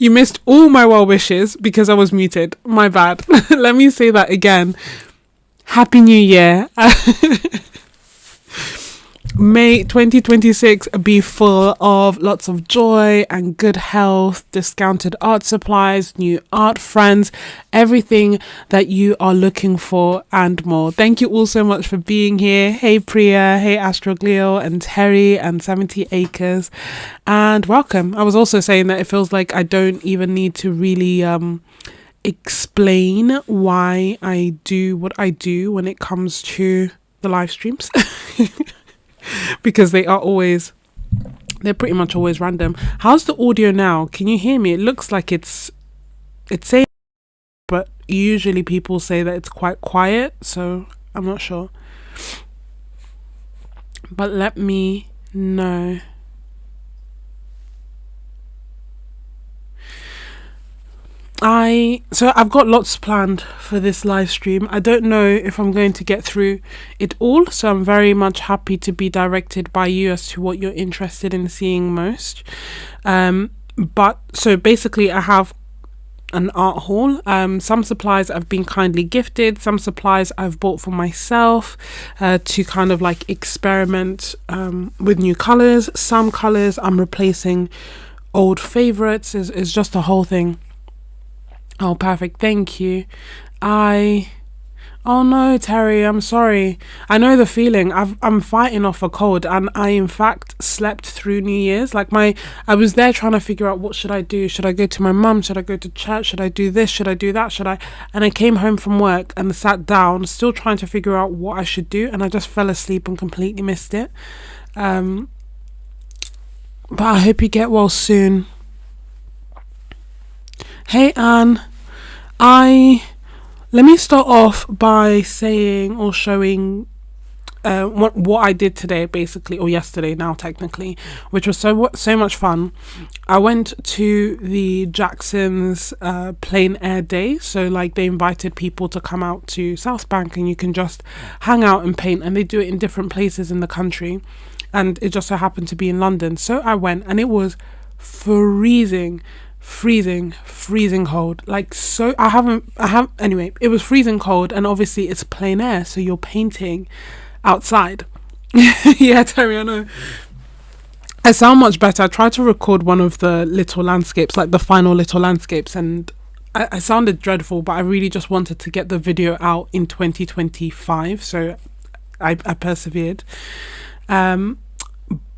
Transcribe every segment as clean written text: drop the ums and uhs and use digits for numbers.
You missed all my well wishes because I was muted. My bad. Let me say that again. Happy New Year. May 2026 be full of lots of joy and good health, discounted art supplies, new art friends, everything that you are looking for and more. Thank you all so much for being here. Hey Priya, hey Astroglio and Terry and 70 Acres, and welcome. I was also saying that it feels like I don't even need to really explain why I do what I do when it comes to the live streams. Because they're pretty much always random. How's the audio now? Can you hear me? It looks like it's saying, but usually people say that it's quite quiet, so I'm not sure. But let me know. So I've got lots planned for this live stream. I don't know if I'm going to get through it all, so I'm very much happy to be directed by you as to what you're interested in seeing most. But so basically I have an art haul. Some supplies I've been kindly gifted, some supplies I've bought for myself to kind of like experiment with new colors. Some colors I'm replacing old favorites. Is just a whole thing. Oh, perfect. Thank you. Oh no, Terry, I'm sorry. I know the feeling. I'm fighting off a cold, and I in fact slept through New Year's. Like I was there trying to figure out what should I do. Should I go to my mum? Should I go to church? Should I do this? Should I do that? And I came home from work and sat down, still trying to figure out what I should do, and I just fell asleep and completely missed it. But I hope you get well soon. Hey Anne, let me start off by saying or showing what I did today, basically, or yesterday now technically, which was so much fun. I went to the Jackson's plein air day, so like they invited people to come out to South Bank and you can just hang out and paint, and they do it in different places in the country, and it just so happened to be in London. So I went and it was freezing cold. Like, so anyway, it was freezing cold, and obviously it's plein air, so you're painting outside. Yeah, Terry, I know I sound much better. I tried to record one of the little landscapes, like the final little landscapes, and I sounded dreadful, but I really just wanted to get the video out in 2025, so I persevered.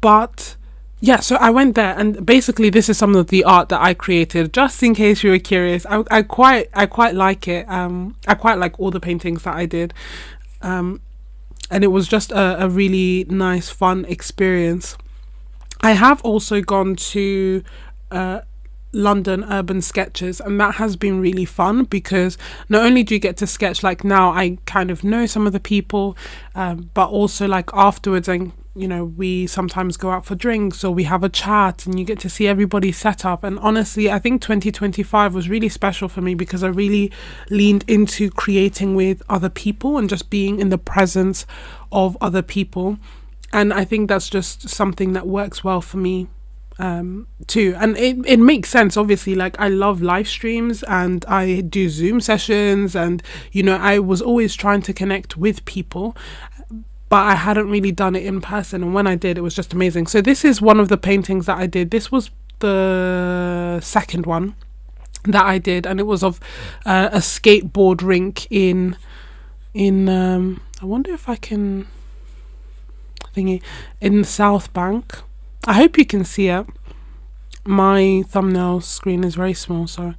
But yeah, so I went there, and basically this is some of the art that I created, just in case you were curious. I quite like it. I quite like all the paintings that I did. And it was just a really nice, fun experience. I have also gone to London Urban Sketches, and that has been really fun because not only do you get to sketch, like now I kind of know some of the people, but also like afterwards, and you know, we sometimes go out for drinks or we have a chat and you get to see everybody's setup. And honestly, I think 2025 was really special for me because I really leaned into creating with other people and just being in the presence of other people. And I think that's just something that works well for me too. And it makes sense, obviously. Like, I love live streams and I do Zoom sessions, and you know, I was always trying to connect with people, but I hadn't really done it in person, and when I did, it was just amazing. So this is one of the paintings that I did. This was the second one that I did, and it was of a skateboard rink in I wonder if I can in South Bank. I hope you can see it. My thumbnail screen is very small, so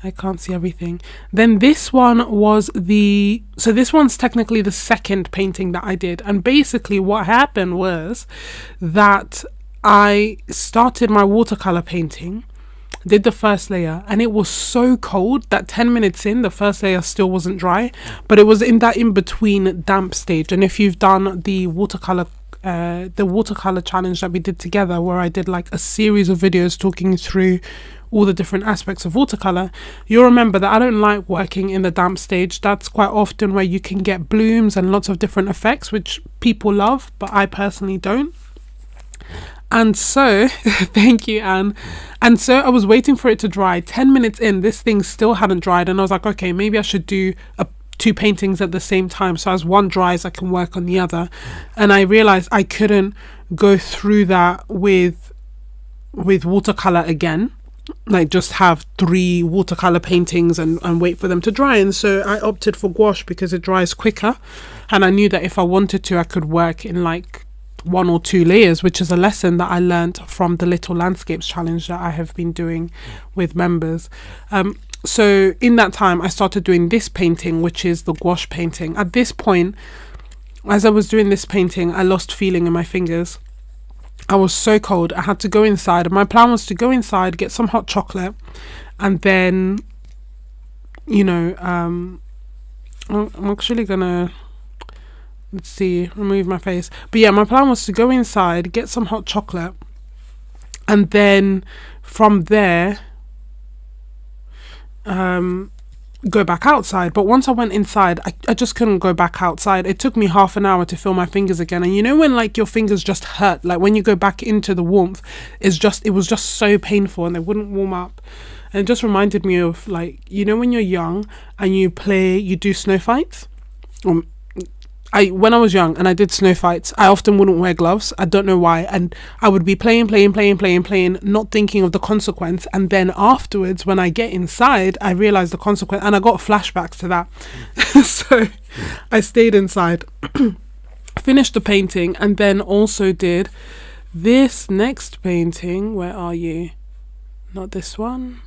I can't see everything. Then this one was so this one's technically the second painting that I did. And basically what happened was that I started my watercolor painting, did the first layer, and it was so cold that 10 minutes in, the first layer still wasn't dry, but it was in that in-between damp stage. And if you've done the watercolor challenge that we did together, where I did like a series of videos talking through all the different aspects of watercolor, you'll remember that I don't like working in the damp stage. That's quite often where you can get blooms and lots of different effects, which people love, but I personally don't. And so, thank you, Anne. And so I was waiting for it to dry. 10 minutes in, this thing still hadn't dried. And I was like, okay, maybe I should do two paintings at the same time. So as one dries, I can work on the other. And I realized I couldn't go through that with watercolor again. Like just have 3 watercolor paintings and wait for them to dry. And so I opted for gouache because it dries quicker. And I knew that if I wanted to, I could work in like 1 or 2 layers, which is a lesson that I learned from the Little Landscapes challenge that I have been doing with members. So in that time, I started doing this painting, which is the gouache painting. At this point, as I was doing this painting, I lost feeling in my fingers. I was so cold. I had to go inside. My plan was to go inside, get some hot chocolate, and then, I'm actually gonna, let's see, remove my face. But yeah, my plan was to go inside, get some hot chocolate, and then from there, go back outside. But once I went inside, I just couldn't go back outside. It took me half an hour to feel my fingers again. And when like your fingers just hurt, like when you go back into the warmth, it was just so painful and they wouldn't warm up. And it just reminded me of like, when you're young and you do snow fights. When I was young and I did snow fights, I often wouldn't wear gloves. I don't know why. And I would be playing, not thinking of the consequence. And then afterwards, when I get inside, I realized the consequence and I got flashbacks to that. So I stayed inside, finished the painting, and then also did this next painting. Where are you? Not this one.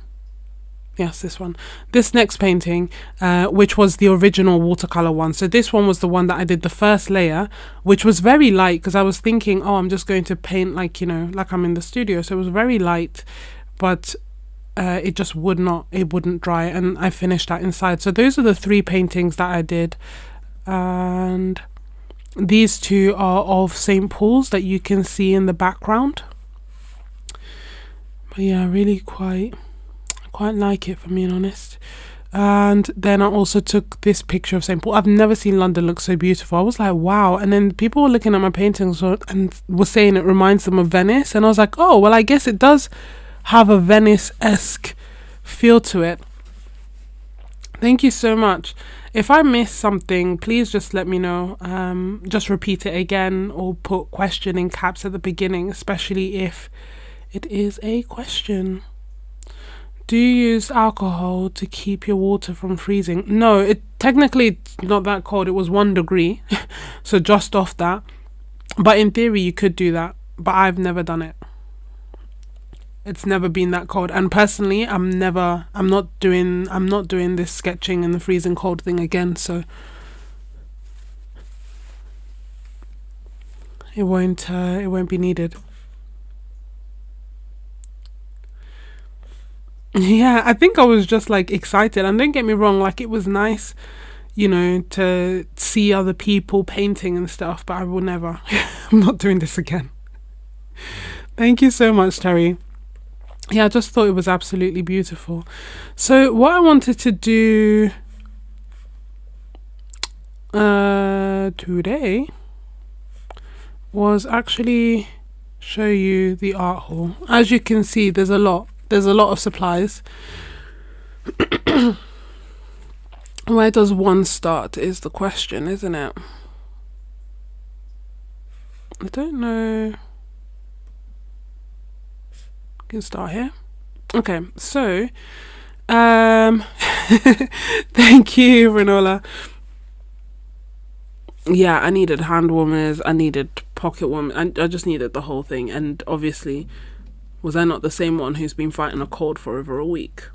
Yes, this one. This next painting, which was the original watercolor one. So this one was the one that I did the first layer, which was very light because I was thinking, I'm just going to paint like I'm in the studio. So it was very light, but it just wouldn't dry. And I finished that inside. So those are the 3 paintings that I did. And these 2 are of St. Paul's that you can see in the background. But yeah, really quite like it, for being honest. And then I also took this picture of St. Paul. I've never seen London look so beautiful. I was like, wow. And then people were looking at my paintings and were saying it reminds them of Venice. And I was like, oh, well, I guess it does have a Venice-esque feel to it. Thank you so much. If I miss something, please just let me know. Just repeat it again or put question in caps at the beginning, especially if it is a question. Do you use alcohol to keep your water from freezing? No, it technically it's not that cold. It was 1 degree, so just off that. But in theory, you could do that. But I've never done it. It's never been that cold. And personally, I'm not doing this sketching in the freezing cold thing again. So it won't be needed. Yeah, I think I was just like excited, and don't get me wrong, like it was nice, to see other people painting and stuff, but I will never. I'm not doing this again. Thank you so much, Terry. Yeah, I just thought it was absolutely beautiful. So what I wanted to do today was actually show you the art haul. As you can see, there's a lot of supplies. Where does one start is the question, isn't it? I don't know. You can start here. Okay, so thank you, Renola. Yeah, I needed hand warmers, I needed pocket warmers, I just needed the whole thing. And obviously, was I not the same one who's been fighting a cold for over a week?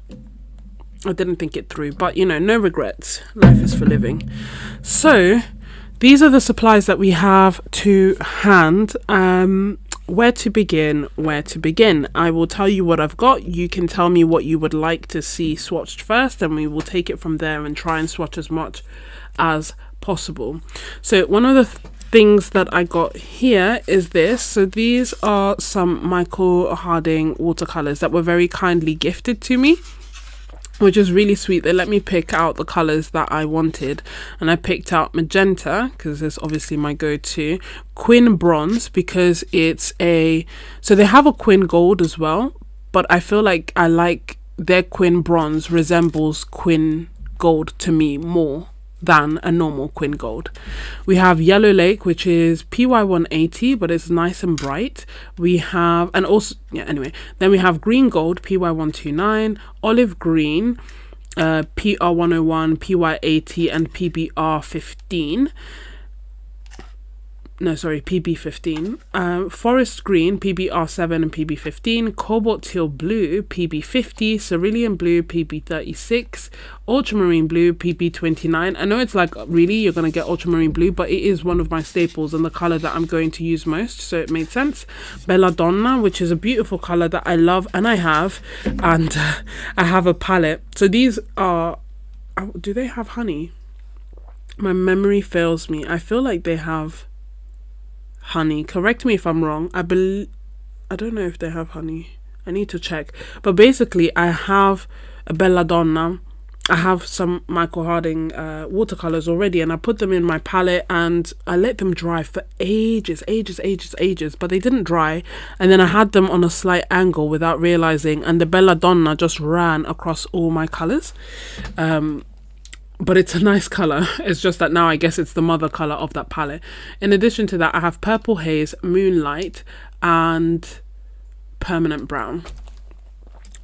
I didn't think it through, but no regrets. Life is for living. So these are the supplies that we have to hand. Where to begin? I will tell you what I've got. You can tell me what you would like to see swatched first, and we will take it from there and try and swatch as much as possible. So one of the things that I got here is this. So these are some Michael Harding watercolors that were very kindly gifted to me. which is really sweet. They let me pick out the colors that I wanted, and I picked out magenta because it's obviously my go-to, quin bronze because it's so they have a quin gold as well, but I feel like I like their quin bronze resembles quin gold to me more than a normal quin gold. We have yellow lake, which is PY180, but it's nice and bright. We have, and also, yeah, anyway, then we have green gold, PY129, olive green, PR101, PY80, and PBR15. No, sorry, PB15. Forest green, PBR7 and PB15. Cobalt teal blue, PB50. Cerulean blue, PB36. Ultramarine blue, PB29. I know it's like, really, you're going to get ultramarine blue, but it is one of my staples and the color that I'm going to use most, so it made sense. Belladonna, which is a beautiful color that I love and I have. And I have a palette. So these are, do they have honey? My memory fails me. I feel like they have honey. Correct me if I'm wrong. I don't know if they have honey. I need to check. But basically, I have a belladonna. I have some Michael Harding watercolors already, and I put them in my palette and I let them dry for ages, but they didn't dry. And then I had them on a slight angle without realizing, and the belladonna just ran across all my colors. But it's a nice color. It's just that now I guess it's the mother color of that palette. In addition to that, I have purple haze, moonlight, and permanent brown.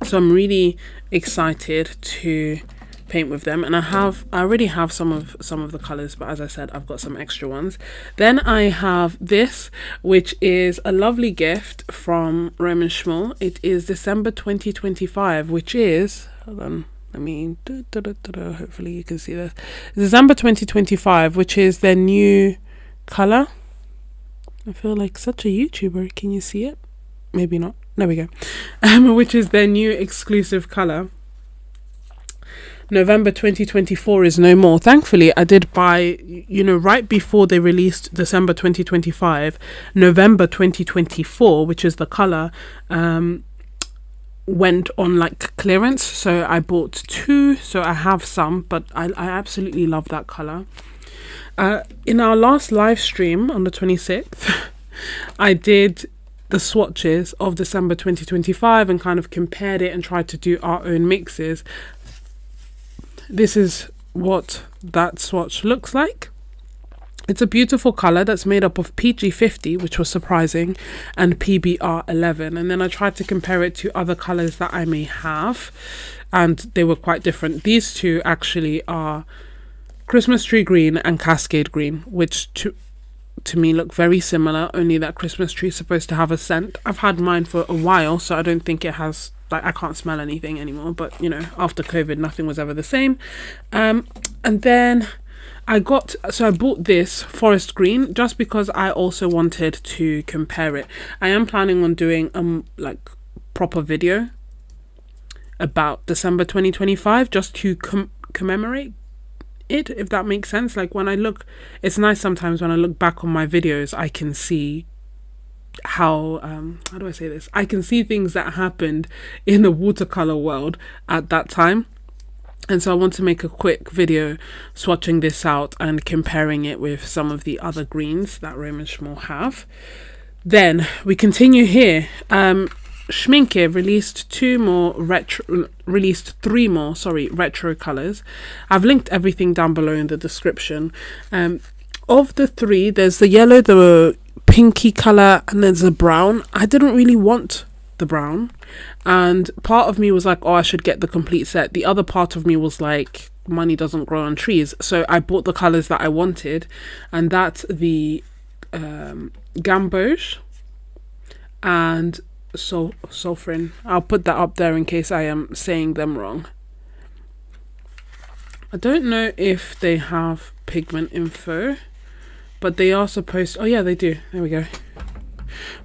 So I'm really excited to paint with them, and I already have some of the colors, but as I said, I've got some extra ones. Then I have this, which is a lovely gift from Roman Szmal. It is December 2025, which is, hold on, I mean, hopefully you can see this. December 2025, which is their new color. I feel like such a YouTuber. Can you see it? Maybe not. There we go. Which is their new exclusive color. November 2024 is no more. Thankfully, I did buy, right before they released December 2025, November 2024, which is the color, went on like clearance, so I bought 2, so I have some, but I absolutely love that color. In our last live stream on the 26th, I did the swatches of December 2025 and kind of compared it and tried to do our own mixes. This is what that swatch looks like. It's a beautiful color that's made up of PG50, which was surprising, and PBR11. And then I tried to compare it to other colors that I may have, and they were quite different. These two actually are Christmas tree green and cascade green, which to me look very similar, only that Christmas tree is supposed to have a scent. I've had mine for a while, so I don't think it has, like, I can't smell anything anymore, but after COVID, nothing was ever the same. And then I bought this forest green just because I also wanted to compare it. I am planning on doing like proper video about December 2025 just to commemorate it, if that makes sense. Like, when I look, it's nice sometimes when I look back on my videos, I can see how do I say this? I can see things that happened in the watercolor world at that time. And so I want to make a quick video swatching this out and comparing it with some of the other greens that Roman Szmal have. Then we continue here. Schmincke released 3 more retro colors. I've linked everything down below in the description. Of the 3, there's the yellow, the pinky color, and there's the brown. I didn't really want the brown, and part of me was like, oh, I should get the complete set. The other part of me was like, money doesn't grow on trees, so I bought the colors that I wanted, and that's the gamboge and sulfurin. I'll put that up there in case I am saying them wrong. I don't know if they have pigment info, but they are supposed, oh yeah, they do, there we go.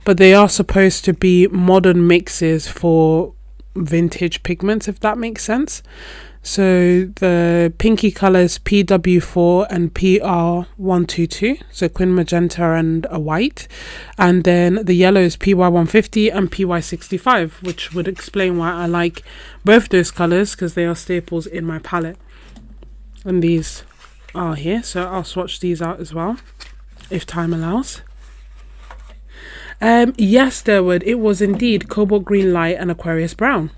But they are supposed to be modern mixes for vintage pigments, if that makes sense. So the pinky colors PW4 and PR122, so Quin Magenta and a white. And then the yellow is PY150 and PY65, which would explain why I like both those colors, because they are staples in my palette. And these are here, so I'll swatch these out as well, if time allows. Yes, there would. It was indeed Cobalt Green Light and Aquarius Brown.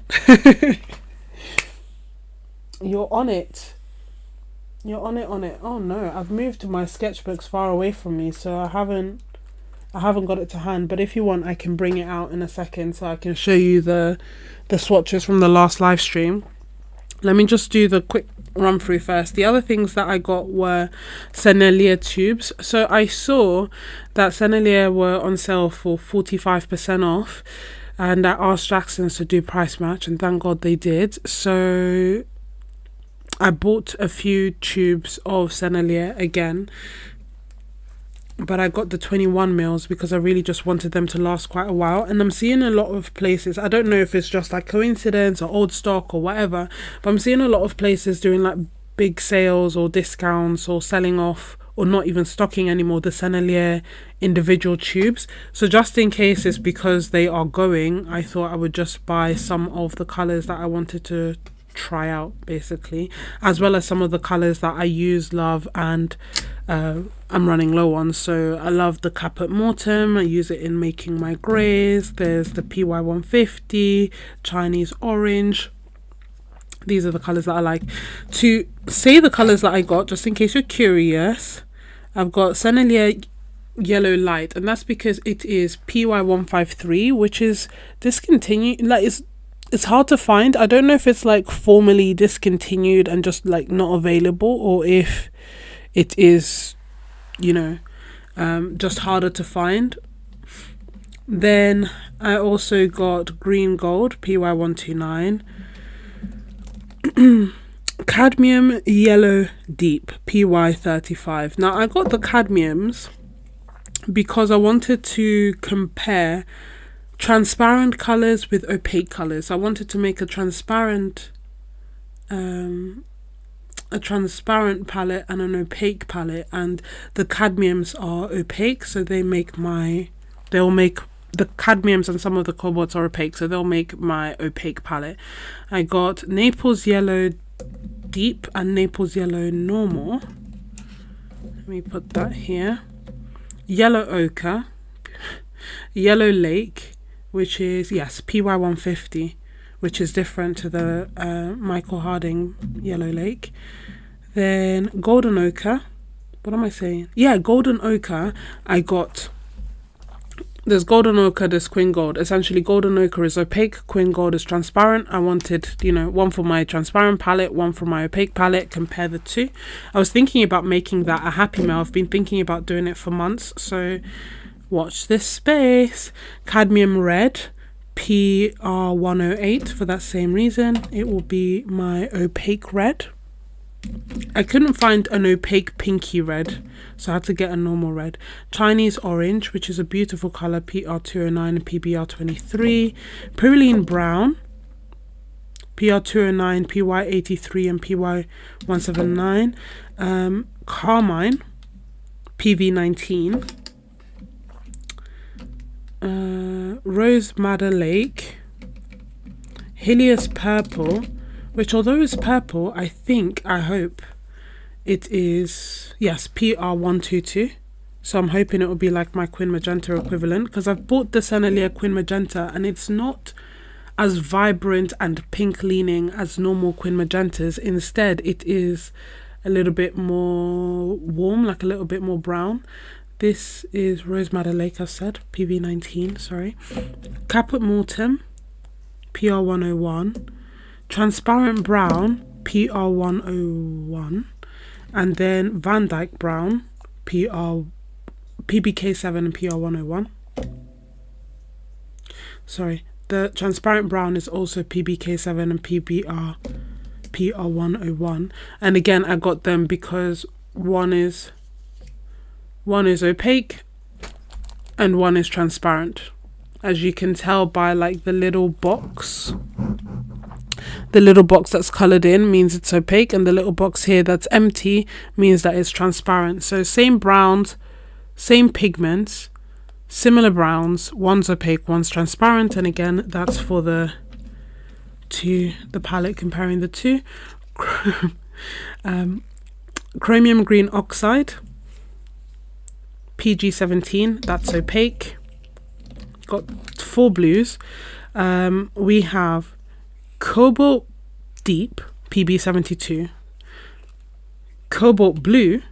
You're on it. You're on it. Oh no, I've moved my sketchbooks far away from me, so I haven't got it to hand. But if you want, I can bring it out in a second so I can show you the swatches from the last live stream. Let me just do the quick run through first. The other things that I got were Sennelier tubes. So I saw that Sennelier were on sale for 45% off, and I asked Jackson's to do price match, and thank God they did. So I bought a few tubes of Sennelier again, but I got the 21 mils because I really just wanted them to last quite a while. And I'm seeing a lot of places, I don't know if it's just like coincidence or old stock or whatever, but I'm seeing a lot of places doing like big sales or discounts or selling off or not even stocking anymore the Sennelier individual tubes. So just in case it's because they are going, I thought I would just buy some of the colors that I wanted to try out, basically, as well as some of the colors that I use, love, and I'm running low on. So I love the Caput Mortem, I use it in making my greys. There's the PY150, Chinese Orange. These are the colors that I like. To say the colors that I got, just in case you're curious, I've got Sennelier Yellow Light, and that's because it is PY153, which is discontinued. Like, it's hard to find. I don't know if it's like formally discontinued and just like not available, or if it is, you know, just harder to find. Then I also got Green Gold PY129, Cadmium Yellow Deep PY35. Now I got the cadmiums because I wanted to compare transparent colors with opaque colors. I wanted to make a transparent palette and an opaque palette, and the cadmiums are opaque, so they'll make the cadmiums, and some of the cobalts are opaque, so they'll make my opaque palette. I got Naples Yellow Deep and Naples Yellow Normal. Let me put that here. Yellow Ochre, Yellow Lake, which is, yes, PY150, which is different to the Michael Harding Yellow Lake. Then Golden Ochre. What am I saying? Yeah, Golden Ochre. I got, there's Golden Ochre, there's Quin Gold. Essentially, Golden Ochre is opaque, Quin Gold is transparent. I wanted, you know, one for my transparent palette, one for my opaque palette, compare the two. I was thinking about making that a Happy Mail. I've been thinking about doing it for months, so watch this space. Cadmium Red, PR108, for that same reason. It will be my opaque red. I couldn't find an opaque pinky red, so I had to get a normal red. Chinese Orange, which is a beautiful color, PR209 and PBR23. Perylene Brown, PR209, PY83 and PY179. Carmine, PV19. Rose Madder Lake, Helios Purple, which although it's purple, I hope it is, yes, PR122. So I'm hoping it will be like my Quin Magenta equivalent, because I've bought the Sennelier Quin Magenta and it's not as vibrant and pink leaning as normal Quin Magentas. Instead, it is a little bit more warm, like a little bit more brown. This is Rose Madder Lake, I said, PV19, sorry. Caput Mortem, PR101. Transparent Brown, PR101. And then Van Dyke Brown, PBK7 and PR101. Sorry, the Transparent Brown is also PBK7 and PR101. And again, I got them because one is opaque and one is transparent. as you can tell by like the little box. The little box that's coloured in means it's opaque, and the little box here that's empty means that it's transparent. So same browns, same pigments, similar browns, one's opaque, one's transparent, and again that's for the palette comparing the two. Chromium green oxide, PG17, that's opaque. Got 4 blues. We have Cobalt Deep, PB72, Cobalt Blue,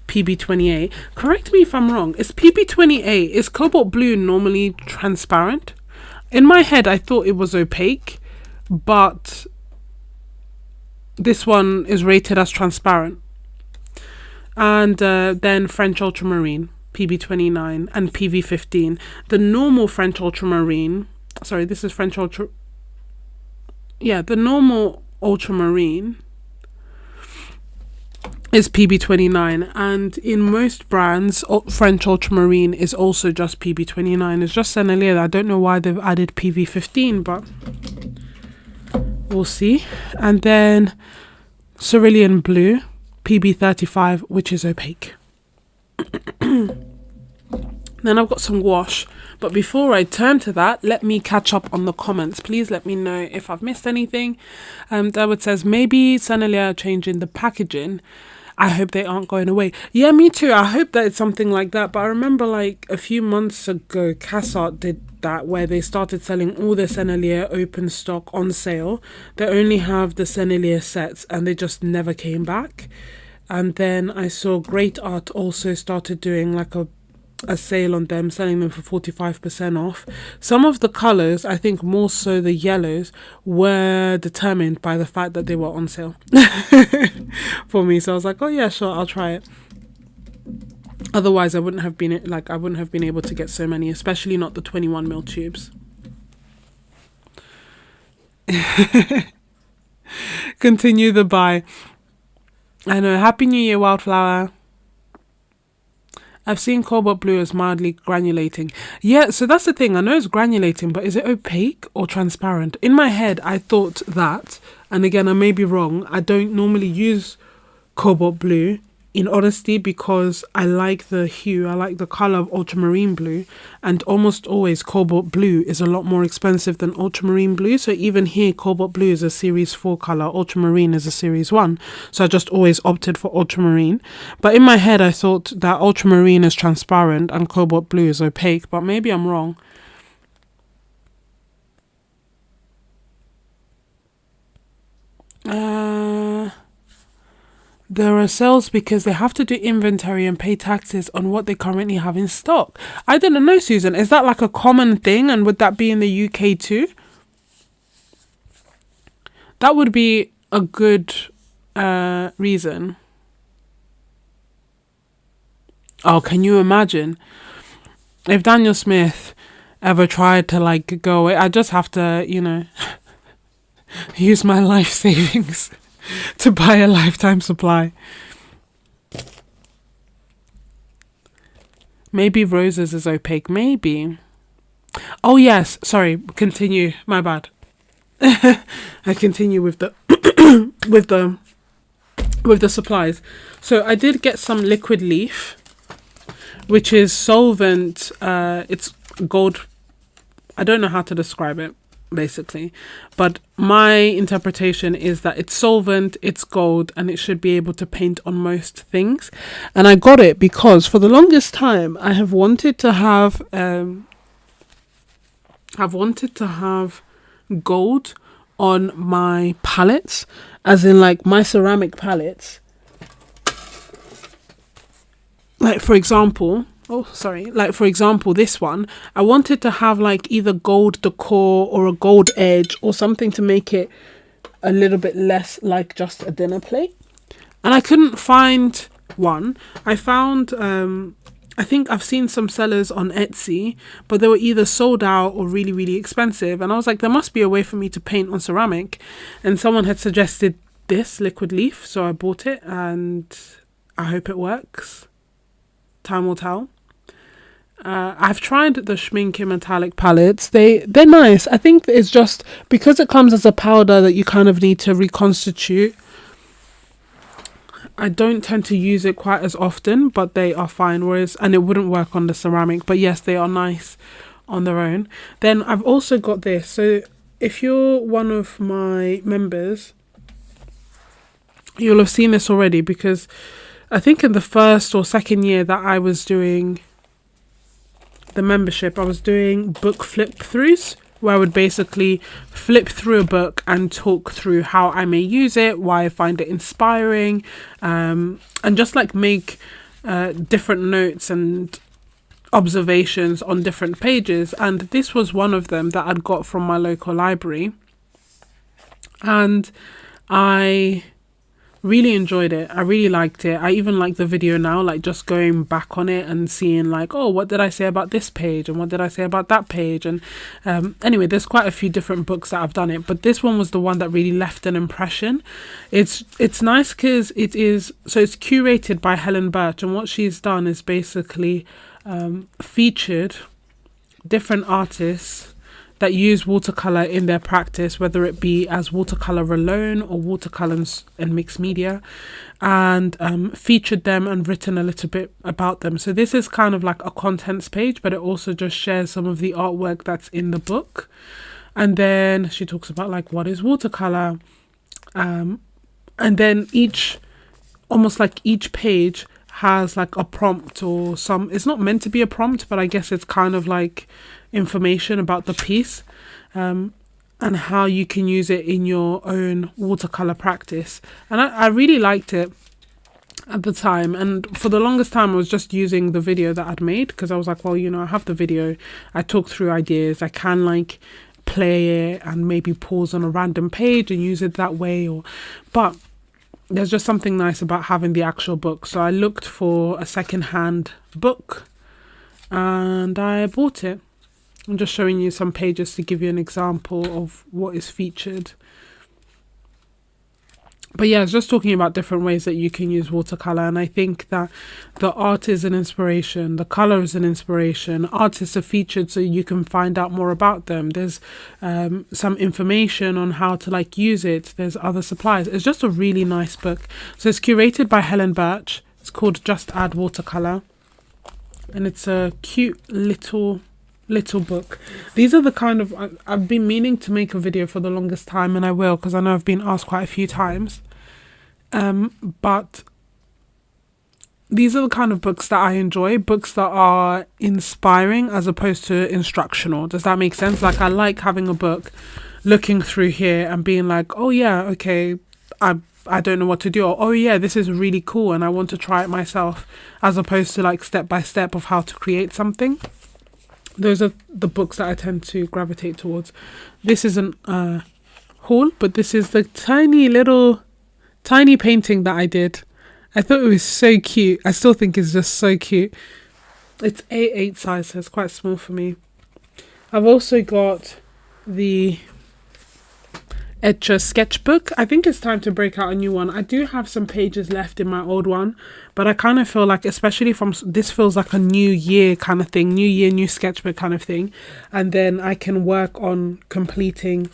PB28. Correct me if I'm wrong, is PB28, is Cobalt Blue normally transparent? In my head I thought it was opaque, but this one is rated as transparent. And then French Ultramarine, PB29, and PV15. The normal French Ultramarine, sorry, this is French Ultra, yeah, the normal Ultramarine is PB29, and in most brands French Ultramarine is also just PB29. It's just Sennelier. I don't know why they've added PV15, but we'll see. And then Cerulean Blue, PB35, which is opaque. Then I've got some gouache, but before I turn to that, let me catch up on the comments. Please let me know if I've missed anything. Dawood says, maybe Sennelier are changing the packaging. I hope they aren't going away. Yeah, me too. I hope that it's something like that. But I remember like a few months ago, Cassart did that, where they started selling all the Sennelier open stock on sale. They only have the Sennelier sets, and they just never came back. And then I saw Great Art also started doing like a sale on them, selling them for 45% off. Some of the colours, I think more so the yellows, were determined by the fact that they were on sale for me. So I was like, oh yeah, sure, I'll try it. Otherwise I wouldn't have been able to get so many, especially not the 21mm tubes. Continue the buy. I know. Happy New Year, Wildflower. I've seen Cobalt Blue as mildly granulating. Yeah, so that's the thing. I know it's granulating, but is it opaque or transparent? In my head, I thought that, and again, I may be wrong. I don't normally use Cobalt Blue, in honesty, because I like the hue, I like the colour of ultramarine blue, and almost always Cobalt Blue is a lot more expensive than ultramarine blue. So even here, Cobalt Blue is a series 4 colour, ultramarine is a series 1, so I just always opted for ultramarine. But in my head I thought that ultramarine is transparent and Cobalt Blue is opaque, but maybe I'm wrong. There are sales because they have to do inventory and pay taxes on what they currently have in stock. I didn't know, Susan. Is that like a common thing? And would that be in the UK too? That would be a good reason. Oh, can you imagine? If Daniel Smith ever tried to like go away, I just have to, use my life savings to buy a lifetime supply. Maybe Roses is opaque. Maybe. Oh yes, sorry, continue. My bad. I continue with the with the supplies. So I did get some liquid leaf, which is solvent. It's gold. I don't know how to describe it, basically, but my interpretation is that it's solvent, it's gold, and it should be able to paint on most things. And I got it because for the longest time I have wanted to have gold on my palettes, as in like my ceramic palettes. Like for example, this one, I wanted to have like either gold decor or a gold edge or something to make it a little bit less like just a dinner plate. And I couldn't find one. I found, I think I've seen some sellers on Etsy, but they were either sold out or really, really expensive. And I was like, there must be a way for me to paint on ceramic. And someone had suggested this liquid leaf, so I bought it and I hope it works. Time will tell. I've tried the Schmincke metallic palettes. They're nice. I think it's just because it comes as a powder that you kind of need to reconstitute. I don't tend to use it quite as often, but they are fine. And it wouldn't work on the ceramic, but yes, they are nice on their own. Then I've also got this. So if you're one of my members, you'll have seen this already, because I think in the first or second year that I was doing the membership, I was doing book flip throughs, where I would basically flip through a book and talk through how I may use it, why I find it inspiring, and just like make different notes and observations on different pages. And this was one of them that I'd got from my local library, and I really enjoyed it. I really liked it. I even like the video now, like just going back on it and seeing like, oh, what did I say about this page and what did I say about that page. And anyway, there's quite a few different books that I've done it, but this one was the one that really left an impression. It's nice because it's curated by Helen Birch, and what she's done is basically featured different artists that use watercolor in their practice, whether it be as watercolor alone or watercolors and mixed media, and featured them and written a little bit about them. So this is kind of like a contents page, but it also just shares some of the artwork that's in the book. And then she talks about like what is watercolor, and then almost like each page has like a prompt or it's not meant to be a prompt, but I guess it's kind of like information about the piece, and how you can use it in your own watercolor practice. And I really liked it at the time, and for the longest time I was just using the video that I'd made, because I was like, well, I have the video, I talk through ideas, I can like play it and maybe pause on a random page and use it that way, but there's just something nice about having the actual book. So I looked for a second-hand book and I bought it. I'm just showing you some pages to give you an example of what is featured. But yeah, it's just talking about different ways that you can use watercolor. And I think that the art is an inspiration, the color is an inspiration. Artists are featured so you can find out more about them. There's some information on how to like use it. There's other supplies. It's just a really nice book. So it's curated by Helen Birch. It's called Just Add Watercolor. And it's a cute little book. These are the kind of, I've been meaning to make a video for the longest time, and I will, because I know I've been asked quite a few times, but these are the kind of books that I enjoy, books that are inspiring as opposed to instructional. Does that make sense? Like, I like having a book, looking through here and being like, oh yeah, okay, I don't know what to do, or oh yeah, this is really cool and I want to try it myself, as opposed to like step by step of how to create something. Those are the books that I tend to gravitate towards. This isn't a haul, but this is the tiny painting that I did. I thought it was so cute. I still think it's just so cute. It's A8 size, so it's quite small for me. I've also got the Etcher sketchbook. I think it's time to break out a new one. I do have some pages left in my old one, but I kind of feel like, especially this feels like a new year kind of thing, new year, new sketchbook kind of thing, and then I can work on completing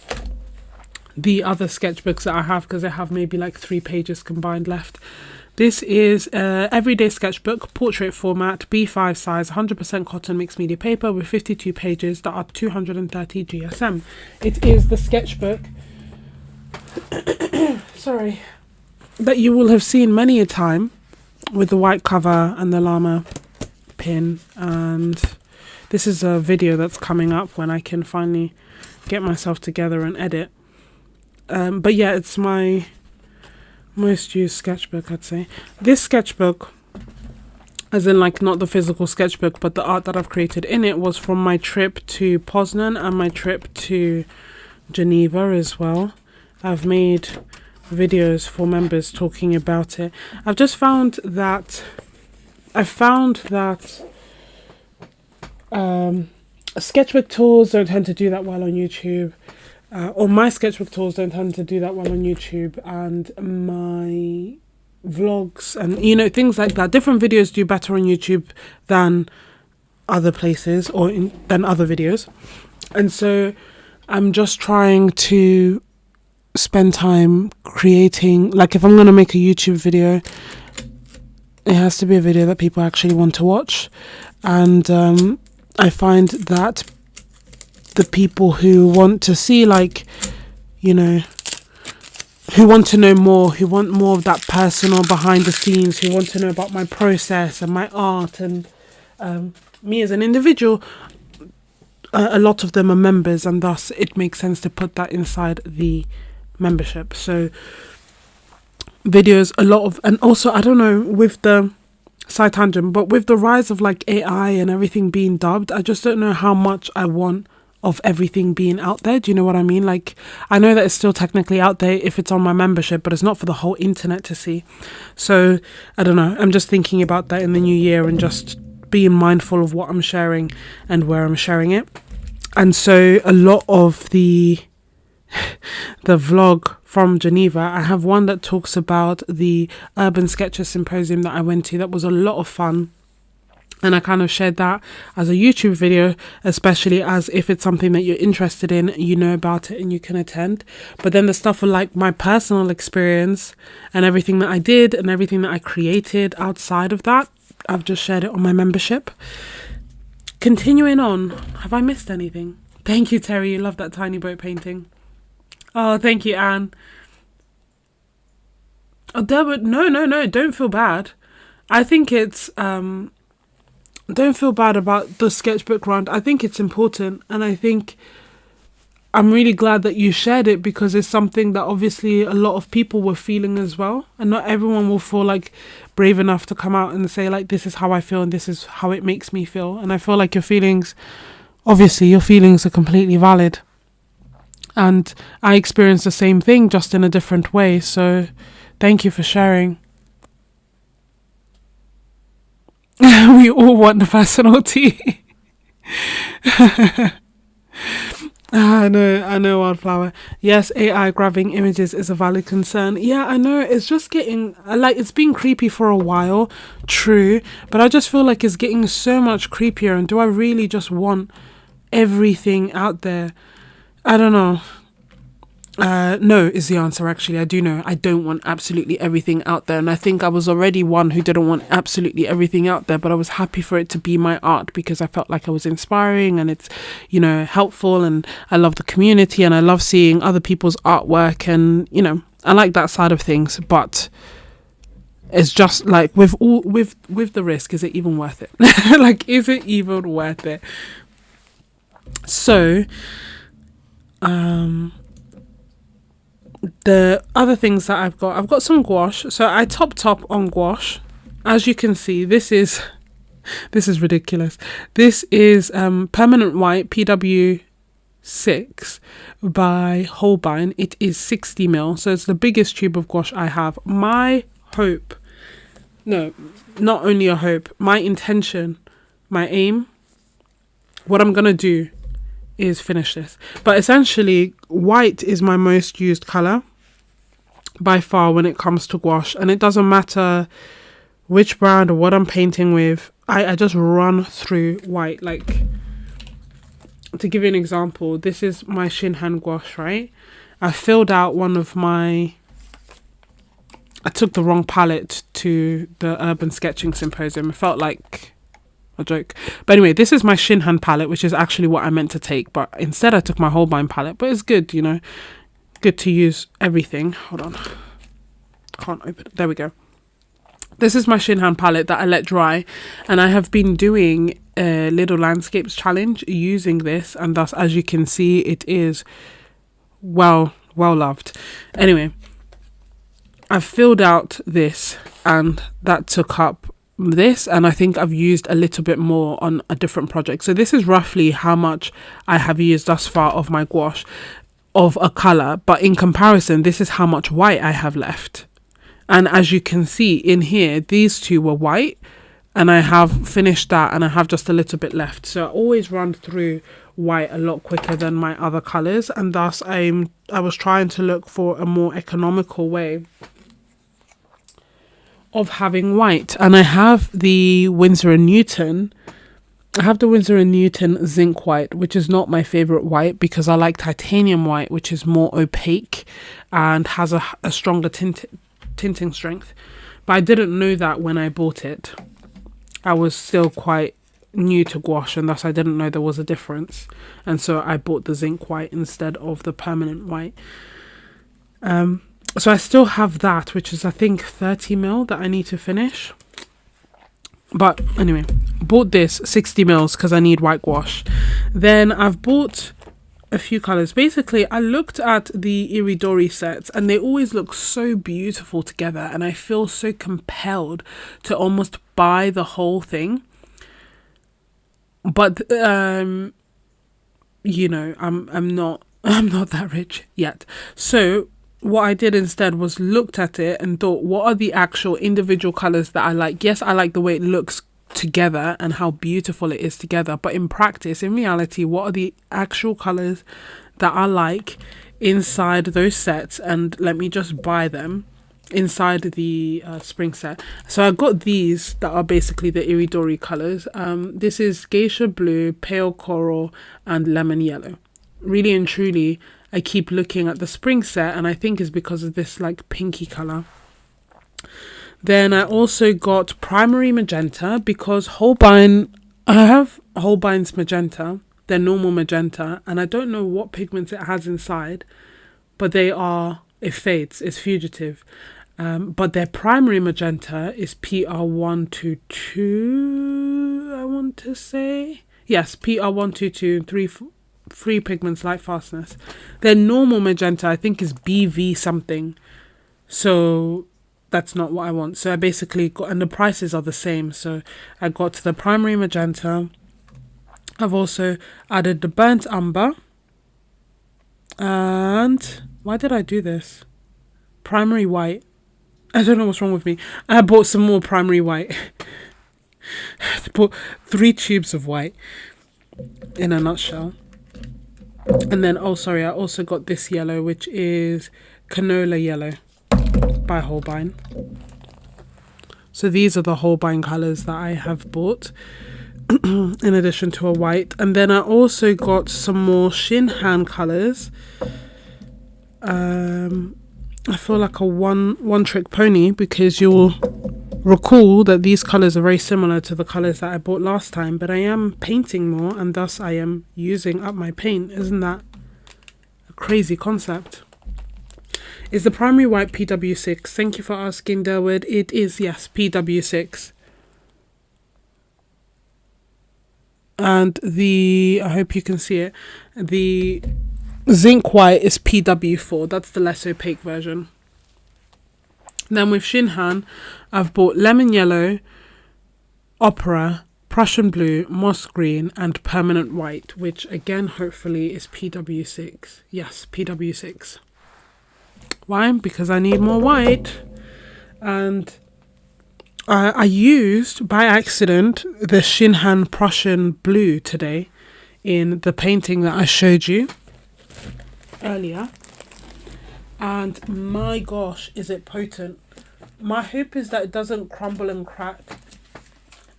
the other sketchbooks that I have, because I have maybe like 3 pages combined left. This is everyday sketchbook, portrait format, B5 size, 100% cotton mixed media paper with 52 pages that are 230 GSM. It is the sketchbook sorry, that you will have seen many a time, with the white cover and the llama pin. And this is a video that's coming up when I can finally get myself together and edit. But yeah, it's my most used sketchbook, I'd say. This sketchbook, as in like not the physical sketchbook, but the art that I've created in it, was from my trip to Poznan and my trip to Geneva as well. I've made videos for members talking about it. I've just found that sketchbook tools don't tend to do that well on YouTube, or my sketchbook tools don't tend to do that well on YouTube, and my vlogs and things like that. Different videos do better on YouTube than other places or than other videos. And so I'm just trying to spend time creating, like if I'm going to make a YouTube video, it has to be a video that people actually want to watch. And I find that the people who want to see, like, you know, who want to know more, who want more of that personal behind the scenes, who want to know about my process and my art and me as an individual, a lot of them are members, and thus it makes sense to put that inside the membership. So videos, a lot of, and also I don't know, with the side tangent, but with the rise of like AI and everything being dubbed, I just don't know how much I want of everything being out there. Do you know what I mean? Like, I know that it's still technically out there if it's on my membership, but it's not for the whole internet to see. So I don't know, I'm just thinking about that in the new year and just being mindful of what I'm sharing and where I'm sharing it. And so a lot of the vlog from Geneva, I have one that talks about the Urban Sketches Symposium that I went to. That was a lot of fun. And I kind of shared that as a YouTube video, especially as if it's something that you're interested in, you know about it and you can attend. But then the stuff of like my personal experience and everything that I did and everything that I created outside of that, I've just shared it on my membership. Continuing on, have I missed anything? Thank you, Terry. You love that tiny boat painting. Oh, thank you, Anne. Oh, no, don't feel bad. I think it's don't feel bad about the sketchbook round. I think it's important, and I think I'm really glad that you shared it, because it's something that obviously a lot of people were feeling as well, and not everyone will feel like brave enough to come out and say like, this is how I feel and this is how it makes me feel. And I feel like your feelings are completely valid, and I experienced the same thing, just in a different way. So thank you for sharing. We all want the personality. I know, Wildflower. Yes, AI grabbing images is a valid concern. Yeah, I know. It's just getting, like, it's been creepy for a while, true, but I just feel like it's getting so much creepier. And do I really just want everything out there? I don't know. No is the answer, actually. I do know. I don't want absolutely everything out there. And I think I was already one who didn't want absolutely everything out there, but I was happy for it to be my art, because I felt like I was inspiring and it's, you know, helpful, and I love the community and I love seeing other people's artwork, and, you know, I like that side of things. But it's just like with the risk, is it even worth it? Like, is it even worth it? So, the other things that I've got some gouache. So I topped up on gouache. As you can see, this is ridiculous. This is permanent white PW6 by Holbein. It is 60 mil, so it's the biggest tube of gouache I have. My hope, no, not only a hope, my intention, my aim, what I'm gonna do is finish this. But essentially, white is my most used color by far when it comes to gouache, and it doesn't matter which brand or what I'm painting with. I just run through white. Like, to give you an example, this is my Shinhan gouache, right? I filled out I took the wrong palette to the Urban Sketching Symposium. It felt like a joke. But anyway, this is my Shinhan palette, which is actually what I meant to take, but instead I took my Holbein palette. But it's good, you know, good to use everything. Hold on, can't open it. There we go. This is my Shinhan palette that I let dry, and I have been doing a little landscapes challenge using this, and thus, as you can see, it is well loved. Anyway, I've filled out this, and that took up this, and I think I've used a little bit more on a different project. So this is roughly how much I have used thus far of my gouache of a color, but in comparison, this is how much white I have left. And as you can see in here, these two were white, and I have finished that, and I have just a little bit left. So I always run through white a lot quicker than my other colors, and thus I was trying to look for a more economical way of having white. And I have the Winsor & Newton I have the Winsor & Newton zinc white, which is not my favorite white because I like titanium white, which is more opaque and has a stronger tinting strength. But I didn't know that when I bought it. I was still quite new to gouache, and thus I didn't know there was a difference. And so I bought the zinc white instead of the permanent white. So I still have that, which is I think 30 ml that I need to finish. But anyway, bought this 60 mils because I need white gouache. Then I've bought a few colors. Basically, I looked at the Iridori sets and they always look so beautiful together, and I feel so compelled to almost buy the whole thing. But you know, I'm not that rich yet. So what I did instead was looked at it and thought, what are the actual individual colors that I like? Yes, I like the way it looks together and how beautiful it is together, but in practice, in reality, what are the actual colors that I like inside those sets? And let me just buy them inside the spring set. So I got these that are basically the Iridori colors. This is Geisha Blue, Pale Coral, and Lemon Yellow. Really and truly, I keep looking at the spring set, and I think it's because of this like pinky color. Then I also got Primary Magenta because Holbein, I have Holbein's magenta, they're normal magenta, and I don't know what pigments it has inside, but it fades, it's fugitive. But their primary magenta is PR122, I want to say. Yes, PR122, three pigments, light fastness. Their normal magenta, I think, is BV something. So that's not what I want. So I basically got, and the prices are the same. So I got the primary magenta. I've also added the burnt umber. And why did I do this? Primary white. I don't know what's wrong with me. I bought some more primary white. I bought 3 tubes of white in a nutshell. And then, oh sorry, I also got this yellow, which is Canola Yellow by Holbein. So these are the Holbein colors that I have bought in addition to a white. And then I also got some more Shinhan colors. I feel like a one trick pony because you'll recall that these colors are very similar to the colors that I bought last time, but I am painting more and thus I am using up my paint. Isn't that a crazy concept? Is the primary white PW6? Thank you for asking, Derwood. It is, yes, PW6. And I hope you can see it, the zinc white is PW4. That's the less opaque version. Then with Shinhan, I've bought lemon yellow, opera, Prussian blue, moss green, and permanent white, which again, hopefully, is PW6. Yes, PW6. Why? Because I need more white. And I used, by accident, the Shinhan Prussian blue today in the painting that I showed you earlier. And my gosh, is it potent. My hope is that it doesn't crumble and crack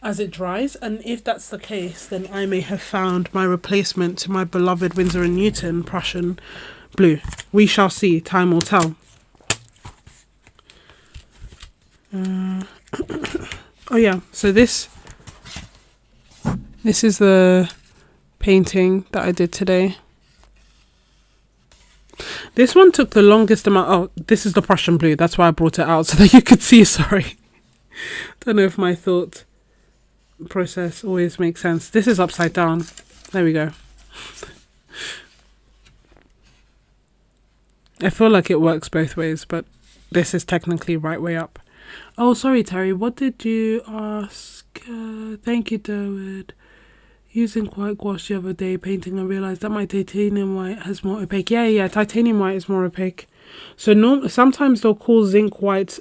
as it dries, and if that's the case, then I may have found my replacement to my beloved Winsor & Newton Prussian blue. We shall see, time will tell. Oh yeah, so this is the painting that I did today. This one took the longest amount. Oh, this is the Prussian blue. That's why I brought it out so that you could see. Sorry. Don't know if my thought process always makes sense. This is upside down. There we go. I feel like it works both ways, but this is technically right way up. Oh, sorry, Terry. What did you ask? Thank you, David. Using white gouache the other day painting, I realised that my titanium white has more opaque. Yeah, titanium white is more opaque. So sometimes they'll call zinc white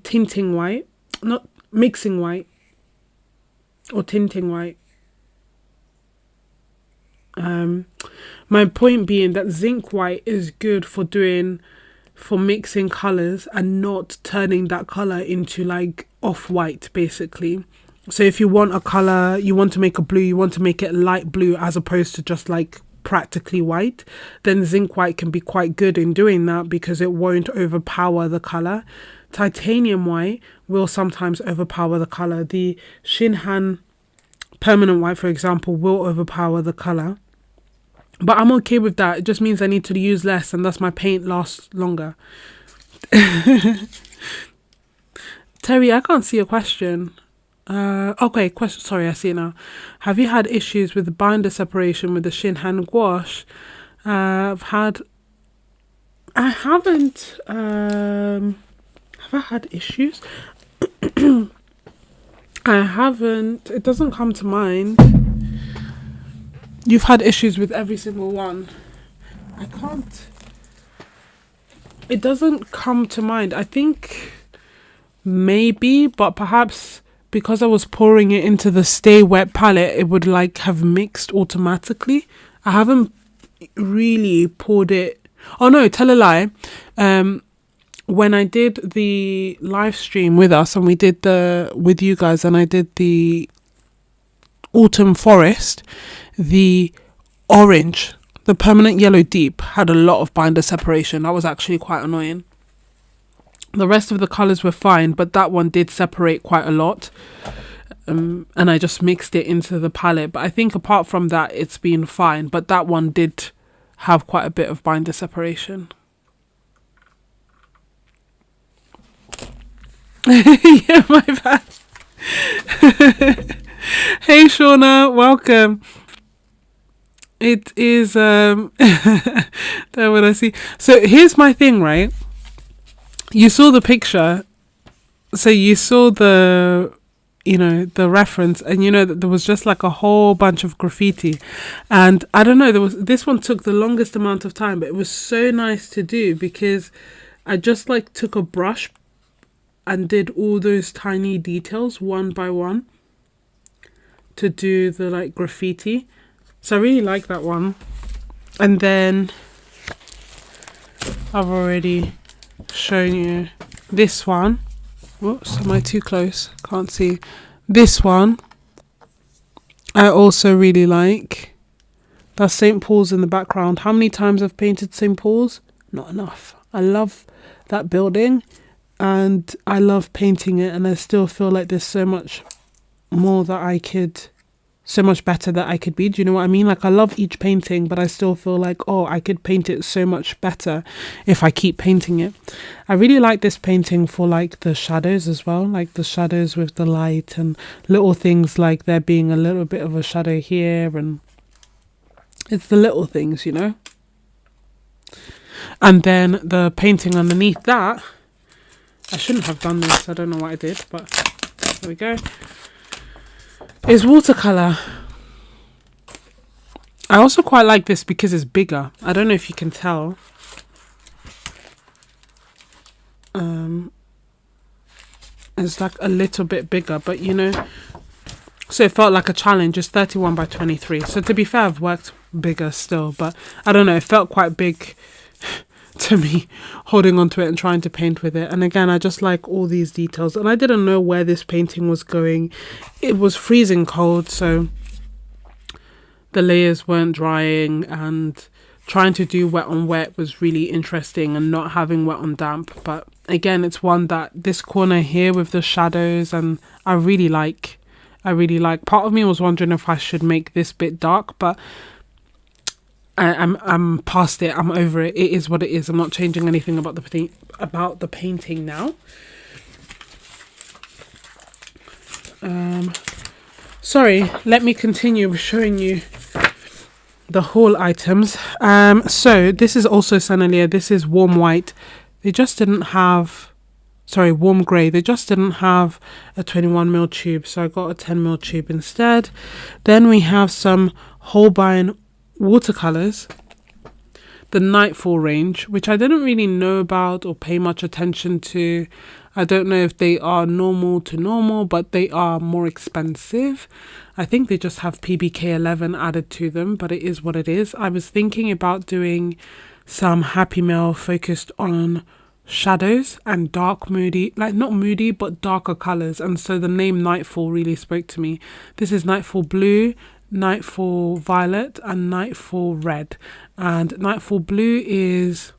tinting white, not mixing white or tinting white. My point being that zinc white is good for mixing colours and not turning that colour into like off-white basically. So if you want a color, you want to make a blue, you want to make it light blue as opposed to just like practically white, then zinc white can be quite good in doing that because it won't overpower the color. Titanium white will sometimes overpower the color. The Shinhan permanent white, for example, will overpower the color. But I'm okay with that. It just means I need to use less and thus my paint lasts longer. Terry, I can't see a question. Okay, question. Sorry, I see it now. Have you had issues with the binder separation with the Shinhan gouache? I haven't. Have I had issues? I haven't. It doesn't come to mind. You've had issues with every single one. I can't. It doesn't come to mind. I think maybe, but perhaps because I was pouring it into the Stay Wet palette, it would like have mixed automatically. I haven't really poured it. Oh no, tell a lie. When I did the live stream with us and with you guys, and I did the Autumn Forest, the orange, the permanent yellow deep had a lot of binder separation. That was actually quite annoying. The rest of the colours were fine, but that one did separate quite a lot. And I just mixed it into the palette. But I think apart from that, it's been fine. But that one did have quite a bit of binder separation. Yeah, my bad. Hey, Shauna, welcome. It is, there what I see. So here's my thing, right? You saw the picture, so you saw the reference, and that there was just like a whole bunch of graffiti, and I don't know, this one took the longest amount of time, but it was so nice to do because I just like took a brush and did all those tiny details one by one to do the like graffiti. So I really like that one. And then I've already shown you this one. Whoops, am I too close? Can't see. This one I also really like. That's St. Paul's in the background. How many times I've painted St. Paul's? Not enough. I love that building and I love painting it, and I still feel like there's so much more that I could, so much better that I could be. Do you know what I mean? Like I love each painting, but I still feel like, oh, I could paint it so much better if I keep painting it. I really like this painting for like the shadows as well, like the shadows with the light and little things like there being a little bit of a shadow here, and it's the little things, And then the painting underneath that, I shouldn't have done this. I don't know what I did, but there we go. Is watercolor. I also quite like this because it's bigger. I don't know if you can tell. It's like a little bit bigger, but so it felt like a challenge. It's 31 by 23. So to be fair, I've worked bigger still, but I don't know. It felt quite big to me, holding onto it and trying to paint with it. And again, I just like all these details, and I didn't know where this painting was going. It was freezing cold, so the layers weren't drying, and trying to do wet on wet was really interesting, and not having wet on damp. But again, it's one that this corner here with the shadows, and I really like. Part of me was wondering if I should make this bit dark, but I'm past it. I'm over it. It is what it is. I'm not changing anything about the painting now. Sorry, let me continue with showing you the haul items. So this is also Sennelier. This is warm white. They just didn't have, warm grey. They just didn't have a 21mm tube, so I got a 10mm tube instead. Then we have some Holbein watercolors, the Nightfall range, which I didn't really know about or pay much attention to. I don't know if they are normal to normal, but they are more expensive. I think they just have PBK 11 added to them, but it is what it is. I was thinking about doing some Happy Mail focused on shadows and dark moody, like not moody but darker colors, and so the name Nightfall really spoke to me. This is Nightfall Blue, Nightfall Violet, and Nightfall Red. And Nightfall Blue is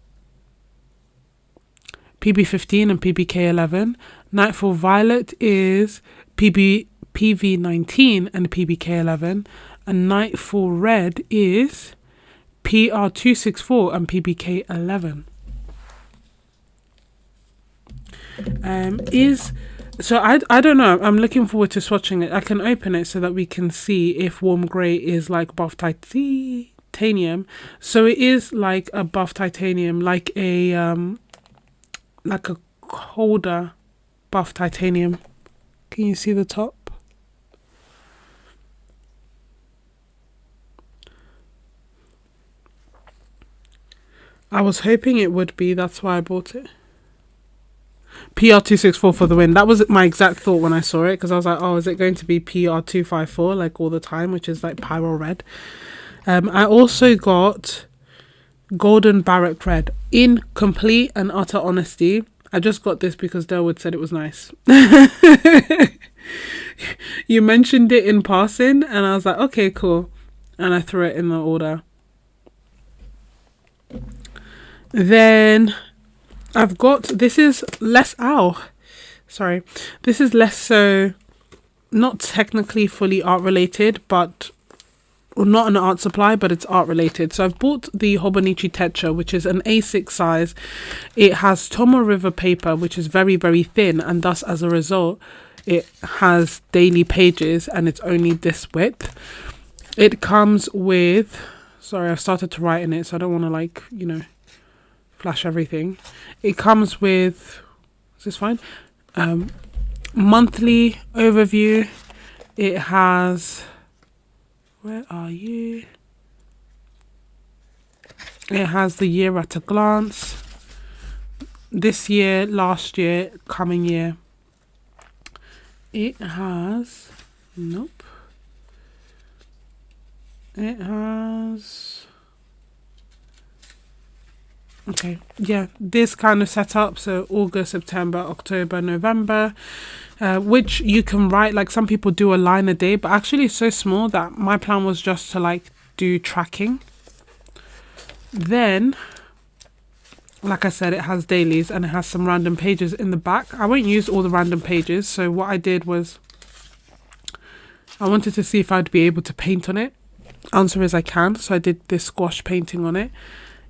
PB15 and PBK11. Nightfall Violet is PV19 and PBK11. And Nightfall Red is PR264 and PBK11. I don't know. I'm looking forward to swatching it. I can open it so that we can see if warm grey is like buff titanium. So it is like a buff titanium, like a colder buff titanium. Can you see the top? I was hoping it would be, that's why I bought it. PR264 for the win. That was my exact thought when I saw it, because I was like, oh, is it going to be PR254 like all the time, which is like Pyro Red. I also got Golden Barrack Red. In complete and utter honesty, I just got this because Delwood said it was nice. You mentioned it in passing and I was like, okay, cool. And I threw it in the order. Then I've got, this is less, this is less so, not technically fully art related, but, well, not an art supply, but it's art related. So I've bought the Hobonichi Tetra, which is an A6 size. It has Tomo River paper, which is very, very thin, and thus as a result, it has daily pages and it's only this width. It comes with, sorry, I've started to write in it, so I don't want to like, you know, flash everything. It comes with, is this fine? Monthly overview. It has, where are you? It has the year at a glance. This year, last year, coming year. It has, nope. It has, okay, yeah, this kind of setup. So August, September, October, November, which you can write, like some people do a line a day, but actually it's so small that my plan was just to like do tracking. Then, like I said, it has dailies and it has some random pages in the back. I won't use all the random pages. So what I did was I wanted to see if I'd be able to paint on it. Answer is I can. So I did this squash painting on it.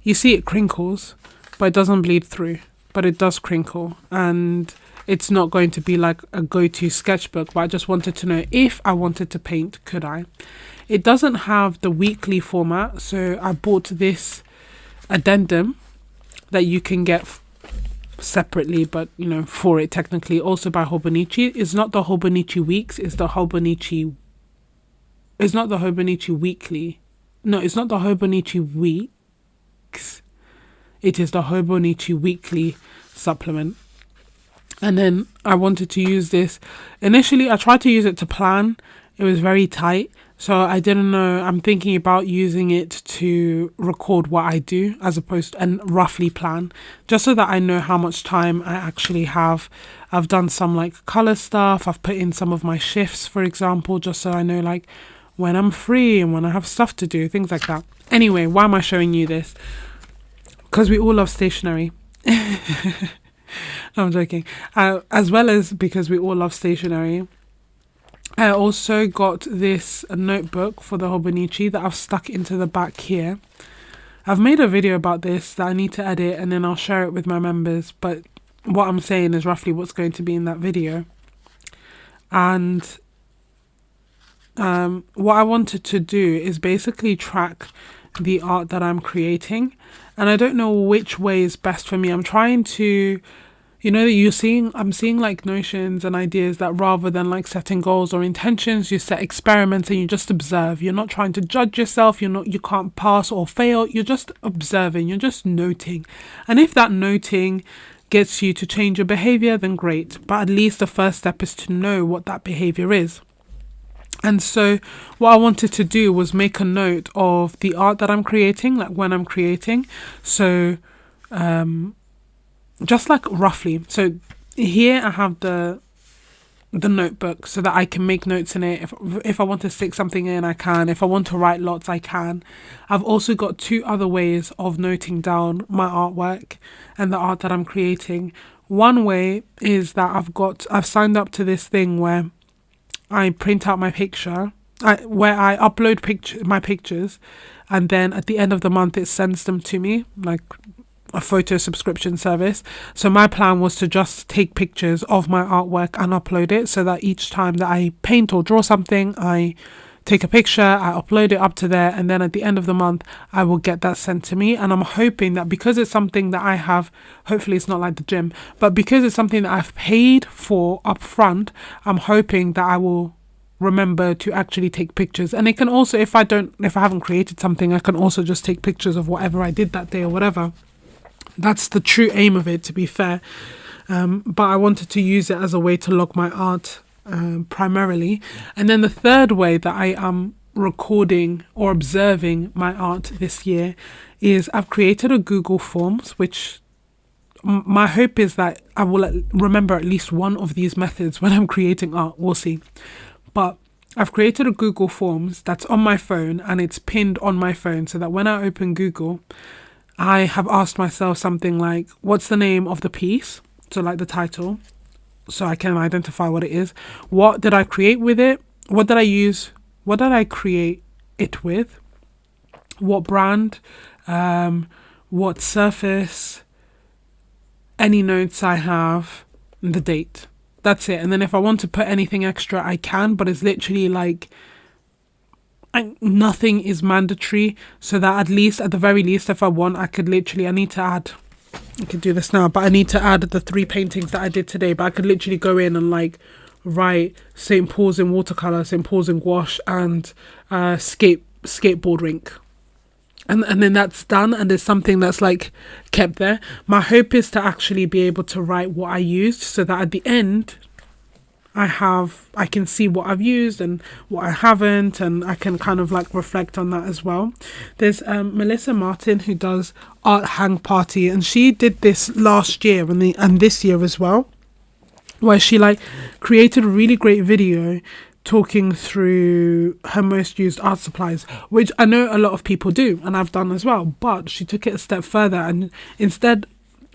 You see it crinkles, but it doesn't bleed through, but it does crinkle. And it's not going to be like a go-to sketchbook, but I just wanted to know if I wanted to paint, could I? It doesn't have the weekly format. So I bought this addendum that you can get separately, but you know, for it technically, also by Hobonichi. It's not the Hobonichi Weeks, it's the Hobonichi, it's not the Hobonichi Weekly. No, it's not the Hobonichi Weeks. It is the Hobonichi Weekly supplement. And then I wanted to use this. Initially, I tried to use it to plan. It was very tight. So I didn't know, I'm thinking about using it to record what I do as opposed to, and roughly plan, just so that I know how much time I actually have. I've done some like color stuff. I've put in some of my shifts, for example, just so I know like when I'm free and when I have stuff to do, things like that. Anyway, why am I showing you this? Because we all love stationery. I'm joking. As well as because we all love stationery. I also got this notebook for the Hobonichi that I've stuck into the back here. I've made a video about this that I need to edit and then I'll share it with my members, but what I'm saying is roughly what's going to be in that video. And what I wanted to do is basically track the art that I'm creating, and I don't know which way is best for me. I'm trying to, you know, I'm seeing like notions and ideas that rather than like setting goals or intentions, you set experiments and you just observe. You're not trying to judge yourself. You can't pass or fail. You're just observing. You're just noting. And if that noting gets you to change your behavior, then great. But at least the first step is to know what that behavior is. And so what I wanted to do was make a note of the art that I'm creating, like when I'm creating. So, just like roughly. So here I have the notebook so that I can make notes in it. If I want to stick something in, I can. If I want to write lots, I can. I've also got two other ways of noting down my artwork and the art that I'm creating. One way is that I've signed up to this thing where I print out my picture, where I upload my pictures, and then at the end of the month it sends them to me, like a photo subscription service. So my plan was to just take pictures of my artwork and upload it, so that each time that I paint or draw something, I take a picture, I upload it up to there, and then at the end of the month I will get that sent to me. And I'm hoping that because it's something that I have, hopefully it's not like the gym, but because it's something that I've paid for up front, I'm hoping that I will remember to actually take pictures. And it can also, if I haven't created something, I can also just take pictures of whatever I did that day or whatever. That's the true aim of it, to be fair. But I wanted to use it as a way to log my art primarily. And then the third way that I am recording or observing my art this year is I've created a Google Forms, which my hope is that I will remember at least one of these methods when I'm creating art. We'll see. But I've created a Google Forms that's on my phone, and it's pinned on my phone, so that when I open Google, I have asked myself something like, what's the name of the piece? So like the title, so I can identify what it is. What did I create with it? What did I use? What did I create it with? What brand? What surface? Any notes I have, and the date. That's it. And then if I want to put anything extra, I can, but it's literally like nothing is mandatory, so that at the very least, if I want, I could do this now, but I need to add the 3 paintings that I did today. But I could literally go in and like write St. Paul's in watercolor, St. Paul's in gouache, and skateboard rink. And then that's done, and there's something that's like kept there. My hope is to actually be able to write what I used, so that at the end I can see what I've used and what I haven't, and I can kind of like reflect on that as well. There's Melissa Martin, who does Art Hang Party, and she did this last year and this year as well, where she like created a really great video talking through her most used art supplies, which I know a lot of people do, and I've done as well. But she took it a step further, and instead,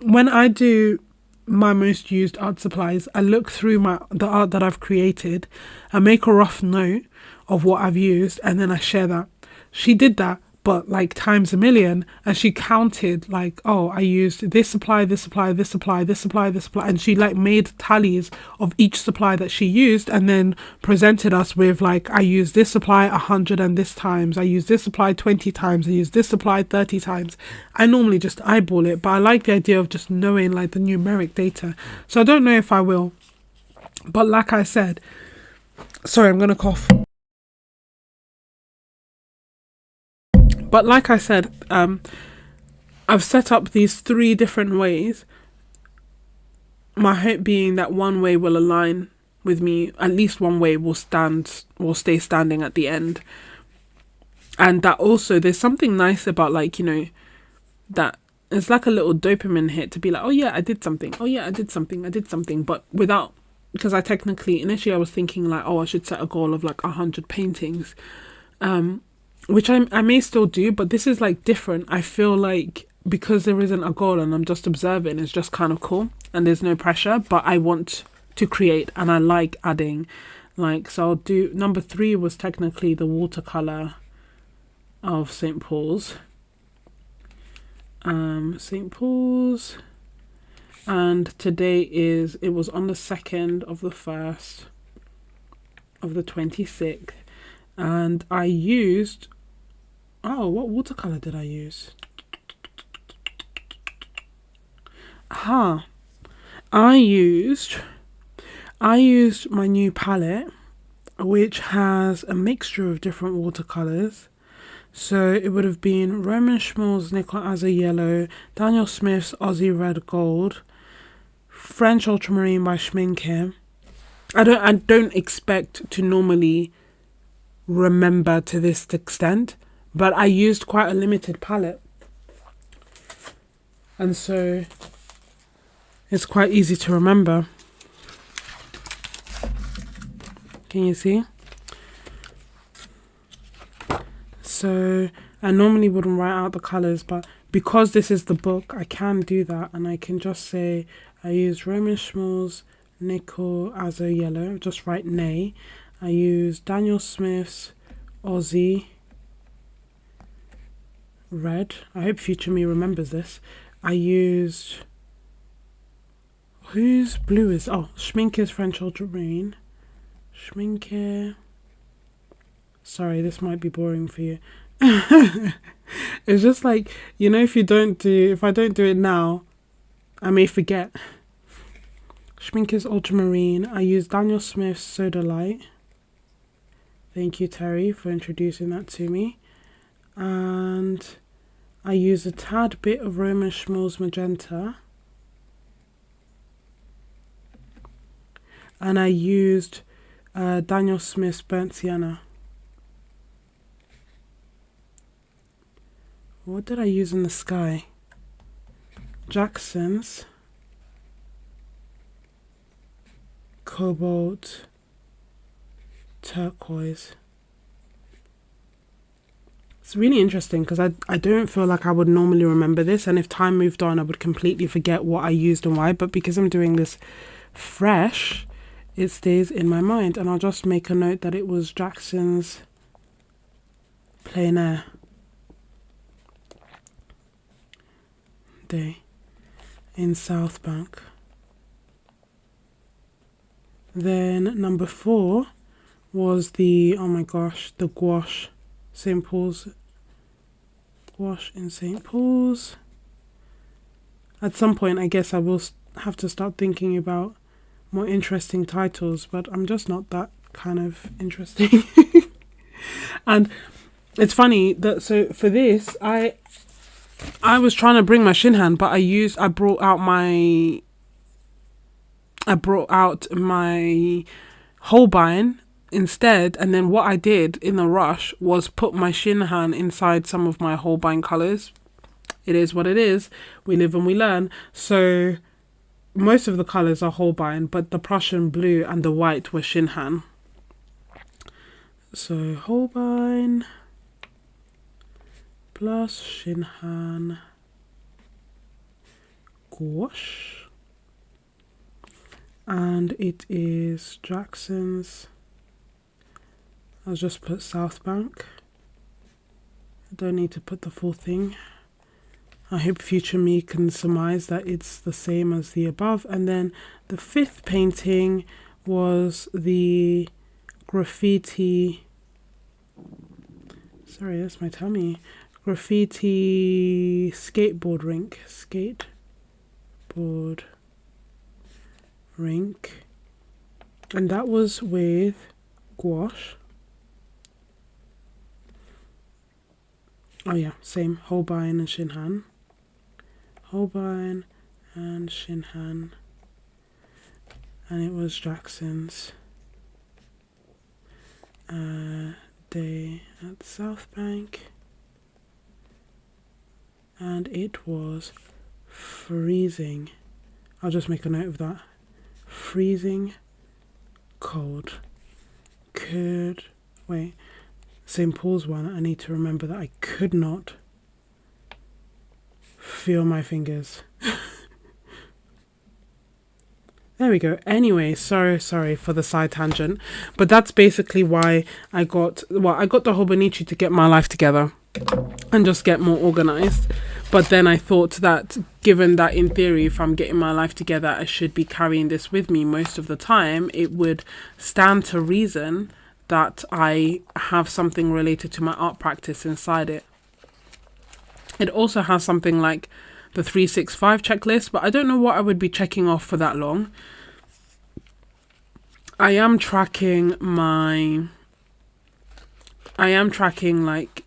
when I do my most used art supplies, I look through the art that I've created, I make a rough note of what I've used, and then I share that. She did that, but like times a million, and she counted like, oh, I used this supply, this supply, this supply, this supply, this supply, and she like made tallies of each supply that she used, and then presented us with like, I used this supply 100 and this times, I used this supply 20 times, I used this supply 30 times. I normally just eyeball it, but I like the idea of just knowing like the numeric data. So I don't know if I will, but like I said, sorry, I'm gonna cough. But like I said, I've set up these 3 different ways. My hope being that one way will align with me. At least one way will stay standing at the end. And that also, there's something nice about like, you know, that it's like a little dopamine hit to be like, oh yeah, I did something. Oh yeah, I did something. But without, because initially I was thinking like, oh, I should set a goal of like 100 paintings. Which I may still do, but this is like different. I feel like because there isn't a goal and I'm just observing, it's just kind of cool and there's no pressure, but I want to create and I like adding, like, so I'll do number 3 was technically the watercolor of St. Paul's. St. Paul's, and today it was on the 2nd of the 1st of the 26th. And I used, what watercolor did I use? I used my new palette, which has a mixture of different watercolors. So it would have been Roman Szmal's Nickel Azure Yellow, Daniel Smith's Aussie Red Gold, French Ultramarine by Schmincke. I don't expect to normally remember to this extent, but I used quite a limited palette, and so It's quite easy to remember. Can you see? So I normally wouldn't write out the colours, but because this is the book, I can do that, and I can just say I use Roman Schmal's Nickel Azo Yellow, just write Nay. I use Daniel Smith's Aussie Red. I hope future me remembers this. I used, whose blue is, oh, Schmincke's French Ultramarine. Schmincke. Sorry, this might be boring for you. It's just like, you know, if I don't do it now, I may forget. Schmincke's Ultramarine. I use Daniel Smith's Soda Light. Thank you, Terry, for introducing that to me. And I use a tad bit of Roman Schmal's Magenta. And I used Daniel Smith's Burnt Sienna. What did I use in the sky? Jackson's Cobalt Turquoise. It's really interesting because I don't feel like I would normally remember this, and if time moved on I would completely forget what I used and why, but because I'm doing this fresh, it stays in my mind. And I'll just make a note that it was Jackson's Plein Air Day in South Bank. Then number 4 was the, oh my gosh, the gouache, St. Paul's, gouache in St. Paul's. At some point I guess I will have to start thinking about more interesting titles, but I'm just not that kind of interesting. And it's funny that, so for this I was trying to bring my Shinhan, but I brought out my Holbein instead, and then what I did in the rush was put my Shinhan inside some of my Holbein colours. It is what it is. We live and we learn. So most of the colours are Holbein, but the Prussian blue and the white were Shinhan. So Holbein plus Shinhan gouache, and it is Jackson's. I'll just put South Bank. I don't need to put the full thing. I hope future me can surmise that it's the same as the above. And then the 5th painting was the graffiti, sorry, that's my tummy, graffiti skateboard rink, and that was with gouache. Oh yeah, same, Holbein and Shinhan. Holbein and Shinhan. And it was Jackson's Day at South Bank. And it was freezing. I'll just make a note of that. Freezing cold. St. Paul's one, I need to remember that I could not feel my fingers. There we go. Anyway, sorry for the side tangent, but that's basically why I got the Hobonichi to get my life together and just get more organized. But then I thought that, given that in theory, if I'm getting my life together, I should be carrying this with me most of the time, it would stand to reason that I have something related to my art practice inside it. It also has something like the 365 checklist, but I don't know what I would be checking off for that long. I am tracking, like,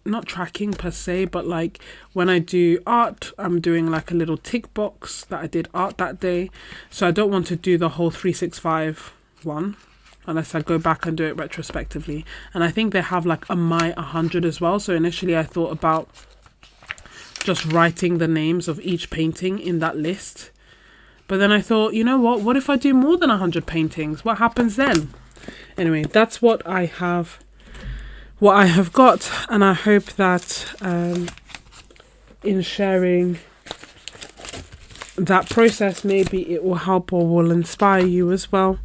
not tracking per se, but like when I do art, I'm doing like a little tick box that I did art that day. So I don't want to do the whole 365 one unless I go back and do it retrospectively. And I think they have like a My 100 as well. So initially I thought about just writing the names of each painting in that list. But then I thought, you know what if I do more than 100 paintings? What happens then? Anyway, that's what I have got, and I hope that in sharing that process, maybe it will help or will inspire you as well.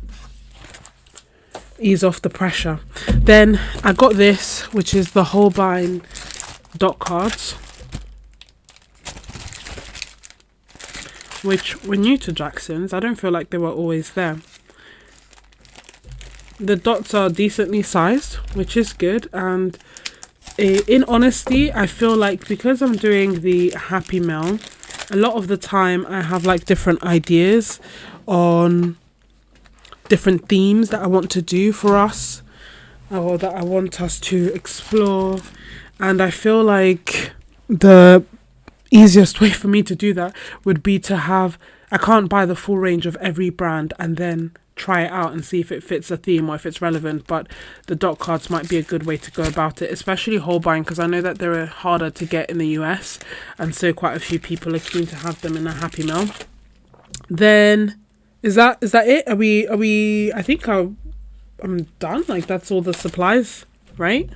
Ease off the pressure. Then I got this, which is the Holbein dot cards, which were new to Jackson's. I don't feel like they were always there. The dots are decently sized, which is good, and in honesty, I feel like because I'm doing the Happy Mail, a lot of the time I have like different ideas on different themes that I want to do for us, or that I want us to explore, and I feel like the easiest way for me to do that would be to have, I can't buy the full range of every brand and then try it out and see if it fits a theme or if it's relevant, but the dot cards might be a good way to go about it, especially Holbein, because I know that they're harder to get in the US, and so quite a few people are keen to have them in a Happy Mail. Then is that it? Are we I think I'm done. Like, that's all the supplies, right?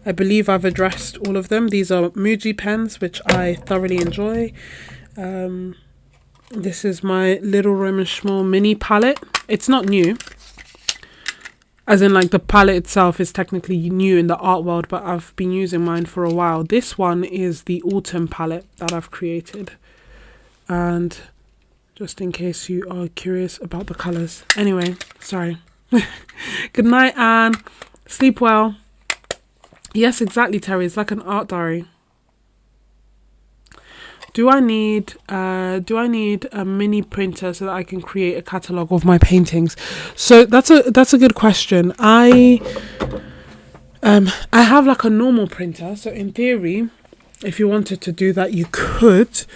I believe I've addressed all of them. These are Muji pens, which I thoroughly enjoy. This is my Little Roman Szmal mini palette. It's not new, as in like the palette itself is technically new in the art world, but I've been using mine for a while. This one is the autumn palette that I've created, and just in case you are curious about the colours. Anyway, sorry. Good night, Anne. Sleep well. Yes, exactly, Terry. It's like an art diary. Do I need a mini printer so that I can create a catalogue of my paintings? So that's a good question. I have like a normal printer, so in theory, if you wanted to do that, you could.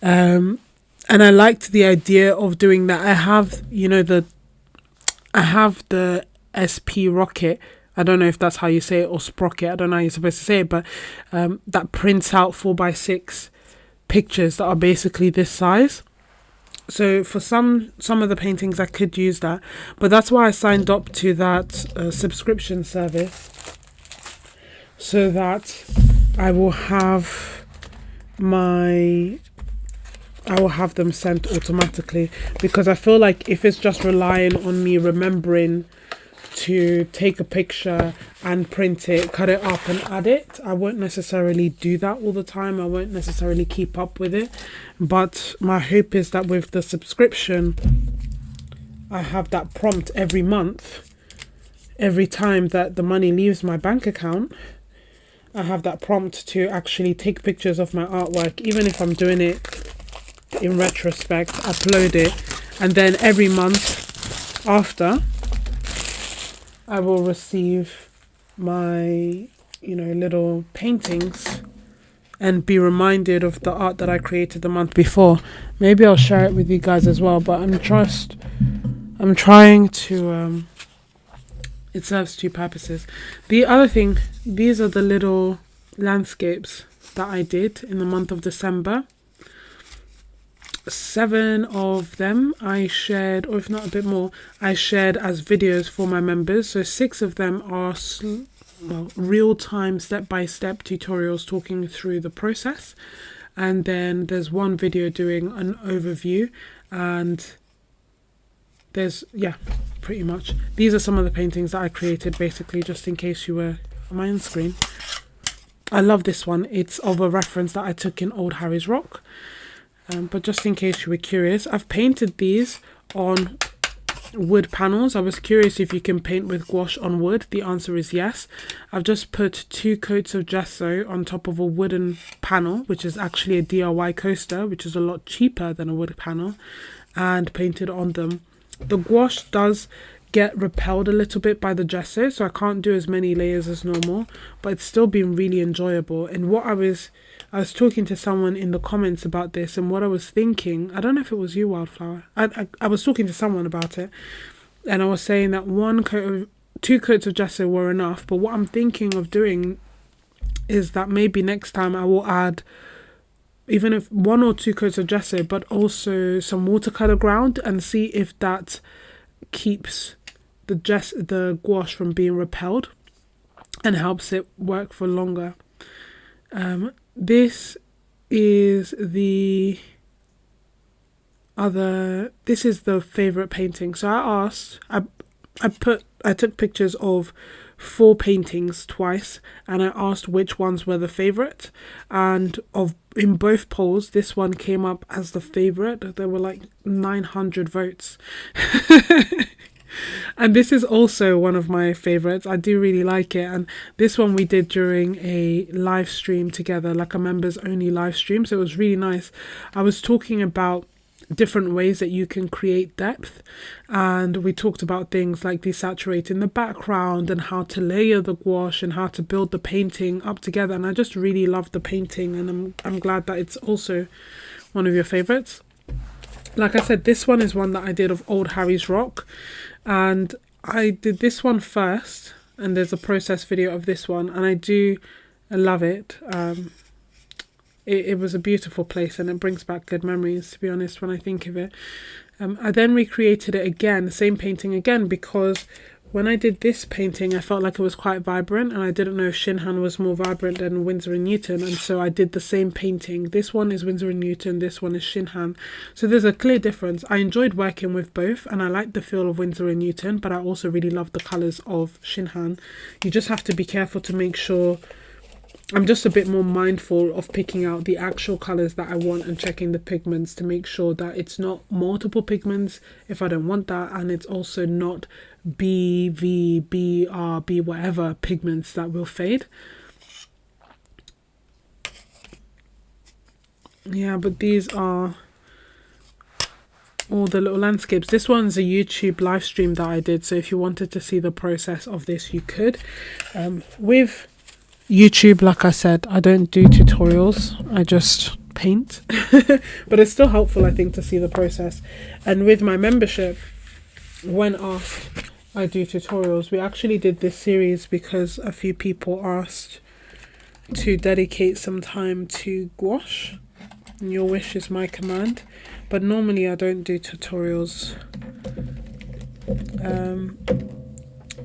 And I liked the idea of doing that. I have the SP Rocket. I don't know if that's how you say it, or Sprocket. I don't know how you're supposed to say it, but that prints out 4x6 pictures that are basically this size. So for some of the paintings I could use that, but that's why I signed up to that subscription service, so that I will have them sent automatically, because I feel like if it's just relying on me remembering to take a picture and print it, cut it up and add it, I won't necessarily do that all the time. I won't necessarily keep up with it, but my hope is that with the subscription, I have that prompt every month. Every time that the money leaves my bank account, I have that prompt to actually take pictures of my artwork, even if I'm doing it in retrospect, upload it, and then every month after, I will receive my little paintings and be reminded of the art that I created the month before. Maybe I'll share it with you guys as well, but I'm trying to it serves two purposes. The other thing, these are the little landscapes that I did in the month of December. 7 of them I shared, or if not a bit more, I shared as videos for my members. So 6 of them are real-time step-by-step tutorials talking through the process, and then there's one video doing an overview, and there's pretty much these are some of the paintings that I created, basically, just in case you were on my own screen. I love this one. It's of a reference that I took in Old Harry's Rock. But just in case you were curious, I've painted these on wood panels. I was curious if you can paint with gouache on wood. The answer is yes. I've just put 2 coats of gesso on top of a wooden panel, which is actually a DIY coaster, which is a lot cheaper than a wood panel, and painted on them. The gouache does get repelled a little bit by the gesso, so I can't do as many layers as normal, but it's still been really enjoyable. And what I was talking to someone in the comments about this, and what I was thinking, I don't know if it was you, Wildflower. I was talking to someone about it, and I was saying that 2 coats of gesso were enough, but what I'm thinking of doing is that maybe next time I will add even if 1 or 2 coats of gesso, but also some watercolor ground, and see if that keeps the gouache from being repelled and helps it work for longer. This is the favorite painting. So I took pictures of 4 paintings twice, and I asked which ones were the favorite, and in both polls this one came up as the favorite. There were like 900 votes. And this is also one of my favorites. I do really like it, and this one we did during a live stream together, like a members only live stream, so it was really nice. I was talking about different ways that you can create depth, and we talked about things like desaturating the background and how to layer the gouache and how to build the painting up together, and I just really loved the painting, and I'm glad that it's also one of your favorites. Like I said, this one is one that I did of Old Harry's Rock, and I did this one first, and there's a process video of this one, and I love it. It was a beautiful place, and it brings back good memories, to be honest, when I think of it. I then recreated it again, the same painting again, because when I did this painting I felt like it was quite vibrant, and I didn't know if Shinhan was more vibrant than Winsor & Newton, and so I did the same painting. This one is Winsor & Newton, this one is Shinhan, so there's a clear difference. I enjoyed working with both, and I liked the feel of Winsor & Newton, but I also really loved the colours of Shinhan. You just have to be careful to make sure. I'm just a bit more mindful of picking out the actual colours that I want and checking the pigments to make sure that it's not multiple pigments if I don't want that, and it's also not B, V, B, R, B, whatever pigments that will fade. Yeah, but these are all the little landscapes. This one's a YouTube live stream that I did, so if you wanted to see the process of this, you could. With YouTube, like I said, I don't do tutorials, I just paint. But it's still helpful, I think, to see the process. And with my membership, when asked, I do tutorials. We actually did this series because a few people asked to dedicate some time to gouache. And your wish is my command. But normally I don't do tutorials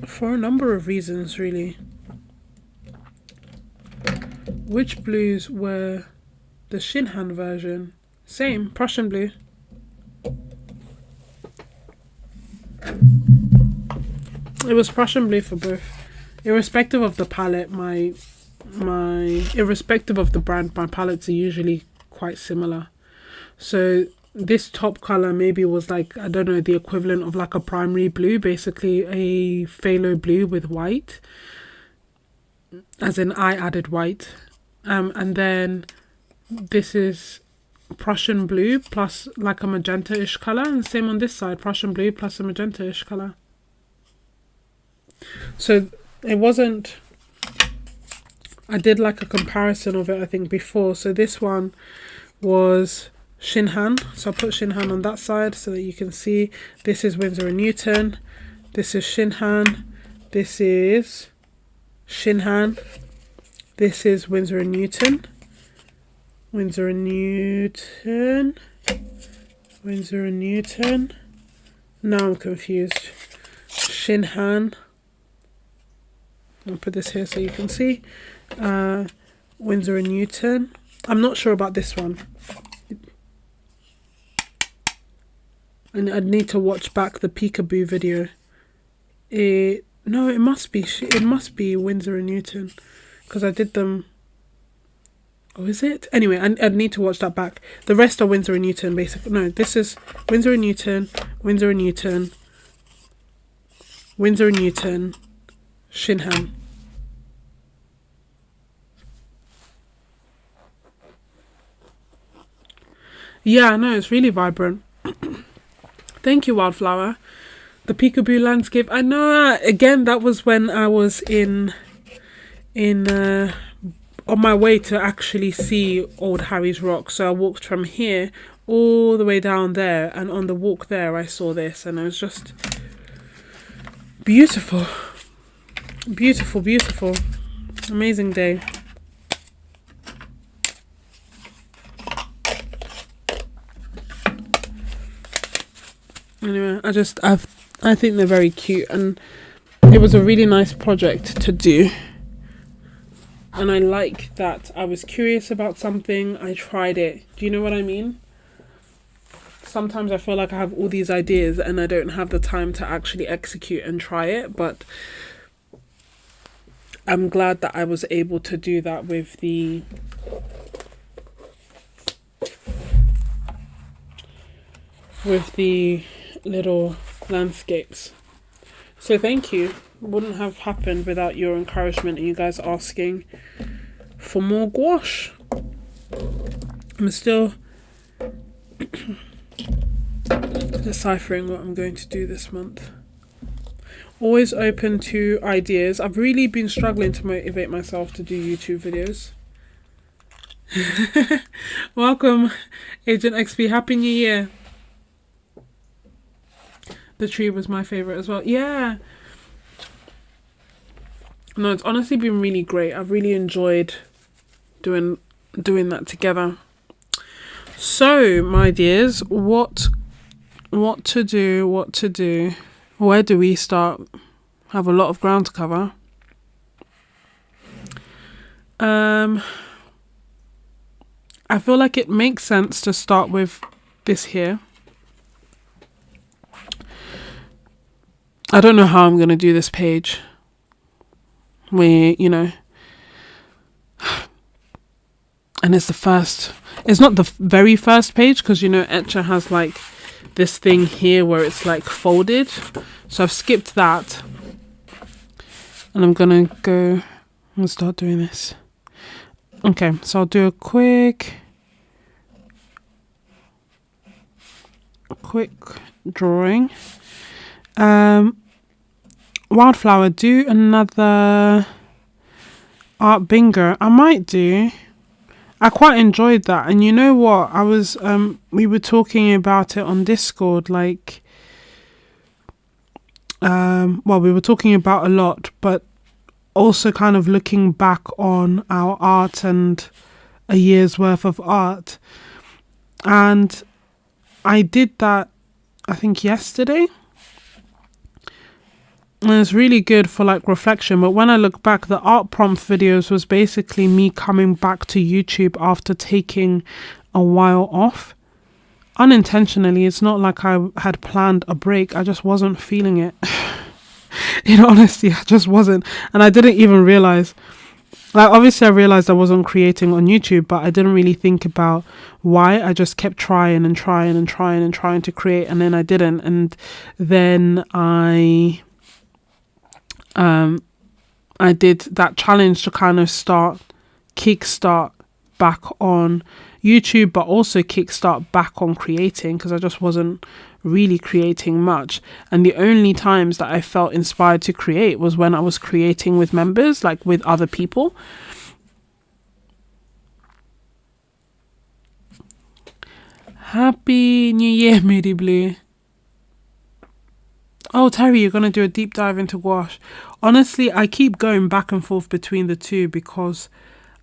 for a number of reasons, really. Which blues were the Shinhan version? Same, Prussian blue. It was Prussian blue for both. Irrespective of the palette, irrespective of the brand, my palettes are usually quite similar. So this top color maybe was like, I don't know, the equivalent of like a primary blue, basically a phthalo blue with white. As in, I added white. And then this is Prussian blue plus like a magenta-ish color, and same on this side, Prussian blue plus a magenta-ish color. So it wasn't, I did like a comparison of it, I think, before. So this one was Shinhan, so I'll put Shinhan on that side so that you can see. This is Winsor & Newton, this is Shinhan, this is Shinhan, this is Winsor & Newton, Winsor & Newton, Winsor & Newton, now I'm confused, Shinhan, I'll put this here so you can see, Winsor & Newton. I'm not sure about this one, and I'd need to watch back the peekaboo video. No, it must be Winsor & Newton, because I did them. Oh, is it? Anyway, I'd need to watch that back. The rest are Winsor & Newton, basically. No, this is Winsor & Newton, Winsor & Newton, Winsor & Newton, Shinhan. Yeah, no, it's really vibrant. Thank you, Wildflower. The peekaboo landscape. I know, again, that was when I was on my way to actually see Old Harry's Rock. So I walked from here all the way down there, and on the walk there I saw this, and it was just beautiful. Beautiful, beautiful. Amazing day. I think they're very cute, and it was a really nice project to do. And I like that I was curious about something, I tried it. Do you know what I mean? Sometimes I feel like I have all these ideas and I don't have the time to actually execute and try it, but I'm glad that I was able to do that with the little landscapes. So thank you. Wouldn't have happened without your encouragement and you guys asking for more gouache. I'm still deciphering what I'm going to do this month. Always open to ideas. I've really been struggling to motivate myself to do YouTube videos. Welcome, Agent XP. Happy New Year. The tree was my favorite as well. Yeah. No, it's honestly been really great. I've really enjoyed doing that together. So, my dears, what to do? Where do we start? Have a lot of ground to cover. I feel like it makes sense to start with this here. I don't know how I'm going to do this page. And it's it's not the very first page, because Etcher has like this thing here where it's like folded, so I've skipped that, and I'm gonna start doing this. Okay, so I'll do a quick drawing. Wildflower, do another art bingo. I might do. I quite enjoyed that, and you know what? We were talking about it on Discord, like, we were talking about a lot, but also kind of looking back on our art and a year's worth of art. And I did that, I think, yesterday. And it's really good for like reflection. But when I look back, the art prompt videos was basically me coming back to YouTube after taking a while off. Unintentionally, it's not like I had planned a break. I just wasn't feeling it. In honesty, I just wasn't. And I didn't even realize. Like, obviously I realized I wasn't creating on YouTube, but I didn't really think about why. I just kept trying to create, and then I didn't. And then I did that challenge to kind of kickstart back on YouTube, but also kickstart back on creating, because I just wasn't really creating much. And the only times that I felt inspired to create was when I was creating with members, like with other people. Happy New Year, Moody Blue. Oh, Terry, you're going to do a deep dive into gouache. Honestly, I keep going back and forth between the two because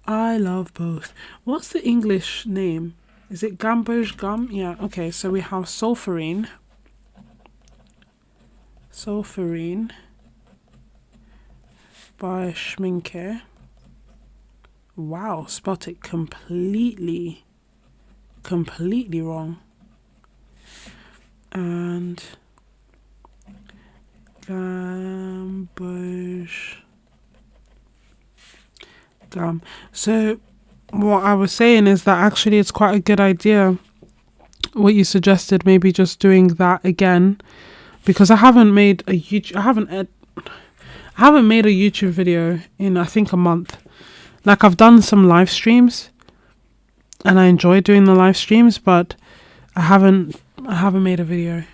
I love both. What's the English name? Is it gamboge gum? Yeah, okay. So we have sulfurine. Sulfurine by Schmincke. Wow, spelt it completely wrong. And gamboge gum. So what I was saying is that actually it's quite a good idea what you suggested, maybe just doing that again, because I haven't made a YouTube video in I think a month. Like, I've done some live streams and I enjoy doing the live streams, but I haven't made a video.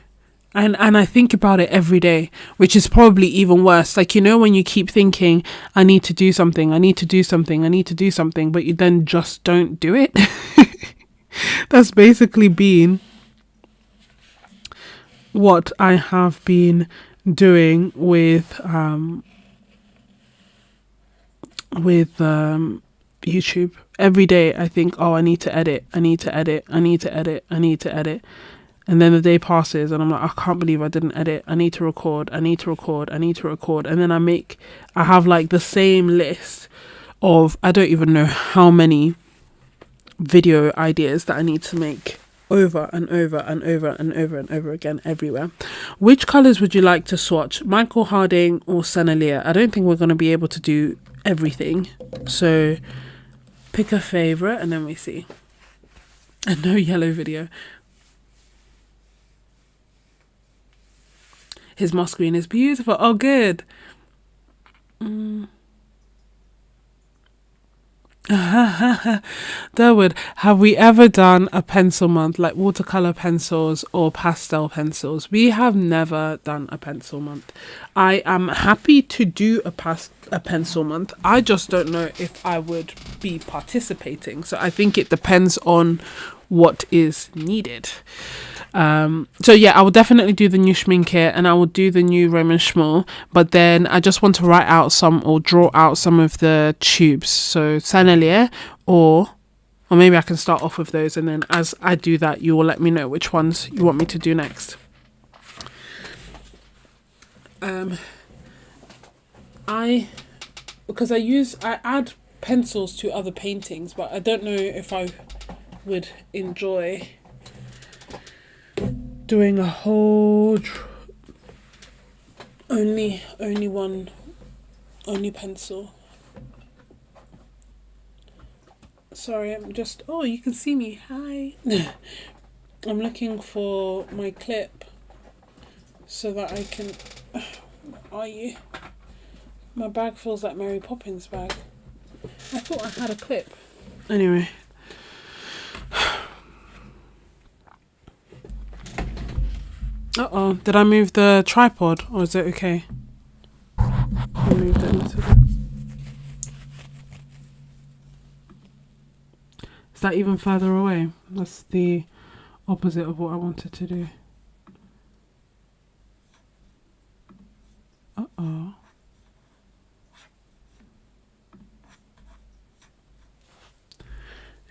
And I think about it every day, which is probably even worse. Like, when you keep thinking, I need to do something, but you then just don't do it. That's basically been what I have been doing with YouTube. Every day I think, oh, I need to edit. And then the day passes and I'm like, I can't believe I didn't edit. I need to record. I need to record. I need to record. And then I have like the same list of, I don't even know how many video ideas that I need to make over and over and over and over and over again everywhere. Which colors would you like to swatch? Michael Harding or Senalier? I don't think we're going to be able to do everything. So pick a favorite and then we see. A no yellow video. His moss green is beautiful. Oh, good. Durwood, have we ever done a pencil month, like watercolor pencils or pastel pencils? We have never done a pencil month. I am happy to do a pencil month. I just don't know if I would be participating. So I think it depends on what is needed. So yeah, I will definitely do the new Schmincke and I will do the new Roman Szmal, but then I just want to write out some or draw out some of the tubes. So Senalier or maybe I can start off with those and then as I do that, you will let me know which ones you want me to do next. Because I add pencils to other paintings, but I don't know if I would enjoy doing a whole only pencil. Sorry, I'm just, oh, you can see me, hi. I'm looking for my clip so that I can, where are you? My bag feels like Mary Poppins' bag. I thought I had a clip. Anyway. Uh-oh, did I move the tripod or is it okay? I moved it a little bit. Is that even further away? That's the opposite of what I wanted to do. Uh-oh.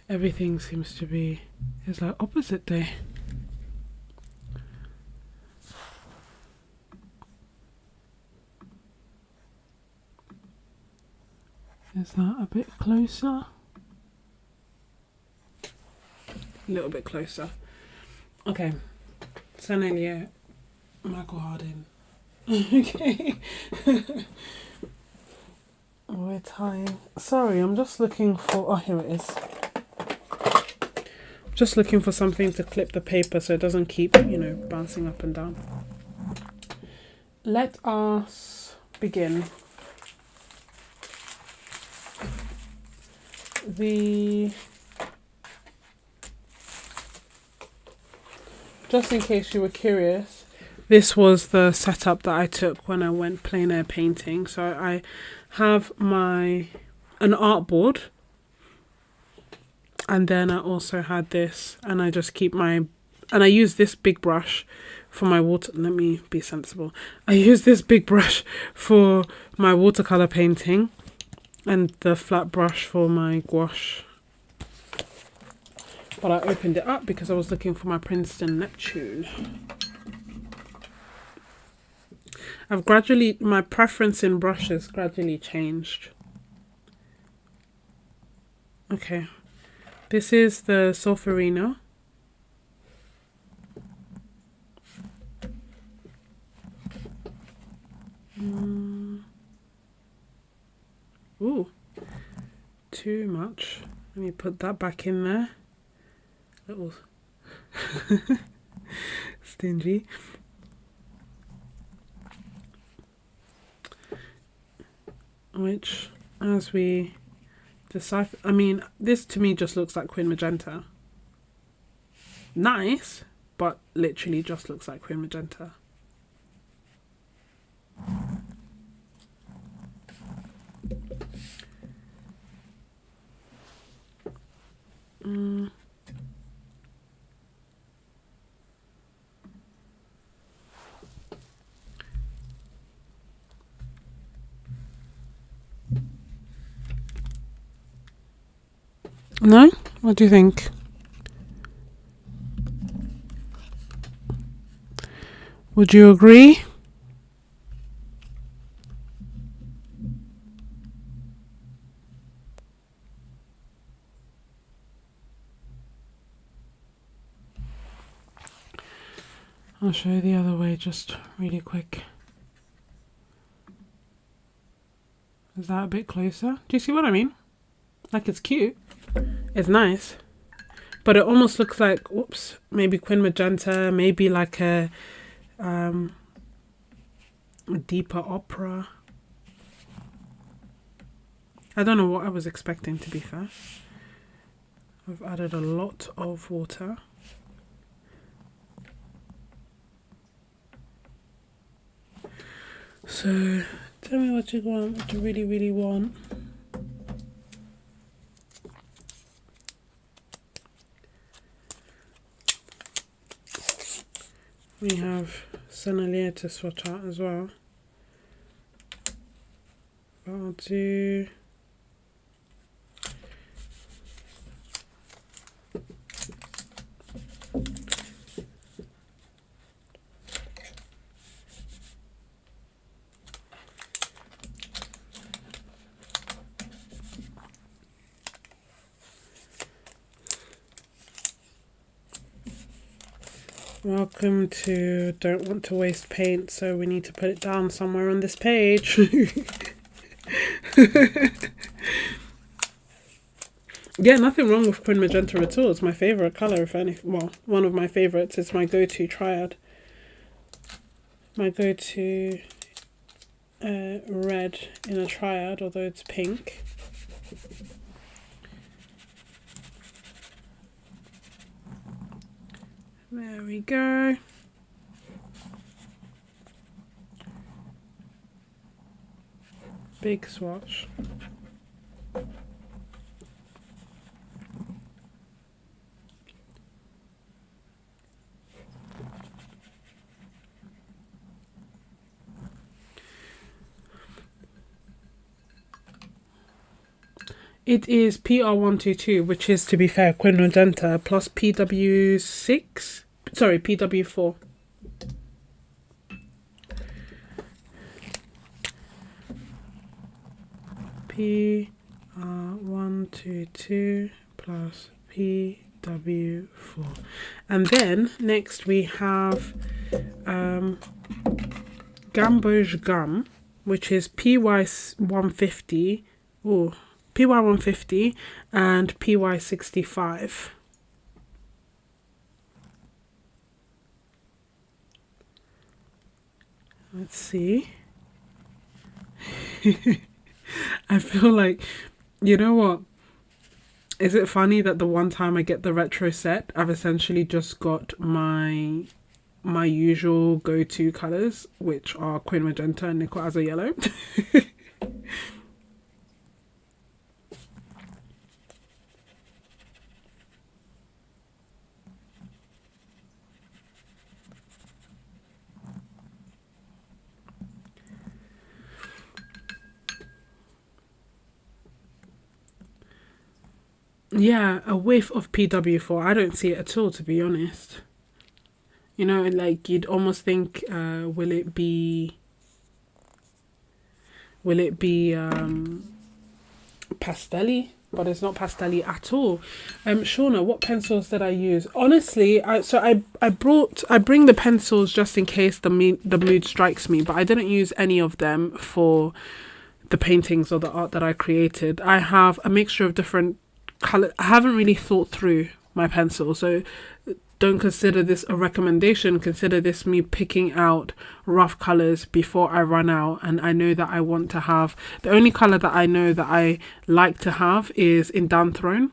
Everything seems to be, it's like opposite day. Is that a bit closer? A little bit closer. Okay. Senalier, Michael Harding. Okay. We're tying. Sorry, I'm just looking for. Oh, here it is. Just looking for something to clip the paper so it doesn't keep, bouncing up and down. Let us begin. Just in case you were curious, this was the setup that I took when I went plein air painting. So I have an artboard, and then I also had this, and I just keep and I use this big brush for my water. Let me be sensible. I use this big brush for my watercolor painting and the flat brush for my gouache. But I opened it up because I was looking for my Princeton Neptune. My preference in brushes gradually changed. Okay, this is the Solferino. Ooh, too much. Let me put that back in there. Little stingy. Which, as we decipher, I mean, this to me just looks like Queen Magenta. Nice, but literally just looks like Queen Magenta. No? What do you think? Would you agree? I'll show you the other way just really quick. Is that a bit closer? Do you see what I mean? Like, it's cute. It's nice. But it almost looks like, whoops, maybe Quin Magenta, maybe like a deeper opera. I don't know what I was expecting, to be fair. I've added a lot of water. So, tell me what you want, what you really, really want. We have Sennelier to swatch out as well. I'll do... Welcome to Don't Want to Waste Paint, so we need to put it down somewhere on this page. Yeah, nothing wrong with Quin Magenta at all. It's my favourite colour, if any. Well, one of my favourites. It's my go-to triad. My go-to red in a triad, although it's pink. There we go. Big swatch. It is PR122, which is, to be fair, Quin Magenta plus PW6. Sorry, PW4. PR122 plus PW4. And then next we have Gamboge Gum, which is PY150. Oh, PY150 and PY65. Let's see. I feel like, you know what? Is it funny that the one time I get the retro set, I've essentially just got my usual go-to colours, which are Quin Magenta and Nickel Azure Yellow. Yeah, a whiff of PW4. I don't see it at all, to be honest. You know, like, you'd almost think, will it be pastelly? But it's not pastelly at all. Shauna, what pencils did I use? Honestly, I bring the pencils just in case the mood strikes me, but I didn't use any of them for the paintings or the art that I created. I have a mixture of different color. I haven't really thought through my pencil, so don't consider this a recommendation. Consider this me picking out rough colors before I run out. And I know that I want to have, the only color that I know that I like to have is in Throne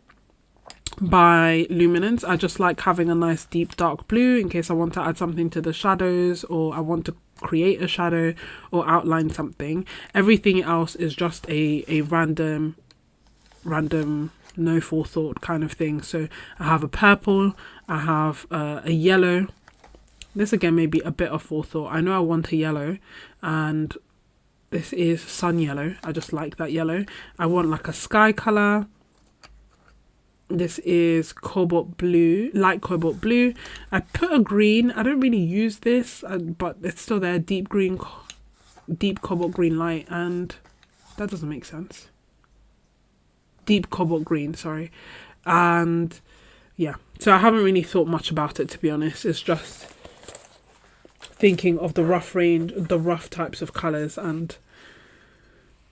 by Luminance. I just like having a nice deep dark blue in case I want to add something to the shadows, or I want to create a shadow or outline something. Everything else is just a random no forethought kind of thing. So I have a purple, I have a yellow. This again may be a bit of forethought. I know I want a yellow, and this is sun yellow. I just like that yellow. I want like a sky color. This is cobalt blue, light cobalt blue. I put a green. I don't really use this, but it's still there. Deep green, deep cobalt green light, and that doesn't make sense. Deep cobalt green, sorry. And yeah, so I haven't really thought much about it, to be honest. It's just thinking of the rough range, the rough types of colors, and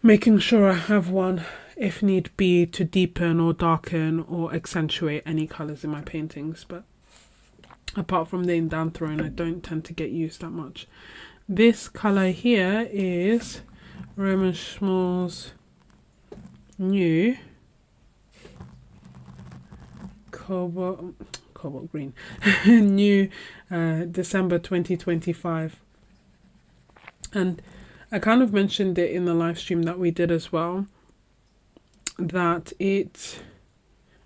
making sure I have one if need be to deepen or darken or accentuate any colors in my paintings. But apart from the Indanthrone, I don't tend to get used that much. This color here is Roman Szmal's new cobalt green new December 2025, and I kind of mentioned it in the live stream that we did as well, that it,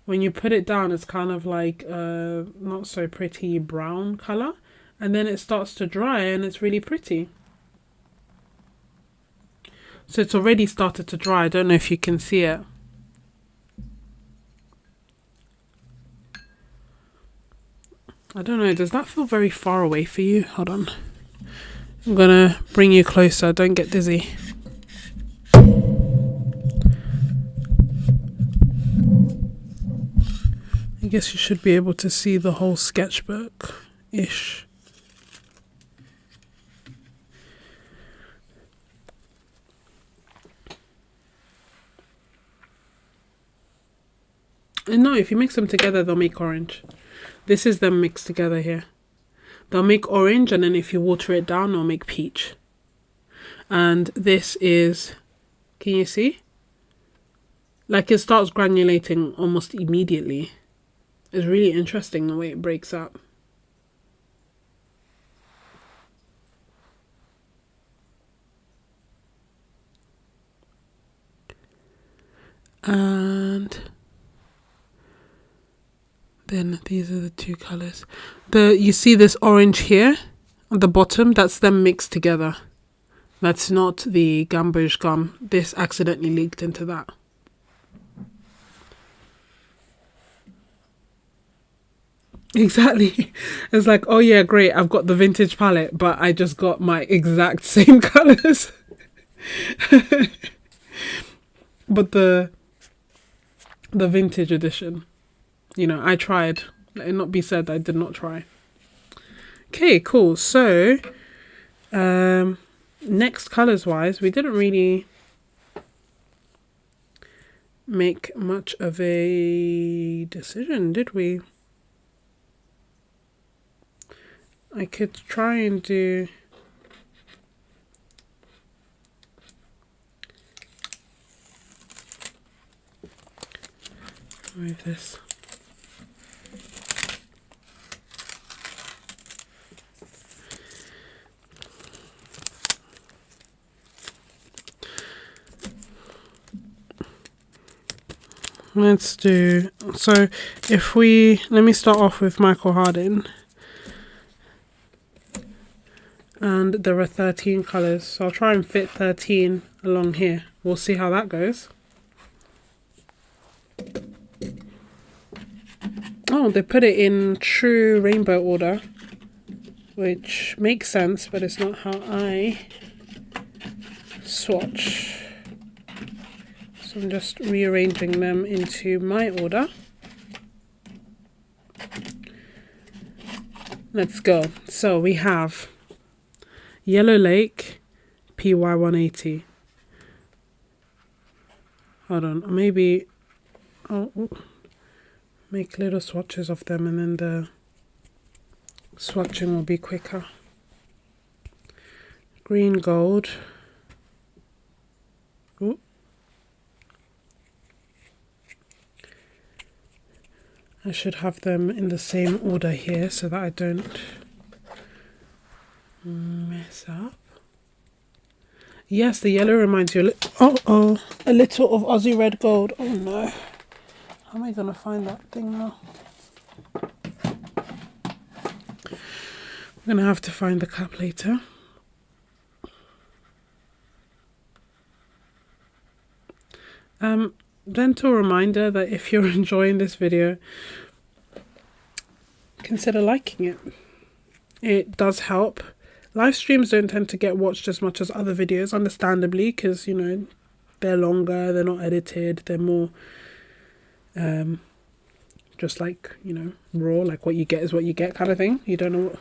when you put it down, it's kind of like a not so pretty brown color, and then it starts to dry and it's really pretty. So it's already started to dry. I don't know if you can see it. I don't know, does that feel very far away for you? Hold on. I'm gonna bring you closer, don't get dizzy. I guess you should be able to see the whole sketchbook-ish. And no, if you mix them together, they'll make orange. This is them mixed together here. They'll make orange, and then if you water it down, they'll make peach. And this is, can you see? Like, it starts granulating almost immediately. It's really interesting the way it breaks up. And then these are the two colors. You see this orange here at the bottom? That's them mixed together. That's not the gamboge gum. This accidentally leaked into that. Exactly. It's like, oh yeah, great, I've got the vintage palette, but I just got my exact same colors. But the vintage edition, you know, I tried. Let it not be said I did not try. Okay, cool. So next colors wise, we didn't really make much of a decision, did we? I could try and do move this. Let's do, so if we, let me start off with Michael Hardin. And there are 13 colours, so I'll try and fit 13 along here. We'll see how that goes. Oh, they put it in true rainbow order, which makes sense, but it's not how I swatch. So I'm just rearranging them into my order. Let's go. So we have Yellow Lake PY180. Hold on, maybe I'll make little swatches of them and then the swatching will be quicker. Green Gold. Ooh. I should have them in the same order here so that I don't mess up. Yes, the yellow reminds you a little of Aussie Red Gold. Oh no. How am I going to find that thing now? I'm going to have to find the cup later. gentle reminder that if you're enjoying this video, consider liking it. It does help. Live streams don't tend to get watched as much as other videos, understandably, because, you know, they're longer, they're not edited, they're more just like, you know, raw, like what you get is what you get kind of thing. You don't know what...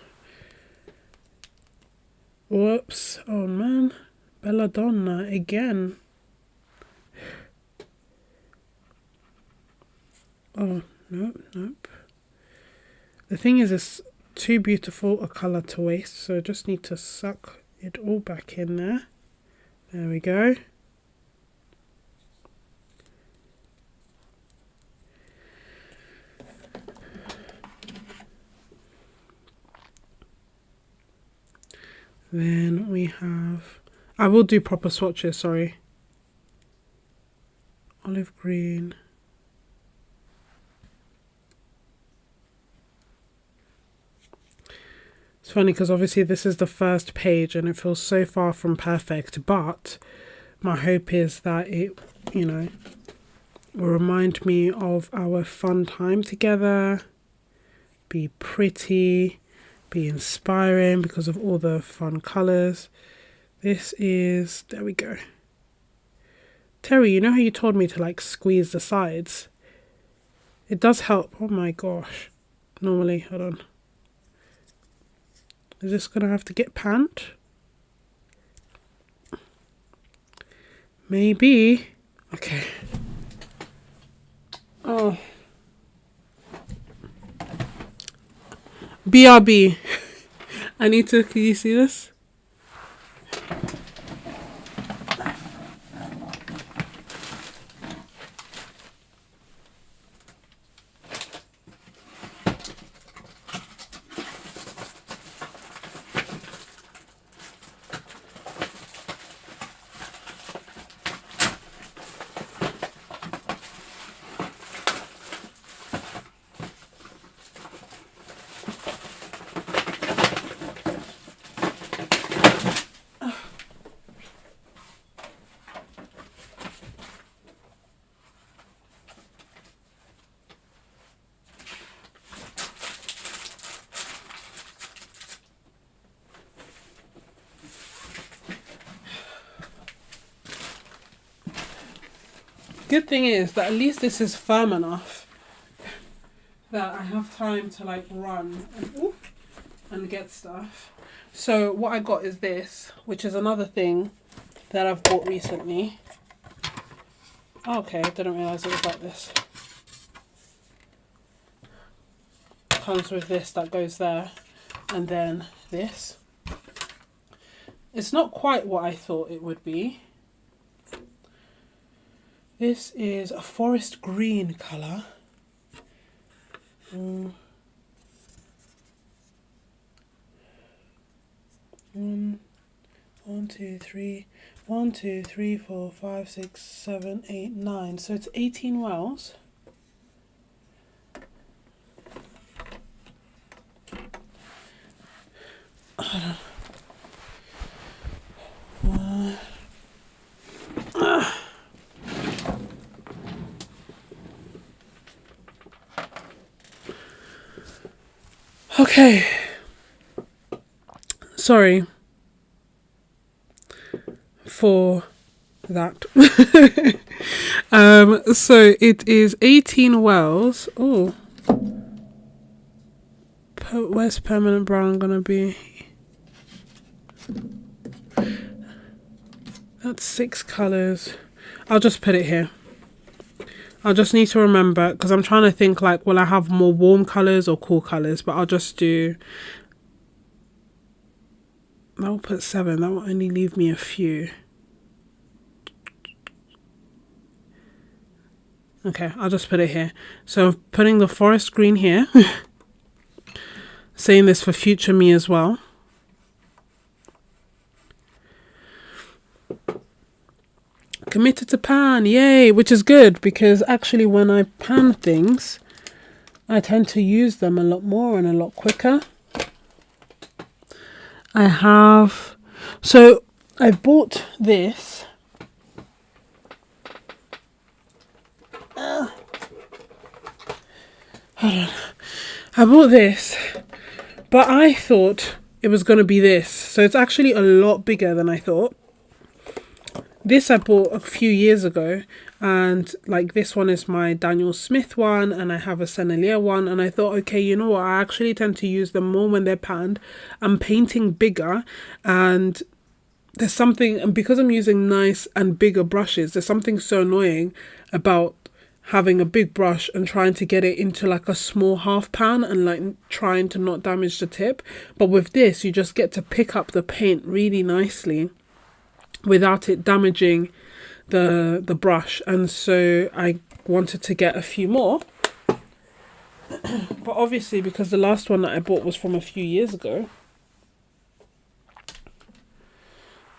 Whoops. Oh man. Belladonna again. Oh, nope. The thing is, it's too beautiful a colour to waste, so I just need to suck it all back in there. There we go. Then we have... I will do proper swatches, sorry. Olive green. It's funny because obviously this is the first page and it feels so far from perfect, but my hope is that it, you know, will remind me of our fun time together, be pretty, be inspiring because of all the fun colours. This is, there we go. Terry, you know how you told me to like squeeze the sides? It does help. Oh my gosh. Normally, hold on. Is this gonna have to get panned? Maybe. Okay. Oh. BRB. I need to, can you see this? Good thing is that at least this is firm enough that I have time to like run and get stuff. So what I got is this, which is another thing that I've bought recently. Okay, I didn't realise it was like this. Comes with this that goes there, and then this. It's not quite what I thought it would be. This is a forest green colour. One, 2, 3, 1, 2, 3, 4, 5, 6, 7, 8, 9. So it's 18 wells. Okay. Sorry for that. So it is 18 wells. Oh, where's permanent brown gonna be? That's 6 colors. I'll just put it here. I'll just need to remember, because I'm trying to think like, will I have more warm colors or cool colors? But I'll just do, I'll put 7. That will only leave me a few. Okay, I'll just put it here. So I'm putting the forest green here. Saying this for future me as well. Committed to pan, yay, which is good because actually when I pan things, I tend to use them a lot more and a lot quicker. So I bought this I bought this, but I thought it was going to be this. So it's actually a lot bigger than I thought. This I bought a few years ago, and like this one is my Daniel Smith one, and I have a Sennelier one, and I thought, okay, you know what, I actually tend to use them more when they're panned. I'm painting bigger, and there's something, and because I'm using nice and bigger brushes, there's something so annoying about having a big brush and trying to get it into like a small half pan and like trying to not damage the tip. But with this, you just get to pick up the paint really nicely without it damaging the brush. And so I wanted to get a few more, but obviously because the last one that I bought was from a few years ago,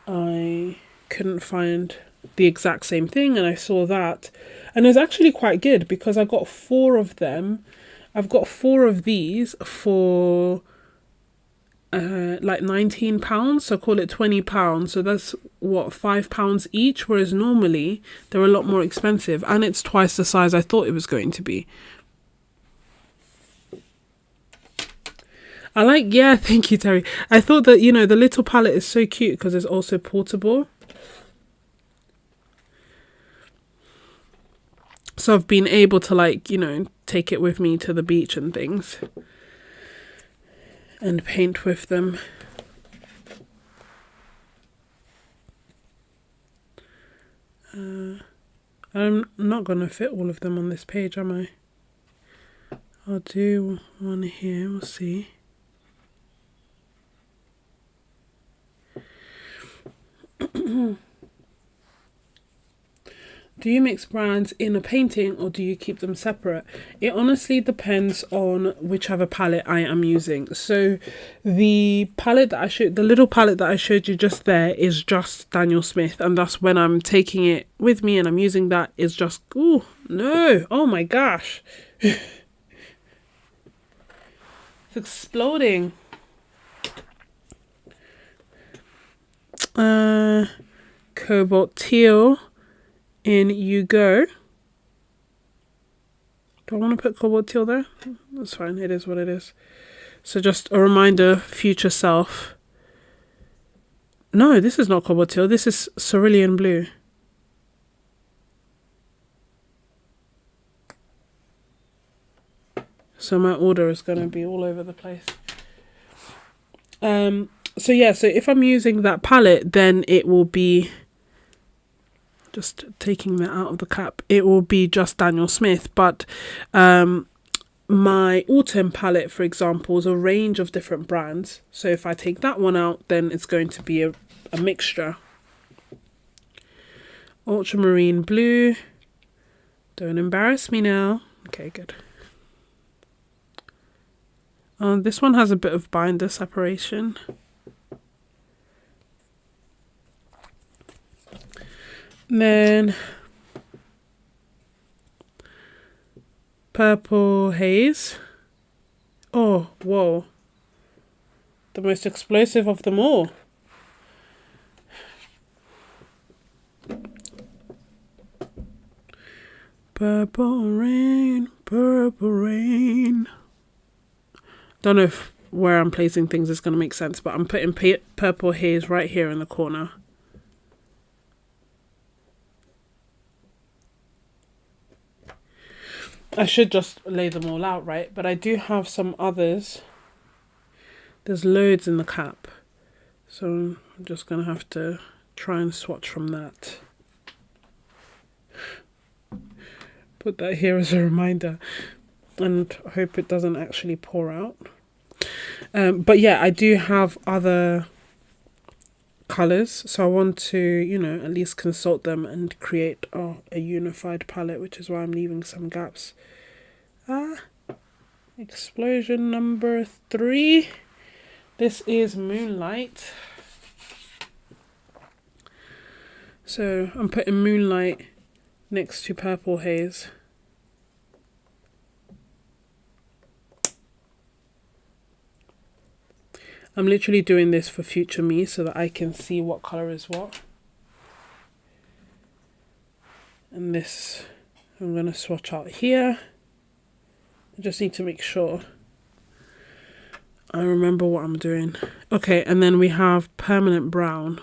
I couldn't find the exact same thing, and I saw that, and it was actually quite good because I got 4 of them. I've got 4 of these for like £19, so call it £20. So that's what, £5 each, whereas normally they're a lot more expensive, and it's twice the size I thought it was going to be. I like, yeah, thank you, Terry. I thought that, you know, the little palette is so cute because it's also portable. So I've been able to, like, you know, take it with me to the beach and things and paint with them. I'm not going to fit all of them on this page, am I? I'll do one here, we'll see. Do you mix brands in a painting or do you keep them separate? It honestly depends on whichever palette I am using. So the palette that the little palette that I showed you just there is just Daniel Smith, and thus when I'm taking it with me and I'm using that, is just, oh no, oh my gosh. It's exploding. Cobalt Teal. In you go. Do I want to put cobalt teal there? That's fine, it is what it is. So just a reminder, future self. No, this is not cobalt teal, this is cerulean blue. So my order is going to be all over the place. So yeah, so if I'm using that palette, then it will be, just taking that out of the cap, it will be just Daniel Smith. But my autumn palette, for example, is a range of different brands. So if I take that one out, then it's going to be a mixture. Ultramarine blue. Don't embarrass me now. Okay, good. This one has a bit of binder separation. Then purple haze. Oh, whoa. The most explosive of them all. Purple rain, purple rain. Don't know if where I'm placing things is going to make sense, but I'm putting purple haze right here in the corner. I should just lay them all out, right? But I do have some others. There's loads in the cap. So I'm just going to have to try and swatch from that. Put that here as a reminder. And hope it doesn't actually pour out. But yeah, I do have other colours. So I want to, you know, at least consult them and create a unified palette, which is why I'm leaving some gaps. Explosion number 3. This is Moonlight. So I'm putting Moonlight next to Purple Haze. I'm literally doing this for future me so that I can see what colour is what. And this I'm going to swatch out here. I just need to make sure I remember what I'm doing. Okay, and then we have permanent brown.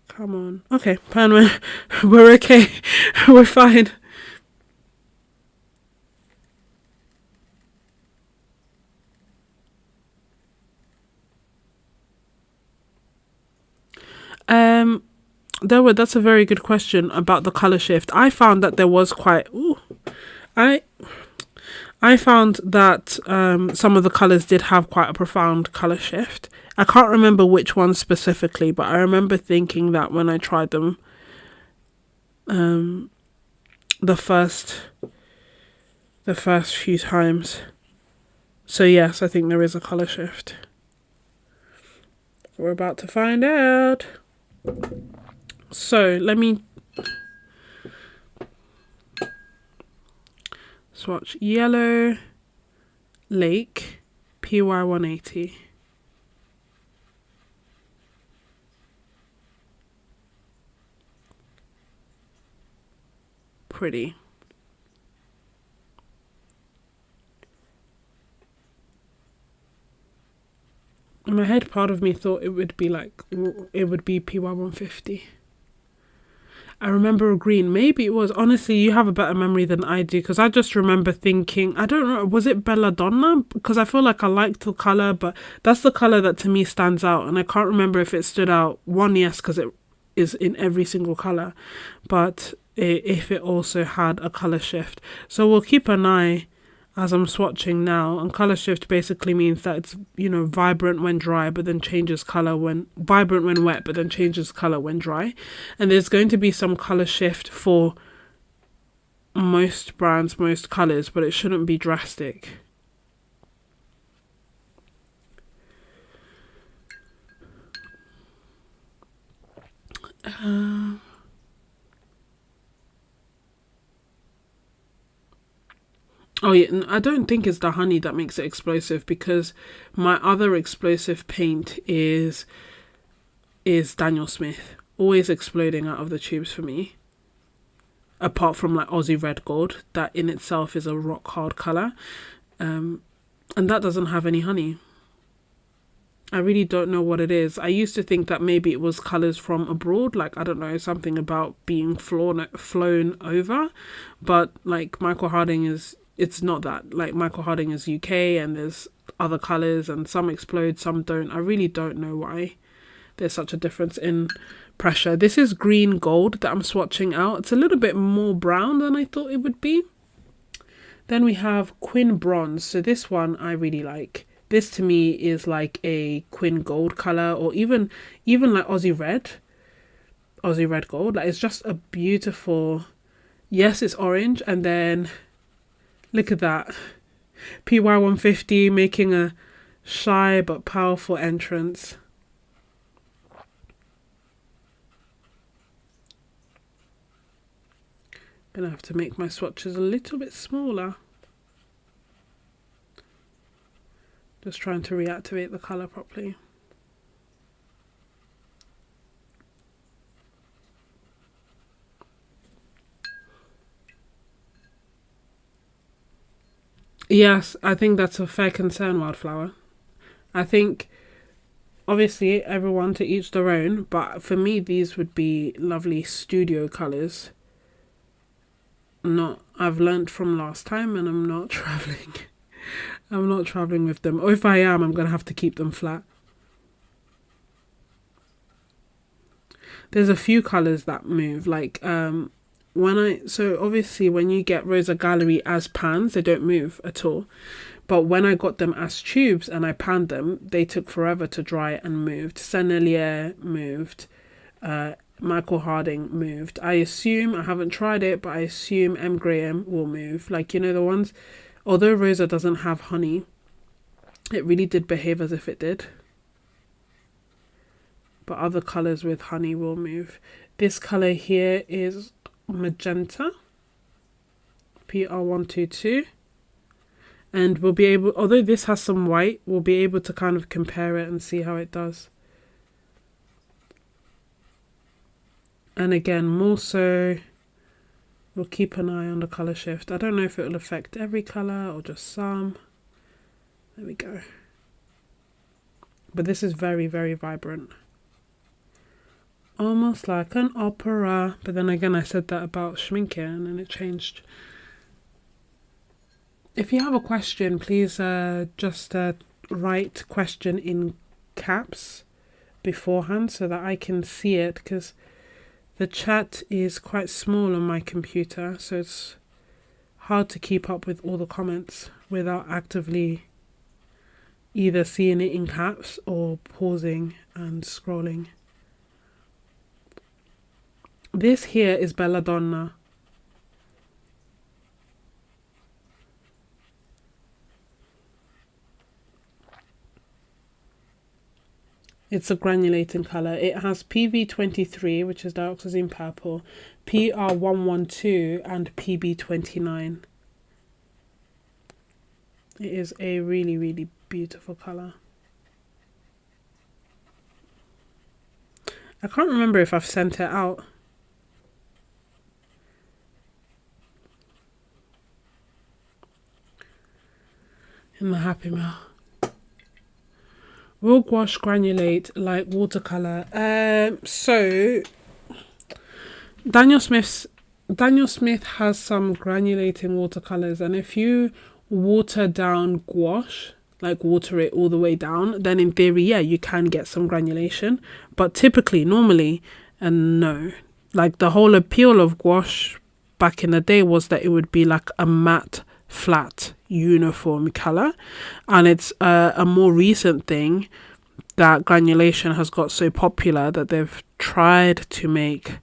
Come on. Okay, permanent. We're okay. We're fine. Um, that's a very good question about the color shift. I found that there was quite. Ooh, I I found that some of the colors did have quite a profound color shift. I can't remember which ones specifically, but I remember thinking that when I tried them, um, the first few times. So yes, I think there is a color shift. We're about to find out. So let me swatch yellow, lake, PY180. Pretty. In my head, part of me thought it would be PY150. I remember agreeing. Maybe it was. Honestly, you have a better memory than I do, because I just remember thinking, I don't know, was it Belladonna? Because I feel like I liked the colour, but that's the colour that to me stands out. And I can't remember if it stood out. One, yes, because it is in every single colour. But if it also had a colour shift. So we'll keep an eye as I'm swatching now. And colour shift basically means that it's, vibrant when dry, but then changes colour when vibrant when wet, but then changes colour when dry. And there's going to be some colour shift for most brands, most colours, but it shouldn't be drastic. Oh yeah, I don't think it's the honey that makes it explosive, because my other explosive paint is Daniel Smith, always exploding out of the tubes for me. Apart from like Aussie Red Gold, that in itself is a rock hard colour, and that doesn't have any honey. I really don't know what it is. I used to think that maybe it was colours from abroad, like, I don't know, something about being flown over, but like Michael Harding it's not that. Like, Michael Harding is UK, and there's other colours, and some explode, some don't. I really don't know why there's such a difference in pressure. This is green gold that I'm swatching out. It's a little bit more brown than I thought it would be. Then we have Quin Bronze. So this one I really like. This to me is like a Quin Gold colour, or even like Aussie Red Gold. Like, it's just a beautiful, yes, it's orange, and then look at that. PY150 making a shy but powerful entrance. Gonna have to make my swatches a little bit smaller. Just trying to reactivate the colour properly. Yes, I think that's a fair concern, Wildflower. I think, obviously, everyone to each their own, but for me, these would be lovely studio colours. I've learnt from last time, and I'm not travelling. I'm not travelling with them. Or if I am, I'm going to have to keep them flat. There's a few colours that move, like so obviously when you get Rosa Gallery as pans, they don't move at all. But when I got them as tubes and I panned them, they took forever to dry and moved. Sennelier moved. Michael Harding moved. I haven't tried it, but I assume M. Graham will move. Like, the ones, although Rosa doesn't have honey, it really did behave as if it did. But other colours with honey will move. This colour here is magenta, PR122. And we'll be able, although this has some white, we'll be able to kind of compare it and see how it does. And again, more so We'll keep an eye on the colour shift. I don't know if it will affect every colour or just some. There we go. But this is very, very vibrant. Almost like an opera. But then again, I said that about Schmincke and then it changed. If you have a question, please just write question in caps beforehand so that I can see it, because the chat is quite small on my computer, so it's hard to keep up with all the comments without actively either seeing it in caps or pausing and scrolling. This here is Belladonna. It's a granulating colour. It has PV23, which is dioxazine purple, PR112 and PB29. It is a really, really beautiful colour. I can't remember if I've sent it out. In the Happy Mail. Will gouache granulate like watercolour? So Daniel Smith has some granulating watercolours, and if you water down gouache, like water it all the way down, then in theory, yeah, you can get some granulation. But typically, normally, no. Like the whole appeal of gouache back in the day was that it would be like a matte, flat, uniform colour, and it's a more recent thing that granulation has got so popular that they've tried to make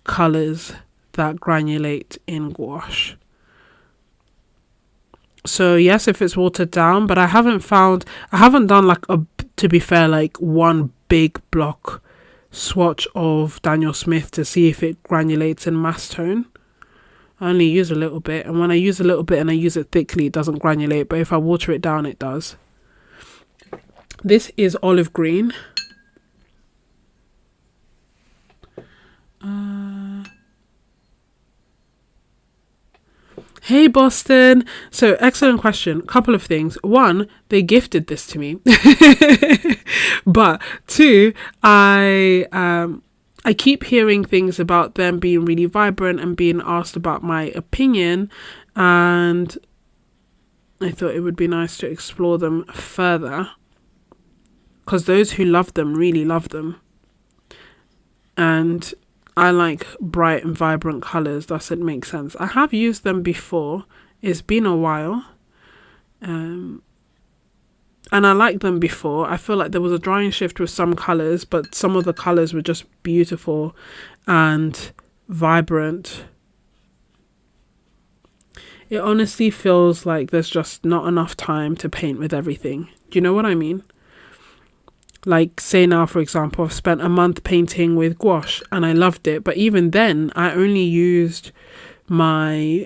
colours that granulate in gouache. So yes, if it's watered down, but I haven't done like to be fair, like one big block swatch of Daniel Smith to see if it granulates in mass tone. I only use a little bit, and when I use a little bit and I use it thickly, it doesn't granulate, but if I water it down, it does. This is olive green. Hey Boston. So excellent question. Couple of things. One, they gifted this to me. But two, I keep hearing things about them being really vibrant and being asked about my opinion, and I thought it would be nice to explore them further, because those who love them really love them. And I like bright and vibrant colours. Does it make sense? I have used them before. It's been a while. And I liked them before. I feel like there was a drying shift with some colours, but some of the colours were just beautiful and vibrant. It honestly feels like there's just not enough time to paint with everything. Do you know what I mean? Like, say now, for example, I've spent a month painting with gouache and I loved it. But even then, I only used I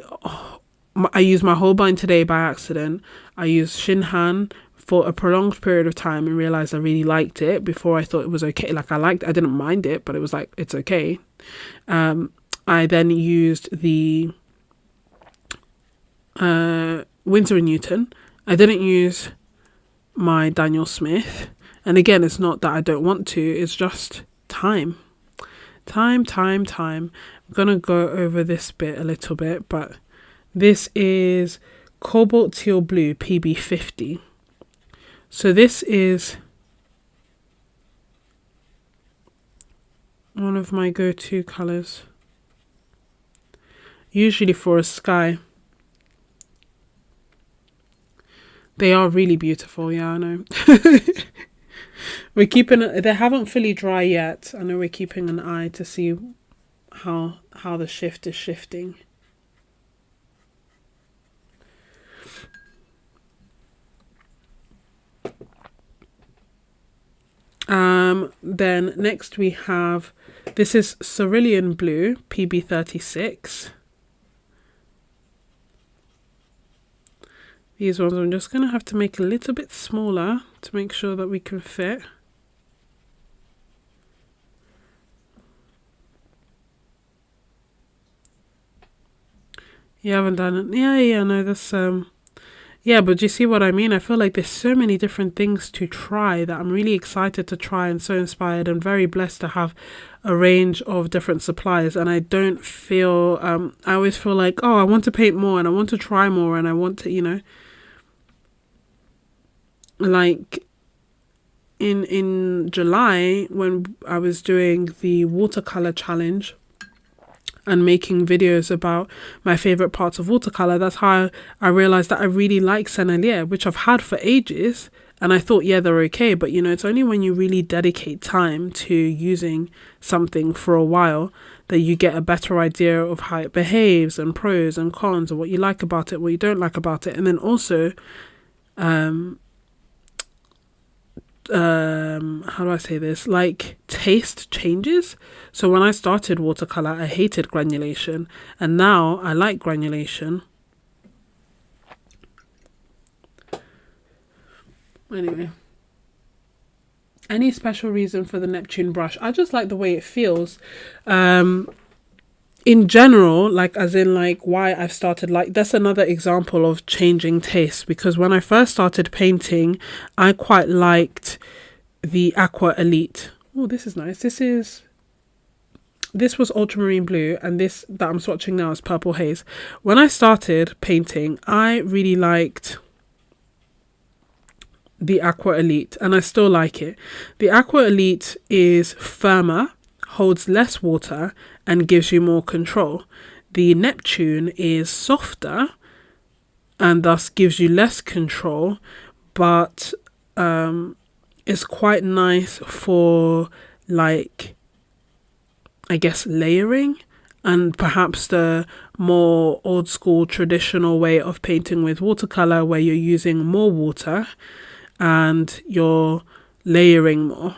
used my Holbein today by accident. I used Shinhan for a prolonged period of time and realized I really liked it. Before I thought it was okay. Like, I didn't mind it, but it was like, it's okay. I then used the Winsor & Newton. I didn't use my Daniel Smith. And again, it's not that I don't want to, it's just time. Time. I'm going to go over this bit a little bit, but this is Cobalt Teal Blue PB50. So this is one of my go-to colours. Usually for a sky. They are really beautiful, yeah, I know. We're keeping it, they haven't fully dry yet. I know we're keeping an eye to see how the shift is shifting. Then next we have, this is Cerulean Blue PB36. These ones I'm just going to have to make a little bit smaller to make sure that we can fit. You haven't done it. Yeah, no, that's yeah, but do you see what I mean? I feel like there's so many different things to try that I'm really excited to try and so inspired and very blessed to have a range of different supplies. And I don't feel, I always feel like, oh, I want to paint more and I want to try more and I want to, like in July when I was doing the watercolor challenge and making videos about my favorite parts of watercolor, that's how I realized that I really like Sennelier, which I've had for ages. And I thought, yeah, they're okay. But, it's only when you really dedicate time to using something for a while that you get a better idea of how it behaves and pros and cons and what you like about it, what you don't like about it. And then also, how do I say this? Like taste changes. So when I started watercolor, I hated granulation, and now I like granulation. Anyway, any special reason for the Neptune brush? I just like the way it feels. In general, like as in like why I've started, like that's another example of changing tastes, because when I first started painting, I quite liked the Aqua Elite. Oh, this is nice. This was ultramarine blue, and this that I'm swatching now is purple haze. When I started painting, I really liked the Aqua Elite, and I still like it. The Aqua Elite is firmer, holds less water, and gives you more control. The Neptune is softer and thus gives you less control, but it's quite nice for, like, I guess, layering, and perhaps the more old school traditional way of painting with watercolor where you're using more water and you're layering more.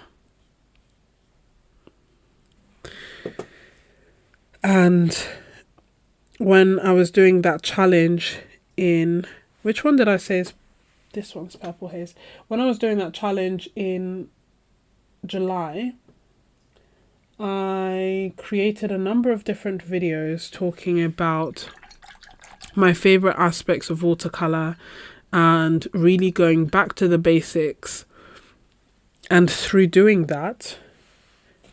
And when I was doing that challenge in, which one did I say is, this one's purple haze. When I was doing that challenge in July, I created a number of different videos talking about my favorite aspects of watercolor and really going back to the basics. And through doing that,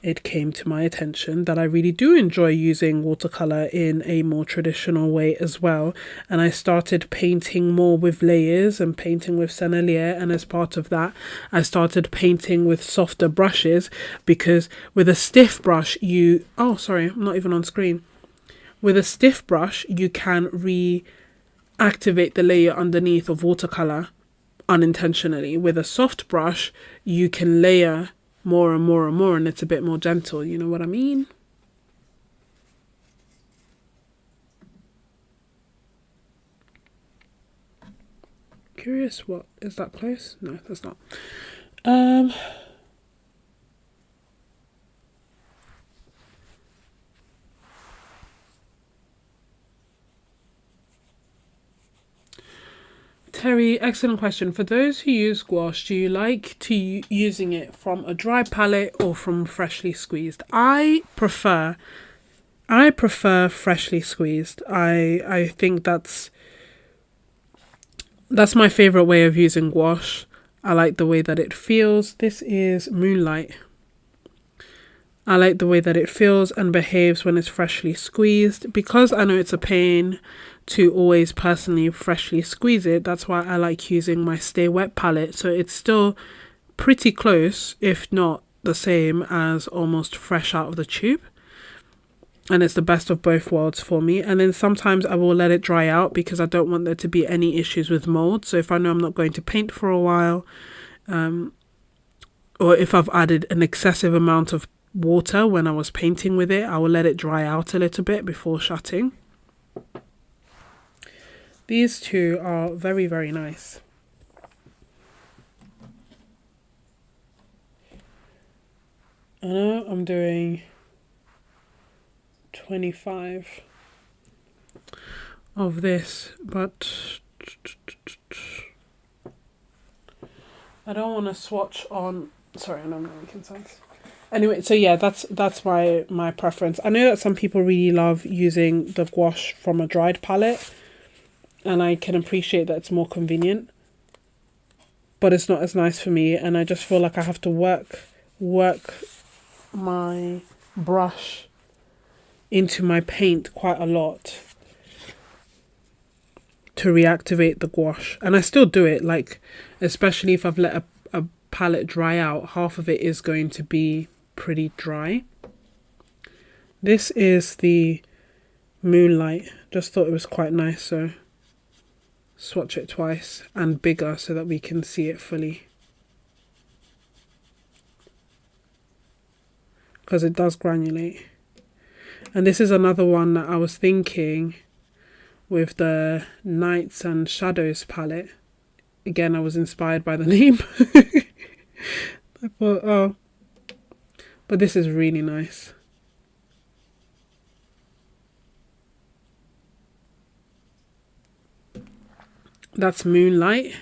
it came to my attention that I really do enjoy using watercolor in a more traditional way as well. And I started painting more with layers and painting with Sennelier. And as part of that, I started painting with softer brushes, because with a stiff brush, oh, sorry, I'm not even on screen. With a stiff brush, you can reactivate the layer underneath of watercolor unintentionally. With a soft brush, you can layer more and more and more, and it's a bit more gentle. You know what I mean? Curious, what is that close? No, that's not. Terry, excellent question. For those who use gouache, do you like to using it from a dry palette or from freshly squeezed? I prefer freshly squeezed. I think that's my favorite way of using gouache. I like the way that it feels. This is Moonlight. I like the way that it feels and behaves when it's freshly squeezed. Because I know it's a pain to always personally freshly squeeze it, that's why I like using my Stay Wet palette. So it's still pretty close, if not the same as almost fresh out of the tube. And it's the best of both worlds for me. And then sometimes I will let it dry out because I don't want there to be any issues with mold. So if I know I'm not going to paint for a while, or if I've added an excessive amount of water when I was painting with it, I will let it dry out a little bit before shutting. These two are very, very nice. I know I'm doing 25 of this, but I don't want to swatch on, sorry, no, I'm not making sense. Anyway, so yeah, that's my preference. I know that some people really love using the gouache from a dried palette, and I can appreciate that it's more convenient, but it's not as nice for me, and I just feel like I have to work my brush into my paint quite a lot to reactivate the gouache. And I still do it, like, especially if I've let a palette dry out, half of it is going to be pretty dry. This is the Moonlight. Just thought it was quite nice, so swatch it twice and bigger so that we can see it fully. Because it does granulate. And this is another one that I was thinking with the Nights and Shadows palette. Again, I was inspired by the name. I thought, oh. But this is really nice. That's Moonlight.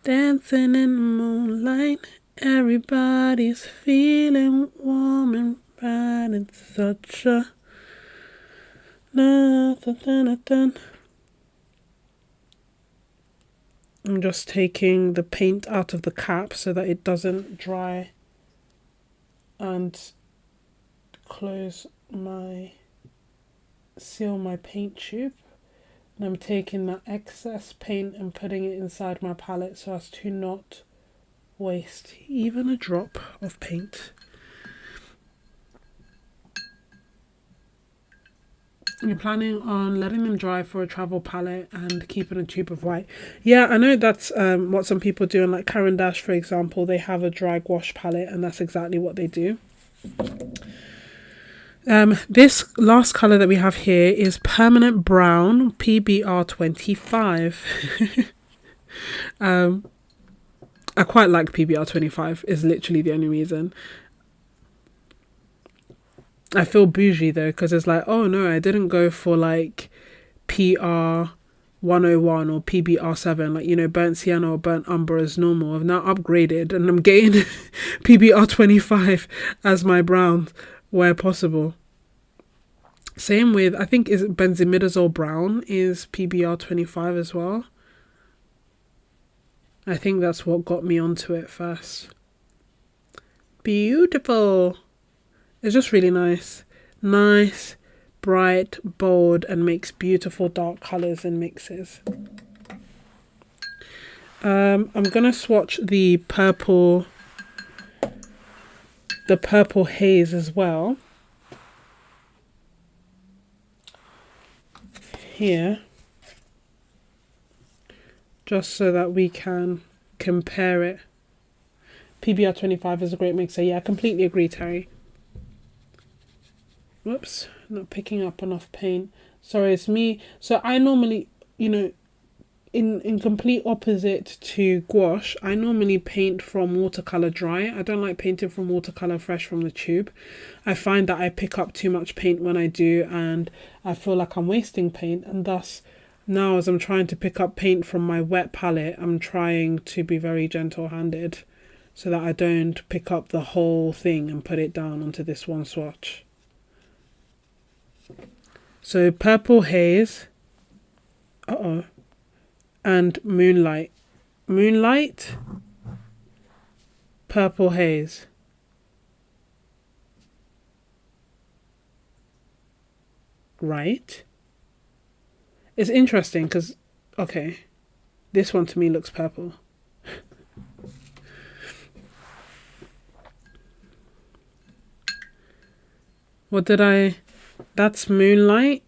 Dancing in the moonlight. Everybody's feeling warm and bright. It's such a... I'm just taking the paint out of the cap so that it doesn't dry and seal my paint tube. And I'm taking that excess paint and putting it inside my palette so as to not waste even a drop of paint. You're planning on letting them dry for a travel palette and keeping a tube of white. Yeah, I know that's what some people do. And like Karen Dash, for example, they have a dry gouache palette, and that's exactly what they do. This last colour that we have here is Permanent Brown PBR 25. I quite like PBR 25, is literally the only reason. I feel bougie though, because it's like, oh no, I didn't go for like PR 101 or PBR 7, like, you know, burnt sienna or burnt umber as normal. I've now upgraded and I'm getting PBR 25 as my brown where possible. Same with, I think, is benzimidazole brown is PBR 25 as well. I think that's what got me onto it first. Beautiful. It's just really nice. Nice, bright, bold, and makes beautiful dark colours and mixes. I'm going to swatch the purple haze as well. Here. Just so that we can compare it. PBR 25 is a great mixer. Yeah, I completely agree, Terry. Whoops, not picking up enough paint. Sorry, it's me. So I normally, you know, in complete opposite to gouache, I normally paint from watercolor dry. I don't like painting from watercolor fresh from the tube. I find that I pick up too much paint when I do, and I feel like I'm wasting paint. And thus, now as I'm trying to pick up paint from my wet palette, I'm trying to be very gentle-handed so that I don't pick up the whole thing and put it down onto this one swatch. So Purple Haze, and Moonlight. Moonlight, Purple Haze. Right? It's interesting because, okay, this one to me looks purple. What did I... That's Moonlight.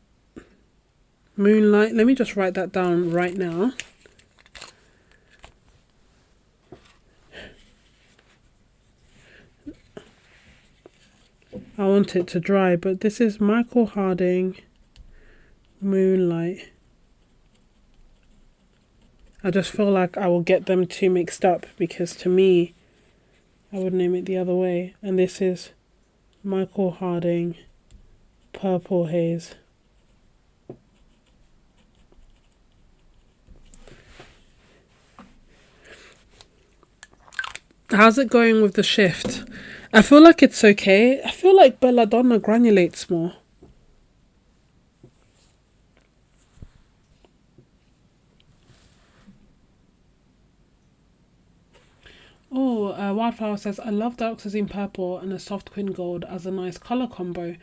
Moonlight. Let me just write that down right now. I want it to dry, but this is Michael Harding Moonlight. I just feel like I will get them too mixed up because to me, I would name it the other way. And this is Michael Harding Purple Haze. How's it going with the shift? I feel like it's okay. I feel like Belladonna granulates more. Oh, Wildflower says, I love Dioxazine Purple and a Soft Quin Gold as a nice colour combo.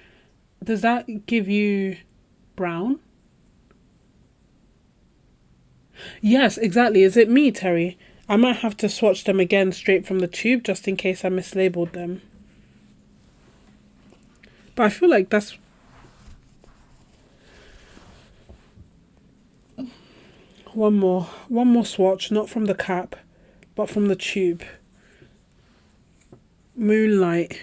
Does that give you brown? Yes, exactly. Is it me, Terry? I might have to swatch them again straight from the tube just in case I mislabeled them. But I feel like that's... One more swatch, not from the cap, but from the tube. Moonlight.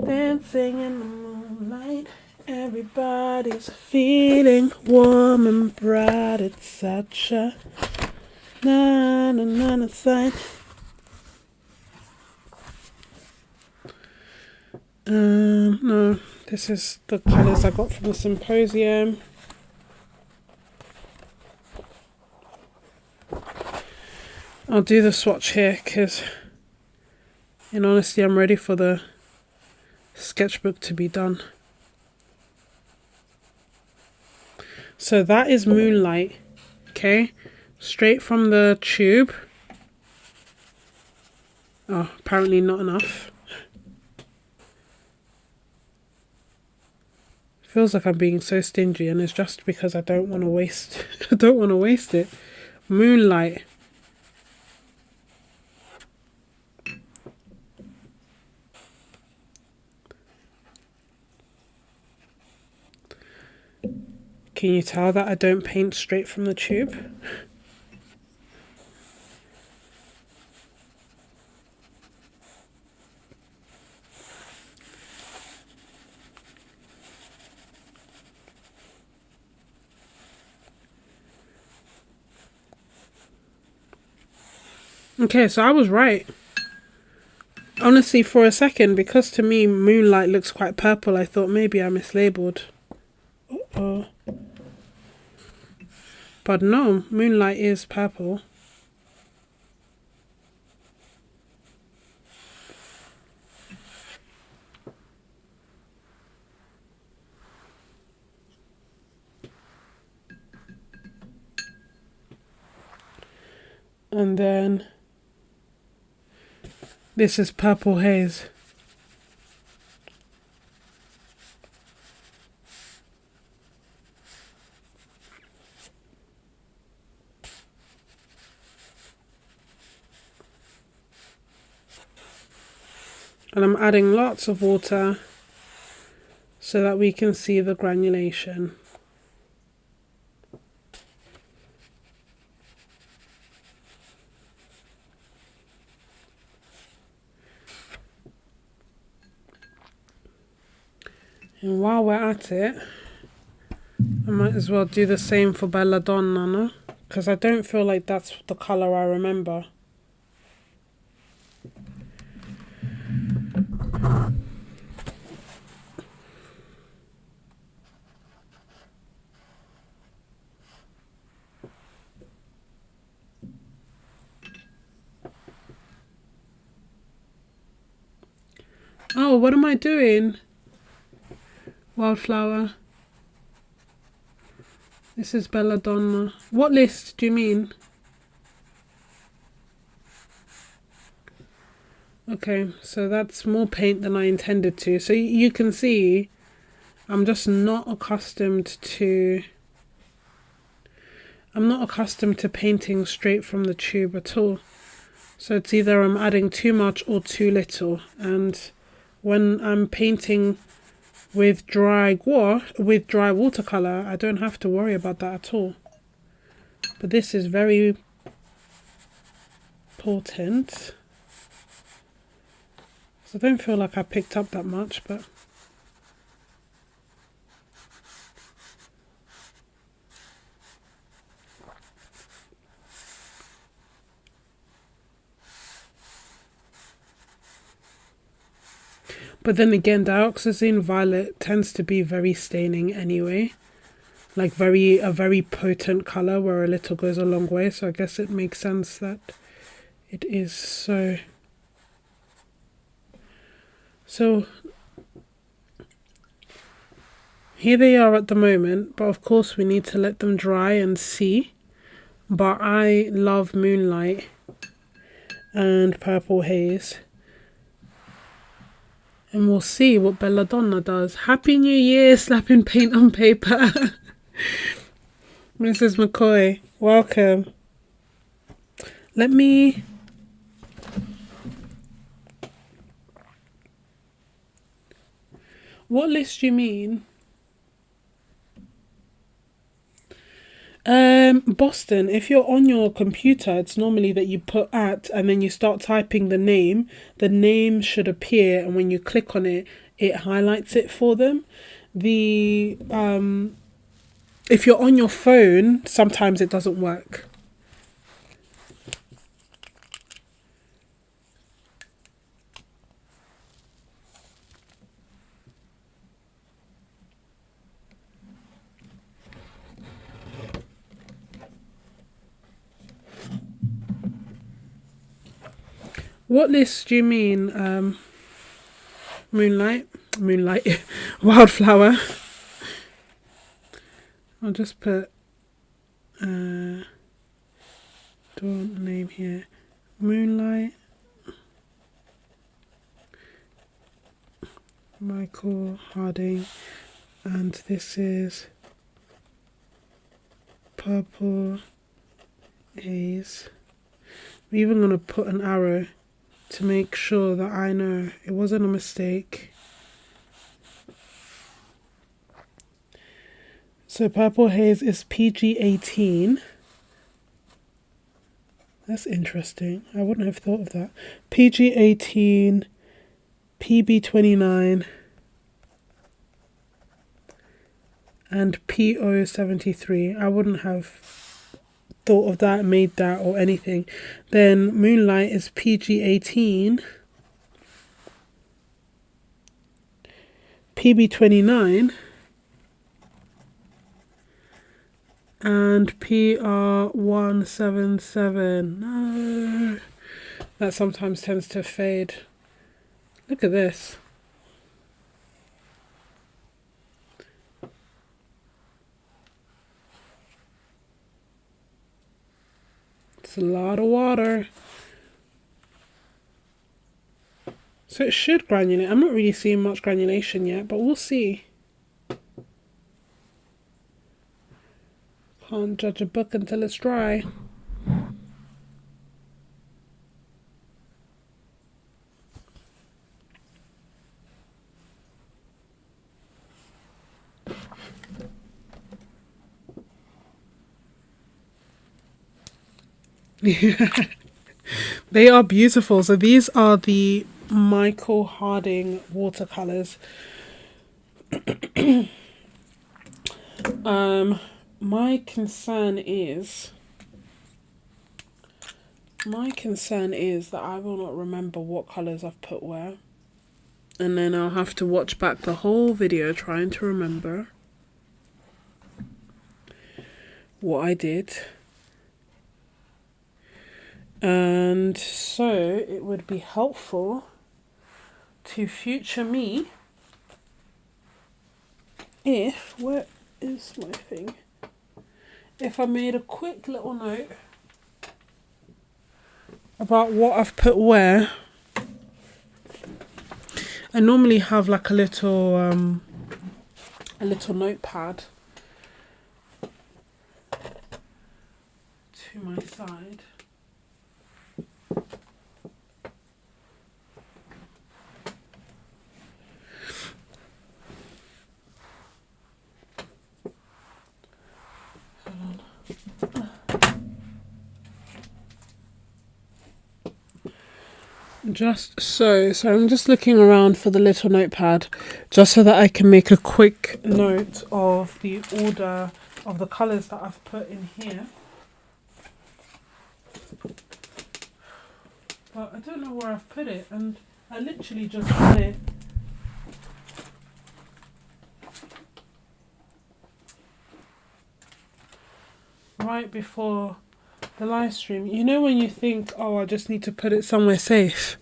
Dancing in the moonlight, everybody's feeling warm and bright. It's such a na sight. No, this is the colours I got from the symposium. I'll do the swatch here because, in honesty, I'm ready for the sketchbook to be done. So that is Moonlight, okay? Straight from the tube. Oh, apparently not enough. Feels like I'm being so stingy, and it's just because I don't want to waste. I don't want to waste it. Moonlight. Can you tell that I don't paint straight from the tube? Okay, so I was right. Honestly, for a second, because to me Moonlight looks quite purple, I thought maybe I mislabeled. Uh-oh. But no, Moonlight is purple. And then this is Purple Haze. And I'm adding lots of water so that we can see the granulation. And while we're at it, I might as well do the same for Belladonna, no? Because I don't feel like that's the colour I remember. Oh, what am I doing? Wildflower. This is Belladonna. What list do you mean? Okay, so that's more paint than I intended to. So you can see I'm just not accustomed to... I'm not accustomed to painting straight from the tube at all. So it's either I'm adding too much or too little. And when I'm painting with dry watercolor, I don't have to worry about that at all. But this is very potent. So I don't feel like I picked up that much, but then again, dioxazine violet tends to be very staining anyway. Like a very potent color where a little goes a long way. So I guess it makes sense that it is so. So here they are at the moment, but of course we need to let them dry and see. But I love Moonlight and Purple Haze. And we'll see what Belladonna does. Happy New Year, slapping paint on paper. Mrs. McCoy, welcome. Let me... What list do you mean? Boston, if you're on your computer, it's normally that you put at and then you start typing the name should appear, and when you click on it, it highlights it for them. The if you're on your phone, sometimes it doesn't work. What list do you mean? Moonlight, Wildflower. I'll just put door name here. Moonlight. Michael Harding, and this is Purple Haze. I'm even going to put an arrow to make sure that I know it wasn't a mistake. So Purple Haze is PG-18. That's interesting. I wouldn't have thought of that. PG-18, PB-29, and PO-73. I wouldn't have thought of that, made that, or anything. Then Moonlight is PG-18, PB-29, and PR-177. No, that sometimes tends to fade. Look at this. It's a lot of water. So it should granulate. I'm not really seeing much granulation yet, but we'll see. Can't judge a book until it's dry. They are beautiful. So these are the Michael Harding watercolors. My concern is that I will not remember what colors I've put where, and then I'll have to watch back the whole video trying to remember what I did. And so it would be helpful to future me if, where is my thing? If I made a quick little note about what I've put where. I normally have like a little notepad to my side. Just so I'm just looking around for the little notepad just so that I can make a quick note of the order of the colours that I've put in here. But I don't know where I've put it, and I literally just put it right before the live stream. You know when you think, oh, I just need to put it somewhere safe?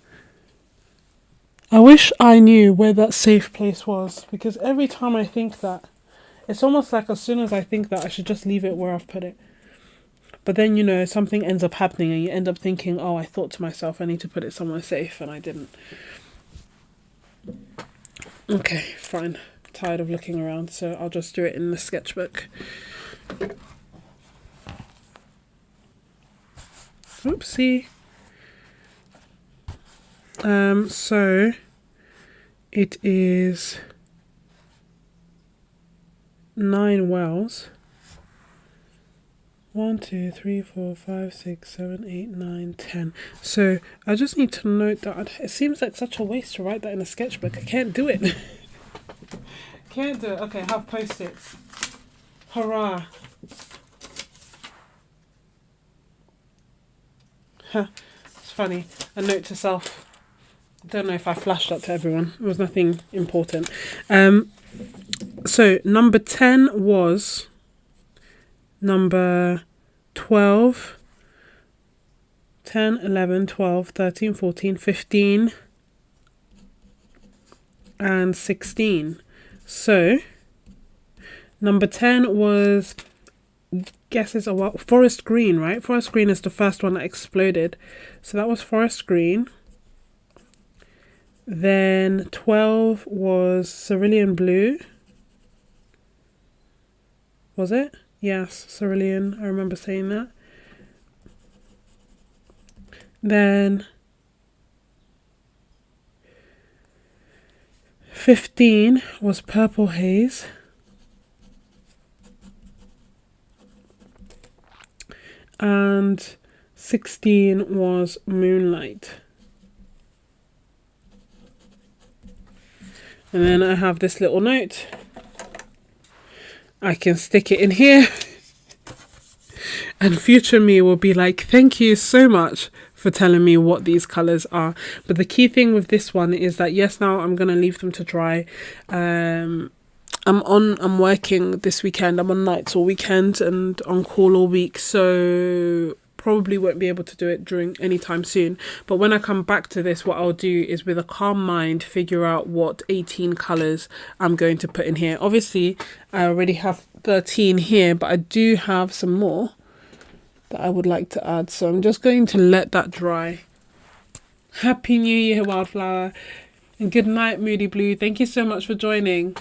I wish I knew where that safe place was, because every time I think that, it's almost like as soon as I think that, I should just leave it where I've put it. But then, you know, something ends up happening and you end up thinking, oh, I thought to myself, I need to put it somewhere safe, and I didn't. Okay, fine. Tired of looking around, so I'll just do it in the sketchbook. Oopsie. So it is 9 wells. 1, 2, 3, 4, 5, 6, 7, 8, 9, 10. So I just need to note that it seems like such a waste to write that in a sketchbook. I can't do it. Can't do it. Okay, I have post-its. Hurrah. It's funny. A note to self. I don't know if I flashed that to everyone. It was nothing important. So number 10 was number 12, 10, 11, 12, 13, 14, 15, and 16. So number 10 was, guesses are what? Forest green, right? Forest green is the first one that exploded. So that was forest green. Then 12 was cerulean blue. Was it? Yes, cerulean. I remember saying that. Then 15 was purple haze. And 16 was moonlight. And then I have this little note. I can stick it in here. And future me will be like, thank you so much for telling me what these colours are. But the key thing with this one is that, yes, now I'm going to leave them to dry. I'm working this weekend. I'm on nights all weekend and on call all week. So probably won't be able to do it during any time soon. But when I come back to this, what I'll do is with a calm mind figure out what 18 colours I'm going to put in here. Obviously, I already have 13 here, but I do have some more that I would like to add. So I'm just going to let that dry. Happy New Year, Wildflower. And good night, Moody Blue. Thank you so much for joining.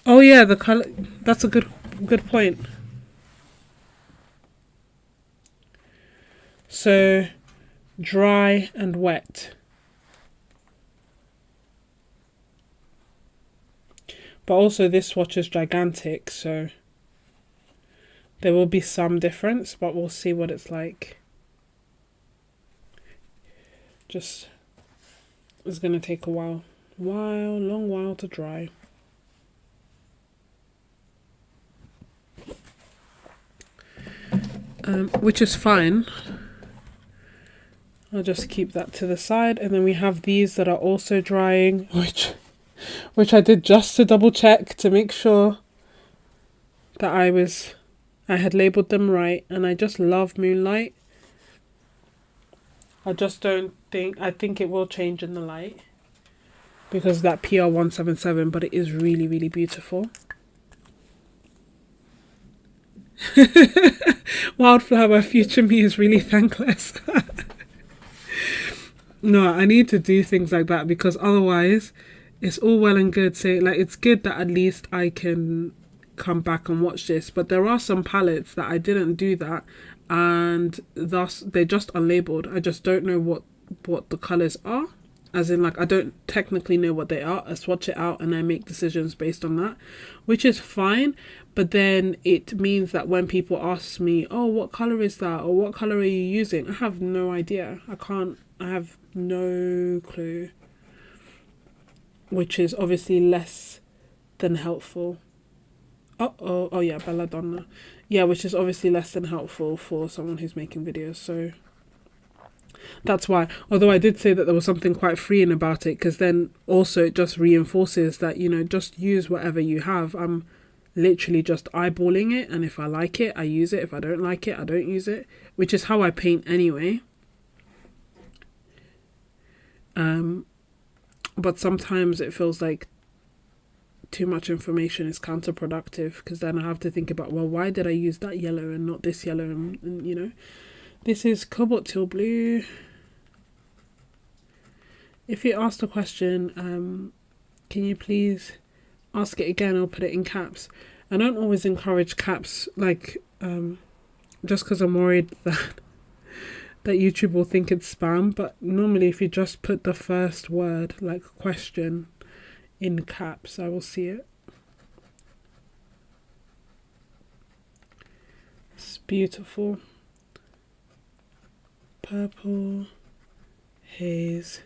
Oh yeah, the color, that's a good point. So dry and wet. But also this swatch is gigantic, so there will be some difference, but we'll see what it's like. Just, it's gonna take a long while to dry. Which is fine. I'll just keep that to the side, and then we have these that are also drying, which I did just to double check to make sure that I had labeled them right. And I just love moonlight. I think it will change in the light because of that PR177, but it is really, really beautiful. Wildflower, future me is really thankless. No, I need to do things like that, because otherwise it's all well and good saying, like, it's good that at least I can come back and watch this, but there are some palettes that I didn't do that, and thus they're just unlabeled. I just don't know what the colors are, as in, like, I don't technically know what they are. I swatch it out and I make decisions based on that, which is fine. But then it means that when people ask me, oh, what color is that, or what color are you using, I have no idea. I have no clue, which is obviously less than helpful. Oh yeah, Belladonna. Yeah, which is obviously less than helpful for someone who's making videos. So that's why, although I did say that there was something quite freeing about it, because then also it just reinforces that, you know, just use whatever you have. I'm literally just eyeballing it, and if I like it, I use it. If I don't like it, I don't use it, which is how I paint anyway. But sometimes it feels like too much information is counterproductive, because then I have to think about, well, why did I use that yellow and not this yellow? And you know, this is cobalt teal blue. If you asked a question, can you please ask it again or put it in caps? I don't always encourage caps, like, just because I'm worried that YouTube will think it's spam. But normally if you just put the first word, like question, in caps, I will see it. It's beautiful. Purple, haze,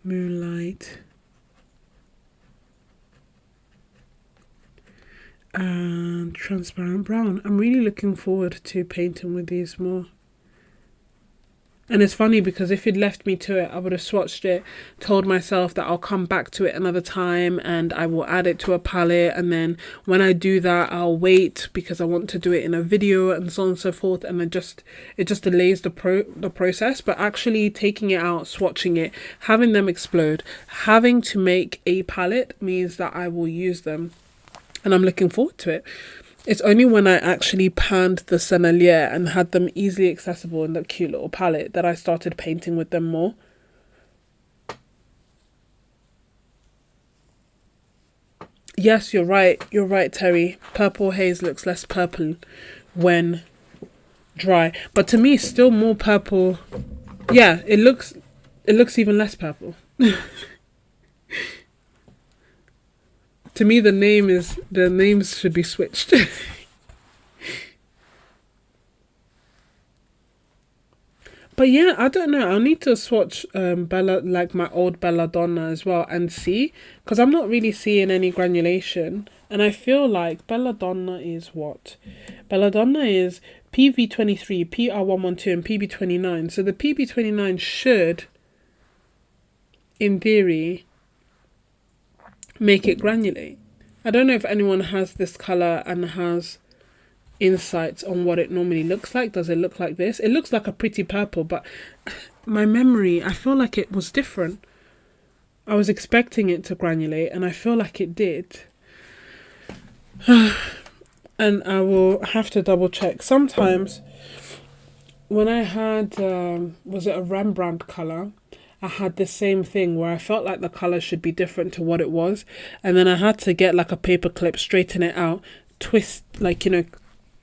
moonlight, and transparent brown. I'm really looking forward to painting with these more. And it's funny because if you'd left me to it, I would have swatched it, told myself that I'll come back to it another time and I will add it to a palette. And then when I do that, I'll wait because I want to do it in a video and so on and so forth. And then it just delays the process. But actually taking it out, swatching it, having them explode, having to make a palette means that I will use them. And I'm looking forward to it. It's only when I actually panned the Sennelier and had them easily accessible in that cute little palette that I started painting with them more. Yes, you're right. You're right, Terry. Purple haze looks less purple when dry. But to me, it's still more purple. Yeah, it looks even less purple. To me, the names should be switched. But yeah, I don't know. I'll need to swatch Bella, like my old Belladonna as well, and see, because I'm not really seeing any granulation, and I feel like Belladonna is what? Belladonna is PV23, PR112, and PB29. So the PB29 should, in theory, make it granulate. I don't know if anyone has this color and has insights on what it normally looks like. Does it look like this? It looks like a pretty purple, but my memory, I feel like it was different. I was expecting it to granulate and I feel like it did. And I will have to double check. Sometimes when I had, was it a Rembrandt color? I had the same thing where I felt like the colour should be different to what it was. And then I had to get like a paper clip, straighten it out, twist, like, you know,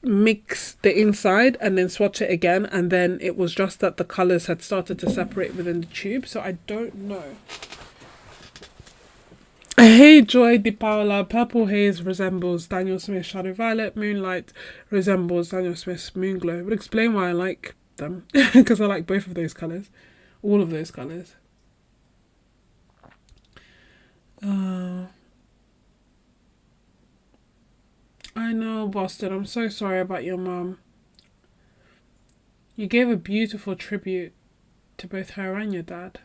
mix the inside and then swatch it again. And then it was just that the colours had started to separate within the tube. So I don't know. Hey Joy Di Paola, Purple Haze resembles Daniel Smith's Shadow Violet, Moonlight resembles Daniel Smith's Moonglow. Would explain why I like them, because I like both of those colours. All of those colours. I know, Boston. I'm so sorry about your mum. You gave a beautiful tribute to both her and your dad.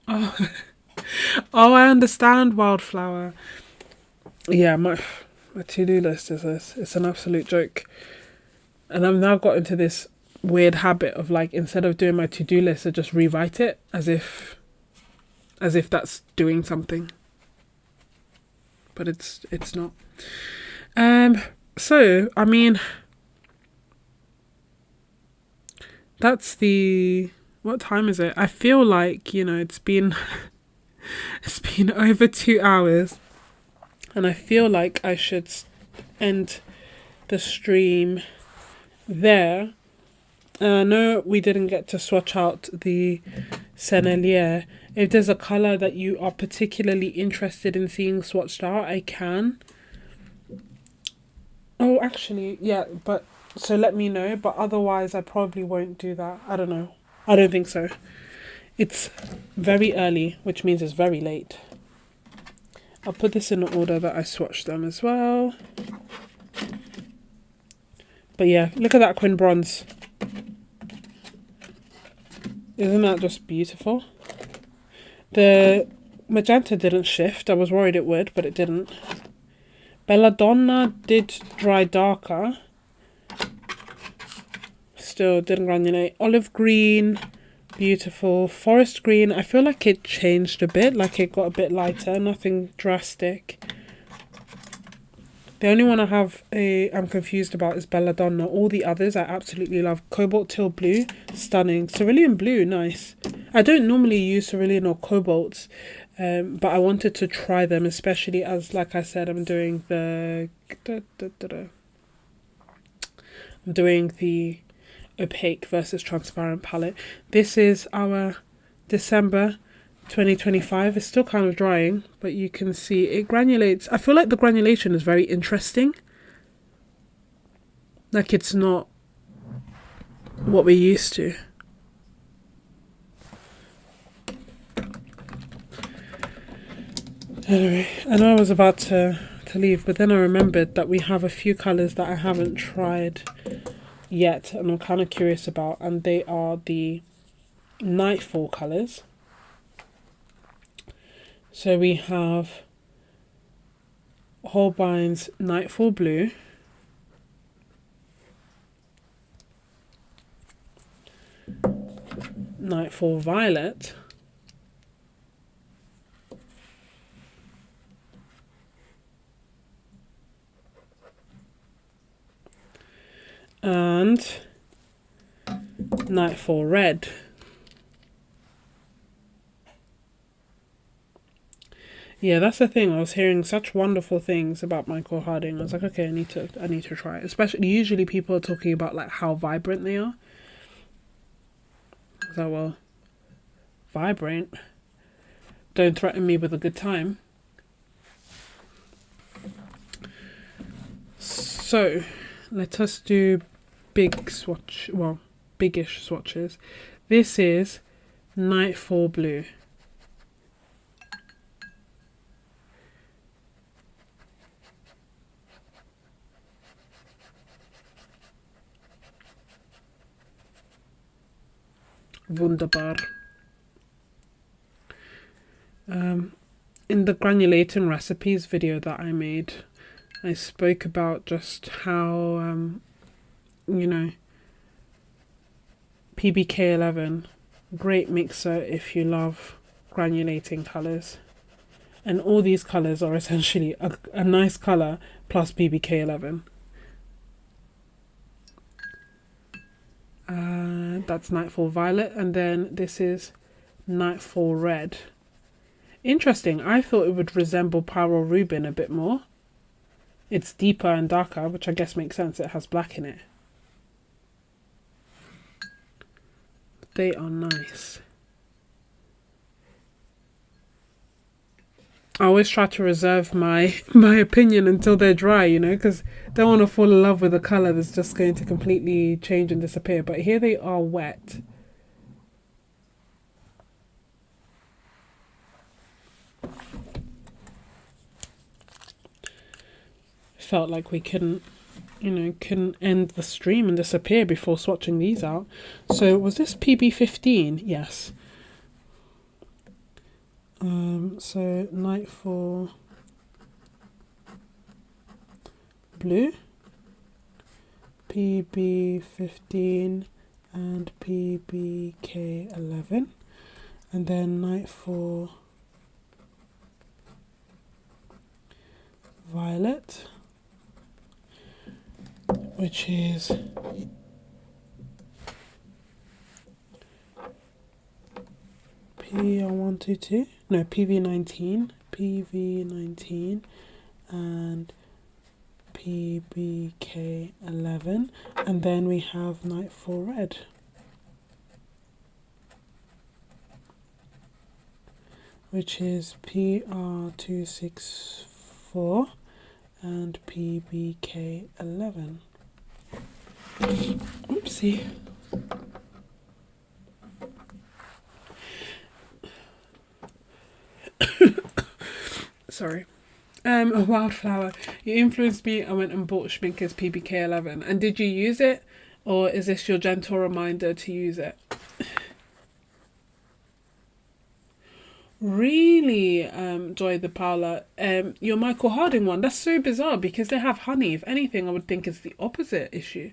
Oh, oh, I understand, Wildflower. Yeah, my to-do list is this. It's an absolute joke. And I've now got into this weird habit of, like, instead of doing my to-do list, I just rewrite it as if that's doing something. But it's not. So I mean, that's the, what time is it? I feel like, you know, it's been over 2 hours, and I feel like I should end the stream there. No, we didn't get to swatch out the Sennelier. If there's a colour that you are particularly interested in seeing swatched out, I can. Oh, actually, yeah, but so let me know. But otherwise, I probably won't do that. I don't know. I don't think so. It's very early, which means it's very late. I'll put this in the order that I swatched them as well. But yeah, look at that Quin Bronze. Isn't that just beautiful? The magenta didn't shift. I was worried it would, but it didn't. Belladonna did dry darker. still didn't granulate. Olive green, beautiful. Forest green, I feel like it changed a bit, like it got a bit lighter, nothing drastic. The only one I'm confused about is Belladonna. All the others I absolutely love. Cobalt Teal Blue, stunning. Cerulean Blue, nice. I don't normally use cerulean or cobalts, but I wanted to try them, especially as, like I said, I'm doing the opaque versus transparent palette. This is our December 2025. It's still kind of drying, but you can see it granulates. I feel like the granulation is very interesting. Like it's not what we're used to. Anyway, I know I was about to leave, but then I remembered that we have a few colours that I haven't tried yet and I'm kind of curious about, and they are the Nightfall colours. So we have Holbein's Nightfall Blue, Nightfall Violet, and Nightfall Red. Yeah, that's the thing. I was hearing such wonderful things about Michael Harding. I was like, okay, I need to try it. Especially, usually people are talking about like how vibrant they are. So, well, vibrant. Don't threaten me with a good time. So, let us do big swatch. Well, biggish swatches. This is Nightfall Blue. Wunderbar. In the granulating recipes video that I made, I spoke about just how, PBK11, great mixer if you love granulating colours. And all these colours are essentially a nice colour plus PBK11. That's Nightfall Violet, and then this is Nightfall Red. Interesting, I thought it would resemble Pyrrole Rubin a bit more. It's deeper and darker, which I guess makes sense, it has black in it. They are nice. I always try to reserve my opinion until they're dry, because I don't want to fall in love with a colour that's just going to completely change and disappear. But here they are wet. Felt like we couldn't end the stream and disappear before swatching these out. So was this PB15? Yes. So Nightfall Blue, PB15 and PBK11, and then Nightfall Violet, which is PV19, and PBK11, and then we have Nightfall Red, which is PR264 and PBK11. Oopsie. Sorry. A wildflower. You influenced me. I went and bought Schmincke's PBK11. And did you use it? Or is this your gentle reminder to use it? Really, Joy the Paula. Your Michael Harding one. That's so bizarre because they have honey. If anything, I would think it's the opposite issue.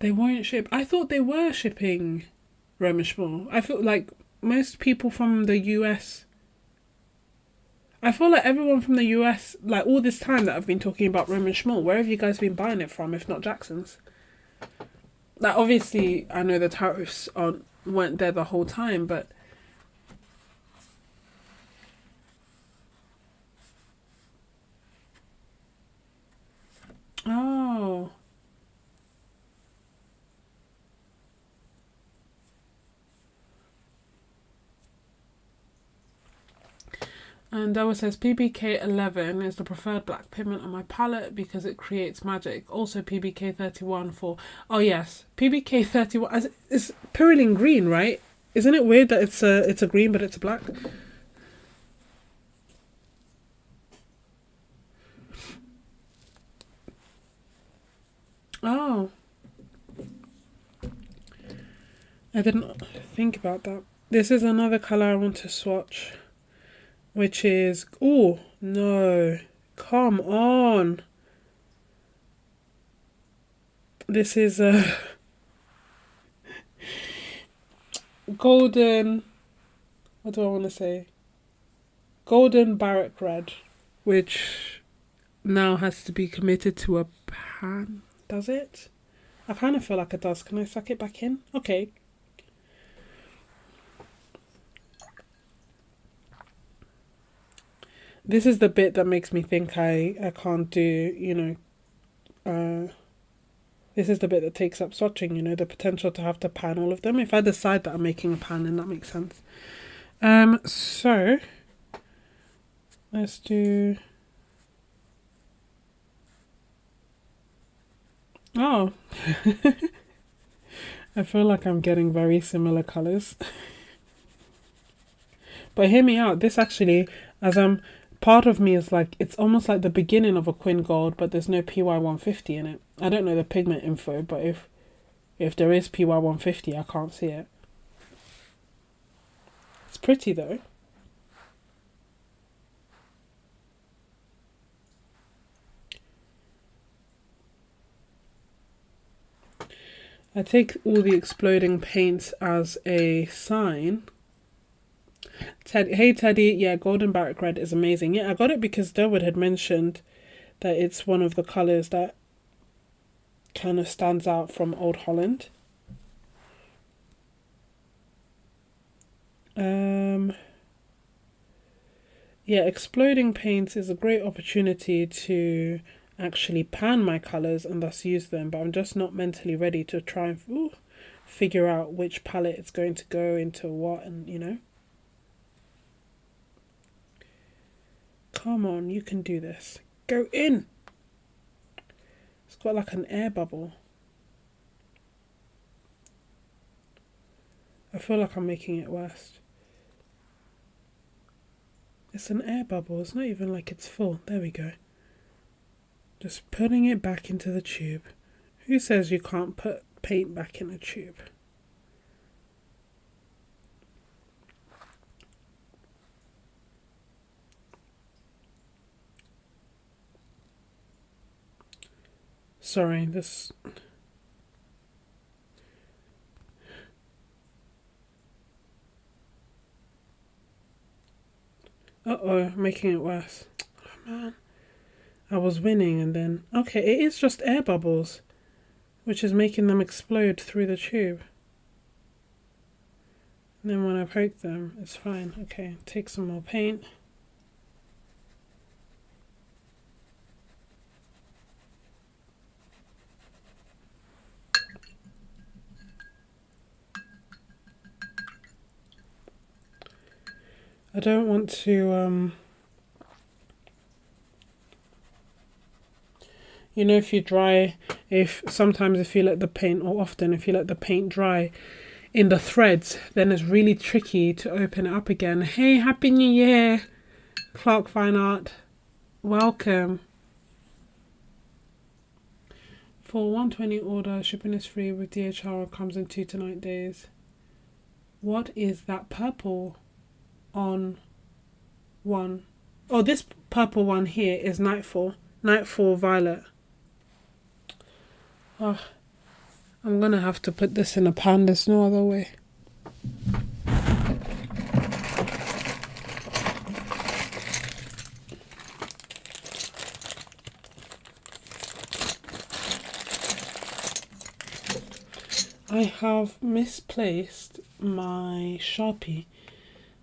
They won't ship. I thought they were shipping Roman Schmal. I feel like most people from the US. I feel like everyone from the US, like all this time that I've been talking about Roman Schmal, where have you guys been buying it from if not Jackson's? Like obviously, I know the tariffs weren't there the whole time, but oh. And Dawa says PBK 11 is the preferred black pigment on my palette because it creates magic. Also PBK 31 for... Oh yes, PBK 31 is Pyroline green, right? Isn't it weird that it's a green but it's a black? Oh. I didn't think about that. This is another colour I want to swatch, which is... Oh, no. Come on. This is a golden... What do I want to say? Golden Barrack Red, which now has to be committed to a pan. Does it? I kind of feel like it does. Can I suck it back in? Okay. This is the bit that makes me think I can't do, this is the bit that takes up swatching, the potential to have to pan all of them. If I decide that I'm making a pan, then that makes sense. So, let's do... Oh. I feel like I'm getting very similar colours. But hear me out. This actually, part of me is like, it's almost like the beginning of a Quinn Gold, but there's no PY150 in it. I don't know the pigment info, but if there is PY150, I can't see it. It's pretty though. I take all the exploding paints as a sign. Hey Teddy, yeah, Golden Barrack Red is amazing. Yeah, I got it because Derwood had mentioned that it's one of the colours that kind of stands out from Old Holland. Yeah, exploding paints is a great opportunity to actually pan my colours and thus use them, but I'm just not mentally ready to try and figure out which palette it's going to go into what, and Come on, you can do this. Go in! It's got like an air bubble. I feel like I'm making it worse. It's an air bubble. It's not even like it's full. There we go. Just putting it back into the tube. Who says you can't put paint back in a tube? Sorry, this... Uh-oh, making it worse. Oh, man. I was winning and then... Okay, it is just air bubbles, which is making them explode through the tube. And then when I poke them, it's fine. Okay, take some more paint. I don't want to, sometimes if you let the paint, or often if you let the paint dry in the threads, then it's really tricky to open it up again. Hey, Happy New Year, Clark Fine Art. Welcome. For 120 order, shipping is free with DHL, comes in 2 to 9 days. What is that purple on one? Oh, this purple one here is Nightfall Violet. Oh, I'm gonna have to put this in a pan. There's no other way. I have misplaced my Sharpie,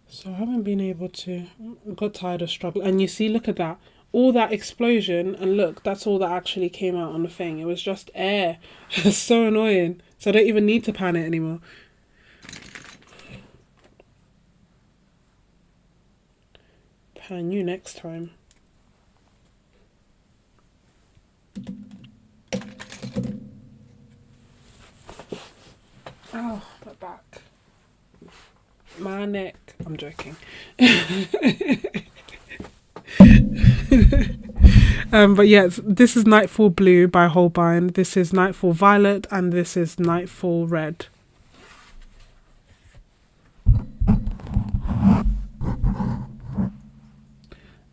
so I haven't been able to. I got tired of struggling. And you see, look at that. All that explosion, and look, that's all that actually came out on the thing. It was just air. It's so annoying. So I don't even need to pan it anymore. Pan you next time. Oh, my back. My neck. I'm joking. But yes, this is Nightfall Blue by Holbein. This is Nightfall Violet, and this is Nightfall Red.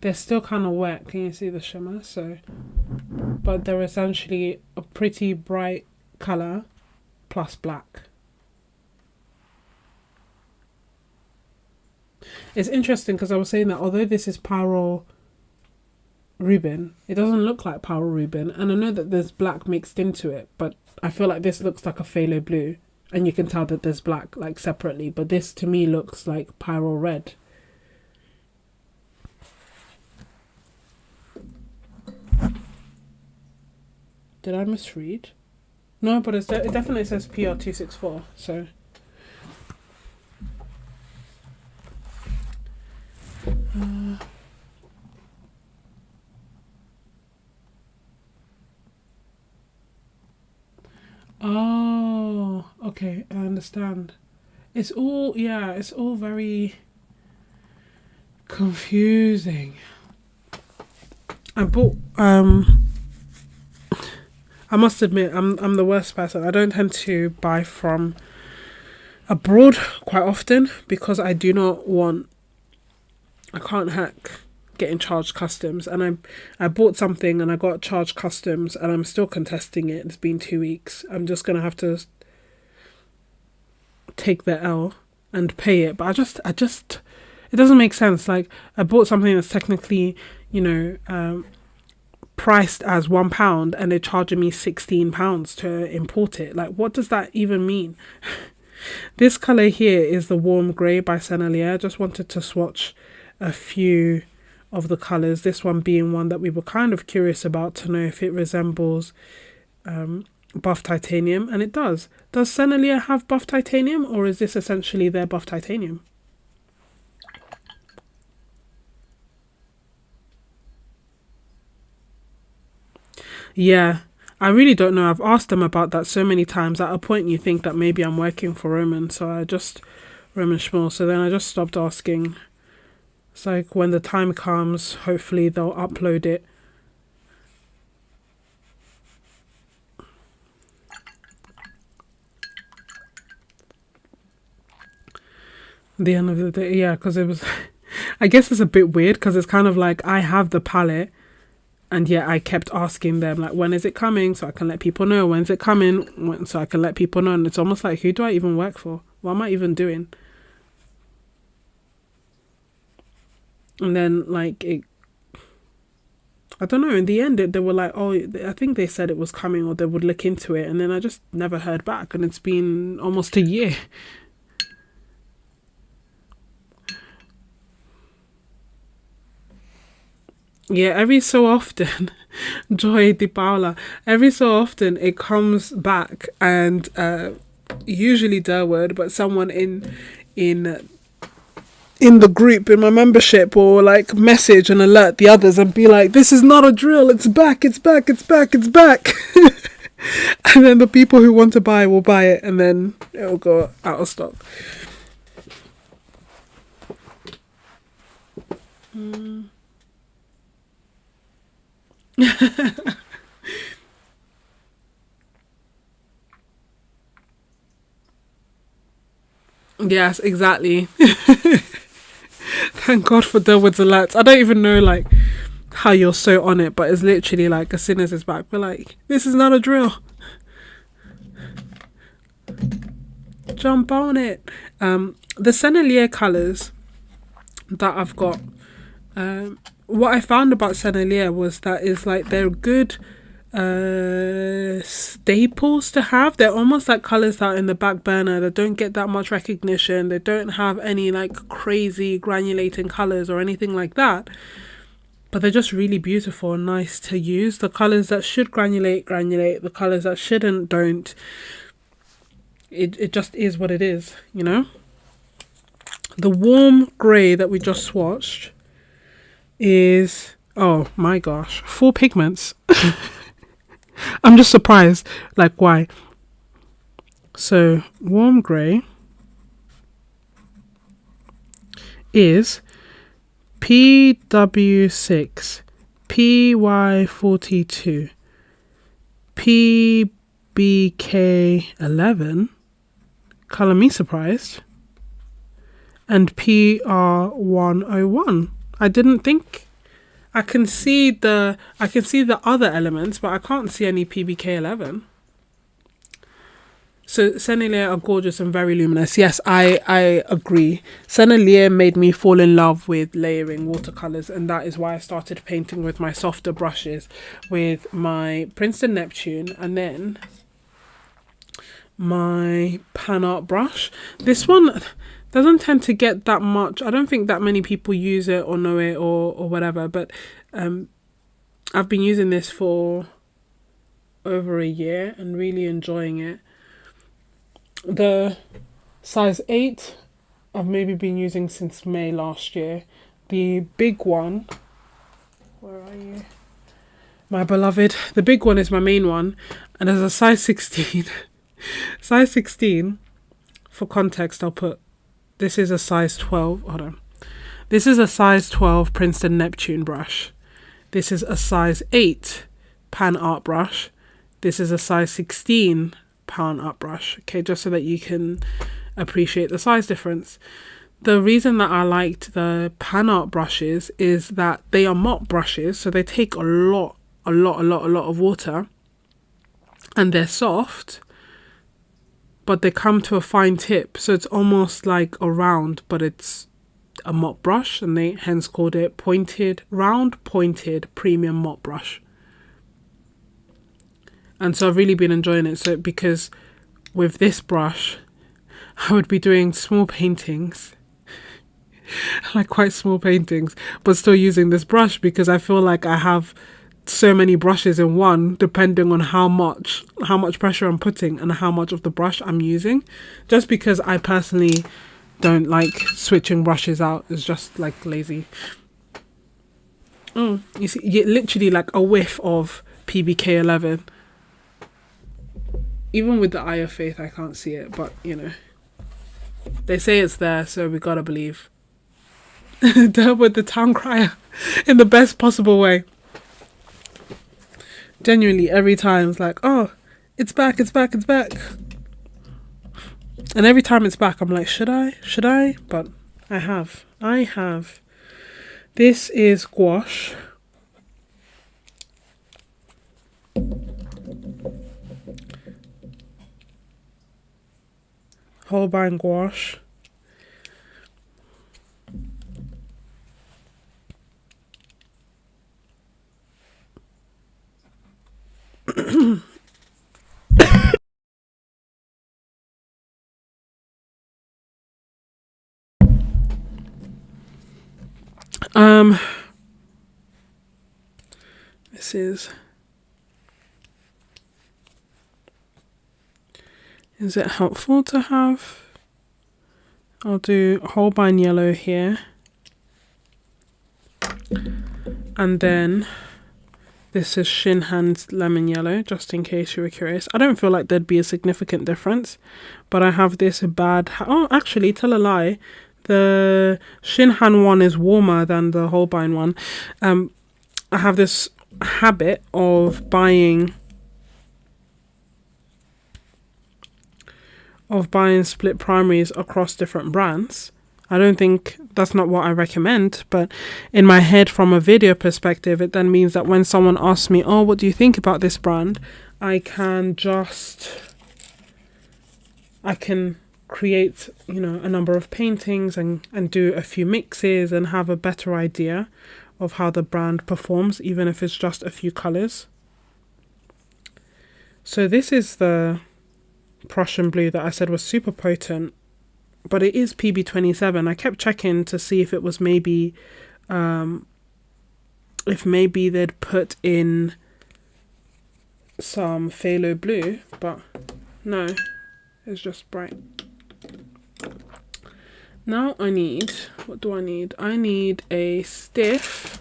They're still kind of wet. Can you see the shimmer? So, but they're essentially a pretty bright color plus black. It's interesting because I was saying that although this is Pyrrole Rubin, it doesn't look like Pyrrole Rubin, and I know that there's black mixed into it, but I feel like this looks like a phthalo blue, and you can tell that there's black like separately, but this to me looks like Pyrrole Red. Did I misread? No, but it definitely says PR264, so... Oh, okay, I understand. It's all, yeah, it's all very confusing. I bought, I must admit, I'm the worst person. I don't tend to buy from abroad quite often because I do not want, I can't hack getting charged customs, and I bought something and I got charged customs and I'm still contesting it. It's been 2 weeks. I'm just gonna have to take the L and pay it, but I just it doesn't make sense. Like, I bought something that's technically, you know, priced as £1 and they're charging me £16 to import it. Like, what does that even mean? This color here is the Warm Grey by Sennelier. I just wanted to swatch a few of the colors, this one being one that we were kind of curious about to know if it resembles buff titanium, and it does. Does Sennelier have buff titanium, or is this essentially their buff titanium? Yeah, I really don't know. I've asked them about that so many times. At a point you think that maybe I'm working for Roman, so I just Roman Schmal, so then I just stopped asking. It's like, when the time comes, hopefully they'll upload it. At the end of the day, yeah, because it was, I guess it's a bit weird because it's kind of like I have the palette, and yet I kept asking them, like, when is it coming, so I can let people know, when's it coming, so I can let people know, and it's almost like, who do I even work for? What am I even doing? And then, like, I don't know, in the end, they were like, oh, I think they said it was coming or they would look into it. And then I just never heard back. And it's been almost a year. Yeah, every so often, Joy Di Paola, every so often it comes back, and usually Durwood, but someone in the group, in my membership, or like message and alert the others and be like, this is not a drill, it's back, it's back, it's back, it's back. And then the people who want to buy will buy it, and then it'll go out of stock. Yes, exactly. Thank God for Durwood's alerts. I don't even know, like, how you're so on it, but it's literally like, as soon as it's back, we're like, this is not a drill. Jump on it. The Sennelier colours that I've got, what I found about Sennelier was that is like they're good staples to have. They're almost like colours that are in the back burner that don't get that much recognition. They don't have any like crazy granulating colours or anything like that. But they're just really beautiful and nice to use. The colours that should granulate. The colours that shouldn't, don't. It just is what it is, you know? The warm grey that we just swatched is, oh my gosh, 4 pigments. I'm just surprised, like why? So warm grey is PW6, PY42, PBK11, colour me surprised, and PR101. I didn't think. I can see the other elements, but I can't see any PBK11. So Sennelier are gorgeous and very luminous. Yes, I agree. Sennelier made me fall in love with layering watercolours, and that is why I started painting with my softer brushes, with my Princeton Neptune and then my pan art brush. This one doesn't tend to get that much. I don't think that many people use it or know it or whatever, but I've been using this for over a year and really enjoying it. The size 8 I've maybe been using since May last year. The big one, where are you? My beloved. The big one is my main one, and there's a size 16. Size 16, for context, I'll put, this is a size 12, hold on. This is a size 12 Princeton Neptune brush. This is a size 8 pan art brush. This is a size 16 pan art brush. Okay, just so that you can appreciate the size difference. The reason that I liked the pan art brushes is that they are mop brushes, so they take a lot of water, and they're soft, but they come to a fine tip, so it's almost like a round, but it's a mop brush, and they hence called it round pointed premium mop brush. And so I've really been enjoying it. So because with this brush, I would be doing small paintings, like quite small paintings, but still using this brush because I feel like I have so many brushes in one, depending on how much pressure I'm putting and how much of the brush I'm using. Just because I personally don't like switching brushes out. It's just like lazy. You see, you get literally like a whiff of PBK11. Even with the eye of faith, I can't see it, but you know, they say it's there, so we gotta believe. Dealt with the town crier in the best possible way. Genuinely, every time it's like, oh, it's back. And every time it's back, I'm like, should I? But I have. This is gouache. Holbein gouache. This is it helpful to have? I'll do Holbein yellow here, and then this is Shinhan's lemon yellow, just in case you were curious. I don't feel like there'd be a significant difference, but I have this oh, actually, tell a lie. The Shinhan one is warmer than the Holbein one. I have this habit of buying split primaries across different brands. I don't think, that's not what I recommend, but in my head, from a video perspective, it then means that when someone asks me, oh, what do you think about this brand? I can create, you know, a number of paintings and do a few mixes and have a better idea of how the brand performs, even if it's just a few colors. So this is the Prussian blue that I said was super potent, but it is PB27. I kept checking to see if it was maybe, if maybe they'd put in some phthalo blue, but no, it's just bright. Now I need, what do I need? I need a stiff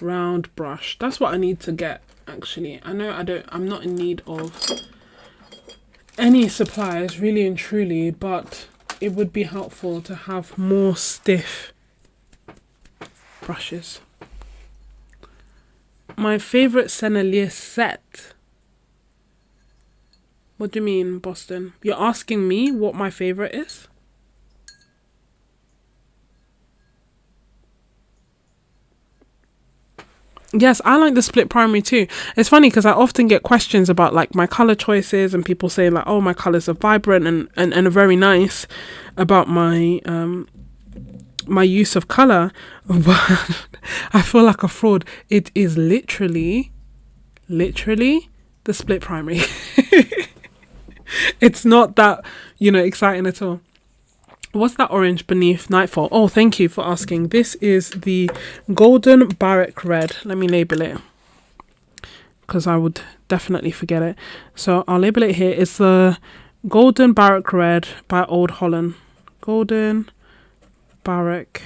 round brush. That's what I need to get, actually. I know I'm not in need of any supplies, really and truly, but it would be helpful to have more stiff brushes. My favorite Sennelier set. What do you mean, Boston? You're asking me what my favorite is? Yes, I like the split primary too. It's funny because I often get questions about like my color choices, and people say like, oh, my colors are vibrant and are very nice about my my use of color, but I feel like a fraud. It is literally the split primary. It's not that, you know, exciting at all. What's that orange beneath Nightfall? Oh, thank you for asking. This is the Golden Barrack Red. Let me label it, because I would definitely forget it. So I'll label it here. It's the Golden Barrack Red by Old Holland. Golden Barrack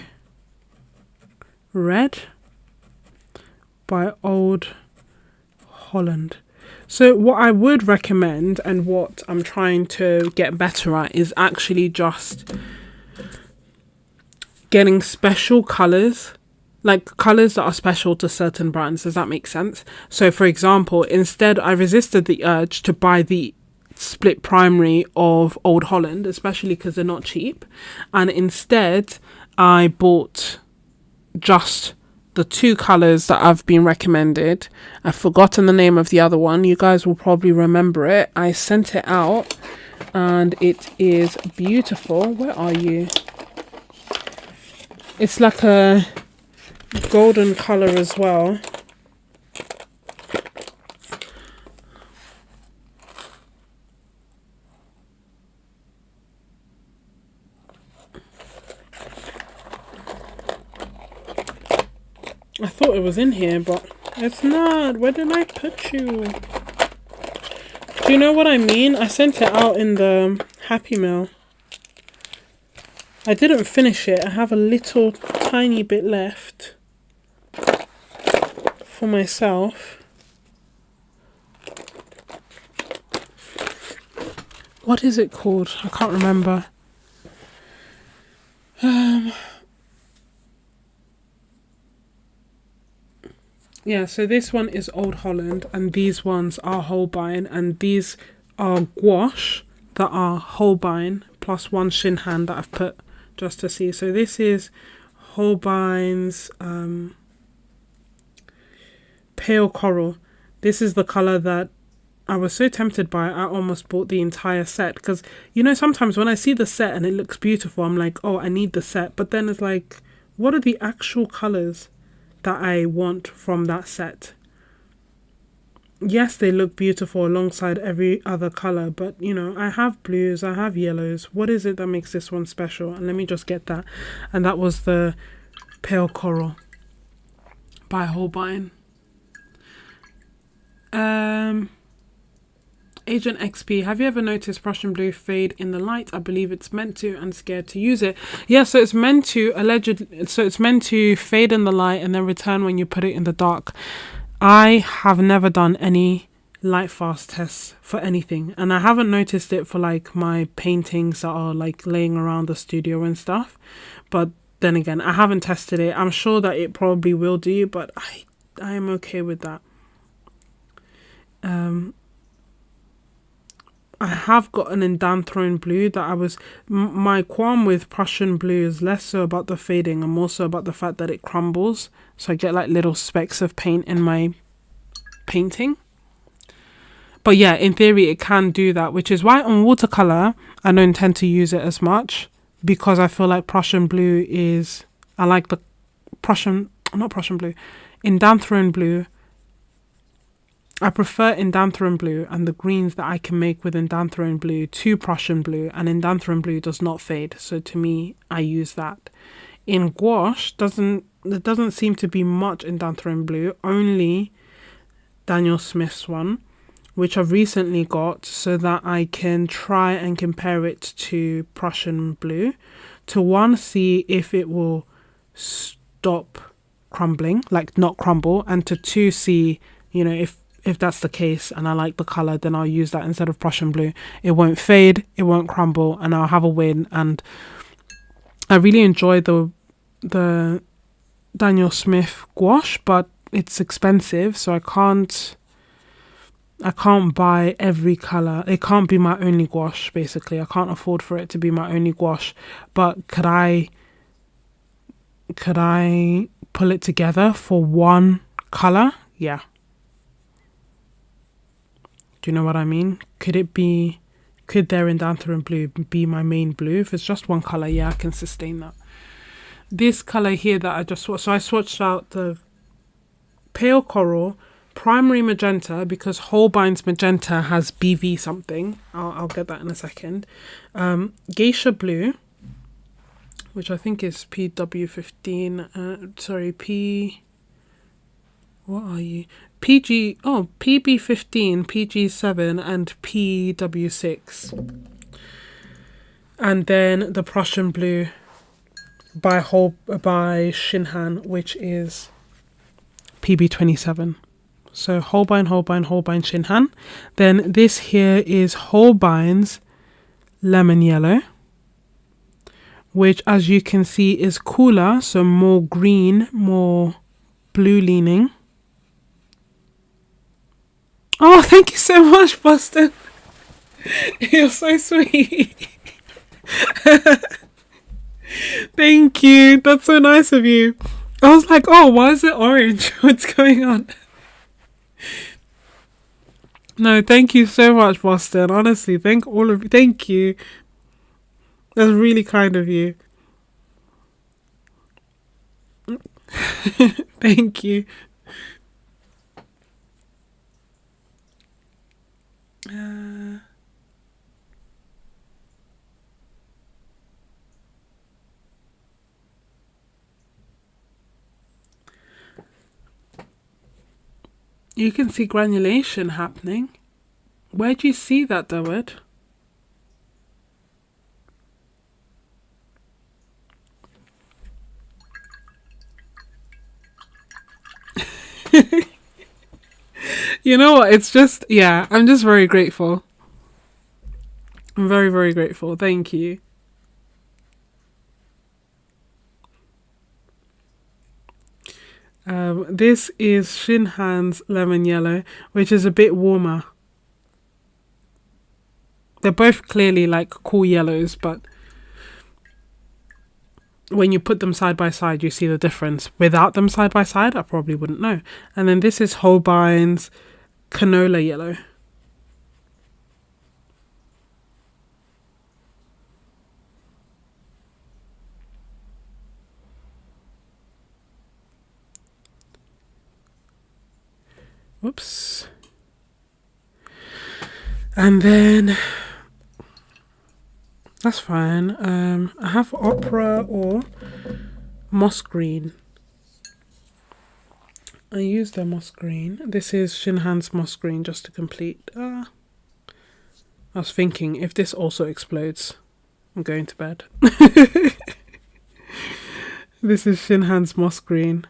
Red by Old Holland. So what I would recommend, and what I'm trying to get better at, is actually just getting special colors, like colors that are special to certain brands. Does that make sense? So for example, instead I resisted the urge to buy the split primary of Old Holland, especially because they're not cheap, and instead I bought just the two colors that I've been recommended. I've forgotten the name of the other one. You guys will probably remember it. I sent it out and it is beautiful. Where are you? It's like a golden color as well. I thought it was in here, but it's not. Where did I put you? Do you know what I mean? I sent it out in the Happy Mail. I didn't finish it. I have a little tiny bit left for myself. What is it called? I can't remember. Yeah, so this one is Old Holland, and these ones are Holbein, and these are gouache that are Holbein plus one shin hand that I've put just to see. So this is Holbein's Pale Coral. This is the color that I was so tempted by. I almost bought the entire set, because, you know, sometimes when I see the set and it looks beautiful, I'm like, oh, I need the set. But then it's like, what are the actual colors that I want from that set? Yes, they look beautiful alongside every other color, but, you know, I have blues, I have yellows. What is it that makes this one special? And let me just get that. And that was the Pale Coral by Holbein. Agent XP, have you ever noticed Prussian blue fade in the light? I believe it's meant to, and scared to use it. Yeah, so it's meant to it's meant to fade in the light and then return when you put it in the dark. I have never done any light fast tests for anything, and I haven't noticed it for like my paintings that are like laying around the studio and stuff. But then again, I haven't tested it. I'm sure that it probably will do, but I am okay with that. I have got an Indanthrone blue that I was... my qualm with Prussian blue is less so about the fading and more so about the fact that it crumbles. So I get like little specks of paint in my painting. But yeah, in theory, it can do that, which is why on watercolor, I don't tend to use it as much, because I feel like Prussian blue is, I like the not Prussian blue, Indanthrone blue. I prefer Indanthrone blue and the greens that I can make with Indanthrone blue to Prussian blue, and Indanthrone blue does not fade. So to me, I use that. In gouache, there doesn't seem to be much Indanthrone blue, only Daniel Smith's one, which I've recently got so that I can try and compare it to Prussian blue to one, see if it will stop crumbling, like not crumble, and to two, see, you know, if that's the case and I like the color, then I'll use that instead of Prussian blue. It won't fade, it won't crumble, and I'll have a win. And I really enjoy the Daniel Smith gouache, but it's expensive, so I can't buy every color. It can't be my only gouache, basically. I can't afford for it to be my only gouache. But could I pull it together for one color? Yeah. Do you know what I mean? Could their Indanthrone blue be my main blue? If it's just one color, yeah, I can sustain that. This color here that I just swatched, so I swatched out the pale coral, primary magenta, because Holbein's magenta has BV something. I'll get that in a second. Geisha blue, which I think is PW15. What are you? PB15, PG7, and PW6. And then the Prussian blue by Shinhan, which is PB27. So Holbein, Shinhan. Then this here is Holbein's lemon yellow, which, as you can see, is cooler, so more green, more blue leaning. Oh, thank you so much, Boston. You're so sweet. Thank you. That's so nice of you. I was like, oh, why is it orange? What's going on? No, thank you so much, Boston. Honestly, thank all of you. Thank you. That's really kind of you. Thank you. You can see granulation happening. Where do you see that, Dawood? You know what? It's just, yeah, I'm just very grateful. I'm very, very grateful. Thank you. This is Shinhan's lemon yellow, which is a bit warmer. They're both clearly like cool yellows, but when you put them side by side, you see the difference. Without them side by side, I probably wouldn't know. And then this is Holbein's canola yellow. Whoops. And then that's fine. I have opera or moss green. I use the moss green. This is Shinhan's moss green, just to complete. I was thinking, if this also explodes, I'm going to bed. This is Shinhan's moss green.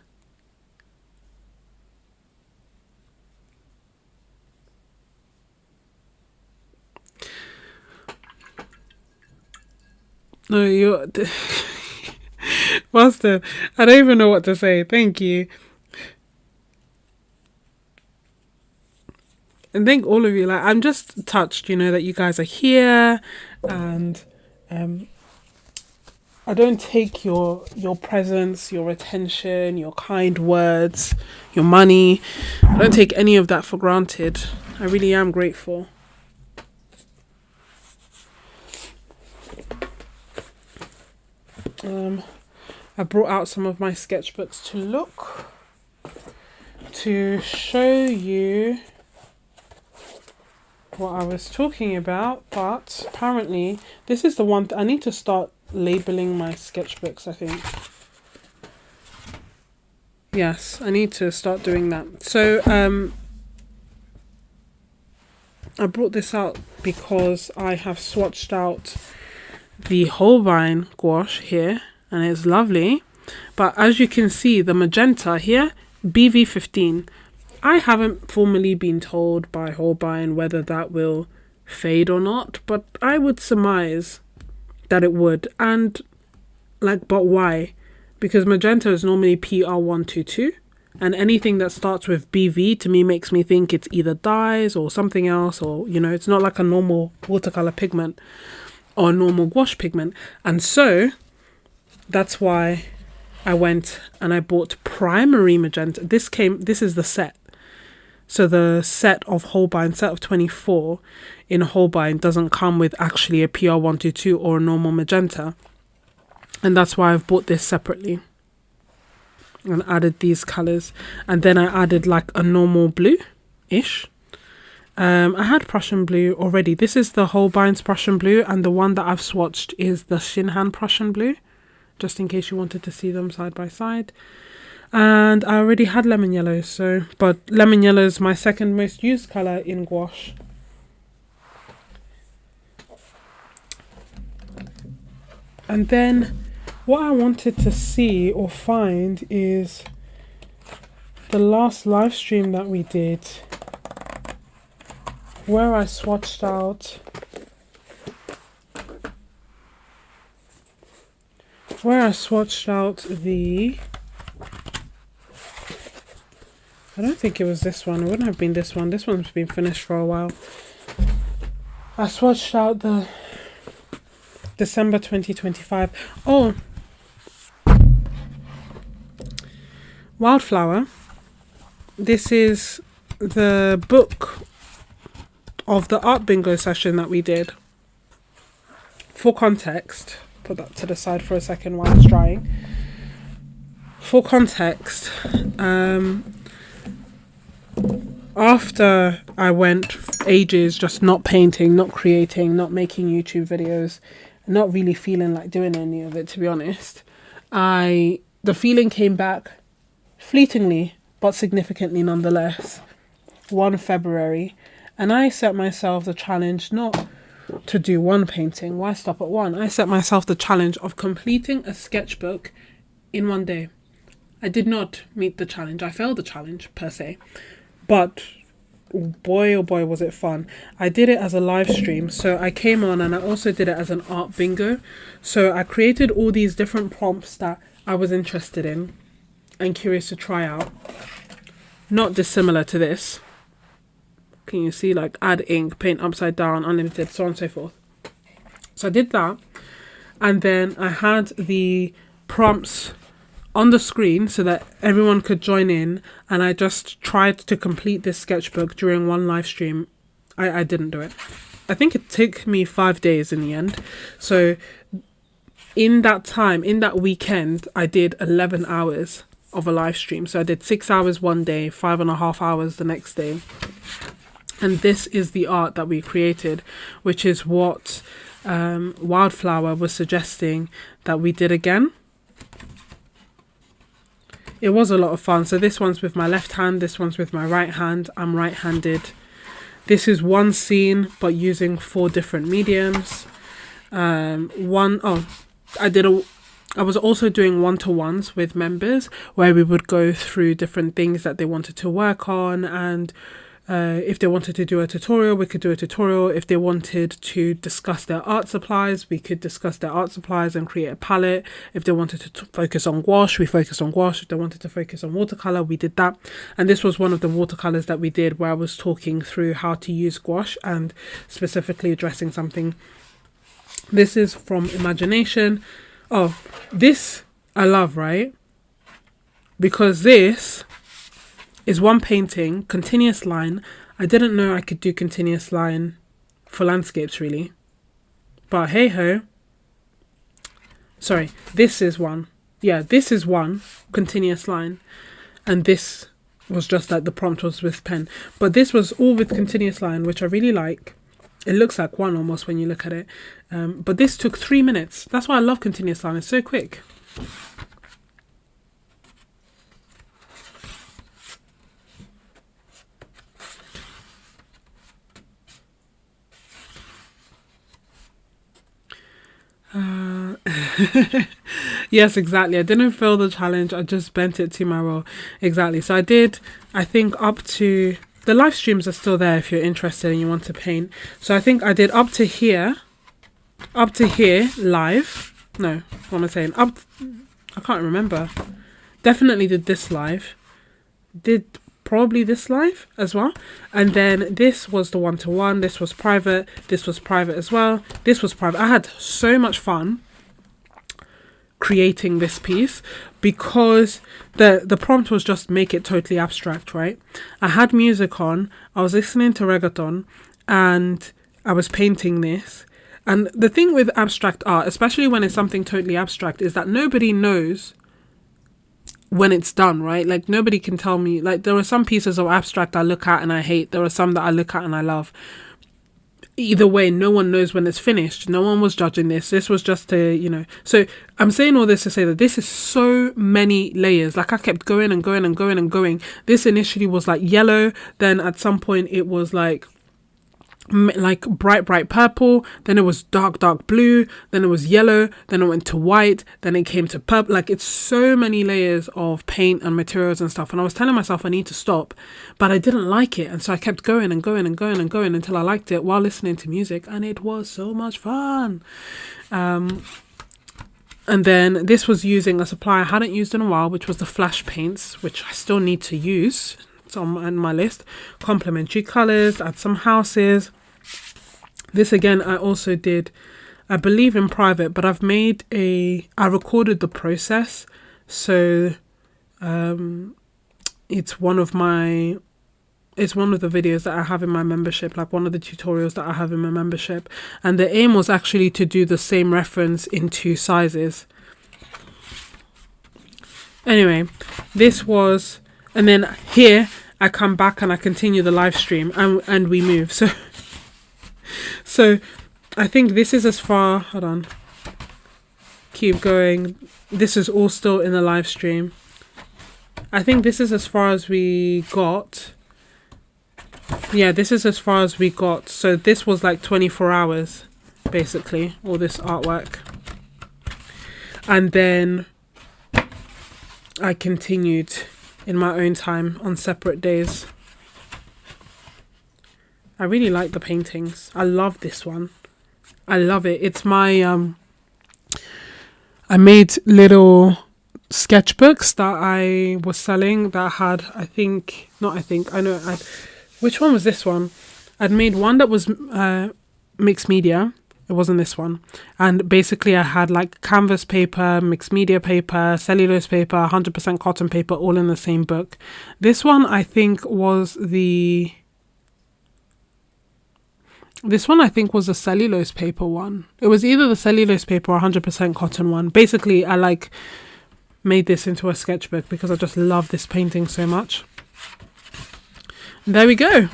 No, you're... Master, I don't even know what to say. Thank you. And thank all of you. Like, I'm just touched, you know, that you guys are here, and I don't take your presence, your attention, your kind words, your money. I don't take any of that for granted. I really am grateful. I brought out some of my sketchbooks to look, to show you what I was talking about, but apparently this is the one I need to start labeling my sketchbooks, I think. Yes, I need to start doing that. So I brought this out because I have swatched out the Holbein gouache here, and it's lovely. But as you can see, the magenta here, BV15. I haven't formally been told by Holbein whether that will fade or not, but I would surmise that it would. And but why? Because magenta is normally PR122, and anything that starts with BV to me makes me think it's either dyes or something else, or it's not like a normal watercolor pigment or normal gouache pigment. And so that's why I went and I bought primary magenta. This is the set. So the set of Holbein, set of 24 in Holbein doesn't come with actually a PR122 or a normal magenta. And that's why I've bought this separately and added these colors. And then I added like a normal blue-ish. I had Prussian blue already. This is the Holbein's Prussian blue, and the one that I've swatched is the Shinhan Prussian blue, just in case you wanted to see them side by side. And I already had lemon yellow, but lemon yellow is my second most used color in gouache. And then what I wanted to see or find is the last live stream that we did, where I swatched out the, I don't think it was this one. It wouldn't have been this one. This one's been finished for a while. I swatched out the December 2025. Oh, Wildflower. This is the book of the art bingo session that we did. For context, put that to the side for a second while it's drying. For context, after I went ages just not painting, not creating, not making YouTube videos, not really feeling like doing any of it, to be honest, the feeling came back fleetingly but significantly nonetheless, 1 February, and I set myself the challenge not to do one painting. Why stop at one? I set myself the challenge of completing a sketchbook in 1 day. I did not meet the challenge. I failed the challenge per se, but boy oh boy was it fun. I did it as a live stream, so I came on and I also did it as an art bingo. So I created all these different prompts that I was interested in and curious to try out, not dissimilar to this. Can you see, like add ink, paint upside down, unlimited, so on and so forth. So I did that, and then I had the prompts on the screen so that everyone could join in, and I just tried to complete this sketchbook during one live stream. I didn't do it. I think it took me 5 days in the end. So in that time, in that weekend, I did 11 hours of a live stream. So I did 6 hours one day, 5.5 hours the next day. And this is the art that we created, which is what Wildflower was suggesting that we did again. It was a lot of fun. So this one's with my left hand, this one's with my right hand. I'm right-handed. This is one scene, but using 4 different mediums. I was also doing one-to-ones with members where we would go through different things that they wanted to work on, and if they wanted to do a tutorial, we could do a tutorial. If they wanted to discuss their art supplies, we could discuss their art supplies and create a palette. If they wanted to focus on gouache, we focused on gouache. If they wanted to focus on watercolor, we did that. And this was one of the watercolors that we did, where I was talking through how to use gouache and specifically addressing something. This is from Imagination. Oh, this I love, right? Because this is one painting, continuous line. I didn't know I could do continuous line for landscapes really. But hey ho. Sorry, this is one. Yeah, this is one continuous line. And this was just like the prompt was with pen. But this was all with continuous line, which I really like. It looks like one almost when you look at it. But this took 3 minutes. That's why I love continuous line. It's so quick. Yes, exactly. I didn't fail the challenge. I just bent it to my role. Exactly. So I did, I think up to, the live streams are still there if you're interested and you want to paint. So I think I did up to here live. No, what am I saying? I can't remember. Definitely did this live. Did probably this live as well. And then this was the one-to-one. This was private. This was private as well. This was private. I had so much fun creating this piece because the prompt was just make it totally abstract, right? I had music on. I was listening to reggaeton and I was painting this. And the thing with abstract art, especially when it's something totally abstract, is that nobody knows when it's done, right? Like nobody can tell me, like there are some pieces of abstract I look at and I hate. There are some that I look at and I love. Either way, no one knows when it's finished. No one was judging this. This was just a, so I'm saying all this to say that this is so many layers. Like I kept going and going and going and going. This initially was like yellow. Then at some point it was like bright purple, then it was dark blue, then it was yellow, then it went to white, then it came to purple. Like it's so many layers of paint and materials and stuff, and I was telling myself I need to stop, but I didn't like it, and so I kept going and going and going and going until I liked it while listening to music, and it was so much fun. And then this was using a supply I hadn't used in a while, which was the flash paints, which I still need to use. It's on my list. Complementary colours, add some houses. This again, I also did, I believe in private, but I recorded the process. So it's one of the videos that I have in my membership, like one of the tutorials that I have in my membership. And the aim was actually to do the same reference in 2 sizes. Anyway, this was, and then here I come back and I continue the live stream and we move. So I think this is as far, hold on, keep going. This is all still in the live stream. I think this is as far as we got. Yeah, this is as far as we got. So this was like 24 hours, basically, all this artwork. And then I continued in my own time on separate days. I really like the paintings. I love this one. I love it. It's my, I made little sketchbooks that I was selling that had, which one was this one? I'd made one that was mixed media. It wasn't this one. And basically I had like canvas paper, mixed media paper, cellulose paper, 100% cotton paper, all in the same book. This one I think was the cellulose paper one. It was either the cellulose paper or 100% cotton one. Basically, I made this into a sketchbook because I just love this painting so much. And there we go.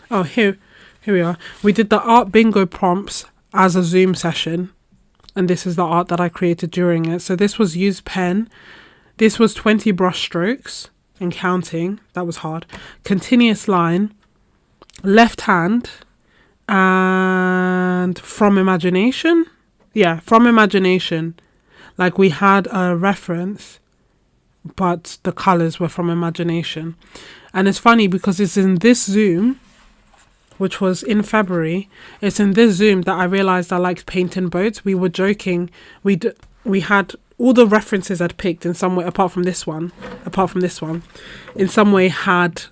Oh, here we are. We did the art bingo prompts as a Zoom session. And this is the art that I created during it. So this was use pen. This was 20 brush strokes and counting. That was hard. Continuous line. Left hand and from imagination. Yeah, from imagination. Like we had a reference, but the colors were from imagination. And it's funny because it's in this Zoom, which was in February. It's in this Zoom that I realized I liked painting boats. We were joking. We had all the references I'd picked in some way, apart from this one, in some way had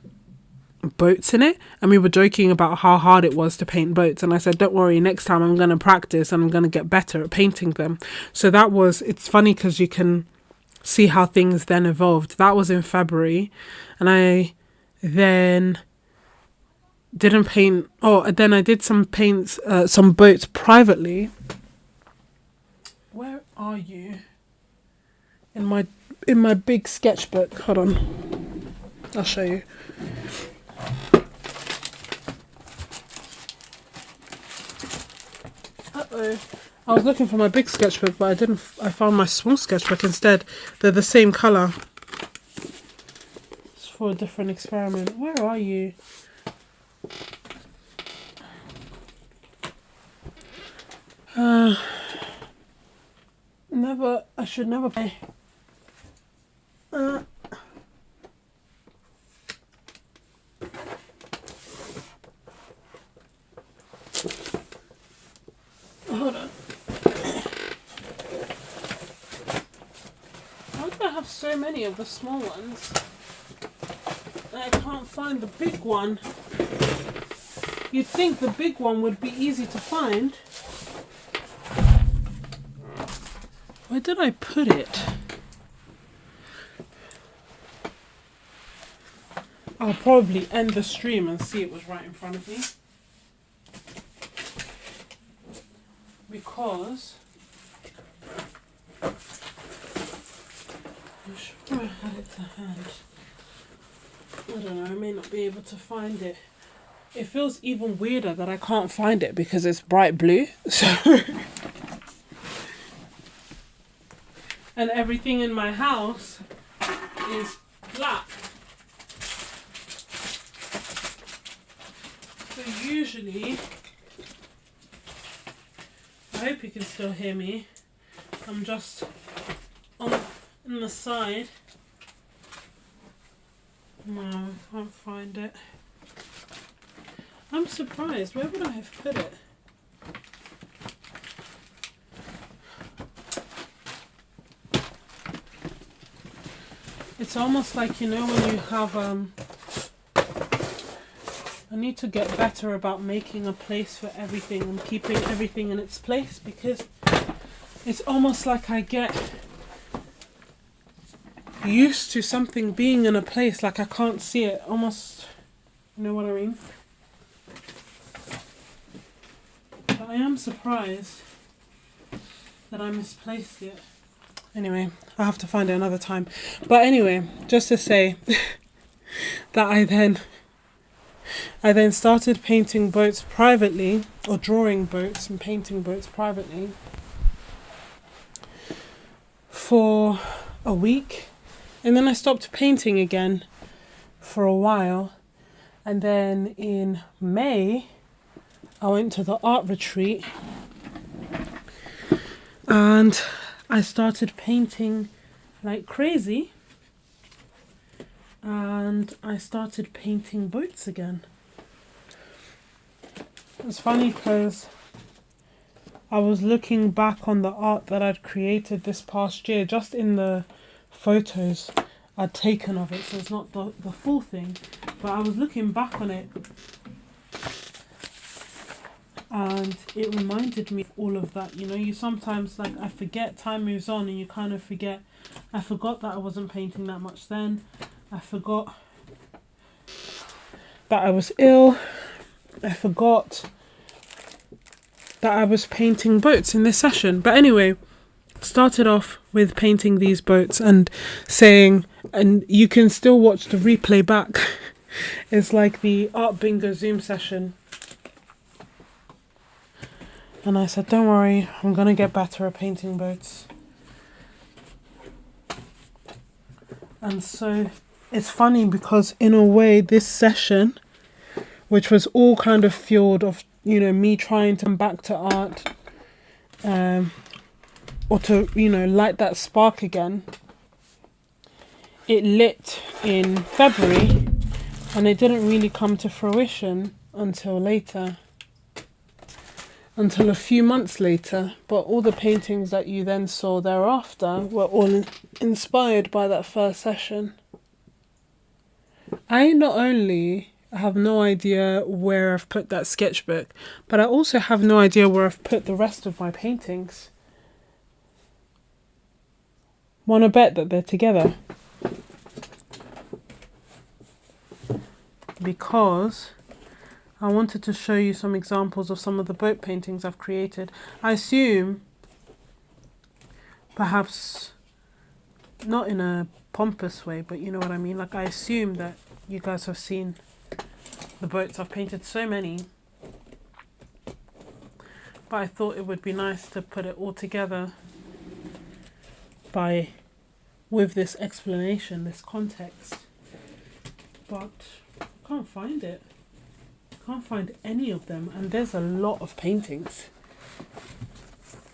boats in it, and we were joking about how hard it was to paint boats, and I said, don't worry, next time I'm going to practice and I'm going to get better at painting them. So it's funny because you can see how things then evolved. That was in February, and I then didn't paint. Oh, then I did some paints, some boats privately. Where are you? In my big sketchbook. Hold on, I'll show you. Uh-oh. I was looking for my big sketchbook, but I didn't. I found my small sketchbook instead. They're the same colour. It's for a different experiment. Where are you? Never. I should never play. Hold on. Why do I have so many of the small ones? I can't find the big one. You'd think the big one would be easy to find. Where did I put it? I'll probably end the stream and see it was right in front of me. Because I'm sure I had it to hand. I don't know, I may not be able to find it. It feels even weirder that I can't find it because it's bright blue. So and everything in my house is black. So usually, I hope you can still hear me. I'm just on the side. No, I can't find it. I'm surprised. Where would I have put it? It's almost like, you know, when you have I need to get better about making a place for everything and keeping everything in its place, because it's almost like I get used to something being in a place, like I can't see it, almost, you know what I mean? But I am surprised that I misplaced it. Anyway, I'll have to find it another time. But anyway, just to say that I then started painting boats privately, or drawing boats and painting boats privately for a week, and then I stopped painting again for a while, and then in May I went to the art retreat and I started painting like crazy, and I started painting boats again. It's funny because I was looking back on the art that I'd created this past year, just in the photos I'd taken of it, so it's not the full thing, but I was looking back on it and it reminded me of all of that. You know, you sometimes, like, I forget, time moves on and you kind of forget. I forgot that I wasn't painting that much then. I forgot that I was ill. I forgot that I was painting boats in this session. But anyway, started off with painting these boats and saying, and you can still watch the replay back. It's like the Art Bingo Zoom session. And I said, don't worry, I'm going to get better at painting boats. And so it's funny because in a way this session, which was all kind of fueled of, you know, me trying to come back to art, or to, you know, light that spark again, it lit in February and it didn't really come to fruition until later. Until a few months later, but all the paintings that you then saw thereafter were all inspired by that first session. I not only have no idea where I've put that sketchbook, but I also have no idea where I've put the rest of my paintings. Want to bet that they're together? Because I wanted to show you some examples of some of the boat paintings I've created. I assume, perhaps not in a pompous way, but you know what I mean? Like, I assume that you guys have seen the boats. I've painted so many. But I thought it would be nice to put it all together with this explanation, this context. But I can't find it. Can't find any of them, and there's a lot of paintings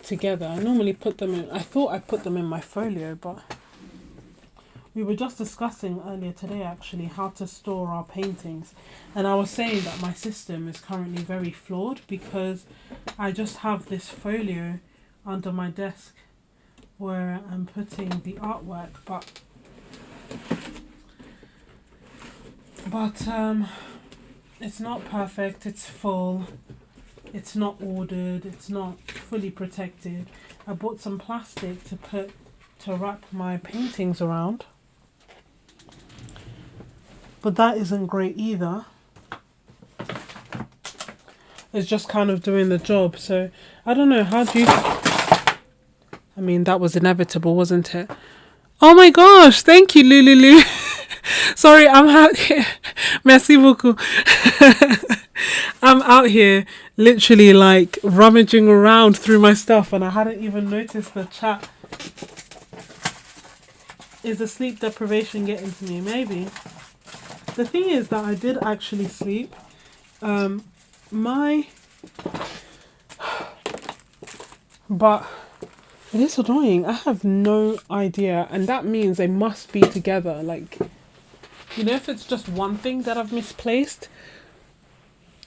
together. I normally put them in, I thought I put them in my folio, but we were just discussing earlier today actually how to store our paintings, and I was saying that my system is currently very flawed because I just have this folio under my desk where I'm putting the artwork, but it's not perfect, it's full, it's not ordered, it's not fully protected. I bought some plastic to wrap my paintings around, but that isn't great either. It's just kind of doing the job, so I don't know, how do you... I mean, that was inevitable, wasn't it? Oh my gosh, thank you, Lulu. Sorry, I'm out here. Merci beaucoup. I'm out here literally like rummaging around through my stuff, and I hadn't even noticed the chat. Is the sleep deprivation getting to me? Maybe. The thing is that I did actually sleep. But it is annoying. I have no idea, and that means they must be together. Like, you know, if it's just one thing that I've misplaced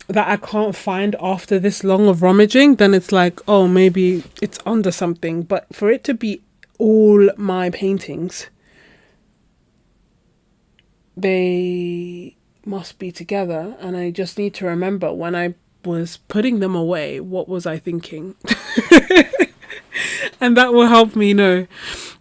that I can't find after this long of rummaging, then it's like, oh, maybe it's under something. But for it to be all my paintings, they must be together, and I just need to remember when I was putting them away, what was I thinking? And that will help me know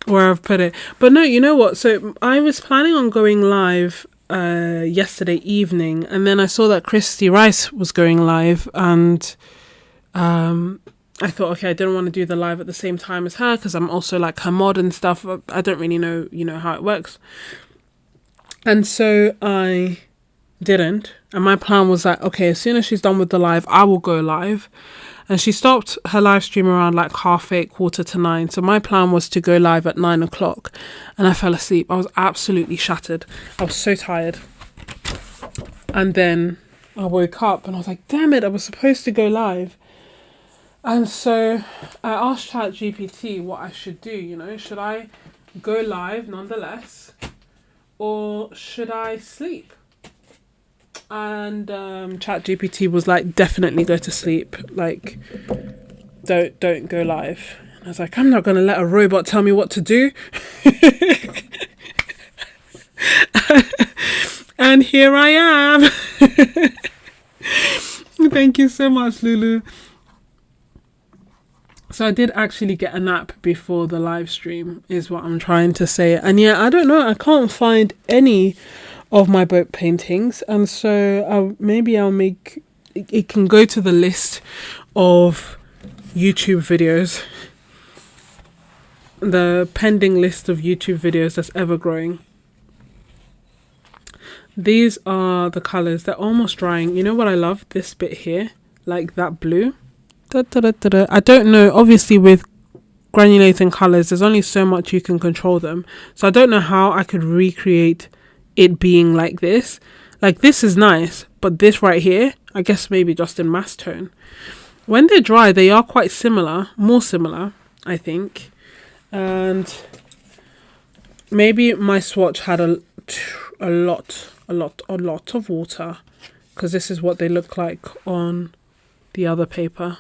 where I've put it. But no, you know what? So I was planning on going live yesterday evening, and then I saw that Christy Rice was going live, and I thought, okay, I didn't want to do the live at the same time as her because I'm also like her mod and stuff. I don't really know, how it works. And so I didn't. And my plan was that, okay, as soon as she's done with the live, I will go live. And she stopped her live stream around like 8:30, 8:45. So my plan was to go live at 9 o'clock. And I fell asleep. I was absolutely shattered. I was so tired. And then I woke up and I was like, damn it, I was supposed to go live. And so I asked ChatGPT what I should do, should I go live nonetheless, or should I sleep? And ChatGPT was like, definitely go to sleep. Like, don't go live. And I was like, I'm not going to let a robot tell me what to do. And here I am. Thank you so much, Lulu. So I did actually get a nap before the live stream, is what I'm trying to say. And yeah, I don't know, I can't find any of my boat paintings, and so maybe I'll make it can go to the list of YouTube videos, the pending list of YouTube videos that's ever growing. These are the colors. They're almost drying. You know what I love? This bit here, like that blue. I don't know, obviously with granulating colors there's only so much you can control them, so I don't know how I could recreate it being like this. Like, this is nice, but this right here, I guess maybe just in mass tone. When they're dry, they are quite similar, more similar, I think. And maybe my swatch had a lot of water, because this is what they look like on the other paper.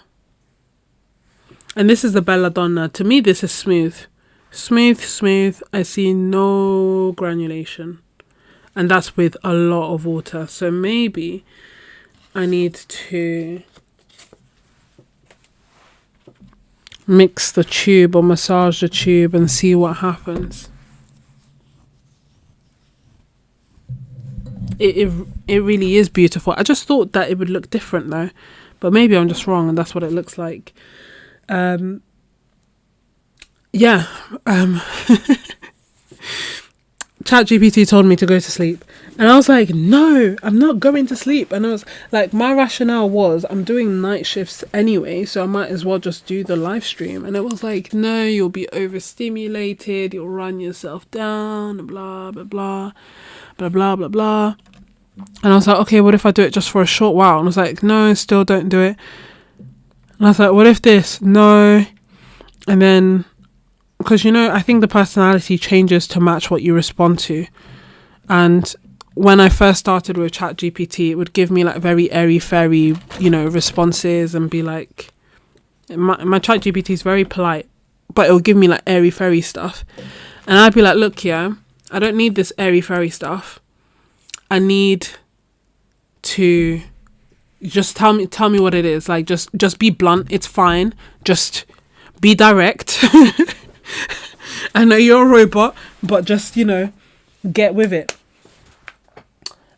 And this is the Belladonna. To me, this is smooth. Smooth. I see no granulation. And that's with a lot of water. So maybe I need to mix the tube or massage the tube and see what happens. It really is beautiful. I just thought that it would look different though, but maybe I'm just wrong and that's what it looks like. Yeah. ChatGPT told me to go to sleep, and I was like, no, I'm not going to sleep. And I was like, my rationale was I'm doing night shifts anyway, so I might as well just do the live stream. And it was like, no, you'll be overstimulated, you'll run yourself down, blah blah blah blah blah blah blah. And I was like, okay, what if I do it just for a short while? And I was like, no, still don't do it. And I was like, what if this? No. And then, because, you know, I think the personality changes to match what you respond to. And when I first started with ChatGPT, it would give me like very airy-fairy, you know, responses and be like, my ChatGPT is very polite, but it will give me like airy-fairy stuff. And I'd be like, look, yeah, I don't need this airy-fairy stuff. I need to just tell me what it is. Like, just be blunt. It's fine. Just be direct. I know you're a robot, but just, you know, get with it.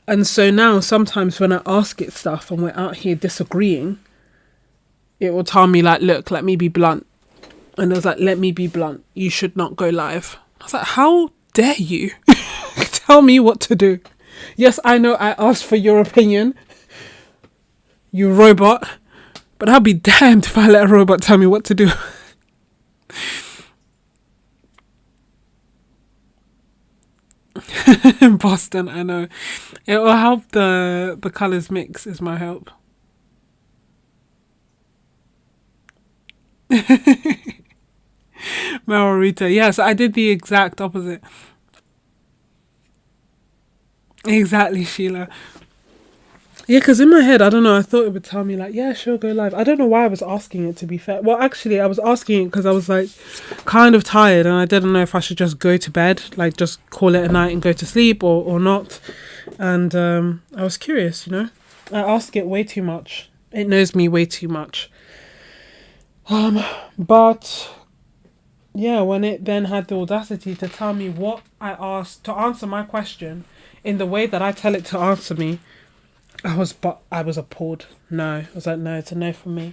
And so now sometimes when I ask it stuff and we're out here disagreeing, it will tell me like, look, let me be blunt. And I was like, let me be blunt. You should not go live. I was like, how dare you tell me what to do? Yes, I know I asked for your opinion, you robot, but I'll be damned if I let a robot tell me what to do. Boston, I know. It will help the colours mix is my hope. Margarita. Yes, I did the exact opposite. Exactly, Sheila. Yeah, because in my head, I don't know, I thought it would tell me like, yeah, sure, go live. I don't know why I was asking it, to be fair. Well, actually, I was asking it because I was like kind of tired and I didn't know if I should just go to bed, like just call it a night and go to sleep or not. And I was curious, you know. I ask it way too much. It knows me way too much. But yeah, when it then had the audacity to tell me what I asked, to answer my question in the way that I tell it to answer me, I was appalled. No, I was like, no, it's a no from me.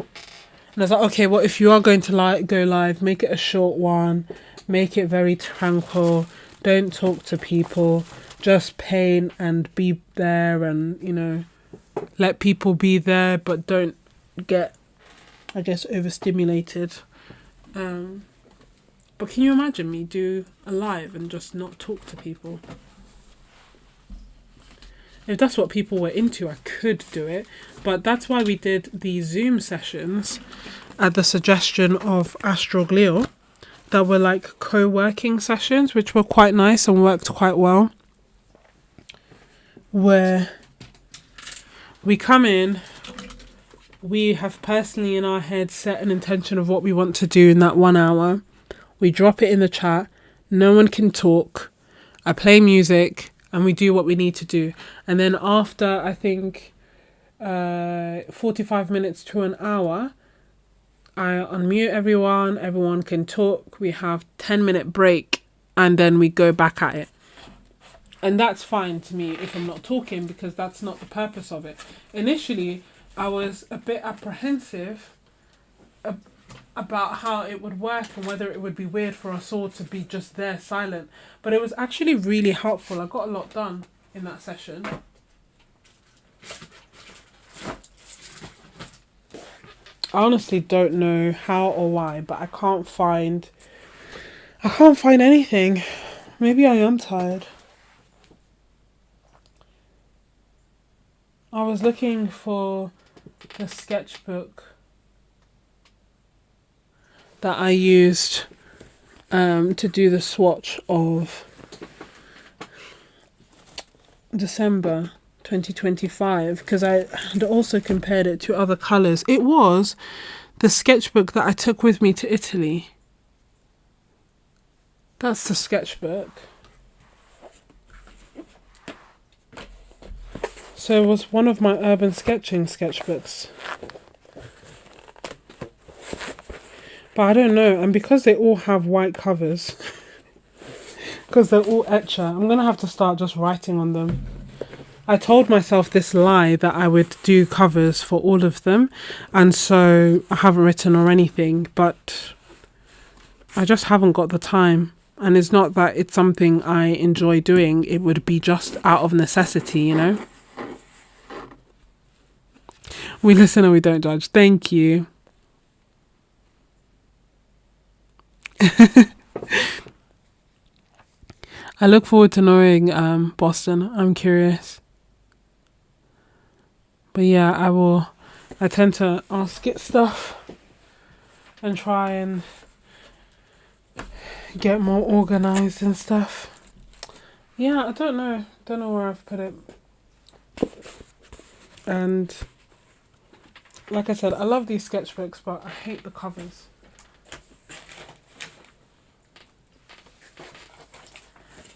And I was like, okay, well, if you are going to go live, make it a short one, make it very tranquil, don't talk to people, just paint and be there, and, you know, let people be there, but don't get, I guess, overstimulated. But can you imagine me do a live and just not talk to people? If that's what people were into, I could do it. But that's why we did the Zoom sessions at the suggestion of Astroglio, that were like co-working sessions, which were quite nice and worked quite well. Where we come in, we have personally in our head set an intention of what we want to do in that 1 hour. We drop it in the chat. No one can talk. I play music. And we do what we need to do. And then after, I think, 45 minutes to an hour, I unmute everyone. Everyone can talk. We have 10-minute break. And then we go back at it. And that's fine to me if I'm not talking, because that's not the purpose of it. Initially, I was a bit apprehensive about how it would work and whether it would be weird for us all to be just there silent. But it was actually really helpful. I got a lot done in that session. I honestly don't know how or why, but I can't find anything. Maybe I am tired. I was looking for the sketchbook that I used to do the swatch of December 2025, because I had also compared it to other colours. It was the sketchbook that I took with me to Italy. That's the sketchbook. So it was one of my urban sketching sketchbooks. But I don't know. And because they all have white covers, because they're all etcher, I'm going to have to start just writing on them. I told myself this lie that I would do covers for all of them. And so I haven't written or anything, but I just haven't got the time. And it's not that it's something I enjoy doing. It would be just out of necessity, you know? We listen and we don't judge. Thank you. I look forward to knowing Boston. I'm curious. But yeah, I tend to ask it stuff and try and get more organized and stuff. Yeah, I don't know. Don't know where I've put it. And like I said, I love these sketchbooks, but I hate the covers.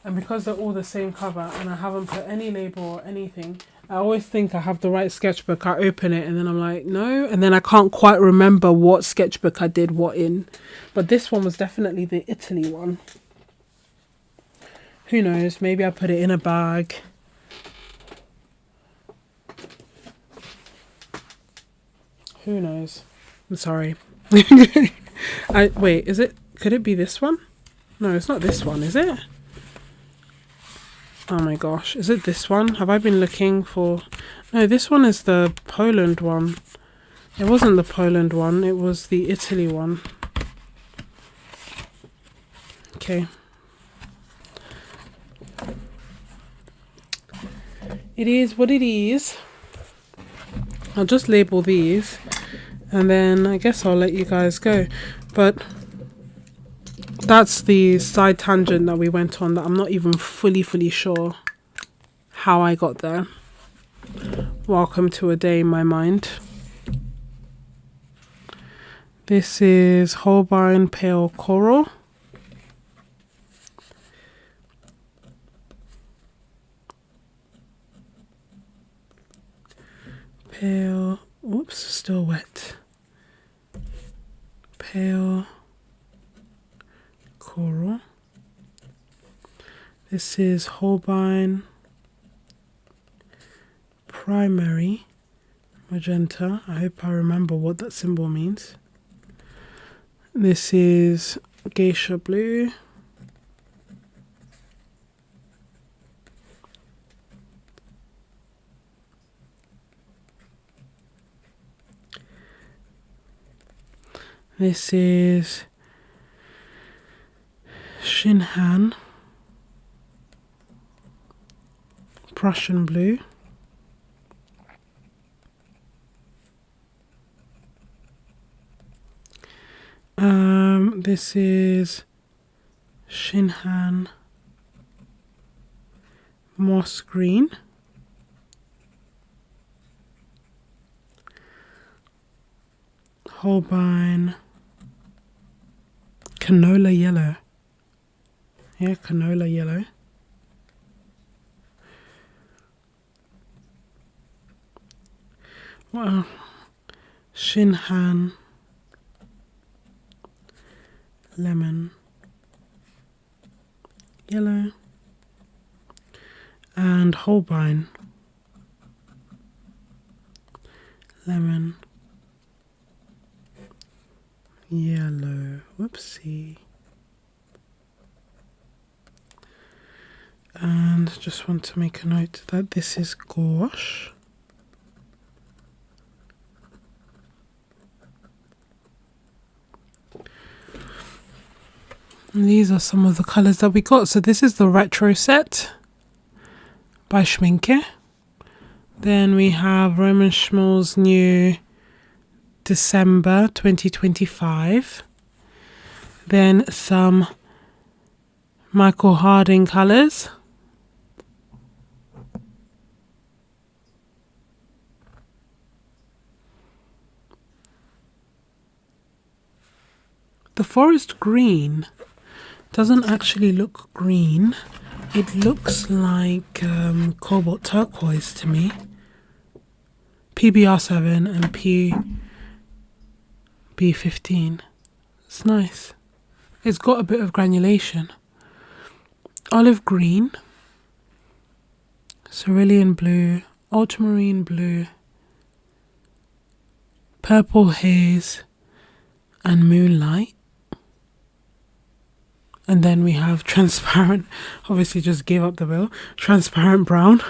And because they're all the same cover and I haven't put any label or anything, I always think I have the right sketchbook. I open it and then I'm like, no. And then I can't quite remember what sketchbook I did what in. But this one was definitely the Italy one. Who knows? Maybe I put it in a bag. Who knows? I'm sorry. Wait, is it? Could it be this one? No, it's not this one, is it? Oh my gosh, is it this one? Have I been looking for... No, this one is the Poland one. It wasn't the Poland one, it was the Italy one. Okay. It is what it is. I'll just label these and then I guess I'll let you guys go. But that's the side tangent that we went on that I'm not even fully sure how I got there. Welcome to a day in my mind. This is Holbein Pale Coral. Pale, oops, still wet. Pale Coral. This is Holbein Primary Magenta. I hope I remember what that symbol means. This is Geisha Blue. This is Shinhan Prussian Blue. This is Shinhan Moss Green. Holbein Canola Yellow. Yeah, Canola Yellow. Well, Shinhan Lemon Yellow. And Holbein Lemon Yellow. Whoopsie. And just want to make a note that this is gouache. And these are some of the colours that we got. So this is the retro set by Schmincke. Then we have Roman Szmal's new December 2025. Then some Michael Harding colours. The forest green doesn't actually look green. It looks like cobalt turquoise to me. PBR7 and PB15. It's nice. It's got a bit of granulation. Olive green, cerulean blue, ultramarine blue, purple haze, and moonlight. And then we have transparent, obviously just gave up the bill, transparent brown.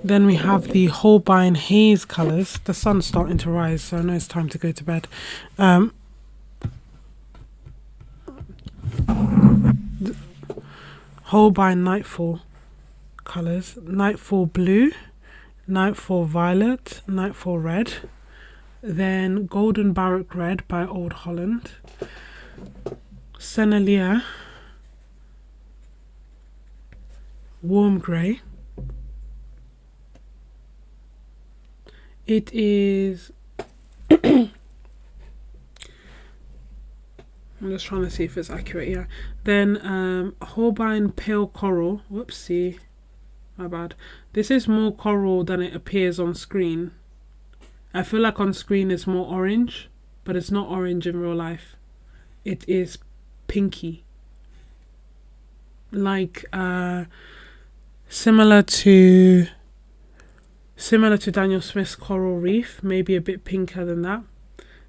Then we have the Holbein haze colours. The sun's starting to rise, so I know it's time to go to bed. Holbein Nightfall colours. Nightfall blue, Nightfall violet, Nightfall red. Then Golden Baroque red by Old Holland. Sennelier warm grey. It is I'm just trying to see if it's accurate, yeah. Then Holbein pale coral. Whoopsie, my bad. This is more coral than it appears on screen. I feel like on screen it's more orange, but it's not orange in real life. It is pinky. Like similar to Daniel Smith's Coral Reef, maybe a bit pinker than that.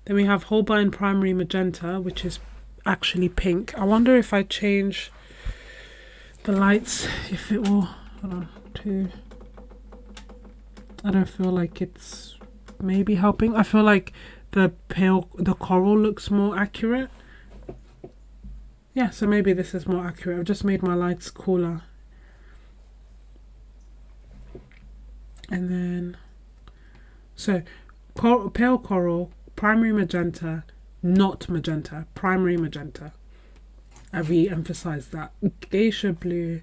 Then we have Holbein Primary Magenta, which is actually pink. I wonder if I change the lights, if it will, hold on, I don't feel like it's maybe helping. I feel like the coral looks more accurate. Yeah, so maybe this is more accurate. I've just made my lights cooler. And then, so pale coral, primary magenta, not magenta, primary magenta. I re-emphasize that. Geisha blue,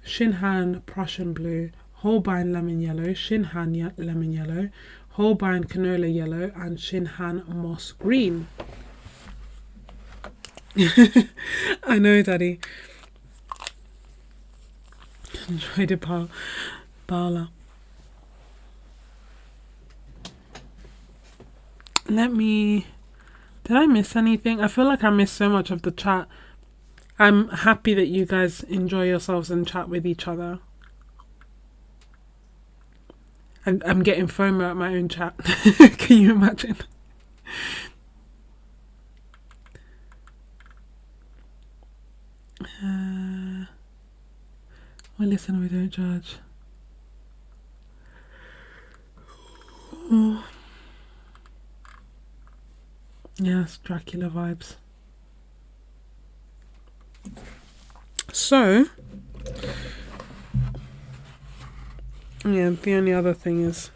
Shinhan Prussian blue, Holbein lemon yellow, Shinhan lemon yellow, Holbein canola yellow, and Shinhan moss green. I know, Daddy. Enjoyed it, Paula. Did I miss anything? I feel like I missed so much of the chat. I'm happy that you guys enjoy yourselves and chat with each other. I'm getting FOMO at my own chat. Can you imagine? We listen, we don't judge. Oh. Yes, Dracula vibes. So, yeah, the only other thing is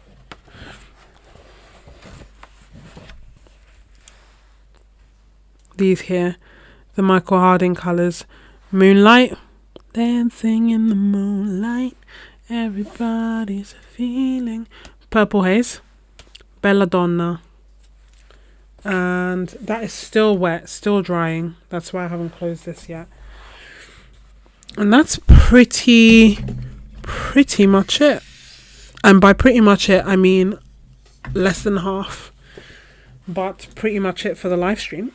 these here, the Michael Harding colours. Moonlight, dancing in the moonlight, everybody's feeling. Purple haze, Belladonna. And that is still wet, still drying. That's why I haven't closed this yet. And that's pretty much it. And by pretty much it, I mean less than half. But pretty much it for the live stream.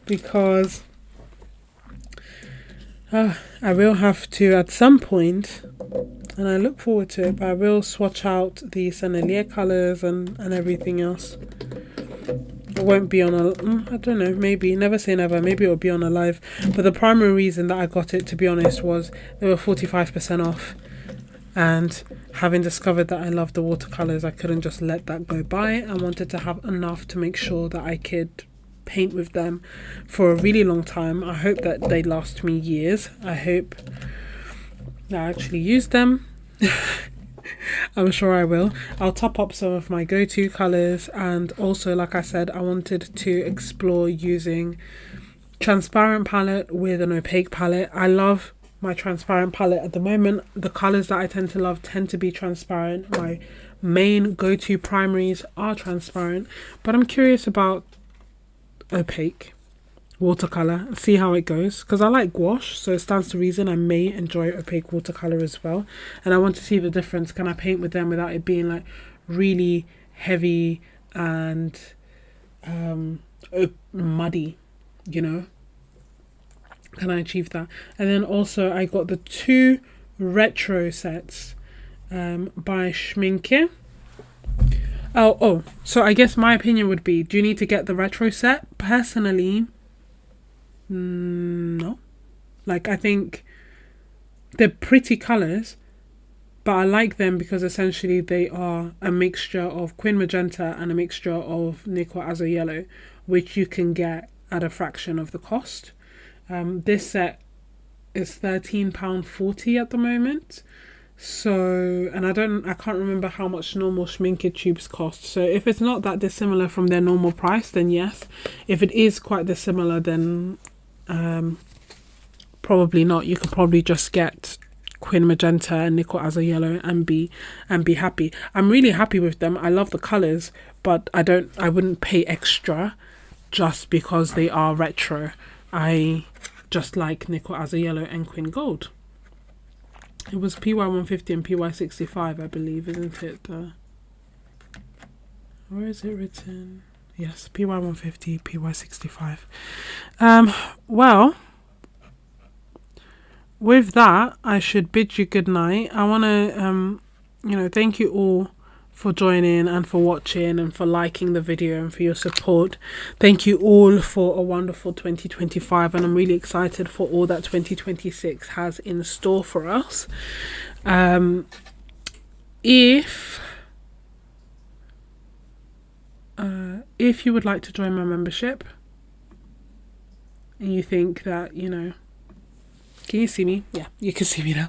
Because I will have to at some point, and I look forward to it, but I will swatch out the Sennelier colours and everything else. It won't be on a, I don't know, maybe, never say never, maybe it'll be on a live. But the primary reason that I got it, to be honest, was they were 45% off. And having discovered that I love the watercolours, I couldn't just let that go by. I wanted to have enough to make sure that I could paint with them for a really long time. I hope that they last me years. I hope that I actually use them. I'm sure I will. I'll top up some of my go-to colours, and also, like I said, I wanted to explore using transparent palette with an opaque palette. I love my transparent palette at the moment. The colours that I tend to love tend to be transparent. My main go-to primaries are transparent, but I'm curious about opaque watercolor, see how it goes, because I like gouache, so it stands to reason I may enjoy opaque watercolor as well. And I want to see the difference. Can I paint with them without it being like really heavy and muddy, you know. Can I achieve that? And then also I got the 2 retro sets by Schmincke. So I guess my opinion would be, do you need to get the retro set? Personally, no. Like, I think they're pretty colours, but I like them because essentially they are a mixture of Quin Magenta and a mixture of Nickel Azo Yellow, which you can get at a fraction of the cost. This set is £13.40 at the moment. So, and I can't remember how much normal Schmincke tubes cost. So if it's not that dissimilar from their normal price, then yes. If it is quite dissimilar, then probably not. You can probably just get Quin Magenta and Nickel Azo Yellow and be happy. I'm really happy with them. I love the colours, but I wouldn't pay extra just because they are retro. I just like Nickel Azo Yellow and Quin Gold. It was PY150 and PY65, I believe, isn't it? Where is it written? Yes, PY150, PY65. Well, with that, I should bid you good night. I want to, thank you all for joining and for watching and for liking the video and for your support. Thank you all for a wonderful 2025, and I'm really excited for all that 2026 has in store for us. If you would like to join my membership and you think that, can you see me? Yeah, you can see me now.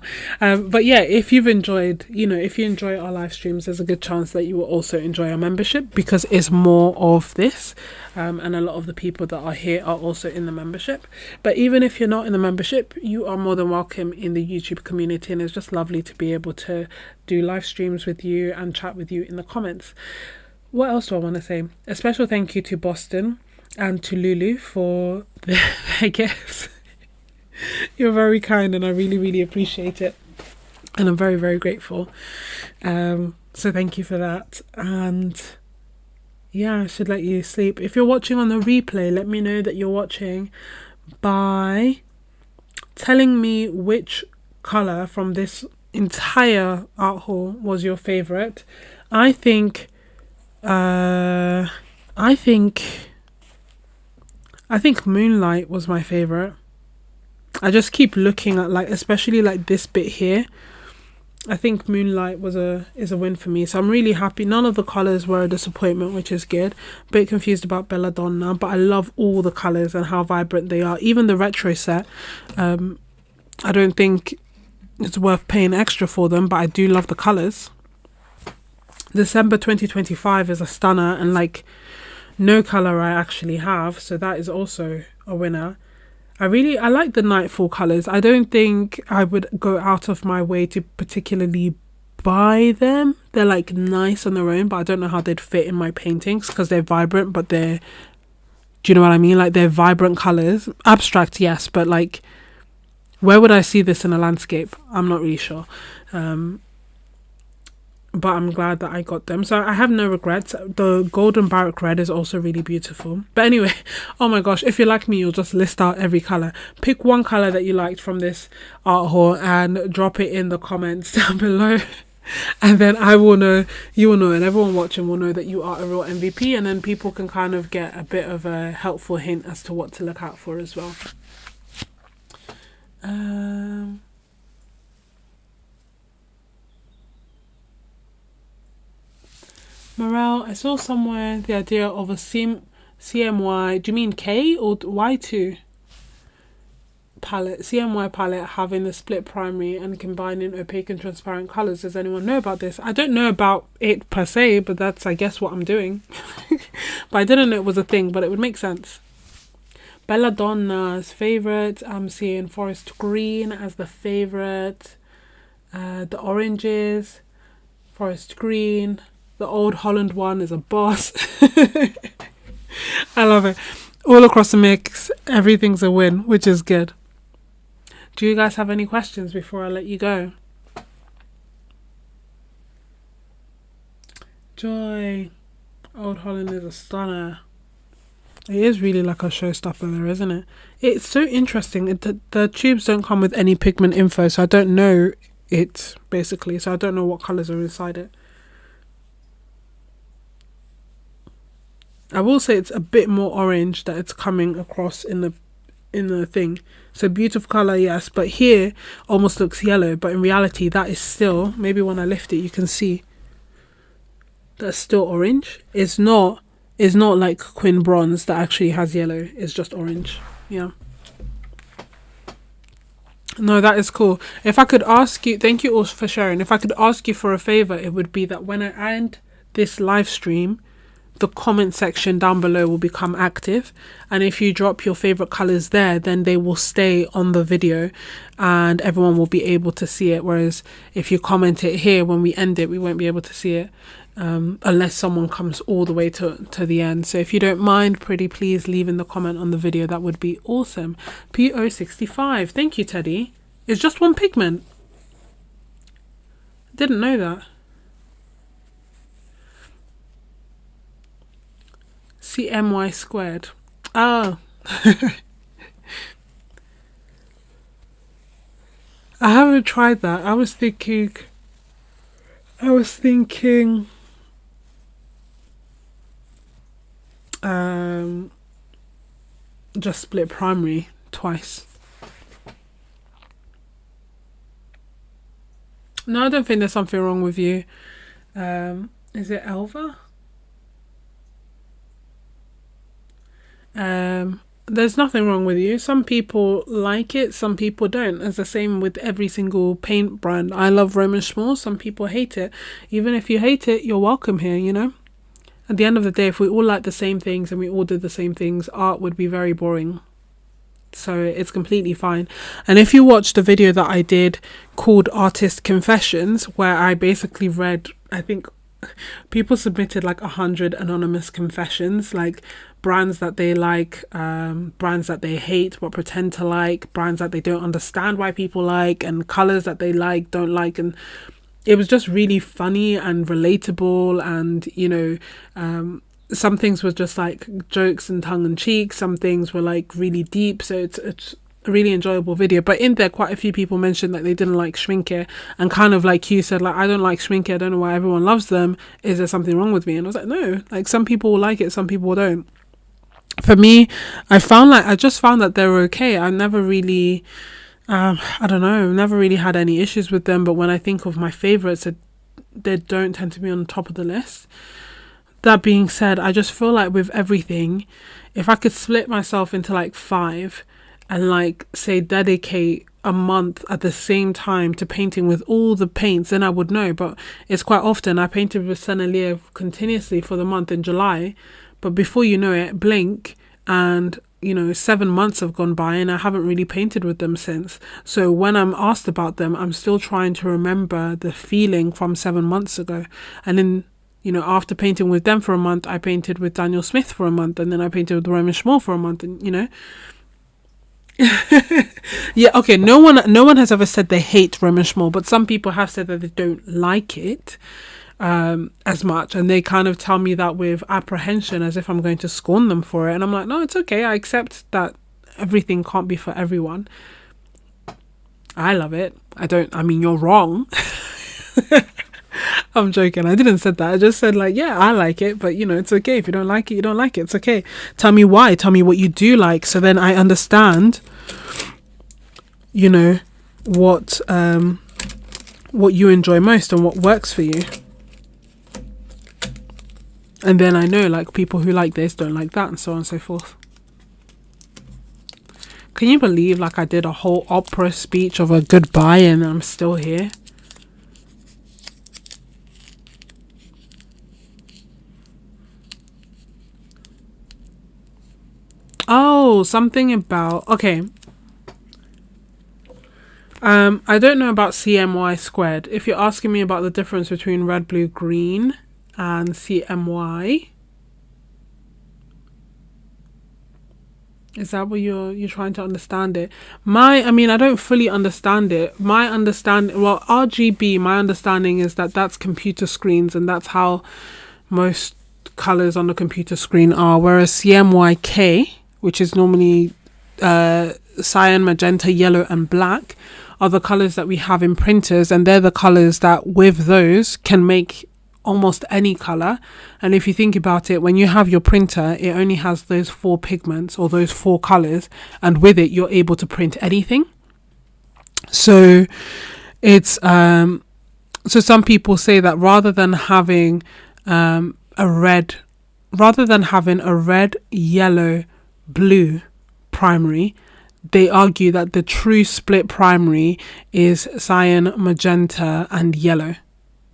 But yeah, if you enjoy our live streams, there's a good chance that you will also enjoy our membership, because it's more of this. And a lot of the people that are here are also in the membership. But even if you're not in the membership, you are more than welcome in the YouTube community. And it's just lovely to be able to do live streams with you and chat with you in the comments. What else do I want to say? A special thank you to Boston and to Lulu for their gifts. You're very kind, and I really, really appreciate it. And I'm very, very grateful. So thank you for that. And yeah, I should let you sleep. If you're watching on the replay, let me know that you're watching by telling me which colour from this entire art haul was your favourite. I think Moonlight was my favourite. I just keep looking at, especially this bit here. I think Moonlight is a win for me. So I'm really happy. None of the colours were a disappointment, which is good. A bit confused about Belladonna, but I love all the colours and how vibrant they are. Even the retro set, I don't think it's worth paying extra for them, but I do love the colours. December 2025 is a stunner, and no colour I actually have, so that is also a winner. I like the Nightfall colours. I don't think I would go out of my way to particularly buy them. They're nice on their own, but I don't know how they'd fit in my paintings because they're vibrant, but do you know what I mean? They're vibrant colours. Abstract, yes, but where would I see this in a landscape? I'm not really sure. But I'm glad that I got them. So I have no regrets. The golden barrack red is also really beautiful. But anyway, oh my gosh, if you're like me, you'll just list out every colour. Pick one colour that you liked from this art haul and drop it in the comments down below. And then I will know, you will know, and everyone watching will know that you are a real MVP. And then people can kind of get a bit of a helpful hint as to what to look out for as well. Morel, I saw somewhere the idea of a CMY, do you mean K or Y2 palette, CMY palette having a split primary and combining opaque and transparent colours? Does anyone know about this? I don't know about it per se, but that's, I guess, what I'm doing. But I didn't know it was a thing, but it would make sense. Belladonna's favourite, I'm seeing Forest Green as the favourite. The oranges, Forest Green. The Old Holland one is a boss. I love it. All across the mix, everything's a win, which is good. Do you guys have any questions before I let you go? Joy. Old Holland is a stunner. It is really like a showstopper there, isn't it? It's so interesting. The tubes don't come with any pigment info, so I don't know it, basically. So I don't know what colours are inside it. I will say it's a bit more orange that it's coming across in the thing. So beautiful colour, yes, but here almost looks yellow, but in reality that is still, maybe when I lift it you can see that's still orange. It's not like Quinn Bronze that actually has yellow. It's just orange. Yeah. No, that is cool. If I could ask you, thank you all for sharing. If I could ask you for a favor, it would be that when I end this live stream, the comment section down below will become active, and if you drop your favorite colors there, then they will stay on the video and everyone will be able to see it. Whereas if you comment it here, when we end it, we won't be able to see it unless someone comes all the way to the end. So if you don't mind, pretty please leave in the comment on the video. That would be awesome. PO65, thank you, Teddy. It's just one pigment. Didn't know that. CMY squared. Oh. I haven't tried that. I was thinking just split primary twice. No, I don't think there's something wrong with you. Is it Elva? There's nothing wrong with you. Some people like it, some people don't. It's the same with every single paint brand. I love Roman Szmal. Some people hate it. Even if you hate it, you're welcome here, you know? At the end of the day, if we all like the same things and we all did the same things, art would be very boring. So it's completely fine. And if you watch the video that I did called Artist Confessions, where I basically read, I think people submitted like 100 anonymous confessions, like brands that they like, brands that they hate but pretend to like, brands that they don't understand why people like, and colors that they like, don't like. And it was just really funny and relatable, and you know, some things were just like jokes and tongue-in-cheek, some things were like really deep. So it's a really enjoyable video. But in there, quite a few people mentioned that they didn't like Schmincke, and kind of like you said, like, I don't like Schmincke, I don't know why everyone loves them, is there something wrong with me? And I was like, no, like some people will like it, some people don't. For me, I just found that they were okay. I never really I don't know, never really had any issues with them. But when I think of my favorites, they don't tend to be on the top of the list. That being said, I just feel like with everything, if I could split myself into like 5 and like say dedicate a month at the same time to painting with all the paints, then I would know. But it's quite often I painted with Sennelier continuously for the month in July, but before you know it, blink and you know 7 months have gone by and I haven't really painted with them since. So when I'm asked about them, I'm still trying to remember the feeling from 7 months ago. And then, you know, after painting with them for a month, I painted with Daniel Smith for a month, and then I painted with Roman Szmal for a month, and you know. Yeah, okay, no one has ever said they hate Roman Szmal, but some people have said that they don't like it as much, and they kind of tell me that with apprehension, as if I'm going to scorn them for it. And I'm like, no, it's okay, I accept that everything can't be for everyone. I love it. I mean, you're wrong. I'm joking. I didn't say that. I just said like, yeah, I like it, but you know, it's okay. If you don't like it, you don't like it. It's okay. Tell me why. Tell me what you do like, so then I understand, you know, what you enjoy most and what works for you. And then I know like people who like this don't like that, and so on and so forth. Can you believe like I did a whole opera speech of a goodbye and I'm still here? Oh, something about, okay. I don't know about CMY squared. If you're asking me about the difference between red, blue, green and CMY, is that what you're trying to understand it? I mean, I don't fully understand it. My understanding, RGB, my understanding is that that's computer screens, and that's how most colors on the computer screen are, whereas CMYK, which is normally cyan, magenta, yellow, and black, are the colors that we have in printers, and they're the colors that with those can make almost any color. And if you think about it, when you have your printer, it only has those four pigments or those four colors, and with it you're able to print anything. So it's so some people say that rather than having a red yellow, blue primary, they argue that the true split primary is cyan, magenta, and yellow.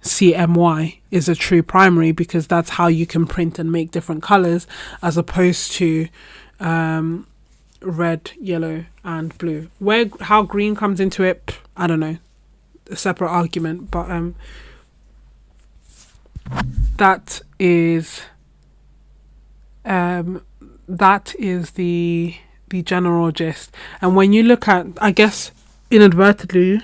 CMY is a true primary because that's how you can print and make different colors, as opposed to red, yellow, and blue. How green comes into it, I don't know, a separate argument, but that is the general gist. And when you look at, I guess inadvertently,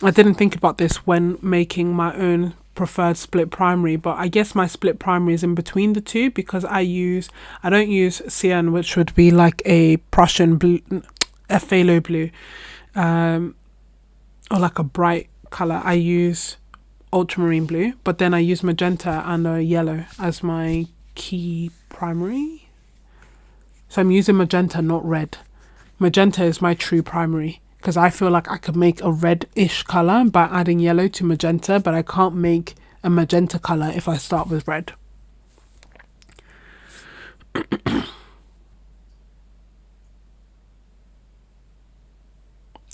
I didn't think about this when making my own preferred split primary, but I guess my split primary is in between the two, because I don't use cyan, which would be like a Prussian blue, a phthalo blue, or like a bright color. I use ultramarine blue, but then I use magenta and a yellow as my key primary. So I'm using magenta, not red. Magenta is my true primary, because I feel like I could make a red-ish color by adding yellow to magenta, but I can't make a magenta color if I start with red.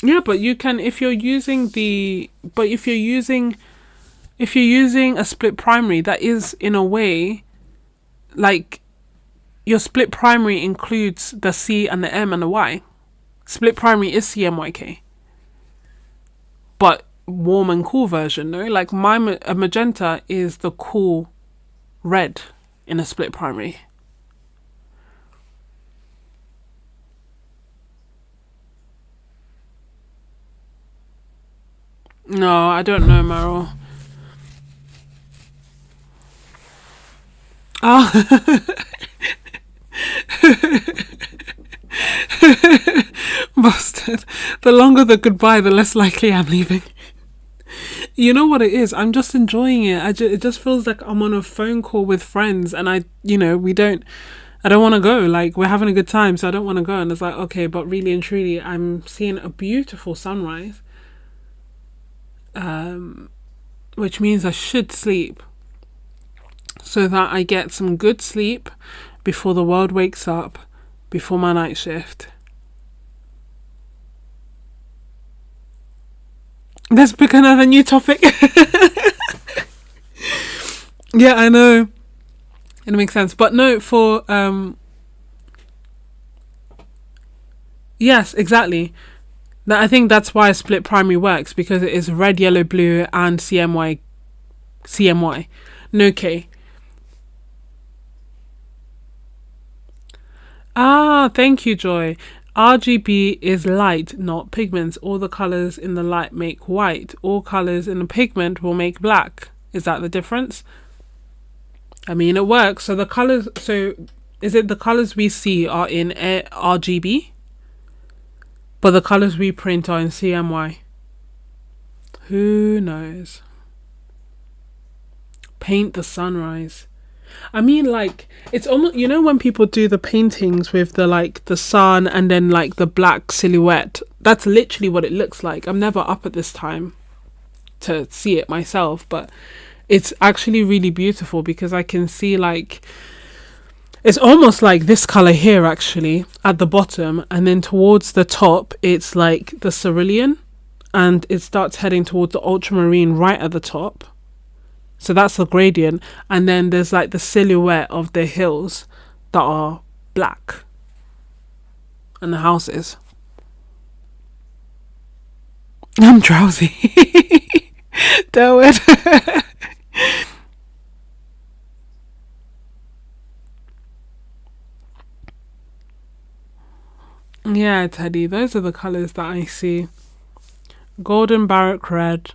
Yeah, but you can, if you're using a split primary, that is in a way like your split primary includes the C and the M and the Y. Split primary is CMYK, but warm and cool version, no? Like a magenta is the cool red in a split primary. No, I don't know, Meryl. Oh. Busted. The longer the goodbye, the less likely I'm leaving. You know what it is? I'm just enjoying it. It just feels like I'm on a phone call with friends, and I don't want to go. Like, we're having a good time, so I don't want to go. And it's like, okay, but really and truly, I'm seeing a beautiful sunrise, which means I should sleep, so that I get some good sleep before the world wakes up, before my night shift. Let's pick another new topic. Yeah, I know. It makes sense. But no, for yes, exactly. I think that's why a split primary works, because it is red, yellow, blue, and CMY. No K. Ah, thank you, Joy. RGB is light, not pigments. All the colors in the light make white. All colors in the pigment will make black. Is that the difference? I mean, it works. So is it the colors we see are in RGB, but the colors we print are in CMY? Who knows? Paint the sunrise. I mean, like, it's almost, when people do the paintings with the sun and then like the black silhouette, that's literally what it looks like. I'm never up at this time to see it myself, but it's actually really beautiful, because I can see, like, it's almost like this color here actually at the bottom, and then towards the top it's like the cerulean, and it starts heading towards the ultramarine right at the top. So that's the gradient. And then there's like the silhouette of the hills that are black, and the houses. I'm drowsy. Darwin. Yeah, Teddy, those are the colours that I see. Golden barrack red,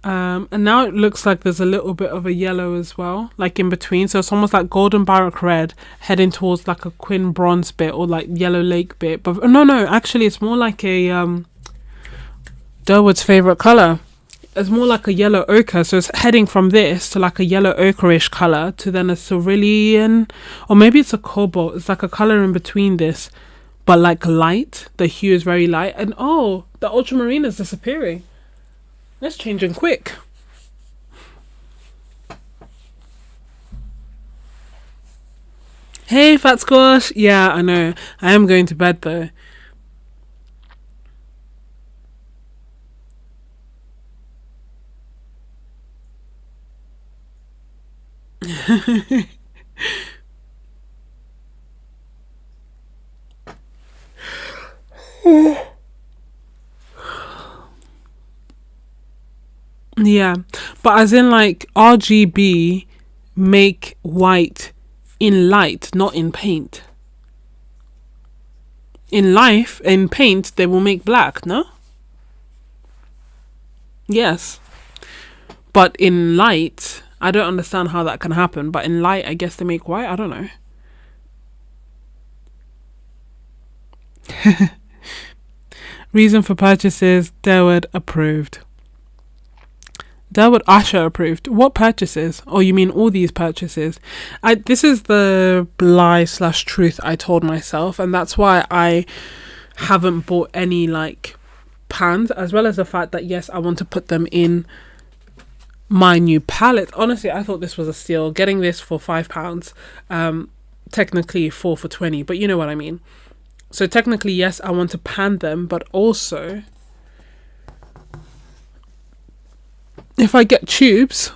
And now it looks like there's a little bit of a yellow as well, like in between. So it's almost like golden barrack red heading towards like a quin bronze bit or like yellow lake bit. But no, actually it's more like a Durwood's favorite color. It's more like a yellow ochre. So it's heading from this to like a yellow ochreish color to then a cerulean, or maybe it's a cobalt. It's like a color in between this, but like light. The hue is very light, and oh, the ultramarine is disappearing. That's changing quick. Hey, Fat Squash. Yeah, I know. I am going to bed though. Yeah, but as in like RGB make white in light, not in paint. In life, in paint, they will make black, no? Yes. But in light, I don't understand how that can happen, but in light, I guess they make white. I don't know. Reason for purchases, Derwood approved. Derwood Asher approved. What purchases? Oh, you mean all these purchases? This is the lie slash truth I told myself, and that's why I haven't bought any like pans, as well as the fact that yes, I want to put them in my new palette. Honestly, I thought this was a steal. Getting this for £5, technically 4 for 20, but you know what I mean. So technically, yes, I want to pan them, but also if I get tubes,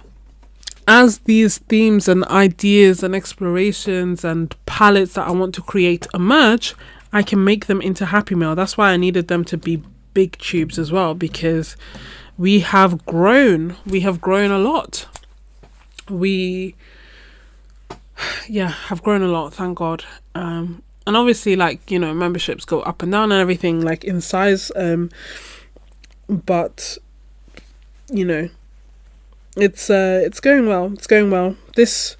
as these themes and ideas and explorations and palettes that I want to create emerge, I can make them into Happy Mail. That's why I needed them to be big tubes as well, because we have grown. We have grown a lot. We, yeah, have grown a lot, thank God. And obviously, like, you know, memberships go up and down and everything, like in size. But, you know, it's going well. It's going well. This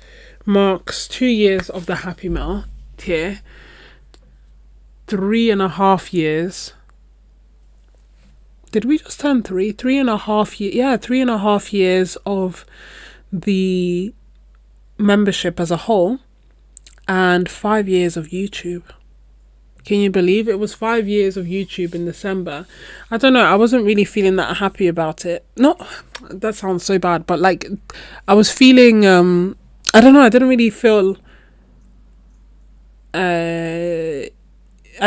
marks 2 years of the Happy Mail tier. 3.5 years. Did we just turn 3? 3.5 years. Yeah, 3.5 years of the membership as a whole, and 5 years of YouTube. Can you believe it was 5 years of YouTube in December? I don't know. I wasn't really feeling that happy about it. Not that sounds so bad, but like I was feeling. I don't know. I didn't really feel. I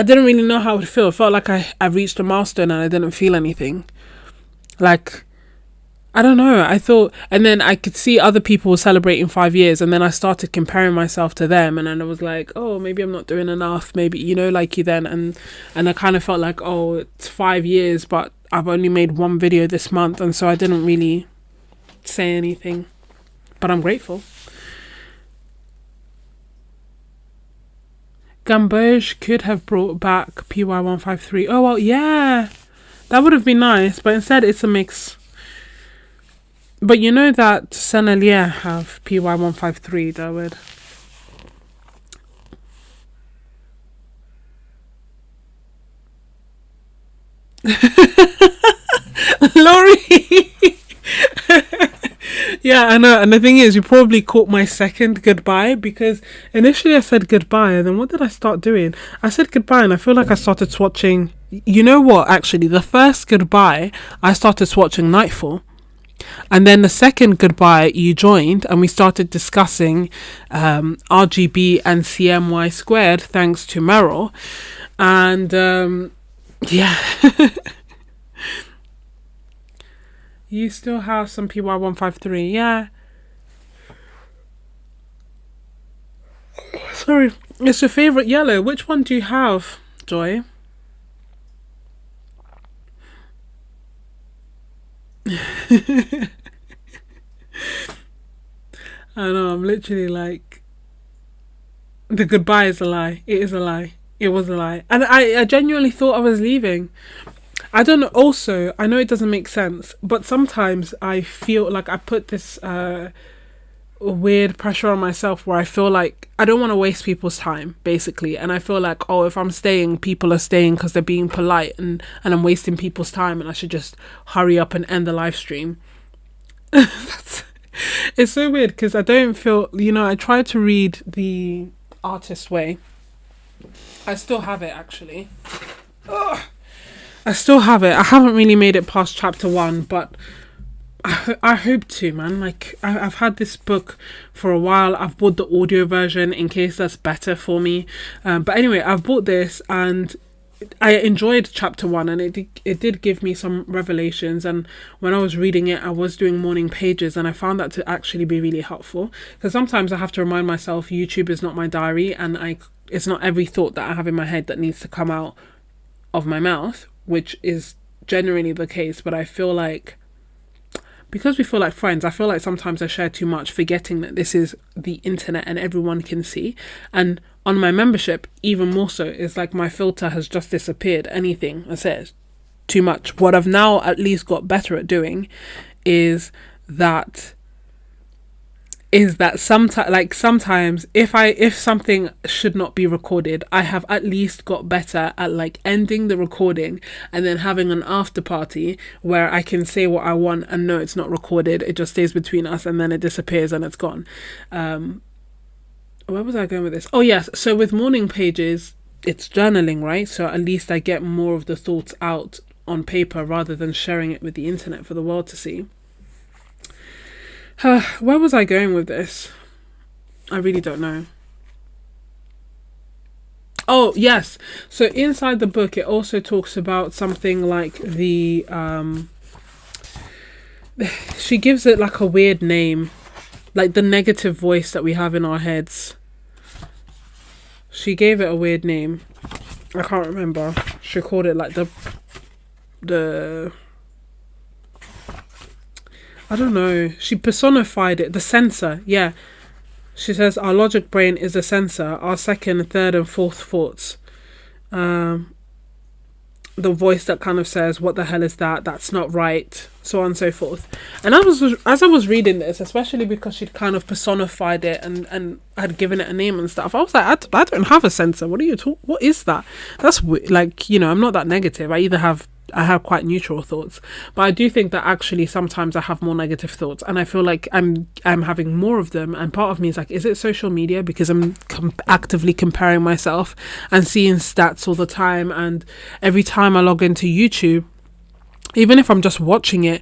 didn't really know how it would feel. It felt like I reached a milestone and I didn't feel anything. Like, I don't know. I thought, and then I could see other people celebrating 5 years, and then I started comparing myself to them, and then I was like, oh, maybe I'm not doing enough. Maybe, you know, like you then, and I kind of felt like, oh, it's 5 years, but I've only made one video this month, and so I didn't really say anything. But I'm grateful. Gamboge could have brought back PY153. Oh, well, yeah. That would have been nice, but instead it's a mix. But you know that Senelier have PY153, Dawood. Laurie! Yeah, I know. And the thing is, you probably caught my second goodbye, because initially I said goodbye, and then what did I start doing? I said goodbye, and I feel like I started swatching. You know what? Actually, the first goodbye, I started swatching Nightfall. And then the second goodbye, you joined, and we started discussing RGB and CMY squared, thanks to Meryl. And yeah. You still have some PY153, yeah. Sorry, it's your favourite yellow. Which one do you have, Joy? I know, I'm literally like, the goodbye is a lie. It is a lie. It was a lie. And I genuinely thought I was leaving. I don't know. Also, I know it doesn't make sense, but sometimes I feel like I put this weird pressure on myself where I feel like I don't want to waste people's time, basically. And I feel like, oh, if I'm staying, people are staying because they're being polite, and I'm wasting people's time, and I should just hurry up and end the live stream. That's, it's so weird because I don't feel, I tried to read The Artist's Way. I still have it, actually. Ugh. I still have it. I haven't really made it past chapter 1, but I hope to, man. Like, I've had this book for a while. I've bought the audio version in case that's better for me. But anyway, I've bought this, and I enjoyed chapter 1, and it did give me some revelations. And when I was reading it, I was doing morning pages, and I found that to actually be really helpful. Because sometimes I have to remind myself YouTube is not my diary, and it's not every thought that I have in my head that needs to come out of my mouth, which is generally the case. But I feel like, because we feel like friends, I feel like sometimes I share too much, forgetting that this is the internet and everyone can see. And on my membership, even more so, it's like my filter has just disappeared. Anything I say too much. What I've now at least got better at doing is that sometimes if something should not be recorded, I have at least got better at like ending the recording and then having an after party where I can say what I want and no, it's not recorded, it just stays between us, and then it disappears and it's gone. Where was I going with this? Oh yes, so with morning pages, it's journaling, right? So at least I get more of the thoughts out on paper rather than sharing it with the internet for the world to see. Where was I going with this? I really don't know. Oh, yes. So inside the book, it also talks about something like she gives it like a weird name, like the negative voice that we have in our heads. She gave it a weird name. I can't remember. She called it like the I don't know. She personified it. The censor. Yeah. She says our logic brain is a censor. Our second, third, and fourth thoughts. The voice that kind of says, "What the hell is that? That's not right." So on and so forth. And as I was reading this, especially because she'd kind of personified it and had given it a name and stuff, I was like, I don't have a censor. What are you talking? What is that? That's like, I'm not that negative. I have quite neutral thoughts, but I do think that actually sometimes I have more negative thoughts, and I feel like I'm having more of them. And part of me is like, is it social media? Because I'm actively comparing myself and seeing stats all the time, and every time I log into YouTube, even if I'm just watching it,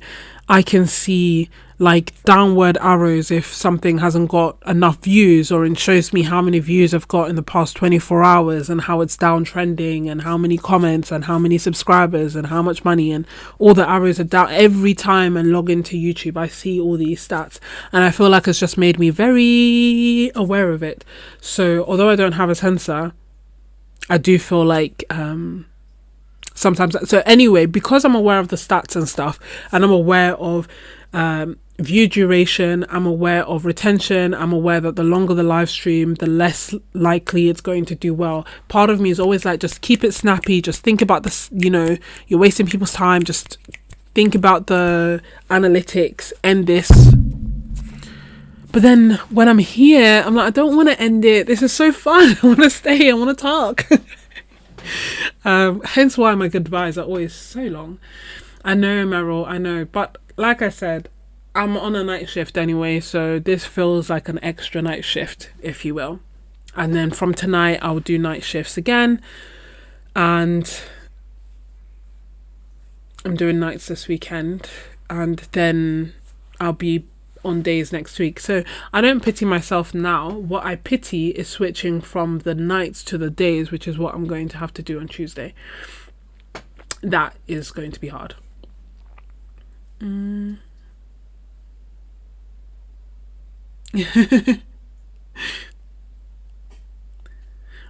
I can see like downward arrows if something hasn't got enough views, or it shows me how many views I've got in the past 24 hours and how it's downtrending and how many comments and how many subscribers and how much money, and all the arrows are down. Every time I log into YouTube, I see all these stats, and I feel like it's just made me very aware of it. So although I don't have a sensor, I do feel like sometimes. So anyway, because I'm aware of the stats and stuff, and I'm aware of view duration, I'm aware of retention, I'm aware that the longer the live stream, the less likely it's going to do well. Part of me is always like, just keep it snappy, just think about this, you're wasting people's time, just think about the analytics, end this. But then when I'm here, I'm like, I don't want to end it, this is so fun, I want to stay, I want to talk. Hence why my goodbyes are always so long. I know, Meryl, I know, but like I said, I'm on a night shift anyway, so this feels like an extra night shift, if you will. And then from tonight, I'll do night shifts again, and I'm doing nights this weekend, and then I'll be on days next week. So I don't pity myself now. What I pity is switching from the nights to the days, which is what I'm going to have to do on Tuesday. That is going to be hard.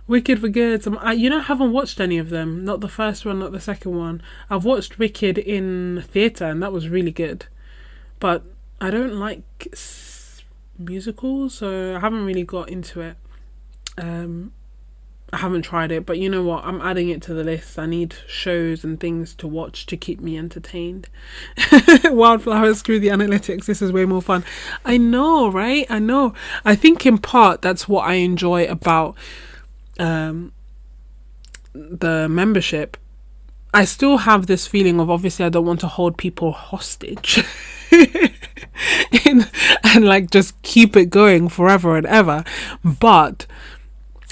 Wicked for good. I haven't watched any of them. Not the first one, not the second one. I've watched Wicked in theatre, and that was really good. But I don't like musicals, so I haven't really got into it. I haven't tried it, but you know what? I'm adding it to the list. I need shows and things to watch to keep me entertained. Wildflowers through the analytics. This is way more fun. I know, right? I know. I think in part that's what I enjoy about um, the membership. I still have this feeling of, obviously I don't want to hold people hostage and, like just keep it going forever and ever. But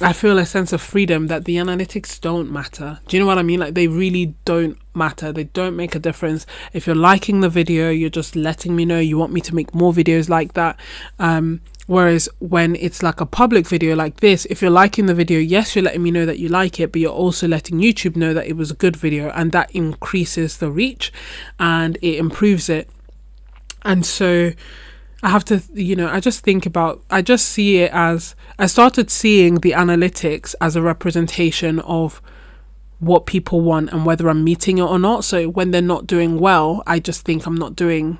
I feel a sense of freedom that the analytics don't matter. Do you know what I mean? Like, they really don't matter. They don't make a difference. If you're liking the video, you're just letting me know you want me to make more videos like that. Whereas when it's like a public video like this, if you're liking the video, yes, you're letting me know that you like it, but you're also letting YouTube know that it was a good video, and that increases the reach and it improves it. And so I have to, I just see it as, I started seeing the analytics as a representation of what people want and whether I'm meeting it or not. So when they're not doing well, I just think I'm not doing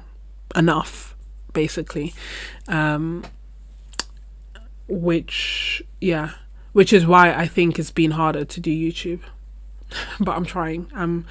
enough, basically. Which is why I think it's been harder to do YouTube. But I'm trying. I'm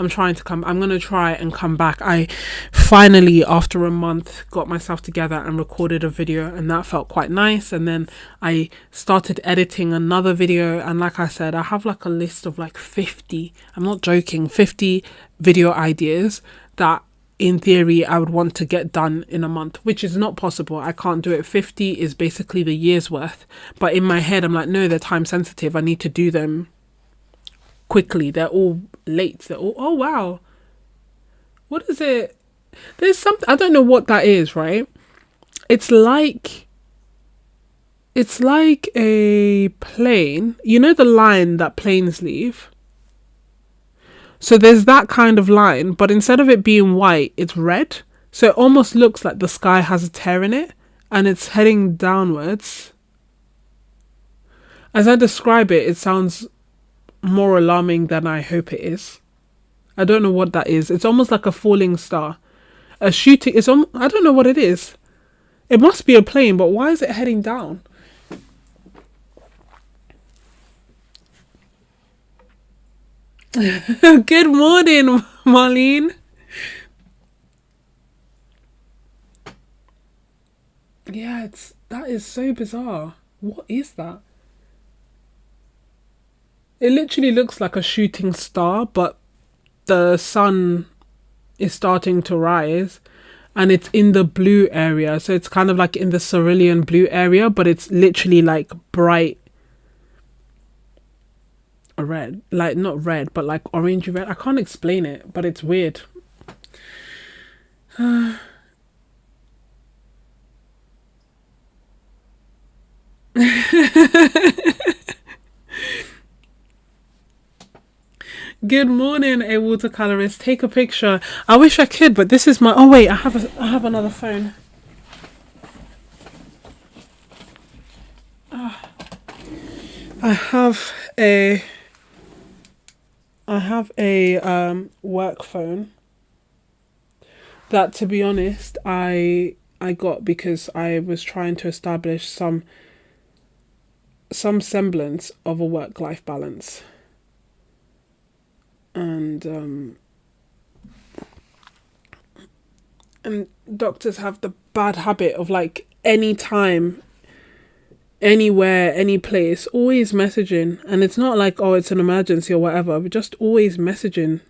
trying to come. I'm gonna try and come back. I finally, after a month, got myself together and recorded a video, and that felt quite nice. And then I started editing another video, and like I said, I have like a list of like 50. I'm not joking. 50 video ideas that, in theory, I would want to get done in a month, which is not possible. I can't do it. 50 is basically the year's worth. But in my head, I'm like, no, they're time sensitive. I need to do them quickly. They're all late. They're all, oh wow, what is it? There's something, I don't know what that is, right? It's like a plane, you know, the line that planes leave. So there's that kind of line, but instead of it being white, it's red. So it almost looks like the sky has a tear in it and it's heading downwards. As I describe it, it sounds more alarming than I hope it is. I don't know what that is. It's almost like a falling star. A shooting, I don't know what it is. It must be a plane, but why is it heading down? Good morning, Marlene. Yeah, that is so bizarre. What is that? It literally looks like a shooting star, but the sun is starting to rise and it's in the blue area. So it's kind of like in the cerulean blue area, but it's literally like bright red. Like, not red, but like orangey red. I can't explain it, but it's weird. Good morning, a watercolorist. Take a picture. I wish I could, but this is my... Oh wait, I have another phone. I have a work phone that, to be honest, I got because I was trying to establish some semblance of a work-life balance. And doctors have the bad habit of, like, anytime, anywhere, any place, always messaging. And it's not like, oh, it's an emergency or whatever, but just always messaging.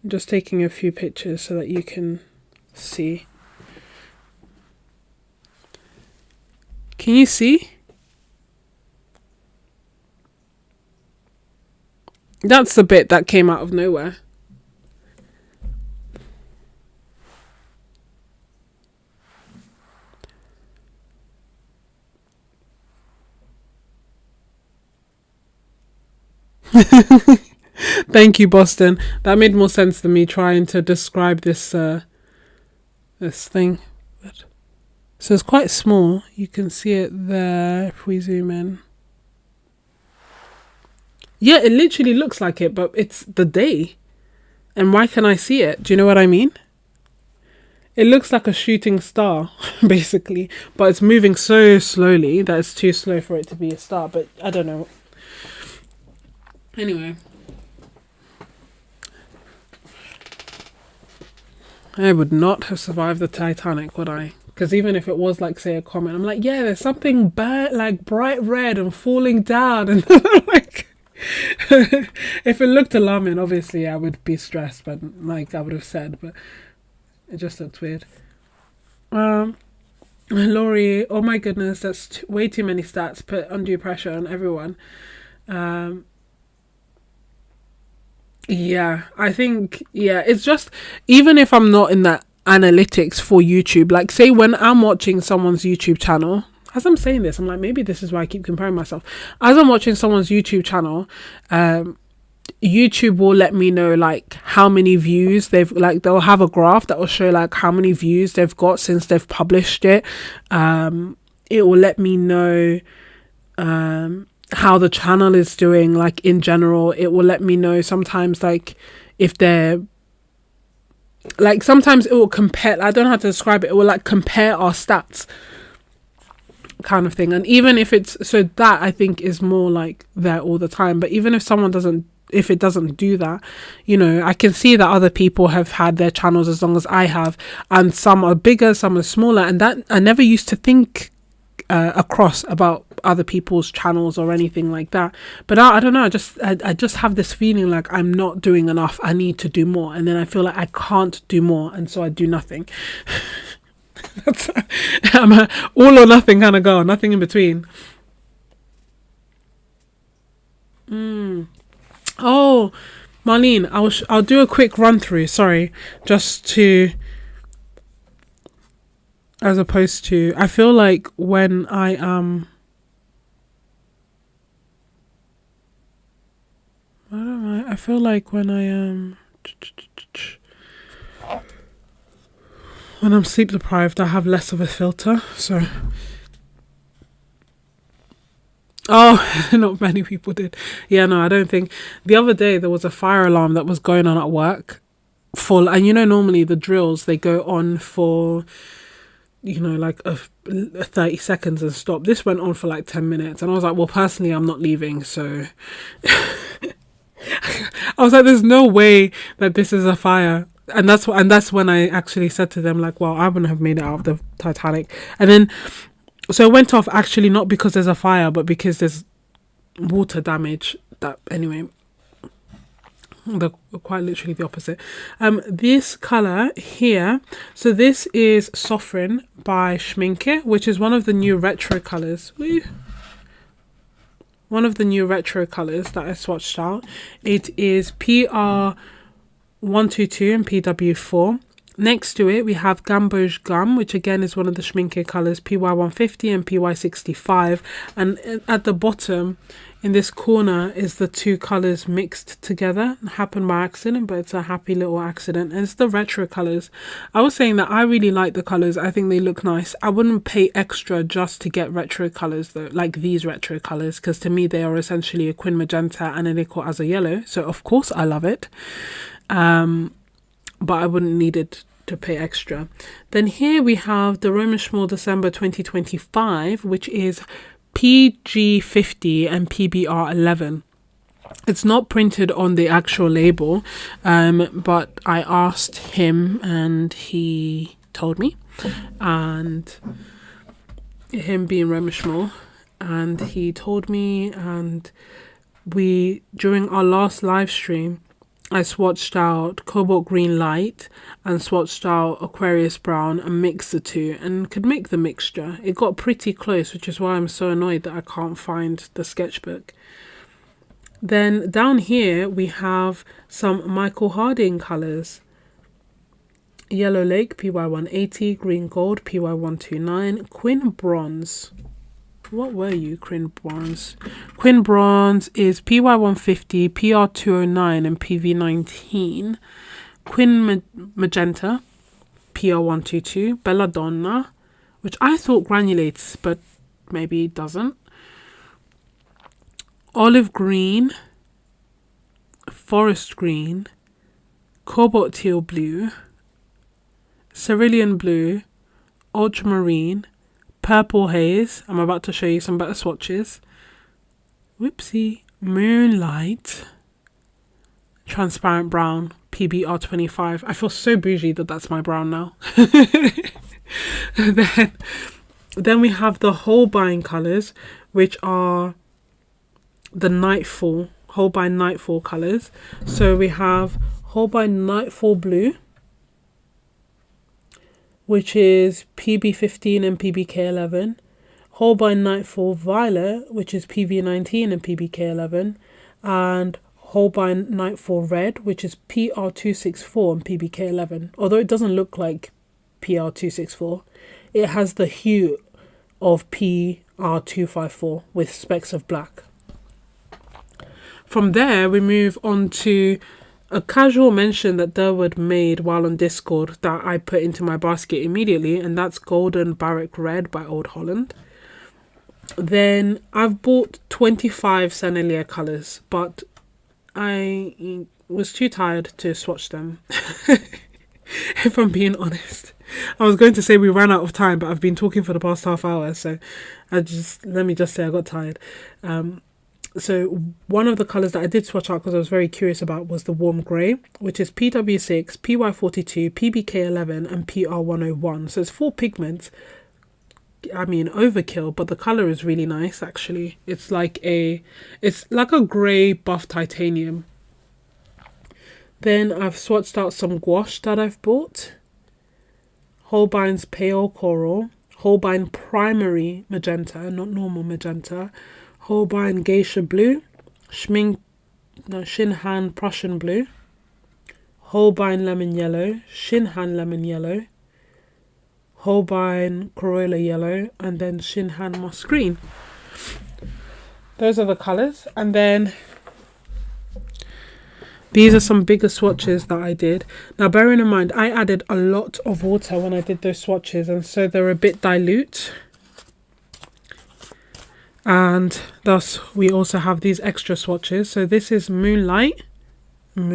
I'm just taking a few pictures so that you can see. Can you see? That's the bit that came out of nowhere. Thank you, Boston. That made more sense than me trying to describe this this thing. So it's quite small. You can see it there if we zoom in. Yeah, it literally looks like it, but it's the day. And why can I see it? Do you know what I mean? It looks like a shooting star, basically, but it's moving so slowly that it's too slow for it to be a star. But I don't know. Anyway, I would not have survived the Titanic, would I? Because even if it was like, say, a comet, I'm like, yeah, there's something bad, like bright red and falling down, and like, if it looked alarming, obviously I would be stressed, but like I would have said, but it just looked weird. Laurie, oh my goodness, that's way too many stats. Put undue pressure on everyone. Um, Yeah, I think, yeah, it's just, even if I'm not in that analytics for YouTube, like say when I'm watching someone's YouTube channel, as I'm saying this, I'm like, maybe this is why I keep comparing myself. As I'm watching someone's YouTube channel, YouTube will let me know like how many views they've, like they'll have a graph that will show like how many views they've got since they've published it. It will let me know how the channel is doing, like in general. It will let me know sometimes like if they're like, sometimes it will compare, I don't know how to describe it, it will like compare our stats kind of thing. And even if it's, so that I think is more like there all the time, but even if someone doesn't, if it doesn't do that, you know, I can see that other people have had their channels as long as I have, and some are bigger, some are smaller, and that I never used to think across about other people's channels or anything like that. But I don't know, I just have this feeling like I'm not doing enough, I need to do more, and then I feel like I can't do more, and so I do nothing. That's, I'm a all or nothing kind of girl, nothing in between. Oh, Marlene, I'll do a quick run through, sorry, just to, as opposed to, I feel like when I I don't know, I feel like when I when I'm sleep deprived, I have less of a filter. So, oh, not many people did. Yeah, no, I don't think. The other day there was a fire alarm that was going on at work for, and you know, normally the drills they go on for, you know, like a 30 seconds and stop. This went on for like 10 minutes, and I was like, well, personally, I'm not leaving, so. I was like, there's no way that this is a fire. And that's when I actually said to them, like, well, I wouldn't have made it out of the Titanic. And then so it went off actually not because there's a fire, but because there's water damage. That anyway, the quite literally the opposite. This color here, so this is Sovereign by Schmincke, which is one of the new retro colors. One of the new retro colors that I swatched out. It is PR122 and PW4. Next to it, we have Gamboge Gum, which again is one of the Schmincke colors, PY150 and PY65. And at the bottom, in this corner, is the two colors mixed together. It happened by accident, but it's a happy little accident. And it's the retro colors. I was saying that I really like the colors. I think they look nice. I wouldn't pay extra just to get retro colors, though, like these retro colors, because to me, they are essentially a Quin Magenta and a Nickel as a yellow. So, of course, I love it. But I wouldn't need it to pay extra. Then here we have the Roman Szmal December 2025, which is PG50 and PBR11. It's not printed on the actual label, but I asked him and he told me, and him being Roman Szmal, and he told me, and we, during our last live stream, I swatched out Cobalt Green Light and swatched out Aquarius Brown and mixed the two and could make the mixture. It got pretty close, which is why I'm so annoyed that I can't find the sketchbook. Then down here we have some Michael Harding colours. Yellow Lake PY180, Green Gold PY129, Quin Bronze. What were you, Quin Bronze? Quin Bronze is PY150, PR209 and PV19. Quin Magenta, PR122. Belladonna, which I thought granulates, but maybe it doesn't. Olive Green, Forest Green, Cobalt Teal Blue, cerulean blue, ultramarine, purple haze. I'm about to show you some better swatches. Whoopsie. Moonlight, transparent brown, PBR25. I feel so bougie that that's my brown now. then we have the Holbein colours, which are the Nightfall, Holbein Nightfall colours. So we have Holbein Nightfall Blue, which is PB15 and PBK11. Holbein Nightfall Violet, which is PV19 and PBK11. And Holbein Nightfall Red, which is PR264 and PBK11. Although it doesn't look like PR264, it has the hue of PR254 with specks of black. From there, we move on to a casual mention that Durwood made while on Discord that I put into my basket immediately, and that's Golden Barrack Red by Old Holland. Then I've bought 25 Sennelier colours, but I was too tired to swatch them. If I'm being honest. I was going to say we ran out of time, but I've been talking for the past half hour, so let me just say I got tired. So one of the colours that I did swatch out because I was very curious about was the Warm Grey, which is PW6, PY42, PBK11 and PR101. So it's 4 pigments. I mean, overkill, but the colour is really nice actually. It's like a grey buff titanium. Then I've swatched out some gouache that I've bought. Holbein's Pale Coral, Holbein Primary Magenta, not normal magenta, Holbein Geisha Blue, Shinhan Prussian Blue, Holbein Lemon Yellow, Shinhan Lemon Yellow, Holbein Corolla Yellow, and then Shinhan Moss Green. Those are the colours. And then these are some bigger swatches that I did. Now, bearing in mind, I added a lot of water when I did those swatches, and so they're a bit dilute. And thus, we also have these extra swatches. So this is Moonlight. And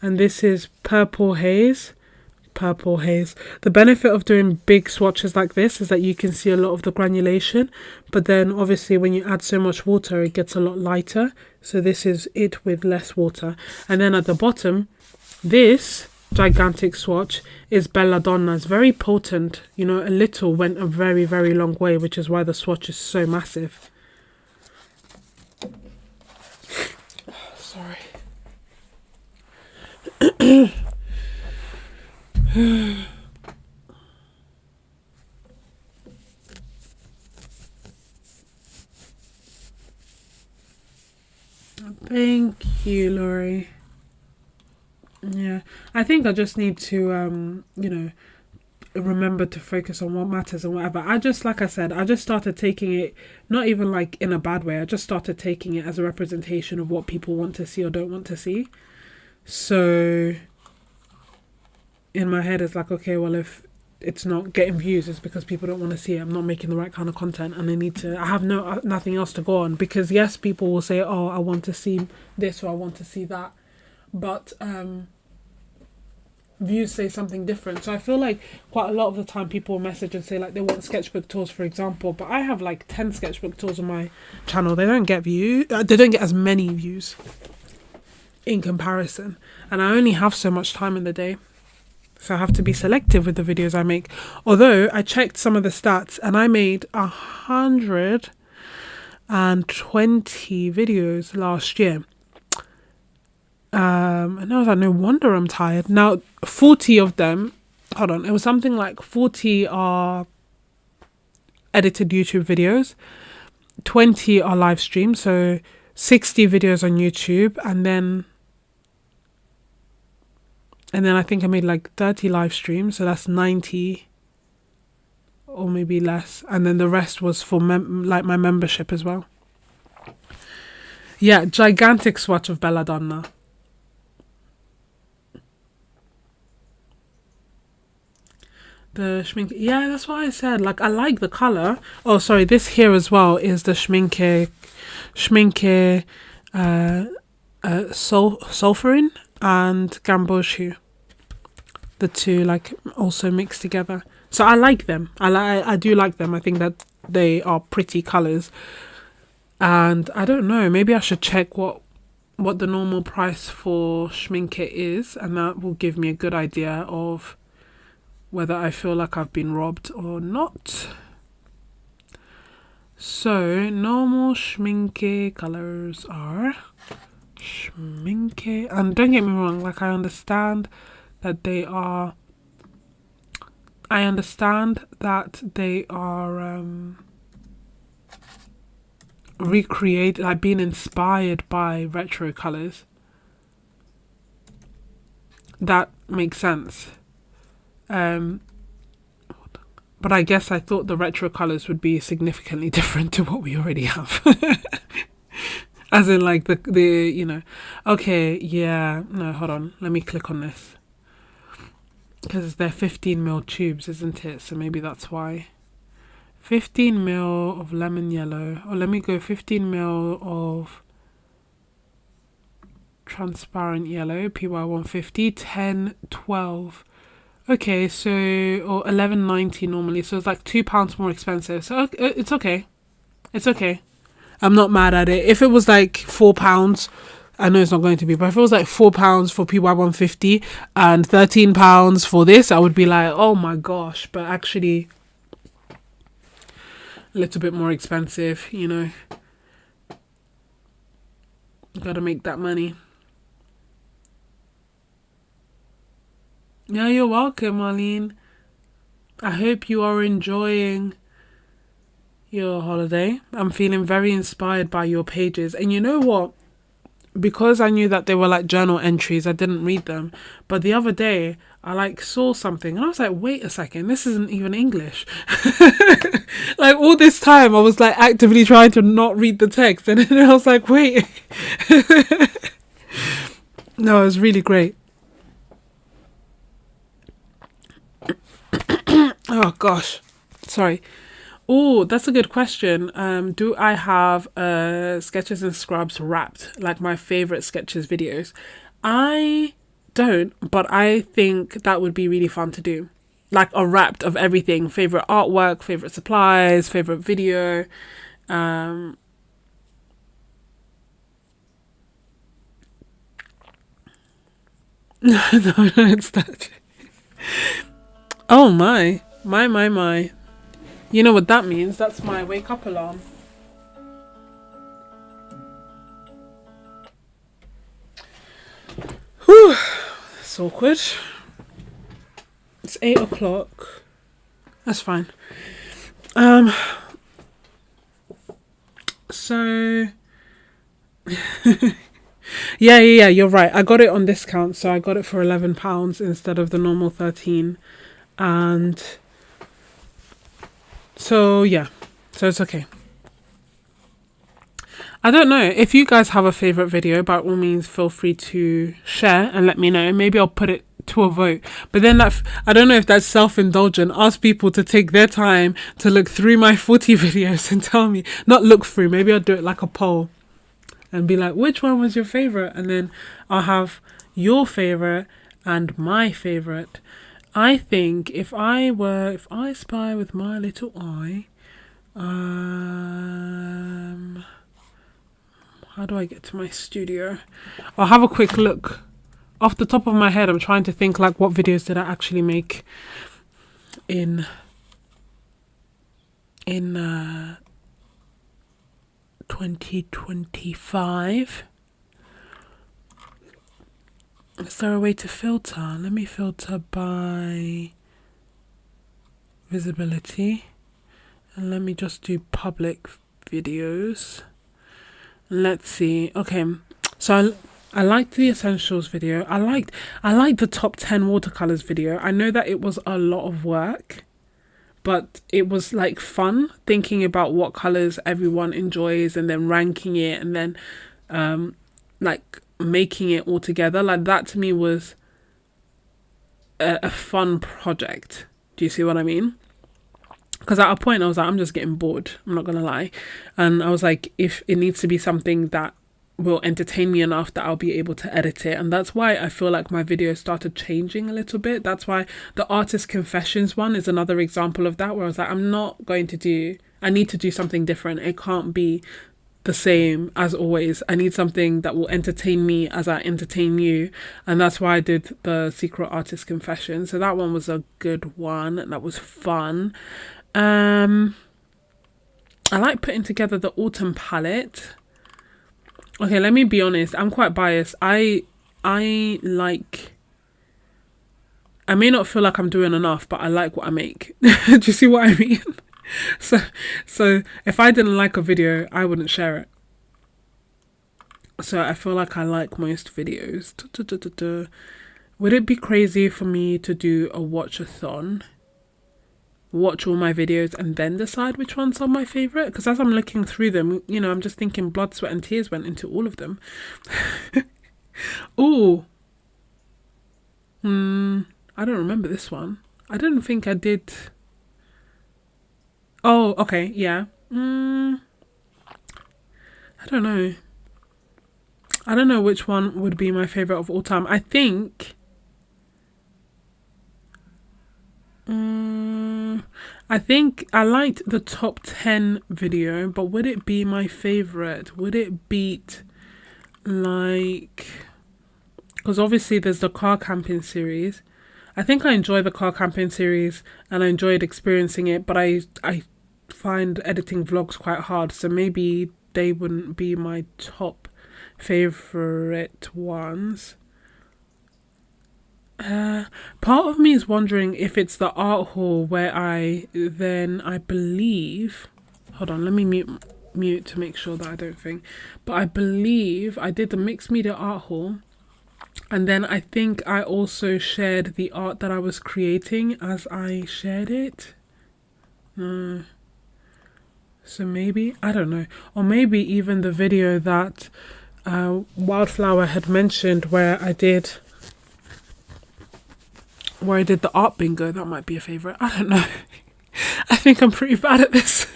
this is Purple Haze. The benefit of doing big swatches like this is that you can see a lot of the granulation, but then obviously when you add so much water it gets a lot lighter. So this is it with less water. And then at the bottom, this gigantic swatch is Belladonna. It's very potent, you know, a little went a very, very long way, which is why the swatch is so massive. Sorry. Thank you, Laurie. Yeah, I think I just need to, you know, remember to focus on what matters and whatever. Like I said, I just started taking it, not even like in a bad way, I just started taking it as a representation of what people want to see or don't want to see. So in my head, it's like, okay, well, if it's not getting views, it's because people don't want to see it. I'm not making the right kind of content, and I have nothing else to go on. Because yes, people will say, oh, I want to see this or I want to see that, but views say something different. So I feel like quite a lot of the time people will message and say like they want sketchbook tours, for example, but I have like 10 sketchbook tours on my channel. They don't get views. They don't get as many views in comparison, and I only have so much time in the day. So I have to be selective with the videos I make. Although I checked some of the stats and I made 120 videos last year. And I was like, no wonder I'm tired. Now, 40 of them, it was something like 40 are edited YouTube videos. 20 are live streams. So 60 videos on YouTube, and then I think I made like 30 live streams, so that's 90 or maybe less. And then the rest was for my membership as well. Yeah, gigantic swatch of Belladonna. The Schmincke, yeah, that's what I said. Like, I like the colour. Oh, sorry, this here as well is the Schmincke Sulfurin and Gamboge hue. the two like also mixed together. So I like them. I do like them. I think that they are pretty colors. And I don't know, maybe I should check what the normal price for Schmincke is, and that will give me a good idea of whether I feel like I've been robbed or not. So normal Schmincke colors are Schmincke, and don't get me wrong, like I understand that they are recreate, like being inspired by retro colors. That makes sense. But I guess I thought the retro colors would be significantly different to what we already have. As in like the okay, yeah, no, hold on, let me click on this, because they're 15mm tubes, isn't it? So maybe that's why. 15mm of lemon yellow, or let me go 15mm of transparent yellow, PY150, 10, 12. Okay, so, or 11.90 normally, so it's like £2 more expensive. So it's okay. It's okay. I'm not mad at it. If it was like £4, I know it's not going to be, but if it was like £4 for PY150 and £13 for this, I would be like, oh my gosh. But actually, a little bit more expensive, you know. Gotta make that money. Yeah, you're welcome, Marlene. I hope you are enjoying your holiday. I'm feeling very inspired by your pages. And you know what? Because I knew that they were like journal entries, I didn't read them. But the other day, I like saw something and I was like, wait a second, this isn't even English. Like all this time, I was like actively trying to not read the text. And then I was like, wait. No, it was really great. Oh gosh, sorry. Oh, that's a good question. Do I have Sketches and Scrubs wrapped, like my favorite sketches videos? I don't, but I think that would be really fun to do. Like a wrapped of everything, favorite artwork, favorite supplies, favorite video. No, it's that. Oh my. My. You know what that means? That's my wake up alarm. Whew. It's awkward. It's 8 o'clock. That's fine. So yeah, you're right. I got it on discount, so I got it for £11 instead of the normal 13. And so yeah, so it's okay. I don't know if you guys have a favorite video. By all means, feel free to share and let me know. Maybe I'll put it to a vote. But then I don't know if that's self-indulgent. Ask people to take their time to look through my 40 videos and tell me. Not look through. Maybe I'll do it like a poll and be like, which one was your favorite? And then I'll have your favorite and my favorite. I think if I spy with my little eye, how do I get to my studio? I'll have a quick look. Off the top of my head, I'm trying to think like what videos did I actually make in 2025. Is there a way to filter? Let me filter by visibility. And let me just do public videos. Let's see. Okay. So I liked the essentials video. I liked the top 10 watercolors video. I know that it was a lot of work, but it was like fun thinking about what colors everyone enjoys and then ranking it and then like making it all together. Like that to me was a fun project. Do you see what I mean? Because at a point I was like, I'm just getting bored, I'm not gonna lie. And I was like, if it needs to be something that will entertain me enough that I'll be able to edit it. And that's why I feel like my videos started changing a little bit. That's why the artist confessions one is another example of that, where I was like, I need to do something different. It can't be the same as always. I need something that will entertain me as I entertain you. And that's why I did the secret artist confession. So that one was a good one. That was fun. I like putting together the autumn palette. Okay, let me be honest. I'm quite biased. I may not feel like I'm doing enough, but I like what I make. Do you see what I mean? So if I didn't like a video, I wouldn't share it. So I feel like I like most videos. Would it be crazy for me to do a watch-a-thon? Watch all my videos and then decide which ones are my favorite? Because as I'm looking through them, you know, I'm just thinking blood, sweat and tears went into all of them. Ooh. I don't remember this one. I didn't think I did. Oh, okay, yeah. I don't know. I don't know which one would be my favorite of all time. I think I liked the top 10 video, but would it be my favorite? Would it beat, like, because obviously there's the car camping series. I think I enjoy the car camping series and I enjoyed experiencing it, but I find editing vlogs quite hard, so maybe they wouldn't be my top favorite ones. Part of me is wondering if it's the art haul where I believe, hold on, let me mute to make sure that I don't think, but I believe I did the mixed media art haul, and then I think I also shared the art that I was creating as I shared it. So maybe, I don't know, or maybe even the video that Wildflower had mentioned where I did the art bingo, that might be a favorite. I don't know. I think I'm pretty bad at this.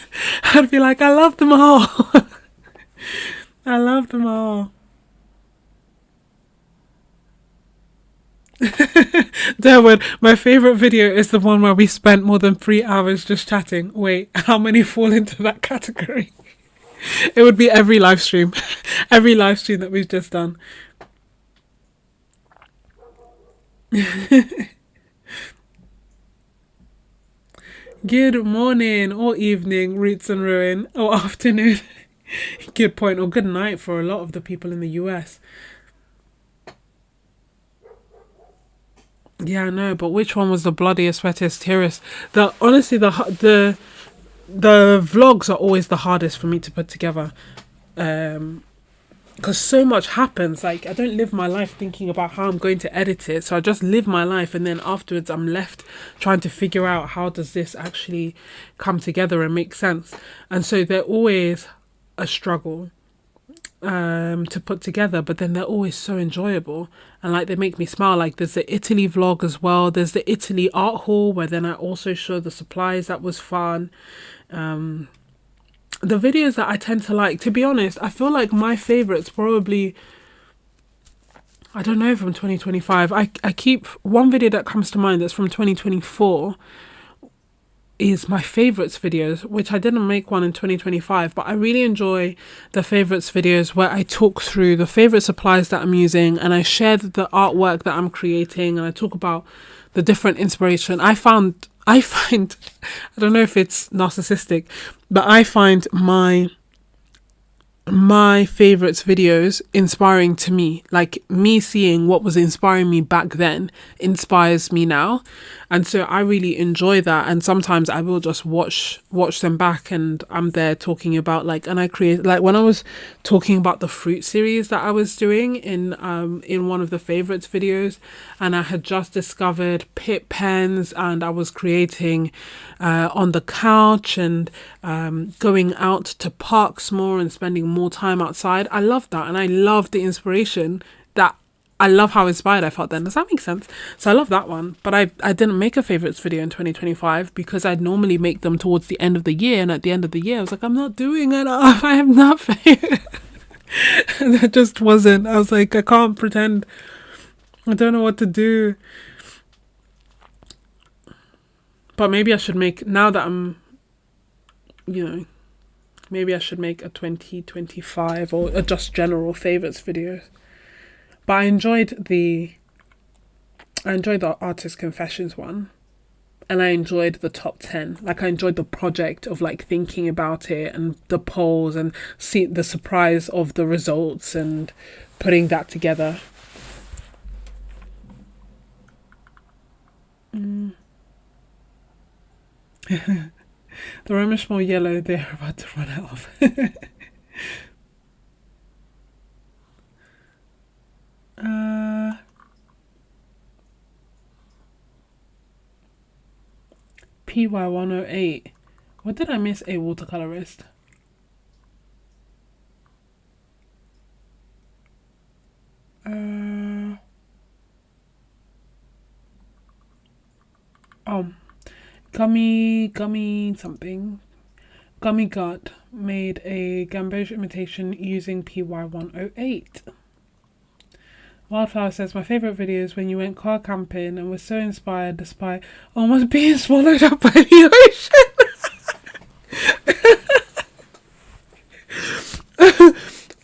I'd be like, I love them all. I love them all. Derwin, my favorite video is the one where we spent more than 3 hours just chatting. Wait, how many fall into that category? It would be every live stream. Every live stream that we've just done. Good morning or evening, Roots and Ruin, or afternoon. Good point, or good night for a lot of the people in the US. Yeah, I know, but which one was the bloodiest, wettest, teariest? Honestly, the vlogs are always the hardest for me to put together. Because so much happens. Like, I don't live my life thinking about how I'm going to edit it, so I just live my life, and then afterwards I'm left trying to figure out how does this actually come together and make sense. And so they're always a struggle to put together, but then they're always so enjoyable, and like they make me smile. Like there's the Italy vlog as well, there's the Italy art haul where then I also show the supplies. That was fun. The videos that I tend to like, to be honest, I feel like my favorites probably, I don't know, from 2025. I keep one video that comes to mind that's from 2024 is my favorites videos, which I didn't make one in 2025, but I really enjoy the favorites videos where I talk through the favorite supplies that I'm using, and I share the artwork that I'm creating, and I talk about the different inspiration. I find, I don't know if it's narcissistic, but I find my favorites videos inspiring to me. Like me seeing what was inspiring me back then inspires me now, and so I really enjoy that. And sometimes I will just watch them back, and I'm there talking about and I create, like when I was talking about the fruit series that I was doing in one of the favorites videos, and I had just discovered Pip pens, and I was creating on the couch and going out to parks more and spending more time outside. I love that, and I love the inspiration that I love how inspired I felt then. Does that make sense? So I love that one, but I didn't make a favorites video in 2025 because I'd normally make them towards the end of the year, and at the end of the year I was like, I'm not doing enough. I have not That just wasn't. I was like, I can't pretend. I don't know what to do. But maybe I should make, now that I'm, you know, maybe I should make a 2025 or a just general favorites video. But I enjoyed the artist confessions one. And I enjoyed the top 10. Like, I enjoyed the project of like thinking about it and the polls and see the surprise of the results and putting that together. The room is Szmal yellow. They're about to run out of. PY108. What did I miss? A watercolorist. Gummy something. Gummy Gut made a Gamboge imitation using PY108. Wildflower says, my favourite video is when you went car camping and was so inspired despite almost being swallowed up by the ocean.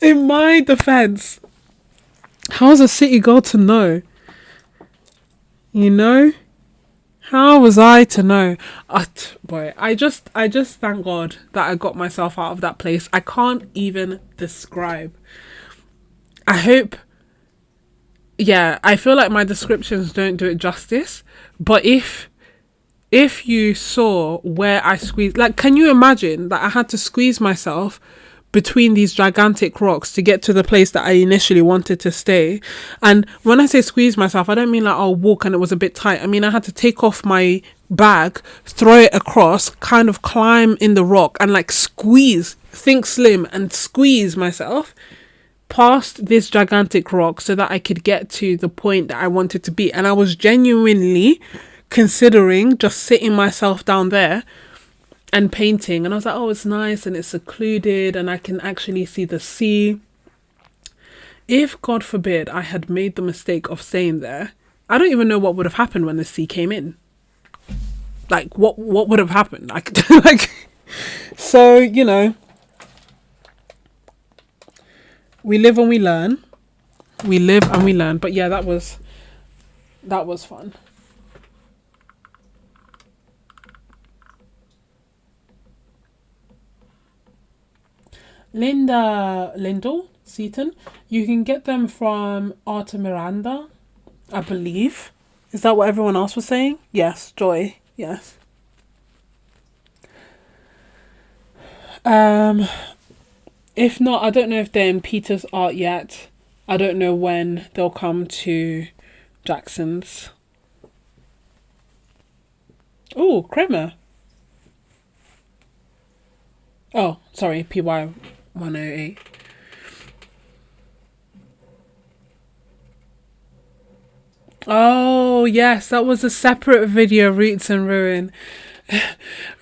In my defence, how's a city girl to know? You know? How was I to know? Boy, I just thank God that I got myself out of that place. I can't even describe. I hope... Yeah, I feel like my descriptions don't do it justice. But if you saw where I squeezed... Like, can you imagine that I had to squeeze myself between these gigantic rocks to get to the place that I initially wanted to stay? And when I say squeeze myself, I don't mean like I'll walk and it was a bit tight. I mean, I had to take off my bag, throw it across, kind of climb in the rock and like squeeze, think slim, and squeeze myself past this gigantic rock so that I could get to the point that I wanted to be. And I was genuinely considering just sitting myself down there and painting, and I was like, oh, it's nice and it's secluded and I can actually see the sea. If, God forbid, I had made the mistake of staying there, I don't even know what would have happened when the sea came in. Like, what would have happened? Like, so, you know, we live and we learn. We live and we learn. But yeah, that was fun. Lindell Seaton. You can get them from Arta Miranda, I believe. Is that what everyone else was saying? Yes, Joy. Yes. If not, I don't know if they're in Peter's art yet. I don't know when they'll come to Jackson's. Oh, Kramer. Oh, sorry, PY108. Oh, yes, that was a separate video, Roots and Ruin.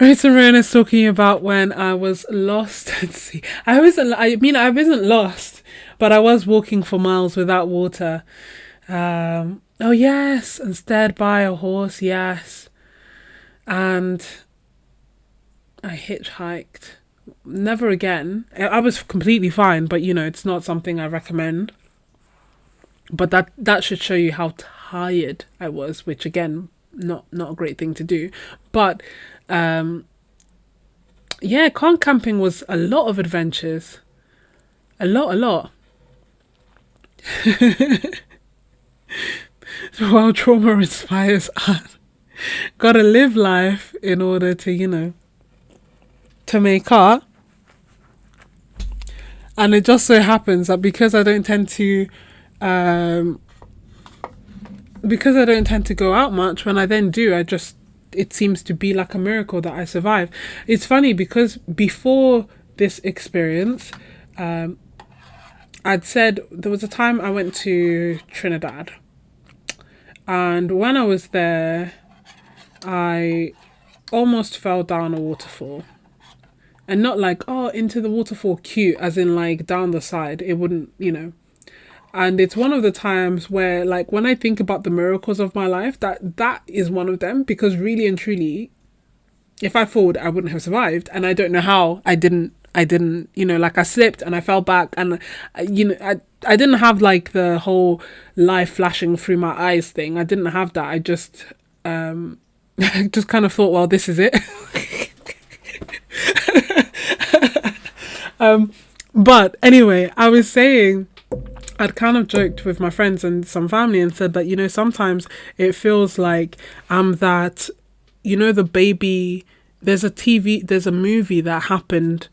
Roots and Ruin is talking about when I was lost at sea. I wasn't lost, but I was walking for miles without water. Oh, yes, and stared by a horse, yes. And I hitchhiked. Never again. I was completely fine, but, you know, it's not something I recommend. But that should show you how tired I was, which again, not a great thing to do. But yeah, car camping was a lot of adventures. A lot. While trauma inspires art. Gotta live life in order to, you know, to make art. And it just so happens that because I don't tend to go out much, when I then do, it seems to be like a miracle that I survive. It's funny because before this experience, I'd said there was a time I went to Trinidad, and when I was there, I almost fell down a waterfall. And not like, oh, into the waterfall cute, as in like down the side. It wouldn't, And it's one of the times where, like, when I think about the miracles of my life, that is one of them, because really and truly, if I falled, I wouldn't have survived, and I don't know how I didn't, like I slipped and I fell back, and I didn't have like the whole life flashing through my eyes thing. I didn't have that. I just just kind of thought, well, this is it. But anyway, I was saying, I'd kind of joked with my friends and some family and said that, sometimes it feels like I'm that, the baby, there's a movie that happened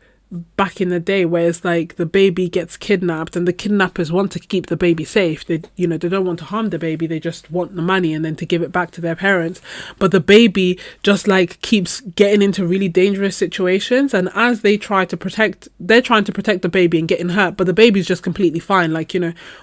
back in the day where it's like the baby gets kidnapped and the kidnappers want to keep the baby safe. They don't want to harm the baby. They just want the money and then to give it back to their parents. But the baby just like keeps getting into really dangerous situations. And as they're trying to protect the baby and getting hurt, but the baby's just completely fine. Like,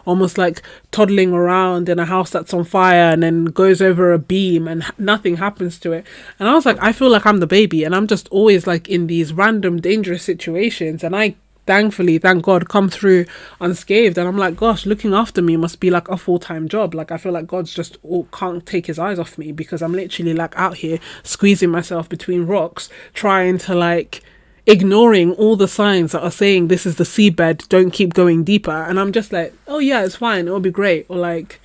almost like toddling around in a house that's on fire and then goes over a beam and nothing happens to it. And I was like, I feel like I'm the baby and I'm just always like in these random dangerous situations, and I thankfully, thank God, come through unscathed. And I'm like, gosh, looking after me must be like a full-time job. Like, I feel like God's just can't take his eyes off me, because I'm literally like out here squeezing myself between rocks, trying to like ignoring all the signs that are saying this is the seabed, don't keep going deeper. And I'm just like, oh yeah, it's fine, it'll be great. Or like,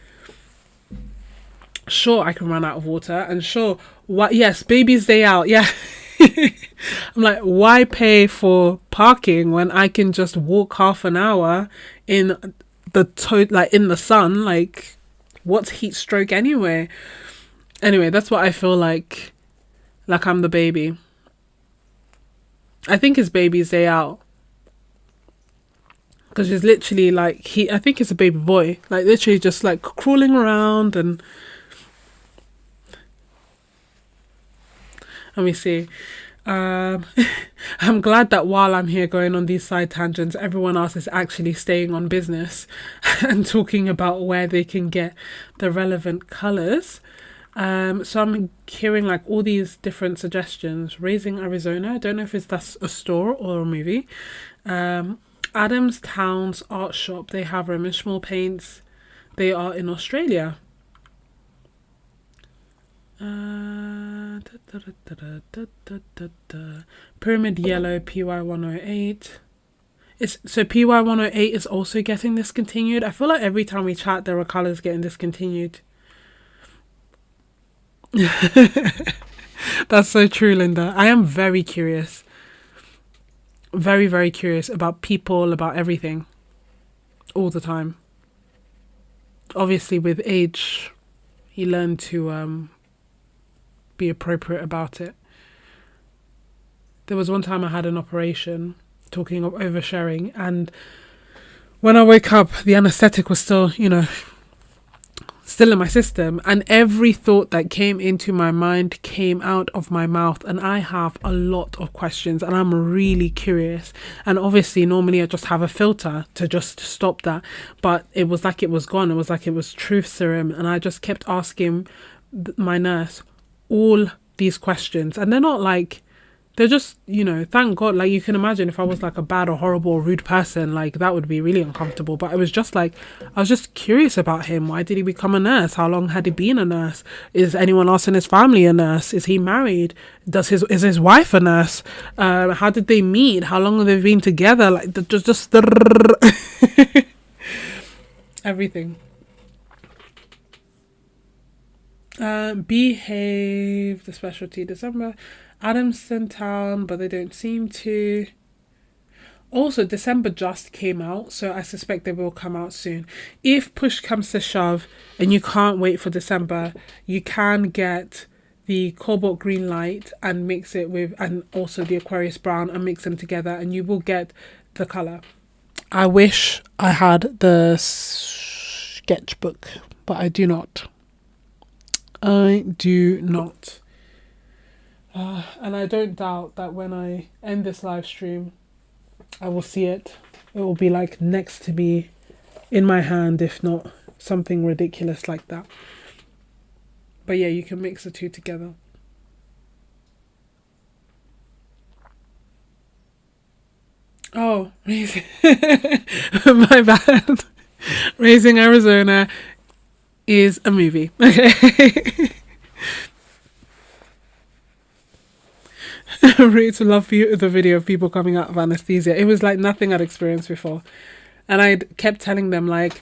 sure, I can run out of water, and sure, what? Yes, baby's day out, yeah. I'm like, why pay for parking when I can just walk half an hour in in the sun? Like, what's heat stroke anyway? Anyway, that's what I feel like I'm the baby. I think it's baby's day out, because it's literally like I think it's a baby boy, like literally just like crawling around. And let me see. I'm glad that while I'm here going on these side tangents, everyone else is actually staying on business and talking about where they can get the relevant colours. So I'm hearing like all these different suggestions. Raising Arizona, I don't know if that's a store or a movie. Adams Town's art shop, they have Schmal paints. They are in Australia. Pyramid Yellow PY108. So PY108 is also getting discontinued. I feel like every time we chat there are colours getting discontinued. That's so true, Linda. I am very curious. Very, very curious about people, about everything. All the time. Obviously with age you learn to be appropriate about it. There was one time I had an operation, talking of oversharing, and when I woke up, the anesthetic was still, still in my system, and every thought that came into my mind came out of my mouth. And I have a lot of questions and I'm really curious. And obviously, normally I just have a filter to just stop that. But it was like it was gone. It was like it was truth serum. And I just kept asking my nurse all these questions. And they're not like, they're just, thank God, like you can imagine if I was like a bad or horrible or rude person, like that would be really uncomfortable. But it was just like, I was just curious about him. Why did he become a nurse? How long had he been a nurse? Is anyone else in his family a nurse? Is he married? Is his wife a nurse? How did they meet? How long have they been together? Like just everything. Behave, the specialty December. Adamson Town, but they don't seem to. Also, December just came out, so I suspect they will come out soon. If push comes to shove and you can't wait for December, you can get the cobalt green light and mix it with, and also the Aquarius brown, and mix them together and you will get the colour. I wish I had the sketchbook, but I do not. And I don't doubt that when I end this live stream, I will see it. It will be like next to me in my hand, if not something ridiculous like that. But yeah, you can mix the two together. Oh, Raising. My bad. Raising Arizona is a movie. Okay. Roots love the video of people coming out of anesthesia. It was like nothing I'd experienced before. And I kept telling them, like,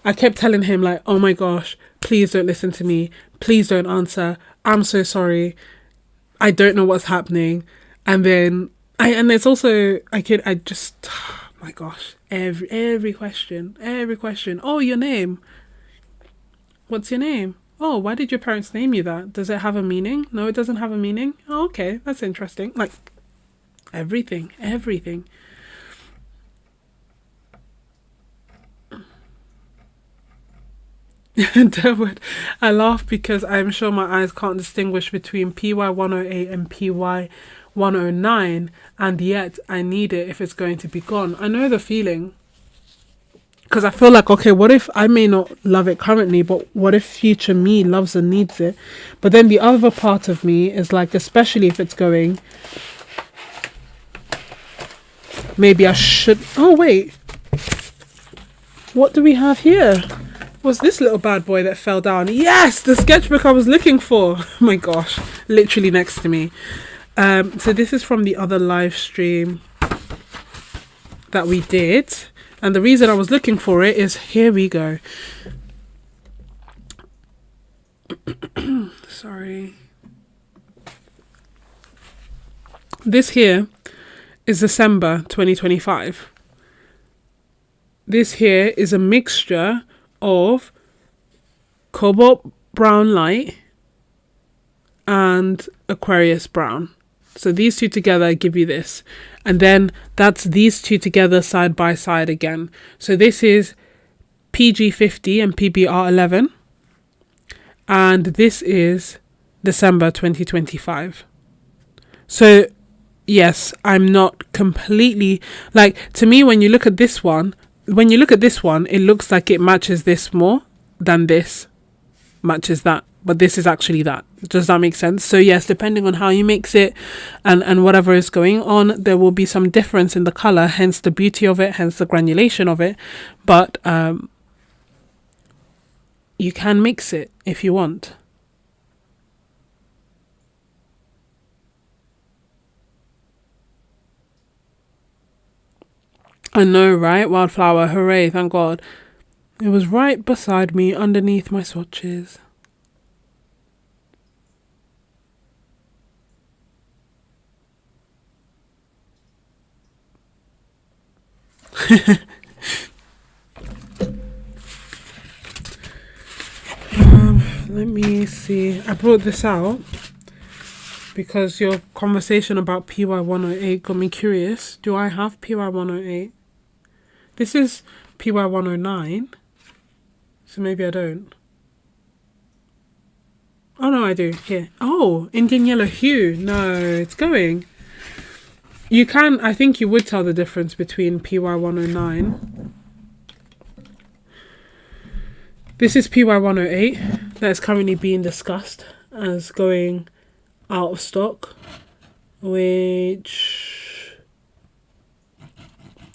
I kept telling him, like, oh my gosh, please don't listen to me. Please don't answer. I'm so sorry. I don't know what's happening. And then and it's also, I just, oh my gosh, every question. Oh, your name. What's your name? Oh, why did your parents name you that? Does it have a meaning? No, it doesn't have a meaning. Oh, okay, that's interesting. Like, everything. Derwood, I laugh because I'm sure my eyes can't distinguish between PY 108 and PY 109, and yet I need it if it's going to be gone. I know the feeling. Because I feel like, okay, what if I may not love it currently, but what if future me loves and needs it? But then the other part of me is like, especially if it's going, maybe I should. Oh, wait. What do we have here? What's this little bad boy that fell down? Yes, the sketchbook I was looking for. Oh my gosh, literally next to me. So this is from the other live stream that we did. And the reason I was looking for it is, here we go. Sorry. This here is December 2025. This here is a mixture of cobalt brown light and Aquarius brown. So these two together give you this. And then that's these two together side by side again. So this is PG50 and PBR11. And this is December 2025. So yes, I'm not completely, like, to me, when you look at this one, it looks like it matches this more than this matches that. But this is actually that. Does that make sense? So yes, depending on how you mix it and whatever is going on, there will be some difference in the color, hence the beauty of it, hence the granulation of it. But you can mix it if you want. I know, right? Wildflower, hooray, thank God. It was right beside me underneath my swatches. Let me see. I brought this out because your conversation about PY 108 got me curious. Do I have PY 108? This is PY 109, so maybe I don't. Oh no, I do. Here. Oh, Indian yellow hue. No, it's going. You can, I think you would tell the difference between PY 109. This is PY 108 that's currently being discussed as going out of stock, which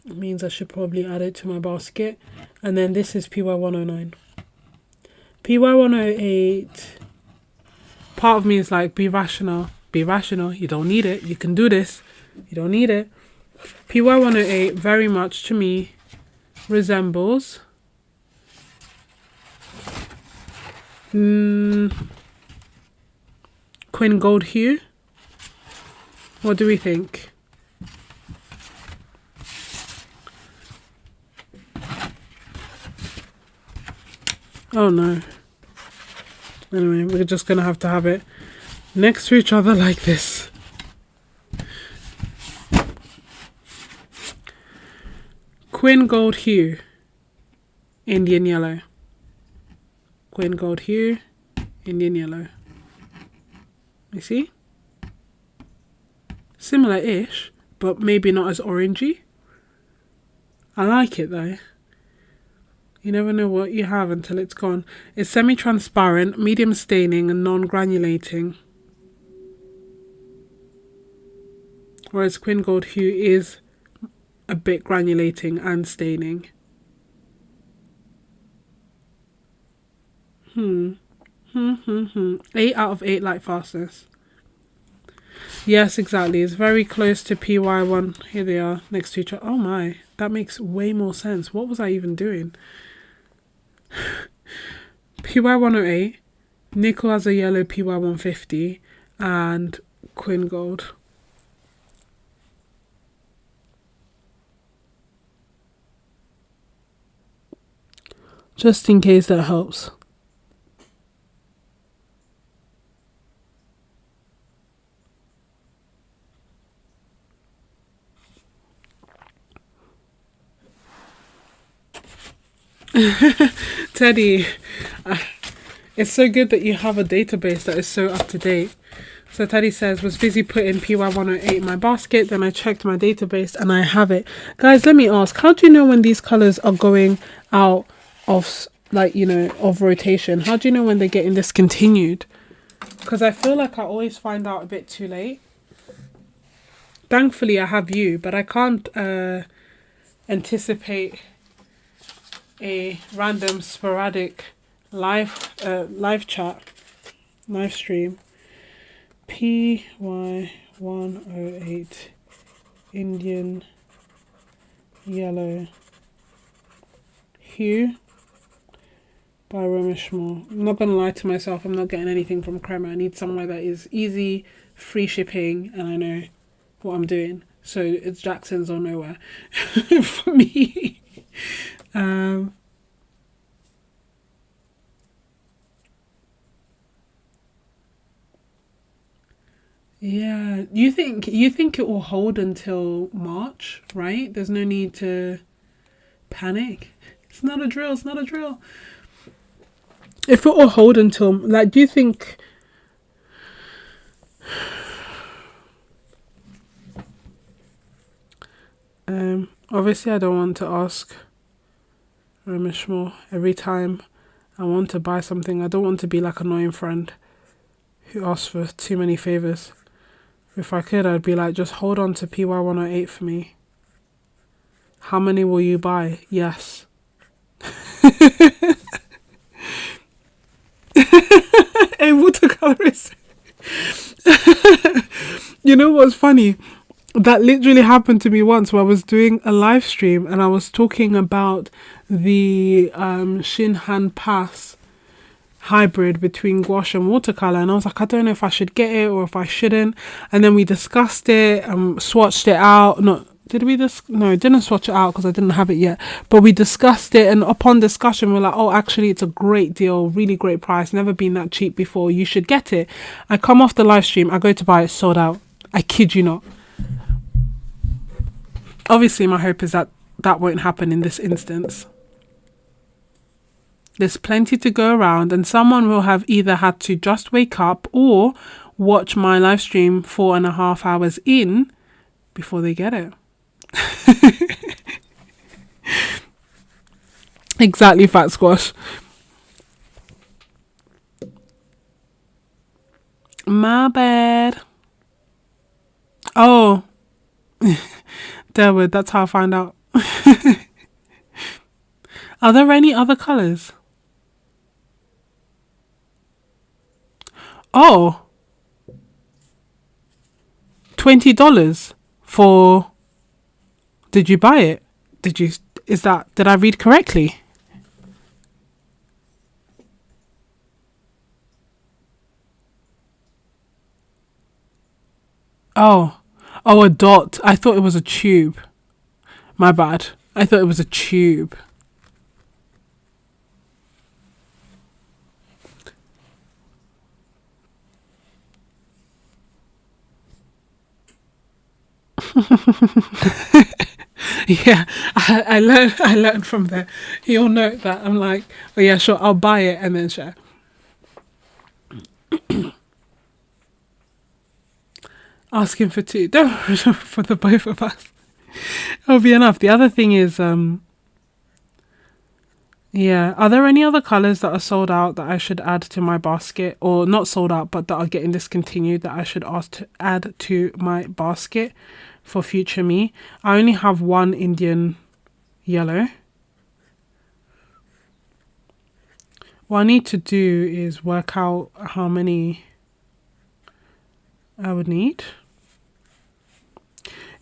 means I should probably add it to my basket. And then this is PY 109. PY 108, part of me is like, be rational, you don't need it, you can do this, you don't need it. PY 108 very much to me resembles Quinn Gold Hue. What do we think? Oh no. Anyway, we're just gonna have to have it next to each other like this. Quinn Gold Hue, Indian yellow. Quinn Gold Hue, Indian yellow. You see? Similar-ish, but maybe not as orangey. I like it though. You never know what you have until it's gone. It's semi-transparent, medium staining and non-granulating. Whereas Quinn Gold Hue is a bit granulating and staining. 8 out of 8 light fastness. Yes, exactly. It's very close to PY1. Here they are next to each other. Oh my, that makes way more sense. What was I even doing? PY108, nickel has a yellow PY150, and Quinn Gold. Just in case that helps. Teddy, it's so good that you have a database that is so up to date. So Teddy says, was busy putting PY108 in my basket, then I checked my database and I have it. Guys, let me ask, how do you know when these colours are going out of, like, you know, of rotation? How do you know when they're getting discontinued? Because I feel like I always find out a bit too late. Thankfully, I have you, but I can't anticipate a random sporadic live chat, live stream. PY108 Indian Yellow Hue by Szmal. I'm not gonna lie to myself, I'm not getting anything from Crema. I need somewhere that is easy, free shipping, and I know what I'm doing. So it's Jackson's or nowhere for me. Yeah, you think it will hold until March, right? There's no need to panic. It's not a drill. It's not a drill. If it will hold until, like, do you think? Obviously, I don't want to ask Szmal every time I want to buy something. I don't want to be like an annoying friend who asks for too many favors. If I could, I'd be like, just hold on to PY108 for me. How many will you buy? Yes. A watercolorist. You know what's funny? That literally happened to me once where I was doing a live stream and I was talking about the Shinhan Pass hybrid between gouache and watercolor, and I was like, I don't know if I should get it or if I shouldn't. And then we discussed it and swatched it out. No, didn't swatch it out because I didn't have it yet, but we discussed it, and upon discussion we're like, oh, actually it's a great deal, really great price, never been that cheap before, you should get it. I come off the live stream, I go to buy it, sold out. I kid you not. Obviously my hope is that that won't happen in this instance. There's plenty to go around, and someone will have either had to just wake up or watch my live stream 4.5 hours in before they get it. Exactly, Fat Squash. My bad. Oh. Derwood, that's how I find out. Are there any other colours? Oh. $20 for... Did you buy it? Did I read correctly? Oh, a dot. I thought it was a tube. My bad. I thought it was a tube. Yeah, I learned from there. You'll note that I'm like, oh yeah, sure, I'll buy it and then share. Asking for two, for the both of us. It'll be enough. The other thing is, yeah, are there any other colours that are sold out that I should add to my basket, or not sold out but that are getting discontinued that I should ask to add to my basket? for future me. I only have one Indian yellow. What I need to do is work out how many I would need.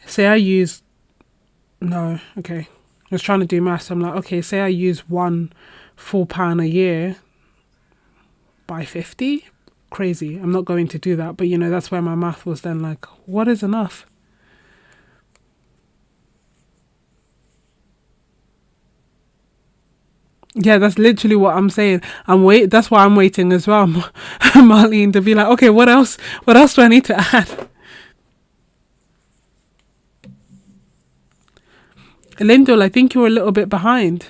Say I use... No, okay. I was trying to do maths. I'm like, okay, say I use one full pan a year by 50. Crazy. I'm not going to do that. But, that's where my math was then like, what is enough? Yeah, that's literally what I'm saying. That's why I'm waiting as well, Marlene, to be like, okay, what else? What else do I need to add? Lindell, I think you're a little bit behind.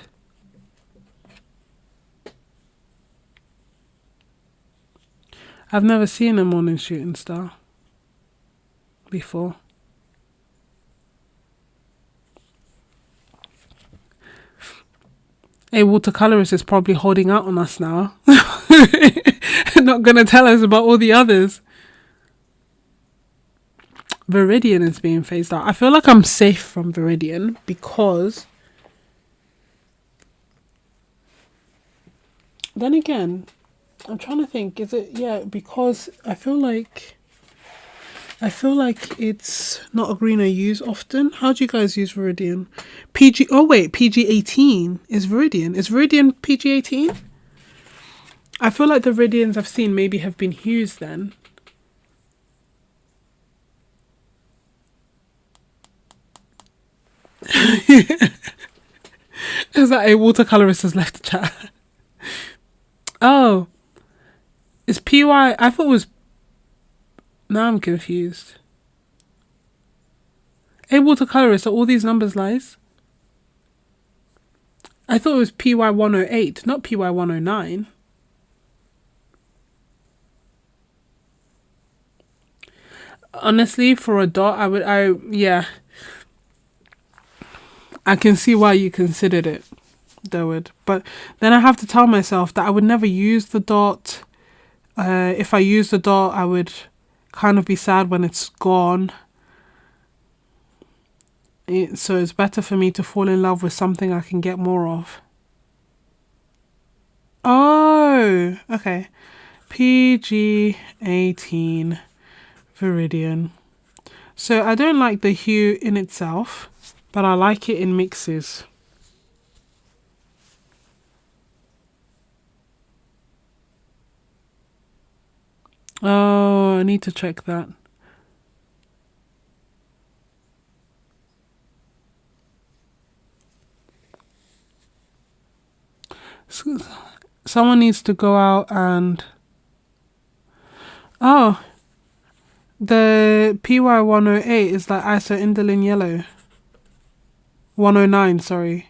I've never seen a morning shooting star before. A watercolorist is probably holding out on us now. Not going to tell us about all the others. Viridian is being phased out. I feel like I'm safe from Viridian because... Then again, I'm trying to think. Is it... Yeah, because I feel like it's not a green I use often. How do you guys use Viridian? PG... Oh, wait. PG18 is Viridian. Is Viridian PG18? I feel like the Viridians I've seen maybe have been hues then. Is that a watercolorist has left the chat? Oh. It's PY... I thought it was... Now I'm confused. A watercolorist, are all these numbers lies? I thought it was PY108, not PY109. Honestly, for a dot, yeah. I can see why you considered it, Durwood. But then I have to tell myself that I would never use the dot. If I use the dot, I would kind of be sad when it's gone. So it's better for me to fall in love with something I can get more of. Oh, okay. PG18 Viridian. So I don't like the hue in itself, but I like it in mixes. Oh, I need to check that. Someone needs to go out and... Oh, the PY108 is like isoindolin yellow. 109, sorry.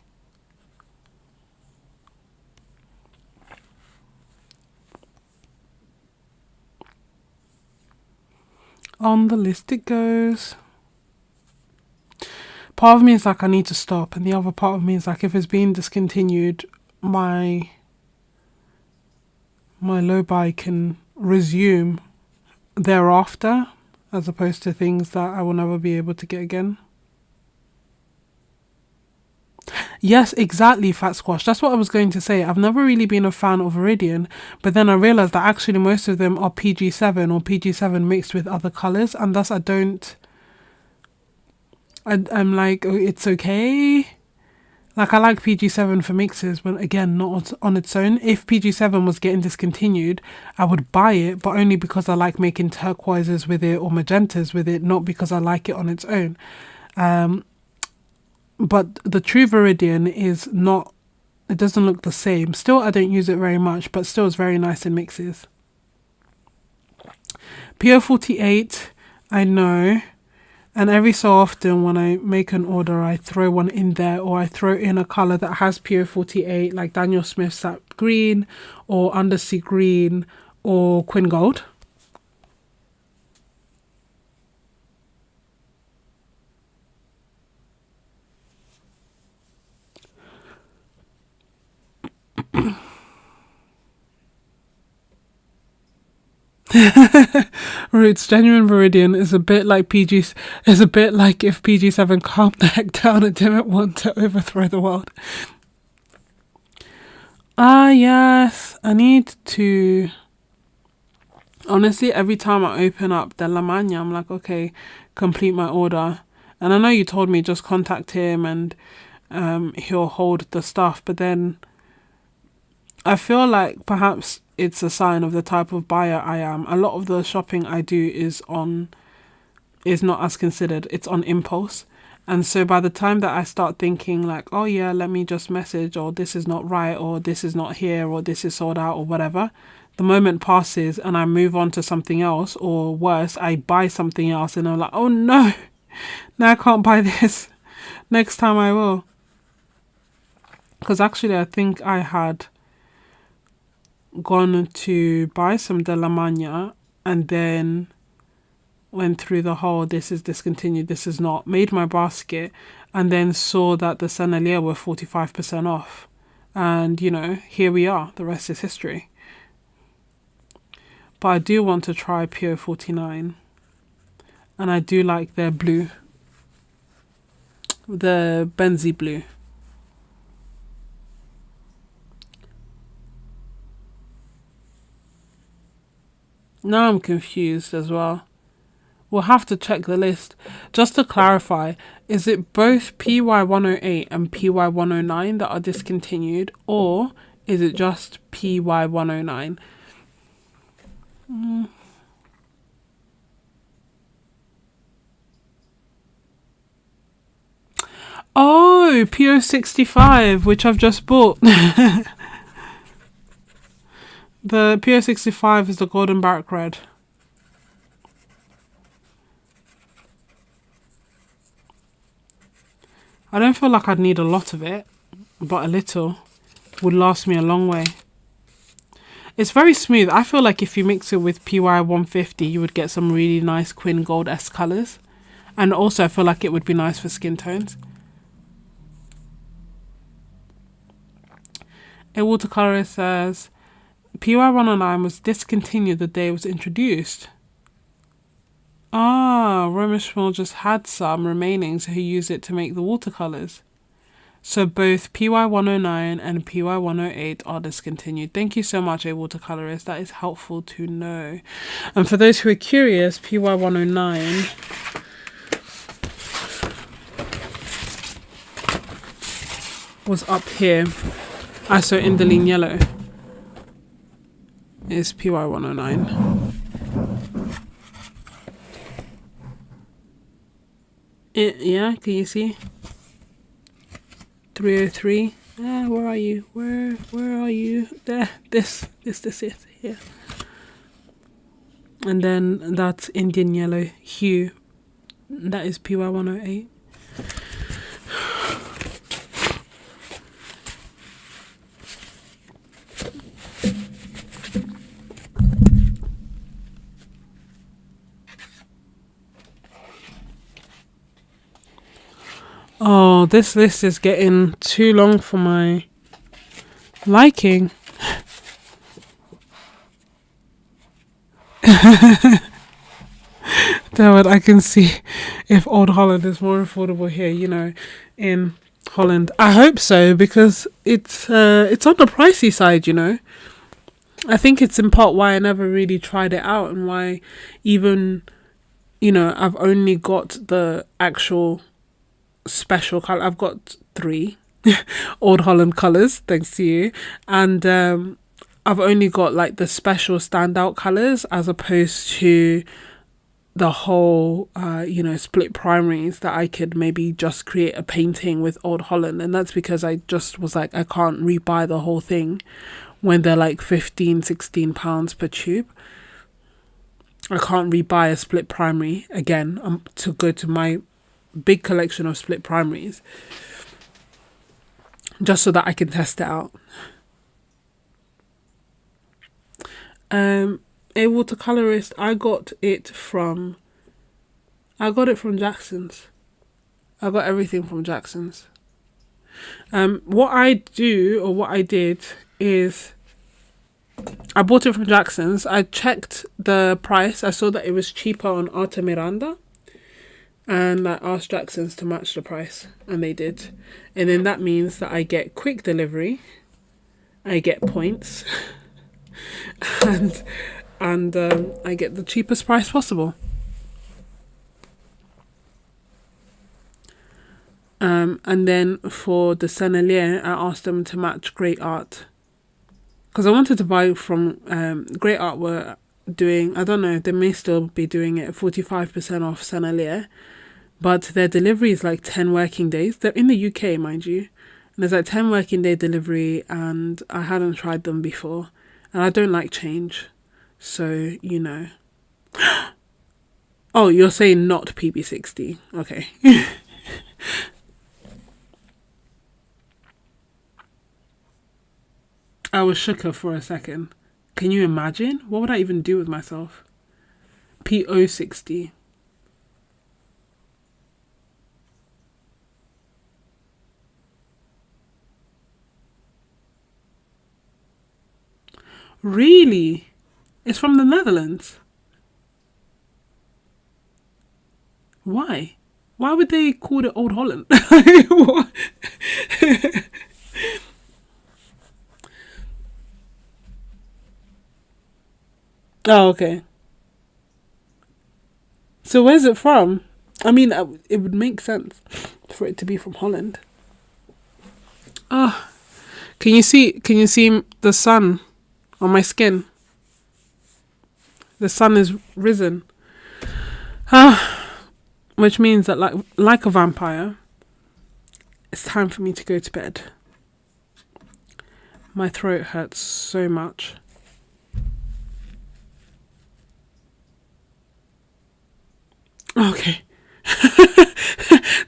On the list it goes. Part of me is like, I need to stop, and the other part of me is like, if it's being discontinued, my low buy can resume thereafter, as opposed to things that I will never be able to get again. Yes, exactly, Fat Squash. That's what I was going to say. I've never really been a fan of Viridian, but then I realized that actually most of them are PG7 or PG7 mixed with other colors, and thus I'm like, oh, it's okay. Like, I like PG7 for mixes, but again, not on its own. If PG7 was getting discontinued, I would buy it, but only because I like making turquoises with it or magentas with it, not because I like it on its own. But the true Viridian is not, it doesn't look the same. Still, I don't use it very much, but still it's very nice in mixes. PO48, I know. And every so often when I make an order, I throw one in there, or I throw in a colour that has PO48, like Daniel Smith's Sap Green, or Undersea Green, or Quinn Gold. Roots Genuine Viridian is a bit like PG. Is a bit like if PG7 calmed the heck down and didn't want to overthrow the world. Ah, yes. I need to. Honestly, every time I open up the Lamagna, I'm like, okay, complete my order. And I know you told me just contact him and he'll hold the stuff, but then I feel like perhaps it's a sign of the type of buyer I am. A lot of the shopping I do is not as considered. It's on impulse. And so by the time that I start thinking like, oh yeah, let me just message, or this is not right, or this is not here, or this is sold out, or whatever, the moment passes and I move on to something else, or worse, I buy something else and I'm like, oh no, now I can't buy this. Next time I will. Because actually I think I had gone to buy some de la Magna and then went through the whole this is discontinued, this is not, made my basket, and then saw that the Sennelier were 45% off. And, you know, here we are. The rest is history. But I do want to try Pure 49. And I do like their blue. The Benzie blue. Now I'm confused as well. We'll have to check the list. Just to clarify, is it both PY108 and PY109 that are discontinued, or is it just PY109? Oh, PO65, which I've just bought. The PO65 is the golden barrack red. I don't feel like I'd need a lot of it, but a little would last me a long way. It's very smooth. I feel like if you mix it with PY150, you would get some really nice Quinn Gold-esque colours. And also I feel like it would be nice for skin tones. A watercolour says, PY109 was discontinued the day it was introduced. Ah, Schmal just had some remaining, so he used it to make the watercolours. So both PY109 and PY108 are discontinued. Thank you so much, a watercolorist. That is helpful to know. And for those who are curious, PY109 was up here. So Indoline Yellow is PY109. Yeah, can you see? 303. Where are you? Where are you? There. This is here. And then that's Indian Yellow hue. That is PY108. Oh, this list is getting too long for my liking. Damn it, I can see if Old Holland is more affordable here, you know, in Holland. I hope so, because it's on the pricey side, you know. I think it's in part why I never really tried it out, and why even, you know, I've only got the actual special color. I've got 3 Old Holland colors, thanks to you, and I've only got like the special standout colors, as opposed to the whole you know, split primaries that I could maybe just create a painting with Old Holland. And that's because I just was like, I can't rebuy the whole thing when they're like 15-16 pounds per tube. I can't rebuy a split primary again to go to my big collection of split primaries just so that I can test it out. A watercolorist, I got it from Jackson's. I got everything from Jackson's. What I did is I bought it from Jackson's. I checked the price. I saw that it was cheaper on Arta Miranda. And I asked Jackson's to match the price. And they did. And then that means that I get quick delivery. I get points. and I get the cheapest price possible. And then for the Sennelier, I asked them to match Great Art. Because I wanted to buy from Great Art were doing, I don't know, they may still be doing it, 45% off Sennelier. But their delivery is like 10 working days. They're in the UK, mind you. And there's like 10 working day delivery, and I hadn't tried them before. And I don't like change. So, you know. Oh, you're saying not PB60. Okay. I was shook for a second. Can you imagine? What would I even do with myself? PO60. Really? It's from the Netherlands. Why? Why would they call it Old Holland? What? Oh, okay. So where's it from? I mean, it would make sense for it to be from Holland. Oh, can you see? Can you see the sun on my skin? The sun is risen. Ah, which means that like a vampire, it's time for me to go to bed. My throat hurts so much. Okay.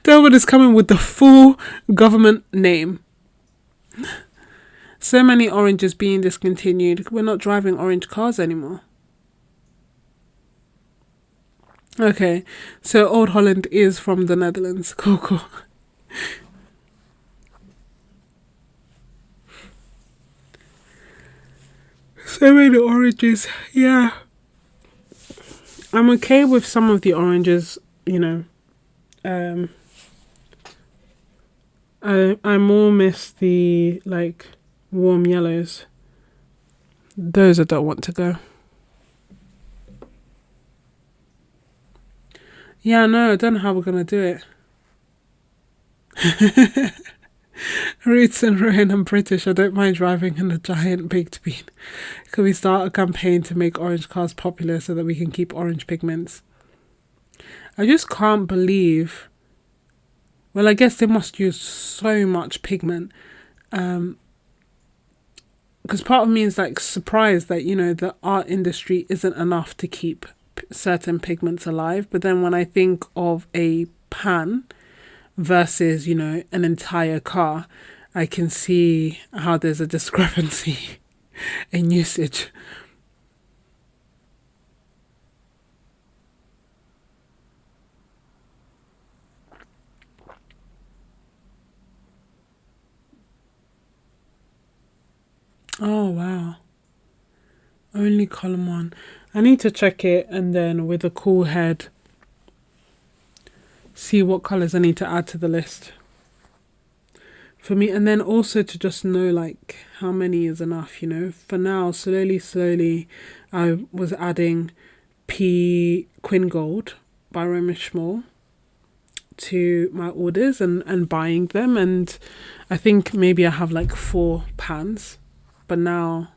Delwood is coming with the full government name. So many oranges being discontinued. We're not driving orange cars anymore. Okay, so Old Holland is from the Netherlands. Cool, cool. So many oranges. Yeah. I'm okay with some of the oranges, you know. Um, I more miss the like warm yellows. Those I don't want to go. Yeah, no, I don't know how we're gonna do it. Roots and Rowan, I'm British. I don't mind driving in a giant baked bean. Could we start a campaign to make orange cars popular so that we can keep orange pigments? I just can't believe. Well, I guess they must use so much pigment. Because part of me is like surprised that, you know, the art industry isn't enough to keep certain pigments alive. But then when I think of a pan versus, you know, an entire car, I can see how there's a discrepancy in usage. Oh, wow. Only column one. I need to check it and then with a cool head see what colors I need to add to the list for me, and then also to just know like how many is enough, you know. For now, slowly I was adding P Quinn Gold by Roman Schmal to my orders and buying them, and I think maybe I have like 4 pans, but now,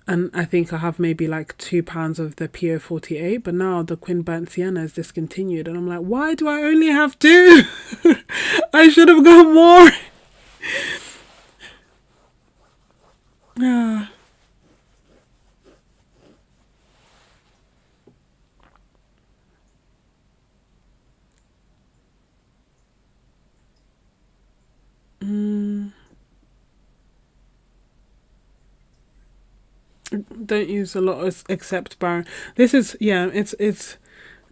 and I think I have maybe like 2 pans of the PO48, but now the Quinn Burnt Sienna is discontinued, and I'm like, why do I only have 2? I should have got more. Yeah. Mm, don't use a lot except Baron. This is, yeah, it's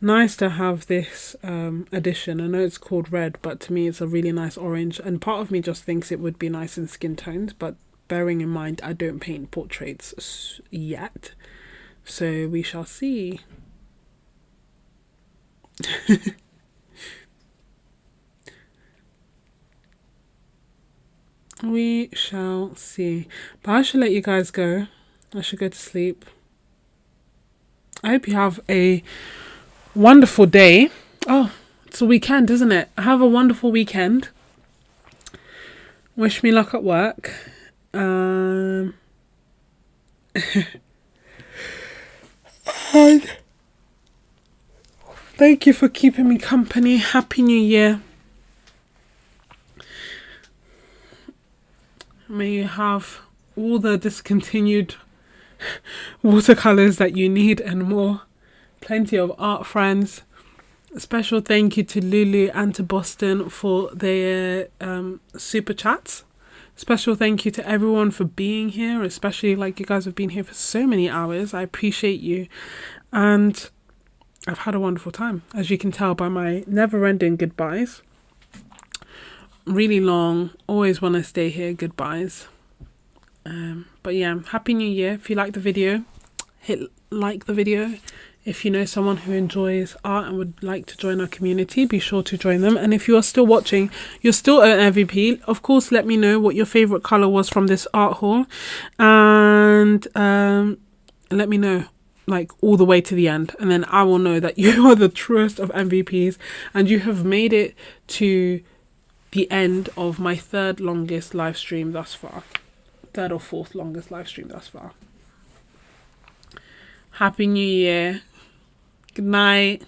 nice to have this addition. I know it's called red, but to me it's a really nice orange, and part of me just thinks it would be nice in skin tones, but bearing in mind I don't paint portraits yet, so we shall see. We shall see. But I should let you guys go. I should go to sleep. I hope you have a wonderful day. Oh, it's a weekend, isn't it? Have a wonderful weekend. Wish me luck at work. And thank you for keeping me company. Happy New Year. May you have all the discontinued watercolors that you need and more. Plenty of art friends. A special thank you to Lulu and to Boston for their super chats. Special thank you to everyone for being here, especially like you guys have been here for so many hours. I appreciate you. And I've had a wonderful time, as you can tell by my never-ending goodbyes. Really long, always want to stay here goodbyes. But yeah, Happy New Year. If you like the video, hit like the video. If you know someone who enjoys art and would like to join our community, be sure to join them. And if you are still watching, you're still an MVP, of course, let me know what your favorite color was from this art haul. And let me know, like, all the way to the end. And then I will know that you are the truest of MVPs and you have made it to the end of my third longest live stream thus far. Third or fourth longest live stream thus far. Happy New Year. Good night.